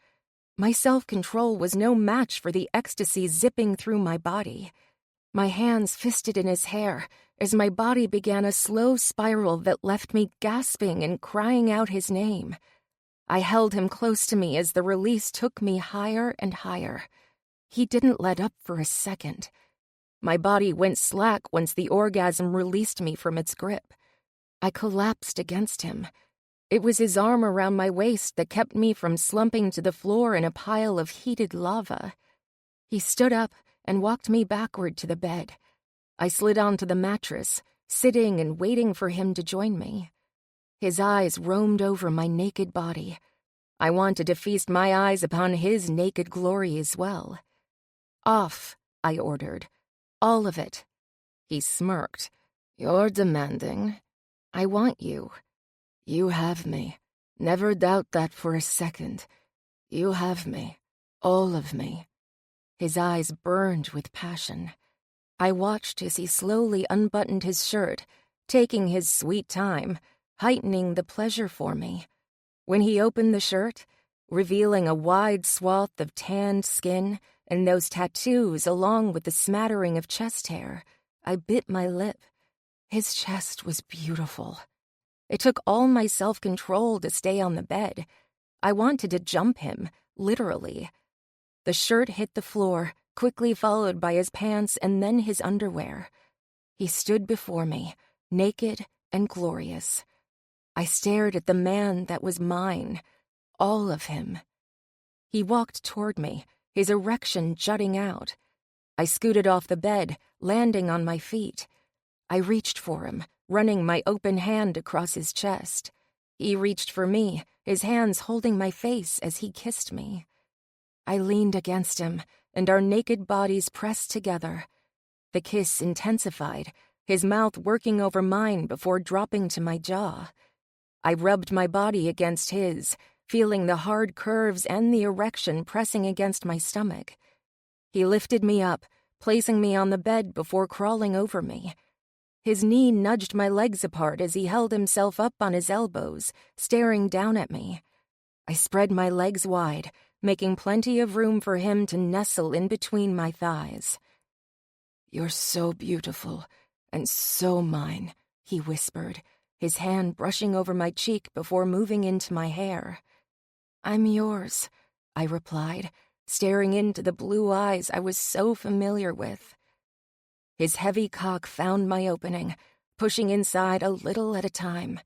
My self-control was no match for the ecstasy zipping through my body. My hands fisted in his hair as my body began a slow spiral that left me gasping and crying out his name. I held him close to me as the release took me higher and higher. He didn't let up for a second. My body went slack once the orgasm released me from its grip. I collapsed against him. It was his arm around my waist that kept me from slumping to the floor in a pile of heated lava. He stood up and walked me backward to the bed. I slid onto the mattress, sitting and waiting for him to join me. His eyes roamed over my naked body. I wanted to feast my eyes upon his naked glory as well. "Off," I ordered. "All of it." He smirked. "You're demanding. I want you. You have me. Never doubt that for a second. You have me. All of me." His eyes burned with passion. I watched as he slowly unbuttoned his shirt, taking his sweet time, heightening the pleasure for me. When he opened the shirt, revealing a wide swath of tanned skin and those tattoos along with the smattering of chest hair, I bit my lip. His chest was beautiful. It took all my self-control to stay on the bed. I wanted to jump him, literally. The shirt hit the floor, quickly followed by his pants and then his underwear. He stood before me, naked and glorious. I stared at the man that was mine, all of him. He walked toward me, his erection jutting out. I scooted off the bed, landing on my feet. I reached for him, running my open hand across his chest. He reached for me, his hands holding my face as he kissed me. I leaned against him, and our naked bodies pressed together. The kiss intensified, his mouth working over mine before dropping to my jaw. I rubbed my body against his, feeling the hard curves and the erection pressing against my stomach. He lifted me up, placing me on the bed before crawling over me. His knee nudged my legs apart as he held himself up on his elbows, staring down at me. I spread my legs wide, making plenty of room for him to nestle in between my thighs. "You're so beautiful, and so mine," he whispered, his hand brushing over my cheek before moving into my hair. "I'm yours," I replied, staring into the blue eyes I was so familiar with. His heavy cock found my opening, pushing inside a little at a time.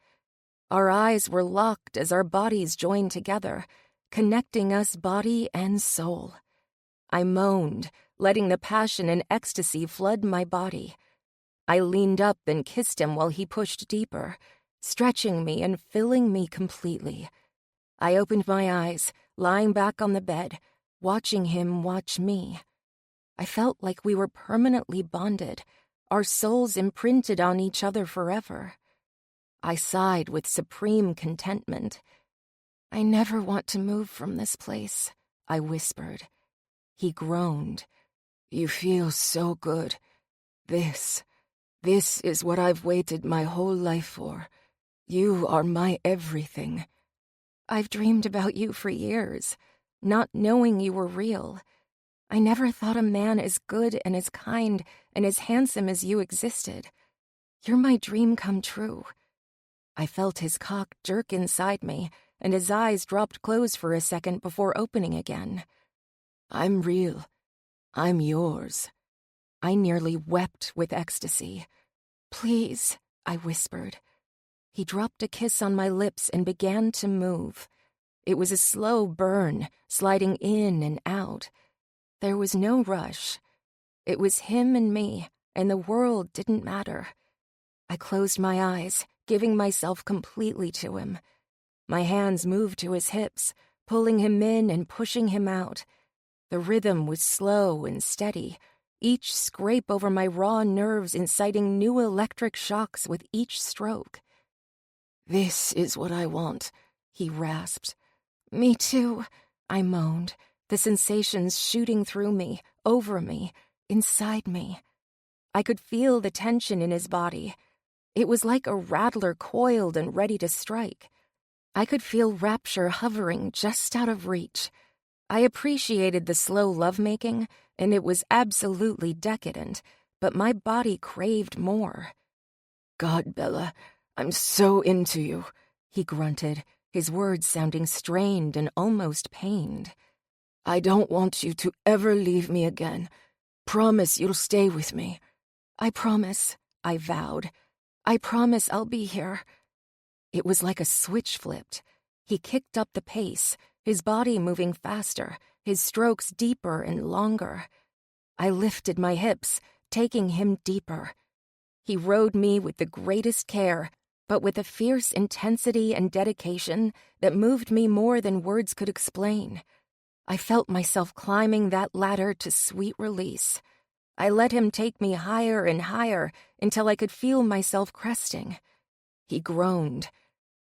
Our eyes were locked as our bodies joined together, connecting us body and soul. I moaned, letting the passion and ecstasy flood my body. I leaned up and kissed him while he pushed deeper, stretching me and filling me completely. I opened my eyes, lying back on the bed, watching him watch me. I felt like we were permanently bonded, our souls imprinted on each other forever. I sighed with supreme contentment. "I never want to move from this place," I whispered. He groaned. "You feel so good. This is what I've waited my whole life for. You are my everything." "I've dreamed about you for years, not knowing you were real. I never thought a man as good and as kind and as handsome as you existed. You're my dream come true." I felt his cock jerk inside me, and his eyes dropped closed for a second before opening again. "I'm real. I'm yours." I nearly wept with ecstasy. "Please," I whispered. He dropped a kiss on my lips and began to move. It was a slow burn, sliding in and out. There was no rush. It was him and me, and the world didn't matter. I closed my eyes, giving myself completely to him. My hands moved to his hips, pulling him in and pushing him out. The rhythm was slow and steady, each scrape over my raw nerves inciting new electric shocks with each stroke. "This is what I want," he rasped. "Me too," I moaned, the sensations shooting through me, over me, inside me. I could feel the tension in his body. It was like a rattler coiled and ready to strike. I could feel rapture hovering just out of reach. I appreciated the slow lovemaking, and it was absolutely decadent, but my body craved more. "God, Bella, I'm so into you," he grunted, his words sounding strained and almost pained. "I don't want you to ever leave me again. Promise you'll stay with me." "I promise," I vowed. "I promise I'll be here." It was like a switch flipped. He kicked up the pace, his body moving faster, his strokes deeper and longer. I lifted my hips, taking him deeper. He rode me with the greatest care, but with a fierce intensity and dedication that moved me more than words could explain. I felt myself climbing that ladder to sweet release. I let him take me higher and higher until I could feel myself cresting. He groaned.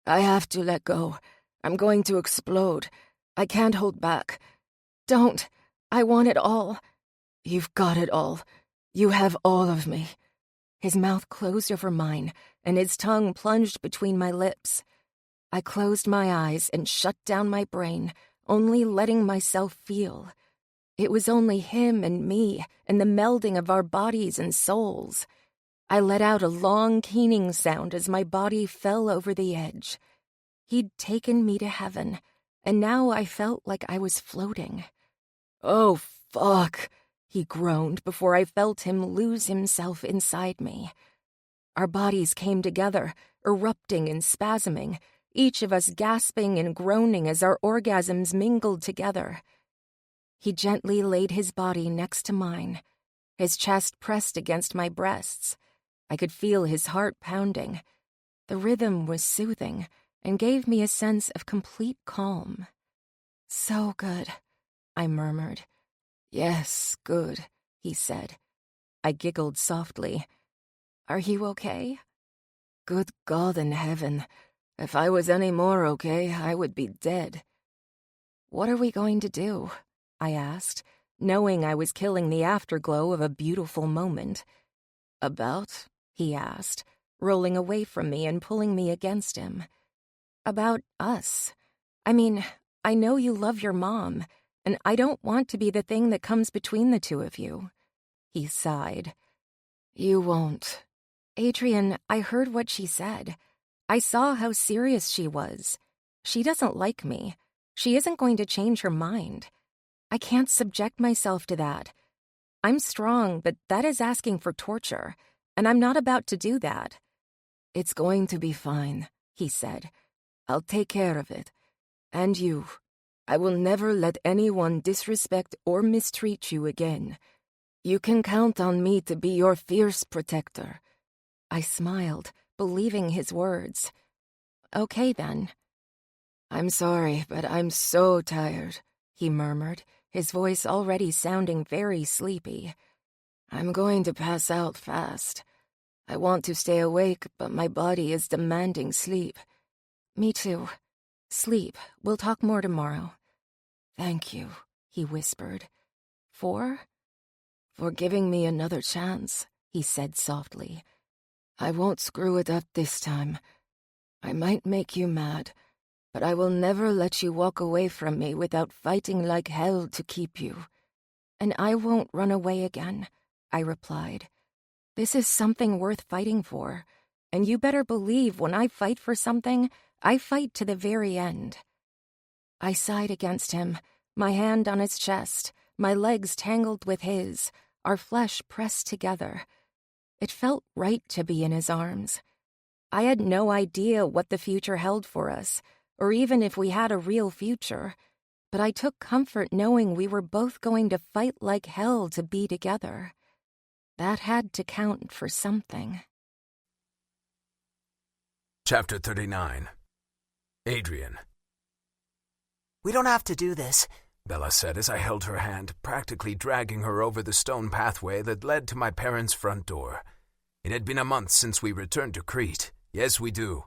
"I have to let go. I'm going to explode. I can't hold back." "Don't. I want it all." "You've got it all. You have all of me." His mouth closed over mine, and his tongue plunged between my lips. I closed my eyes and shut down my brain, only letting myself feel. It was only him and me, and the melding of our bodies and souls. I let out a long, keening sound as my body fell over the edge. He'd taken me to heaven, and now I felt like I was floating. "Oh, fuck," he groaned before I felt him lose himself inside me. Our bodies came together, erupting and spasming, each of us gasping and groaning as our orgasms mingled together. He gently laid his body next to mine, his chest pressed against my breasts. I could feel his heart pounding. The rhythm was soothing and gave me a sense of complete calm. "So good," I murmured. "Yes, good," he said. I giggled softly. "Are you okay?" "Good God in heaven. If I was any more okay, I would be dead." "What are we going to do?" I asked, knowing I was killing the afterglow of a beautiful moment. "About?" he asked, rolling away from me and pulling me against him. "About us. I mean, I know you love your mom, and I don't want to be the thing that comes between the two of you." He sighed. "You won't." "Adrian, I heard what she said. I saw how serious she was. She doesn't like me. She isn't going to change her mind. I can't subject myself to that. I'm strong, but that is asking for torture, and I'm not about to do that." "It's going to be fine," he said. "I'll take care of it. And you. I will never let anyone disrespect or mistreat you again. You can count on me to be your fierce protector." I smiled, believing his words. "Okay, then." "I'm sorry, but I'm so tired," he murmured, his voice already sounding very sleepy. "I'm going to pass out fast. I want to stay awake, but my body is demanding sleep." "Me too. Sleep. We'll talk more tomorrow." "Thank you," he whispered. "For giving me another chance," he said softly. "I won't screw it up this time. I might make you mad, but I will never let you walk away from me without fighting like hell to keep you." "And I won't run away again," I replied. "This is something worth fighting for, and you better believe when I fight for something, I fight to the very end." I sighed against him, my hand on his chest, my legs tangled with his, our flesh pressed together. It felt right to be in his arms. I had no idea what the future held for us, or even if we had a real future, but I took comfort knowing we were both going to fight like hell to be together. That had to count for something. Chapter 39. Adrian. "We don't have to do this," Bella said as I held her hand, practically dragging her over the stone pathway that led to my parents' front door. It had been a month since we returned to Crete. "Yes, we do."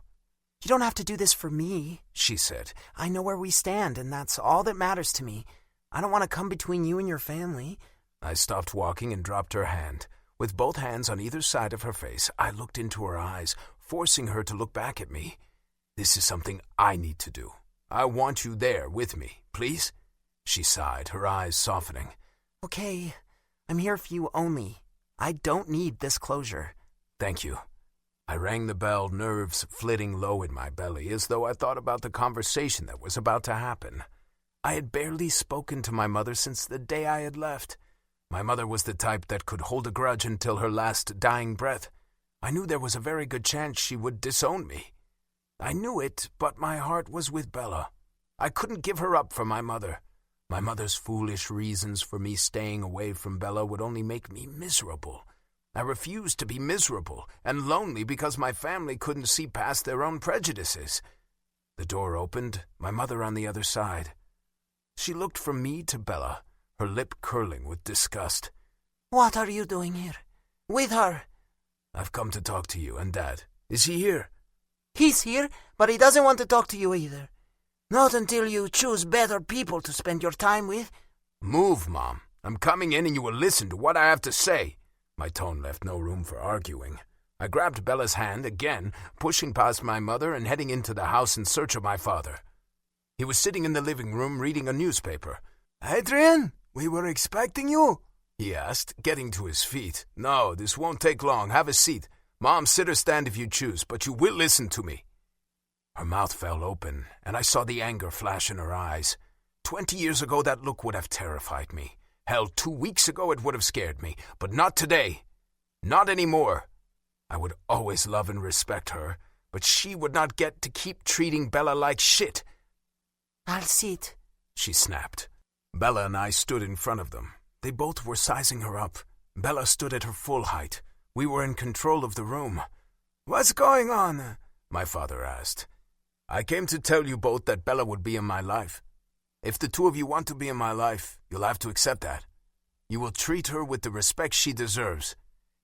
"You don't have to do this for me," she said. "I know where we stand, and that's all that matters to me. I don't want to come between you and your family." I stopped walking and dropped her hand. With both hands on either side of her face, I looked into her eyes, forcing her to look back at me. "This is something I need to do. I want you there with me, please?" She sighed, her eyes softening. "Okay, I'm here for you only. I don't need this closure." "Thank you." I rang the bell, nerves flitting low in my belly, as though I thought about the conversation that was about to happen. I had barely spoken to my mother since the day I had left. My mother was the type that could hold a grudge until her last dying breath. I knew there was a very good chance she would disown me. I knew it, but my heart was with Bella. I couldn't give her up for my mother. My mother's foolish reasons for me staying away from Bella would only make me miserable. I refused to be miserable and lonely because my family couldn't see past their own prejudices. The door opened, my mother on the other side. She looked from me to Bella, her lip curling with disgust. "What are you doing here? With her?" "I've come to talk to you and Dad. Is he here?" "He's here, but he doesn't want to talk to you either. Not until you choose better people to spend your time with." "Move, Mom. I'm coming in and you will listen to what I have to say." My tone left no room for arguing. I grabbed Bella's hand again, pushing past my mother and heading into the house in search of my father. He was sitting in the living room reading a newspaper. "Adrian, we were expecting you," he asked, getting to his feet. "No, this won't take long. Have a seat. Mom, sit or stand if you choose, but you will listen to me." Her mouth fell open, and I saw the anger flash in her eyes. 20 years ago, that look would have terrified me. Hell, 2 weeks ago it would have scared me, but not today. Not anymore. I would always love and respect her, but she would not get to keep treating Bella like shit. "I'll sit," she snapped. Bella and I stood in front of them. They both were sizing her up. Bella stood at her full height. We were in control of the room. "What's going on?" my father asked. "I came to tell you both that Bella would be in my life. If the two of you want to be in my life, you'll have to accept that. You will treat her with the respect she deserves.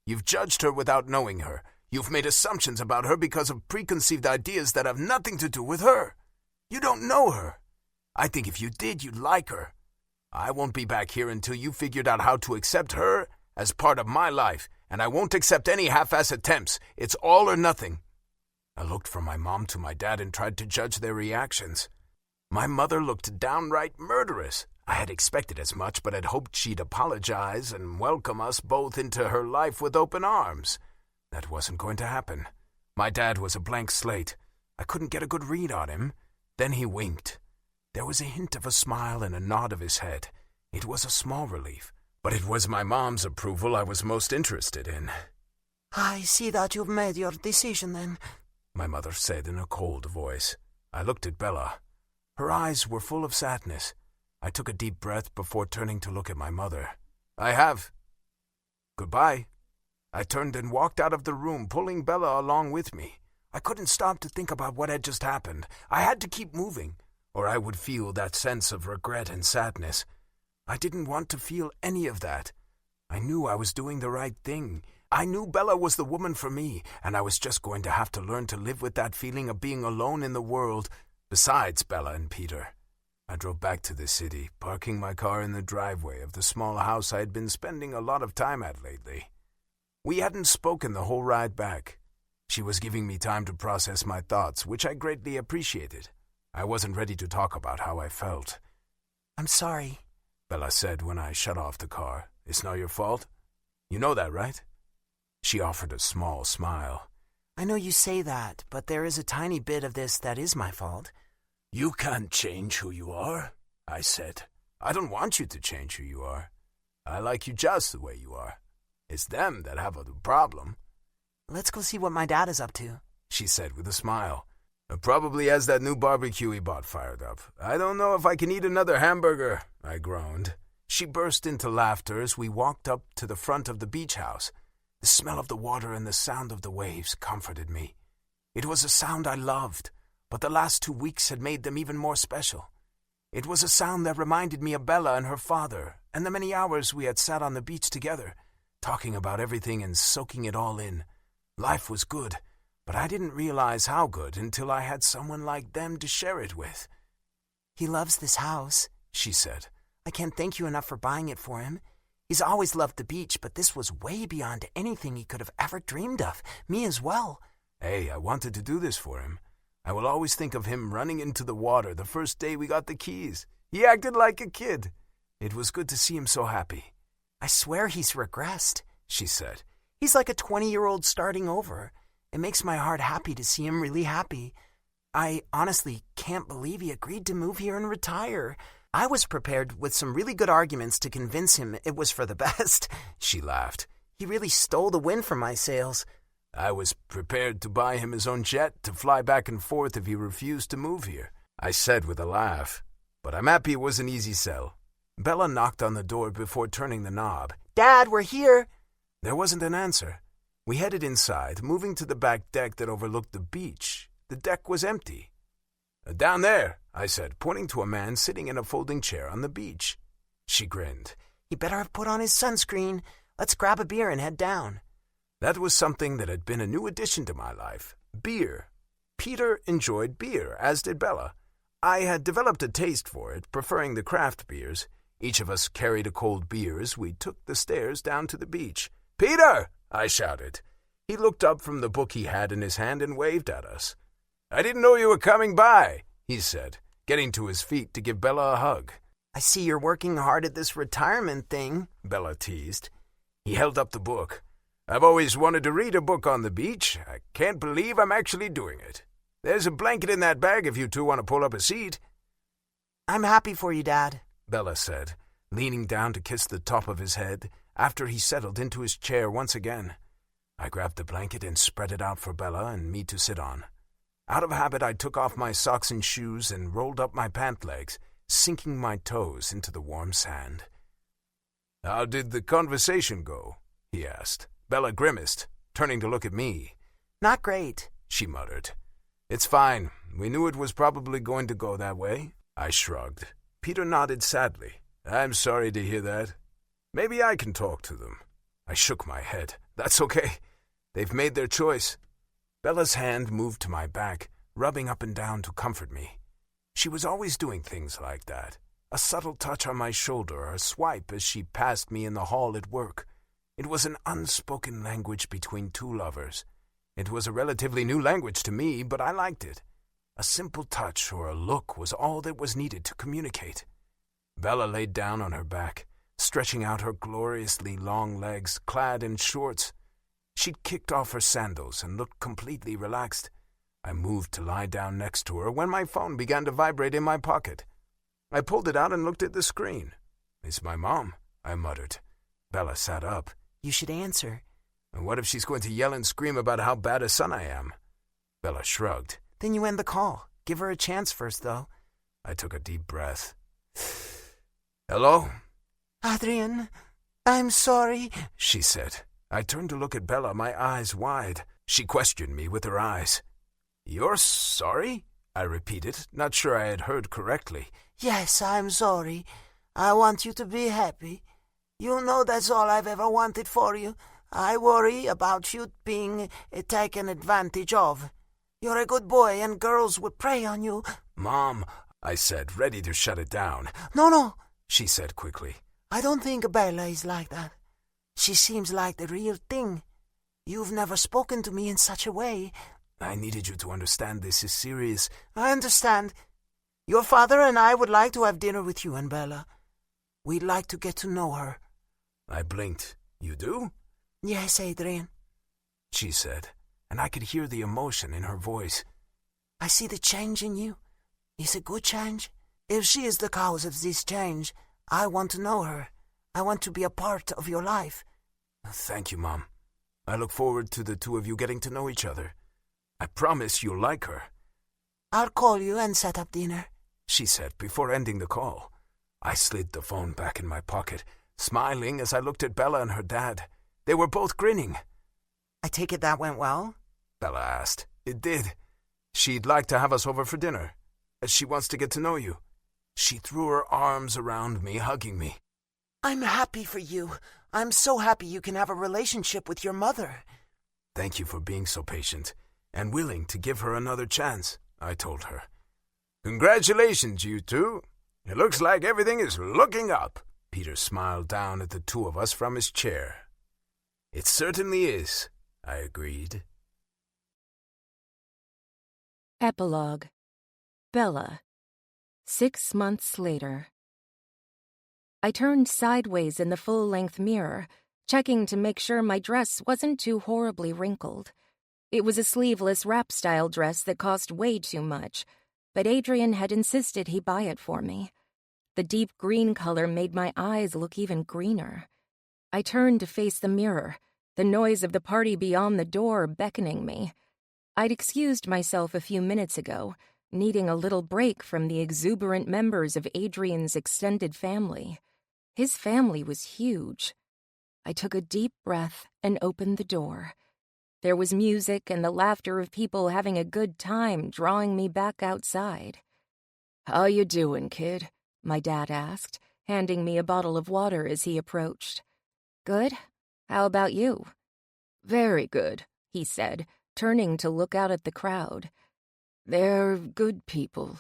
You've judged her without knowing her. You've made assumptions about her because of preconceived ideas that have nothing to do with her. You don't know her. I think if you did, you'd like her. I won't be back here until you figured out how to accept her as part of my life, and I won't accept any half-ass attempts. It's all or nothing." I looked from my mom to my dad and tried to judge their reactions. My mother looked downright murderous. I had expected as much, but had hoped she'd apologize and welcome us both into her life with open arms. That wasn't going to happen. My dad was a blank slate. I couldn't get a good read on him. Then he winked. There was a hint of a smile and a nod of his head. It was a small relief, but it was my mom's approval I was most interested in. "I see that you've made your decision then," my mother said in a cold voice. I looked at Bella. Her eyes were full of sadness. I took a deep breath before turning to look at my mother. I have. Goodbye. I turned and walked out of the room, pulling Bella along with me. I couldn't stop to think about what had just happened. I had to keep moving, or I would feel that sense of regret and sadness. I didn't want to feel any of that. I knew I was doing the right thing. I knew Bella was the woman for me, and I was just going to have to learn to live with that feeling of being alone in the world, besides Bella and Peter. I drove back to the city, parking my car in the driveway of the small house I had been spending a lot of time at lately. We hadn't spoken the whole ride back. She was giving me time to process my thoughts, which I greatly appreciated. I wasn't ready to talk about how I felt. I'm sorry, Bella said when I shut off the car. It's not your fault. You know that, right? She offered a small smile. I know you say that, but there is a tiny bit of this that is my fault. You can't change who you are, I said. I don't want you to change who you are. I like you just the way you are. It's them that have a problem. Let's go see what my dad is up to, she said with a smile. Probably has that new barbecue he bought fired up. I don't know if I can eat another hamburger, I groaned. She burst into laughter as we walked up to the front of the beach house. The smell of the water and the sound of the waves comforted me. It was a sound I loved, but the last 2 weeks had made them even more special. It was a sound that reminded me of Bella and her father, and the many hours we had sat on the beach together, talking about everything and soaking it all in. Life was good, but I didn't realize how good until I had someone like them to share it with. He loves this house, she said. I can't thank you enough for buying it for him. He's always loved the beach, but this was way beyond anything he could have ever dreamed of. Me as well. Hey, I wanted to do this for him. I will always think of him running into the water the first day we got the keys. He acted like a kid. It was good to see him so happy. I swear he's regressed, she said. He's like a 20-year-old starting over. It makes my heart happy to see him really happy. I honestly can't believe he agreed to move here and retire. I was prepared with some really good arguments to convince him it was for the best, she laughed. He really stole the wind from my sails. I was prepared to buy him his own jet to fly back and forth if he refused to move here, I said with a laugh. But I'm happy it was an easy sell. Bella knocked on the door before turning the knob. Dad, we're here. There wasn't an answer. We headed inside, moving to the back deck that overlooked the beach. The deck was empty. Down there, I said, pointing to a man sitting in a folding chair on the beach. She grinned. He better have put on his sunscreen. Let's grab a beer and head down. That was something that had been a new addition to my life. Beer. Peter enjoyed beer, as did Bella. I had developed a taste for it, preferring the craft beers. Each of us carried a cold beer as we took the stairs down to the beach. "Peter!" I shouted. He looked up from the book he had in his hand and waved at us. "I didn't know you were coming by," he said, getting to his feet to give Bella a hug. I see you're working hard at this retirement thing, Bella teased. He held up the book. "I've always wanted to read a book on the beach. I can't believe I'm actually doing it. There's a blanket in that bag if you two want to pull up a seat." I'm happy for you, Dad, Bella said, leaning down to kiss the top of his head after he settled into his chair once again. I grabbed the blanket and spread it out for Bella and me to sit on. Out of habit, I took off my socks and shoes and rolled up my pant legs, sinking my toes into the warm sand. "How did the conversation go?" he asked. Bella grimaced, turning to look at me. Not great, she muttered. "It's fine. We knew it was probably going to go that way." I shrugged. Peter nodded sadly. "I'm sorry to hear that. Maybe I can talk to them." I shook my head. "That's okay. They've made their choice." Bella's hand moved to my back, rubbing up and down to comfort me. She was always doing things like that. A subtle touch on my shoulder or a swipe as she passed me in the hall at work. It was an unspoken language between two lovers. It was a relatively new language to me, but I liked it. A simple touch or a look was all that was needed to communicate. Bella laid down on her back, stretching out her gloriously long legs, clad in shorts. She'd kicked off her sandals and looked completely relaxed. I moved to lie down next to her when my phone began to vibrate in my pocket. I pulled it out and looked at the screen. "It's my mom," I muttered. Bella sat up. You should answer. "And what if she's going to yell and scream about how bad a son I am?" Bella shrugged. Then you end the call. Give her a chance first, though. I took a deep breath. Hello? Adrian, I'm sorry, she said. I turned to look at Bella, my eyes wide. She questioned me with her eyes. You're sorry? I repeated, not sure I had heard correctly. Yes, I'm sorry. I want you to be happy. You know that's all I've ever wanted for you. I worry about you being taken advantage of. You're a good boy and girls would prey on you. Mom, I said, ready to shut it down. No, she said quickly. I don't think Bella is like that. She seems like the real thing. You've never spoken to me in such a way. I needed you to understand this is serious. I understand. Your father and I would like to have dinner with you and Bella. We'd like to get to know her. I blinked. You do? Yes, Adrian, she said, and I could hear the emotion in her voice. I see the change in you. It's a good change. If she is the cause of this change, I want to know her. I want to be a part of your life. Thank you, Mom. I look forward to the two of you getting to know each other. I promise you'll like her. I'll call you and set up dinner, she said before ending the call. I slid the phone back in my pocket, smiling as I looked at Bella and her dad. They were both grinning. I take it that went well? Bella asked. It did. She'd like to have us over for dinner. She wants to get to know you. She threw her arms around me, hugging me. I'm happy for you. I'm so happy you can have a relationship with your mother. Thank you for being so patient and willing to give her another chance, I told her. Congratulations, you two. It looks like everything is looking up. Peter smiled down at the two of us from his chair. It certainly is, I agreed. Epilogue. Bella. 6 months later. I turned sideways in the full-length mirror, checking to make sure my dress wasn't too horribly wrinkled. It was a sleeveless wrap-style dress that cost way too much, but Adrian had insisted he buy it for me. The deep green color made my eyes look even greener. I turned to face the mirror, the noise of the party beyond the door beckoning me. I'd excused myself a few minutes ago, needing a little break from the exuberant members of Adrian's extended family. His family was huge. I took a deep breath and opened the door. There was music and the laughter of people having a good time drawing me back outside. "How you doing, kid?" my dad asked, handing me a bottle of water as he approached. "Good. How about you?" "Very good," he said, turning to look out at the crowd. "They're good people."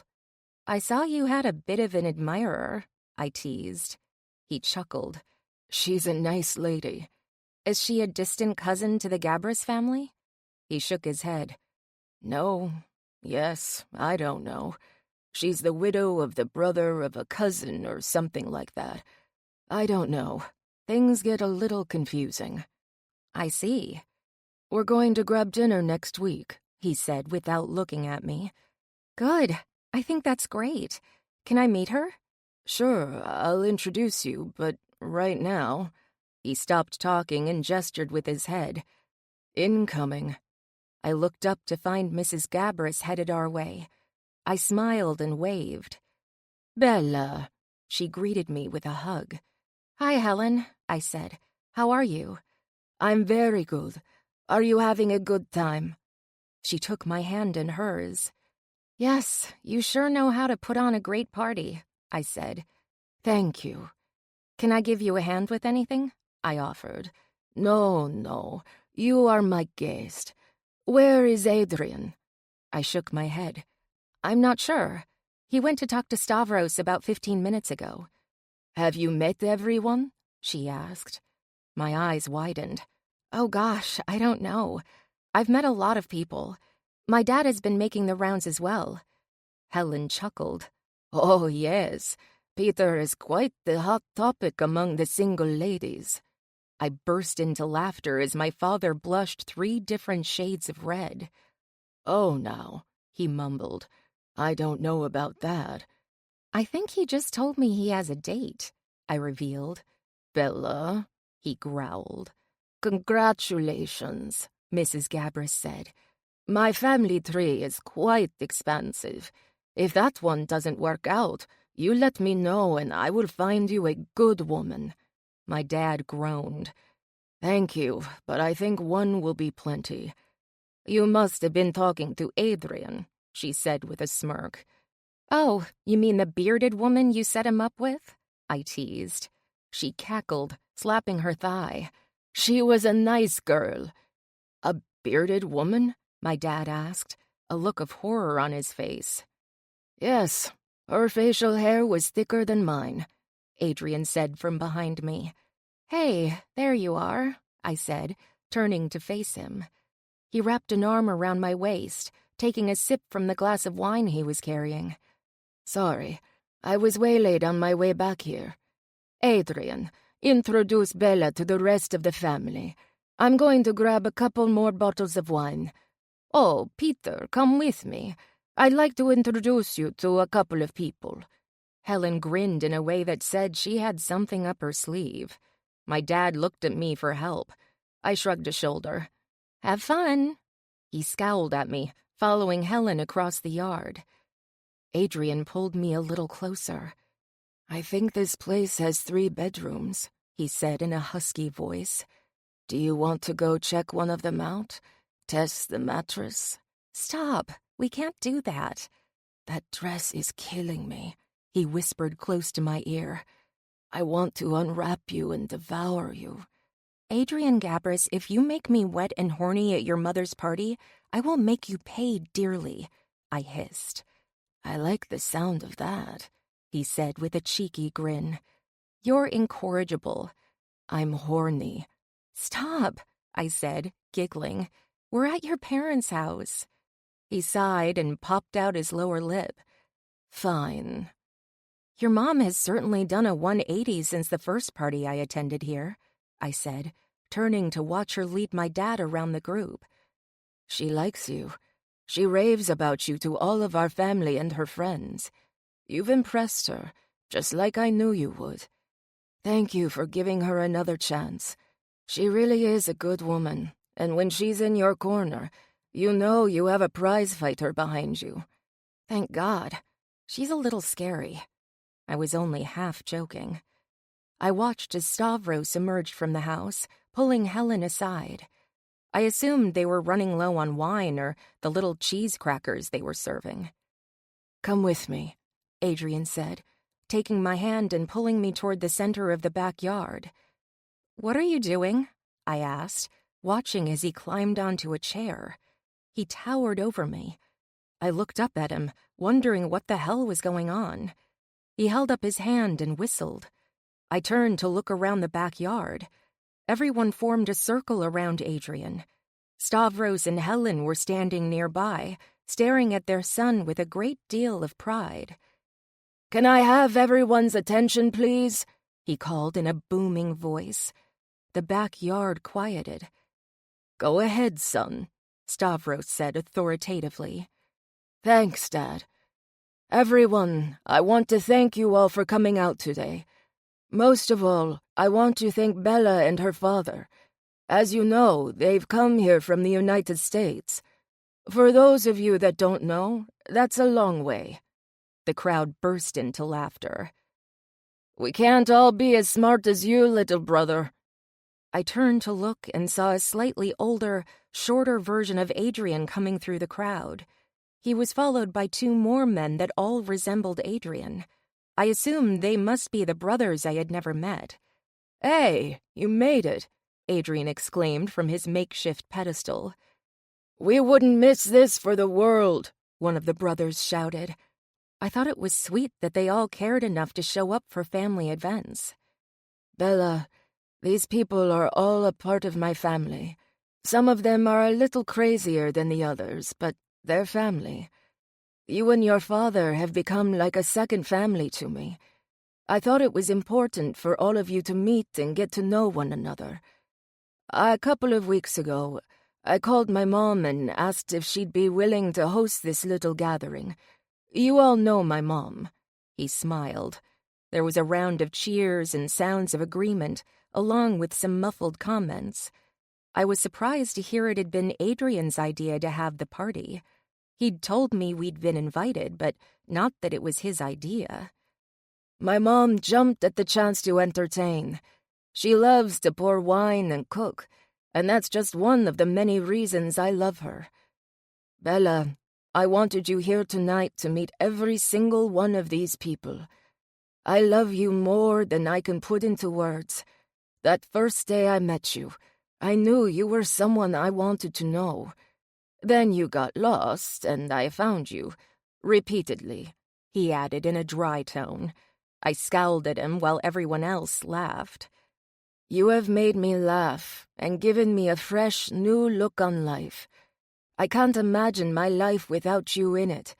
"I saw you had a bit of an admirer," I teased. He chuckled. "She's a nice lady." "Is she a distant cousin to the Gabris family?" He shook his head. "No. Yes, I don't know. She's the widow of the brother of a cousin or something like that. I don't know. Things get a little confusing." "I see." "We're going to grab dinner next week," he said without looking at me. "Good. I think that's great. Can I meet her?" "Sure, I'll introduce you, but right now—" He stopped talking and gestured with his head. "Incoming." I looked up to find Mrs. Gabris headed our way. I smiled and waved. "Bella." She greeted me with a hug. "Hi, Helen," I said. "How are you?" "I'm very good. Are you having a good time?" She took my hand in hers. "Yes, you sure know how to put on a great party," I said. "Thank you." "Can I give you a hand with anything?" I offered. No, you are my guest. Where is Adrian?" I shook my head. "I'm not sure. He went to talk to Stavros about 15 minutes ago." "Have you met everyone?" she asked. My eyes widened. "Oh gosh, I don't know. I've met a lot of people. My dad has been making the rounds as well." Helen chuckled. "Oh yes, Peter is quite the hot topic among the single ladies." I burst into laughter as my father blushed 3 different shades of red. "Oh, now," he mumbled. "I don't know about that." "I think he just told me he has a date," I revealed. "Bella," he growled. "Congratulations," Mrs. Gabris said. "My family tree is quite expansive. If that one doesn't work out, you let me know and I will find you a good woman." My dad groaned. "Thank you, but I think one will be plenty." "You must have been talking to Adrian," she said with a smirk. "Oh, you mean the bearded woman you set him up with?" I teased. She cackled, slapping her thigh. "She was a nice girl." "A bearded woman?" my dad asked, a look of horror on his face. "Yes, her facial hair was thicker than mine," Adrian said from behind me. "Hey, there you are," I said, turning to face him. He wrapped an arm around my waist, taking a sip from the glass of wine he was carrying. "Sorry, I was waylaid on my way back here. Adrian, introduce Bella to the rest of the family. I'm going to grab a couple more bottles of wine. Oh, Peter, come with me. I'd like to introduce you to a couple of people." Helen grinned in a way that said she had something up her sleeve. My dad looked at me for help. I shrugged a shoulder. "Have fun." He scowled at me, following Helen across the yard. Adrian pulled me a little closer. "I think this place has 3 bedrooms," he said in a husky voice. "Do you want to go check one of them out? Test the mattress?" "Stop. We can't do that." "That dress is killing me," he whispered close to my ear. "I want to unwrap you and devour you." "Adrian Gabris, if you make me wet and horny at your mother's party, I will make you pay dearly," I hissed. "I like the sound of that," he said with a cheeky grin. "You're incorrigible." "I'm horny." "Stop," I said, giggling. "We're at your parents' house." He sighed and popped out his lower lip. "Fine." "Your mom has certainly done a 180 since the first party I attended here," I said, turning to watch her lead my dad around the group. "She likes you. She raves about you to all of our family and her friends. You've impressed her, just like I knew you would. Thank you for giving her another chance. She really is a good woman, and when she's in your corner, you know you have a prize fighter behind you." "Thank God. She's a little scary." I was only half joking. I watched as Stavros emerged from the house, pulling Helen aside. I assumed they were running low on wine or the little cheese crackers they were serving. "Come with me," Adrian said, taking my hand and pulling me toward the center of the backyard. "What are you doing?" I asked, watching as he climbed onto a chair. He towered over me. I looked up at him, wondering what the hell was going on. He held up his hand and whistled. I turned to look around the backyard. Everyone formed a circle around Adrian. Stavros and Helen were standing nearby, staring at their son with a great deal of pride. "Can I have everyone's attention, please?" he called in a booming voice. The backyard quieted. "Go ahead, son," Stavros said authoritatively. "Thanks, Dad. Everyone, I want to thank you all for coming out today. Most of all, I want to thank Bella and her father. As you know, they've come here from the United States. For those of you that don't know, that's a long way." The crowd burst into laughter. "We can't all be as smart as you, little brother." I turned to look and saw a slightly older, shorter version of Adrian coming through the crowd. He was followed by 2 more men that all resembled Adrian. I assumed they must be the brothers I had never met. "Hey, you made it," Adrian exclaimed from his makeshift pedestal. "We wouldn't miss this for the world," one of the brothers shouted. I thought it was sweet that they all cared enough to show up for family events. "Bella, these people are all a part of my family. Some of them are a little crazier than the others, but they're family. You and your father have become like a second family to me. I thought it was important for all of you to meet and get to know one another. A couple of weeks ago, I called my mom and asked if she'd be willing to host this little gathering. You all know my mom." He smiled. There was a round of cheers and sounds of agreement, along with some muffled comments. I was surprised to hear it had been Adrian's idea to have the party. He'd told me we'd been invited, but not that it was his idea. My mom jumped at the chance to entertain. She loves to pour wine and cook, and that's just one of the many reasons I love her. Bella, I wanted you here tonight to meet every single one of these people. I love you more than I can put into words. That first day I met you, I knew you were someone I wanted to know. Then you got lost, and I found you, repeatedly," he added in a dry tone. I scowled at him while everyone else laughed. "You have made me laugh and given me a fresh, new look on life. I can't imagine my life without you in it.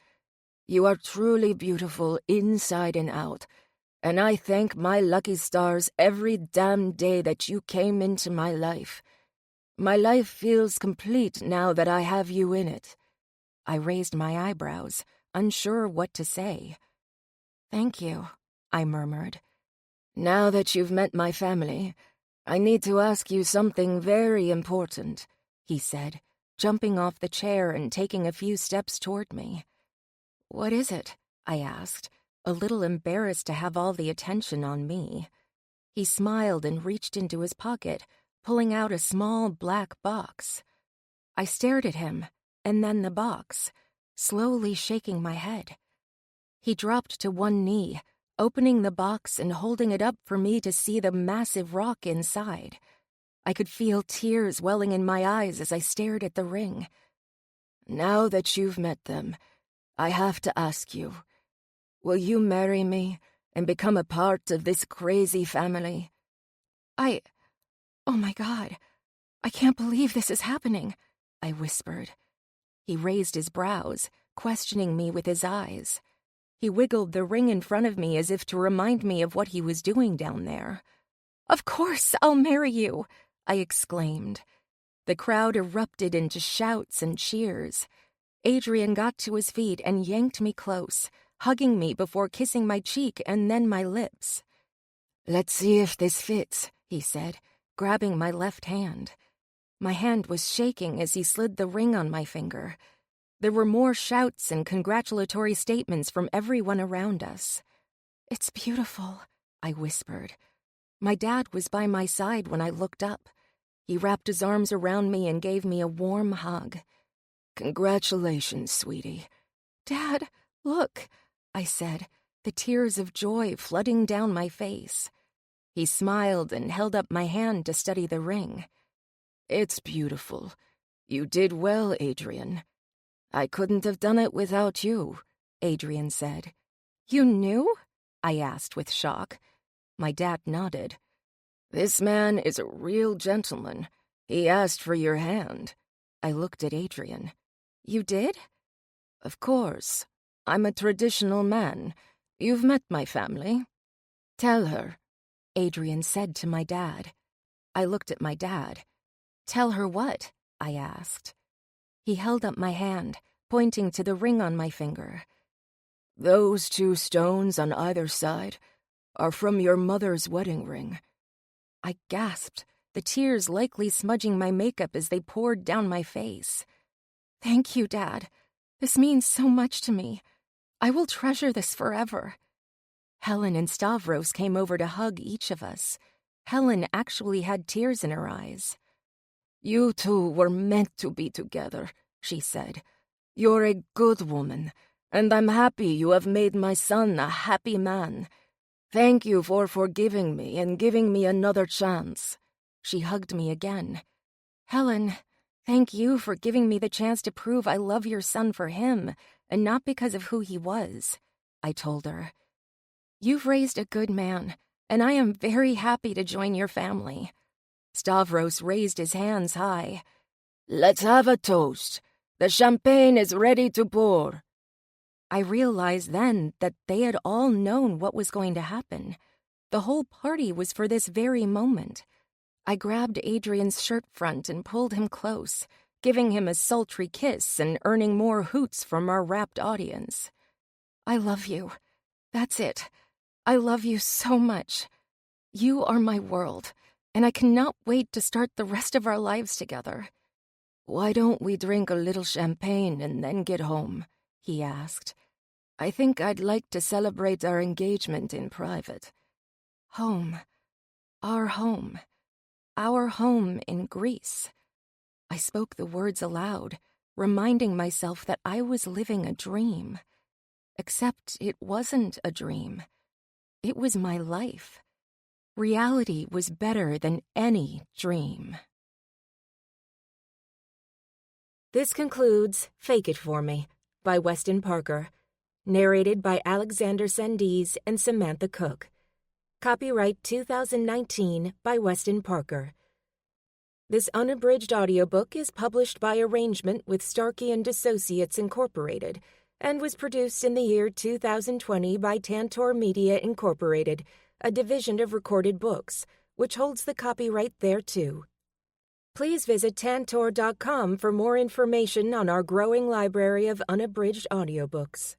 You are truly beautiful inside and out, and I thank my lucky stars every damn day that you came into my life. My life feels complete now that I have you in it." I raised my eyebrows, unsure what to say. "Thank you," I murmured. "Now that you've met my family, I need to ask you something very important," he said, jumping off the chair and taking a few steps toward me. "What is it?" I asked, a little embarrassed to have all the attention on me. He smiled and reached into his pocket, pulling out a small black box. I stared at him, and then the box, slowly shaking my head. He dropped to one knee, opening the box and holding it up for me to see the massive rock inside. I could feel tears welling in my eyes as I stared at the ring. "Now that you've met them, I have to ask you, will you marry me and become a part of this crazy family?" Oh my God, I can't believe this is happening, I whispered. He raised his brows, questioning me with his eyes. He wiggled the ring in front of me as if to remind me of what he was doing down there. "Of course I'll marry you," I exclaimed. The crowd erupted into shouts and cheers. Adrian got to his feet and yanked me close, hugging me before kissing my cheek and then my lips. "Let's see if this fits," he said, grabbing my left hand. My hand was shaking as he slid the ring on my finger. There were more shouts and congratulatory statements from everyone around us. "It's beautiful," I whispered. My dad was by my side when I looked up. He wrapped his arms around me and gave me a warm hug. "Congratulations, sweetie." "Dad, look," I said, the tears of joy flooding down my face. He smiled and held up my hand to study the ring. "It's beautiful. You did well, Adrian. I couldn't have done it without you," Adrian said. "You knew?" I asked with shock. My dad nodded. "This man is a real gentleman. He asked for your hand." I looked at Adrian. "You did?" "Of course. I'm a traditional man. You've met my family. Tell her," Adrian said to my dad. I looked at my dad. "Tell her what?" I asked. He held up my hand, pointing to the ring on my finger. "Those 2 stones on either side are from your mother's wedding ring." I gasped, the tears likely smudging my makeup as they poured down my face. "Thank you, Dad. This means so much to me. I will treasure this forever." Helen and Stavros came over to hug each of us. Helen actually had tears in her eyes. "You two were meant to be together," she said. "You're a good woman, and I'm happy you have made my son a happy man. Thank you for forgiving me and giving me another chance." She hugged me again. "Helen, thank you for giving me the chance to prove I love your son for him, and not because of who he was," I told her. "You've raised a good man, and I am very happy to join your family." Stavros raised his hands high. "Let's have a toast. The champagne is ready to pour." I realized then that they had all known what was going to happen. The whole party was for this very moment. I grabbed Adrian's shirt front and pulled him close, giving him a sultry kiss and earning more hoots from our rapt audience. "I love you. That's it. I love you so much. You are my world, and I cannot wait to start the rest of our lives together." "Why don't we drink a little champagne and then get home?" he asked. "I think I'd like to celebrate our engagement in private. Home. Our home. Our home in Greece." I spoke the words aloud, reminding myself that I was living a dream. Except it wasn't a dream. It was my life. Reality was better than any dream. This concludes Fake It For Me by Weston Parker, narrated by Alexander Sandys and Samantha Cook. Copyright 2019 by Weston Parker. This unabridged audiobook is published by arrangement with Starkey & Associates Incorporated and was produced in the year 2020 by Tantor Media Incorporated, a division of Recorded Books, which holds the copyright thereto. Please visit tantor.com for more information on our growing library of unabridged audiobooks.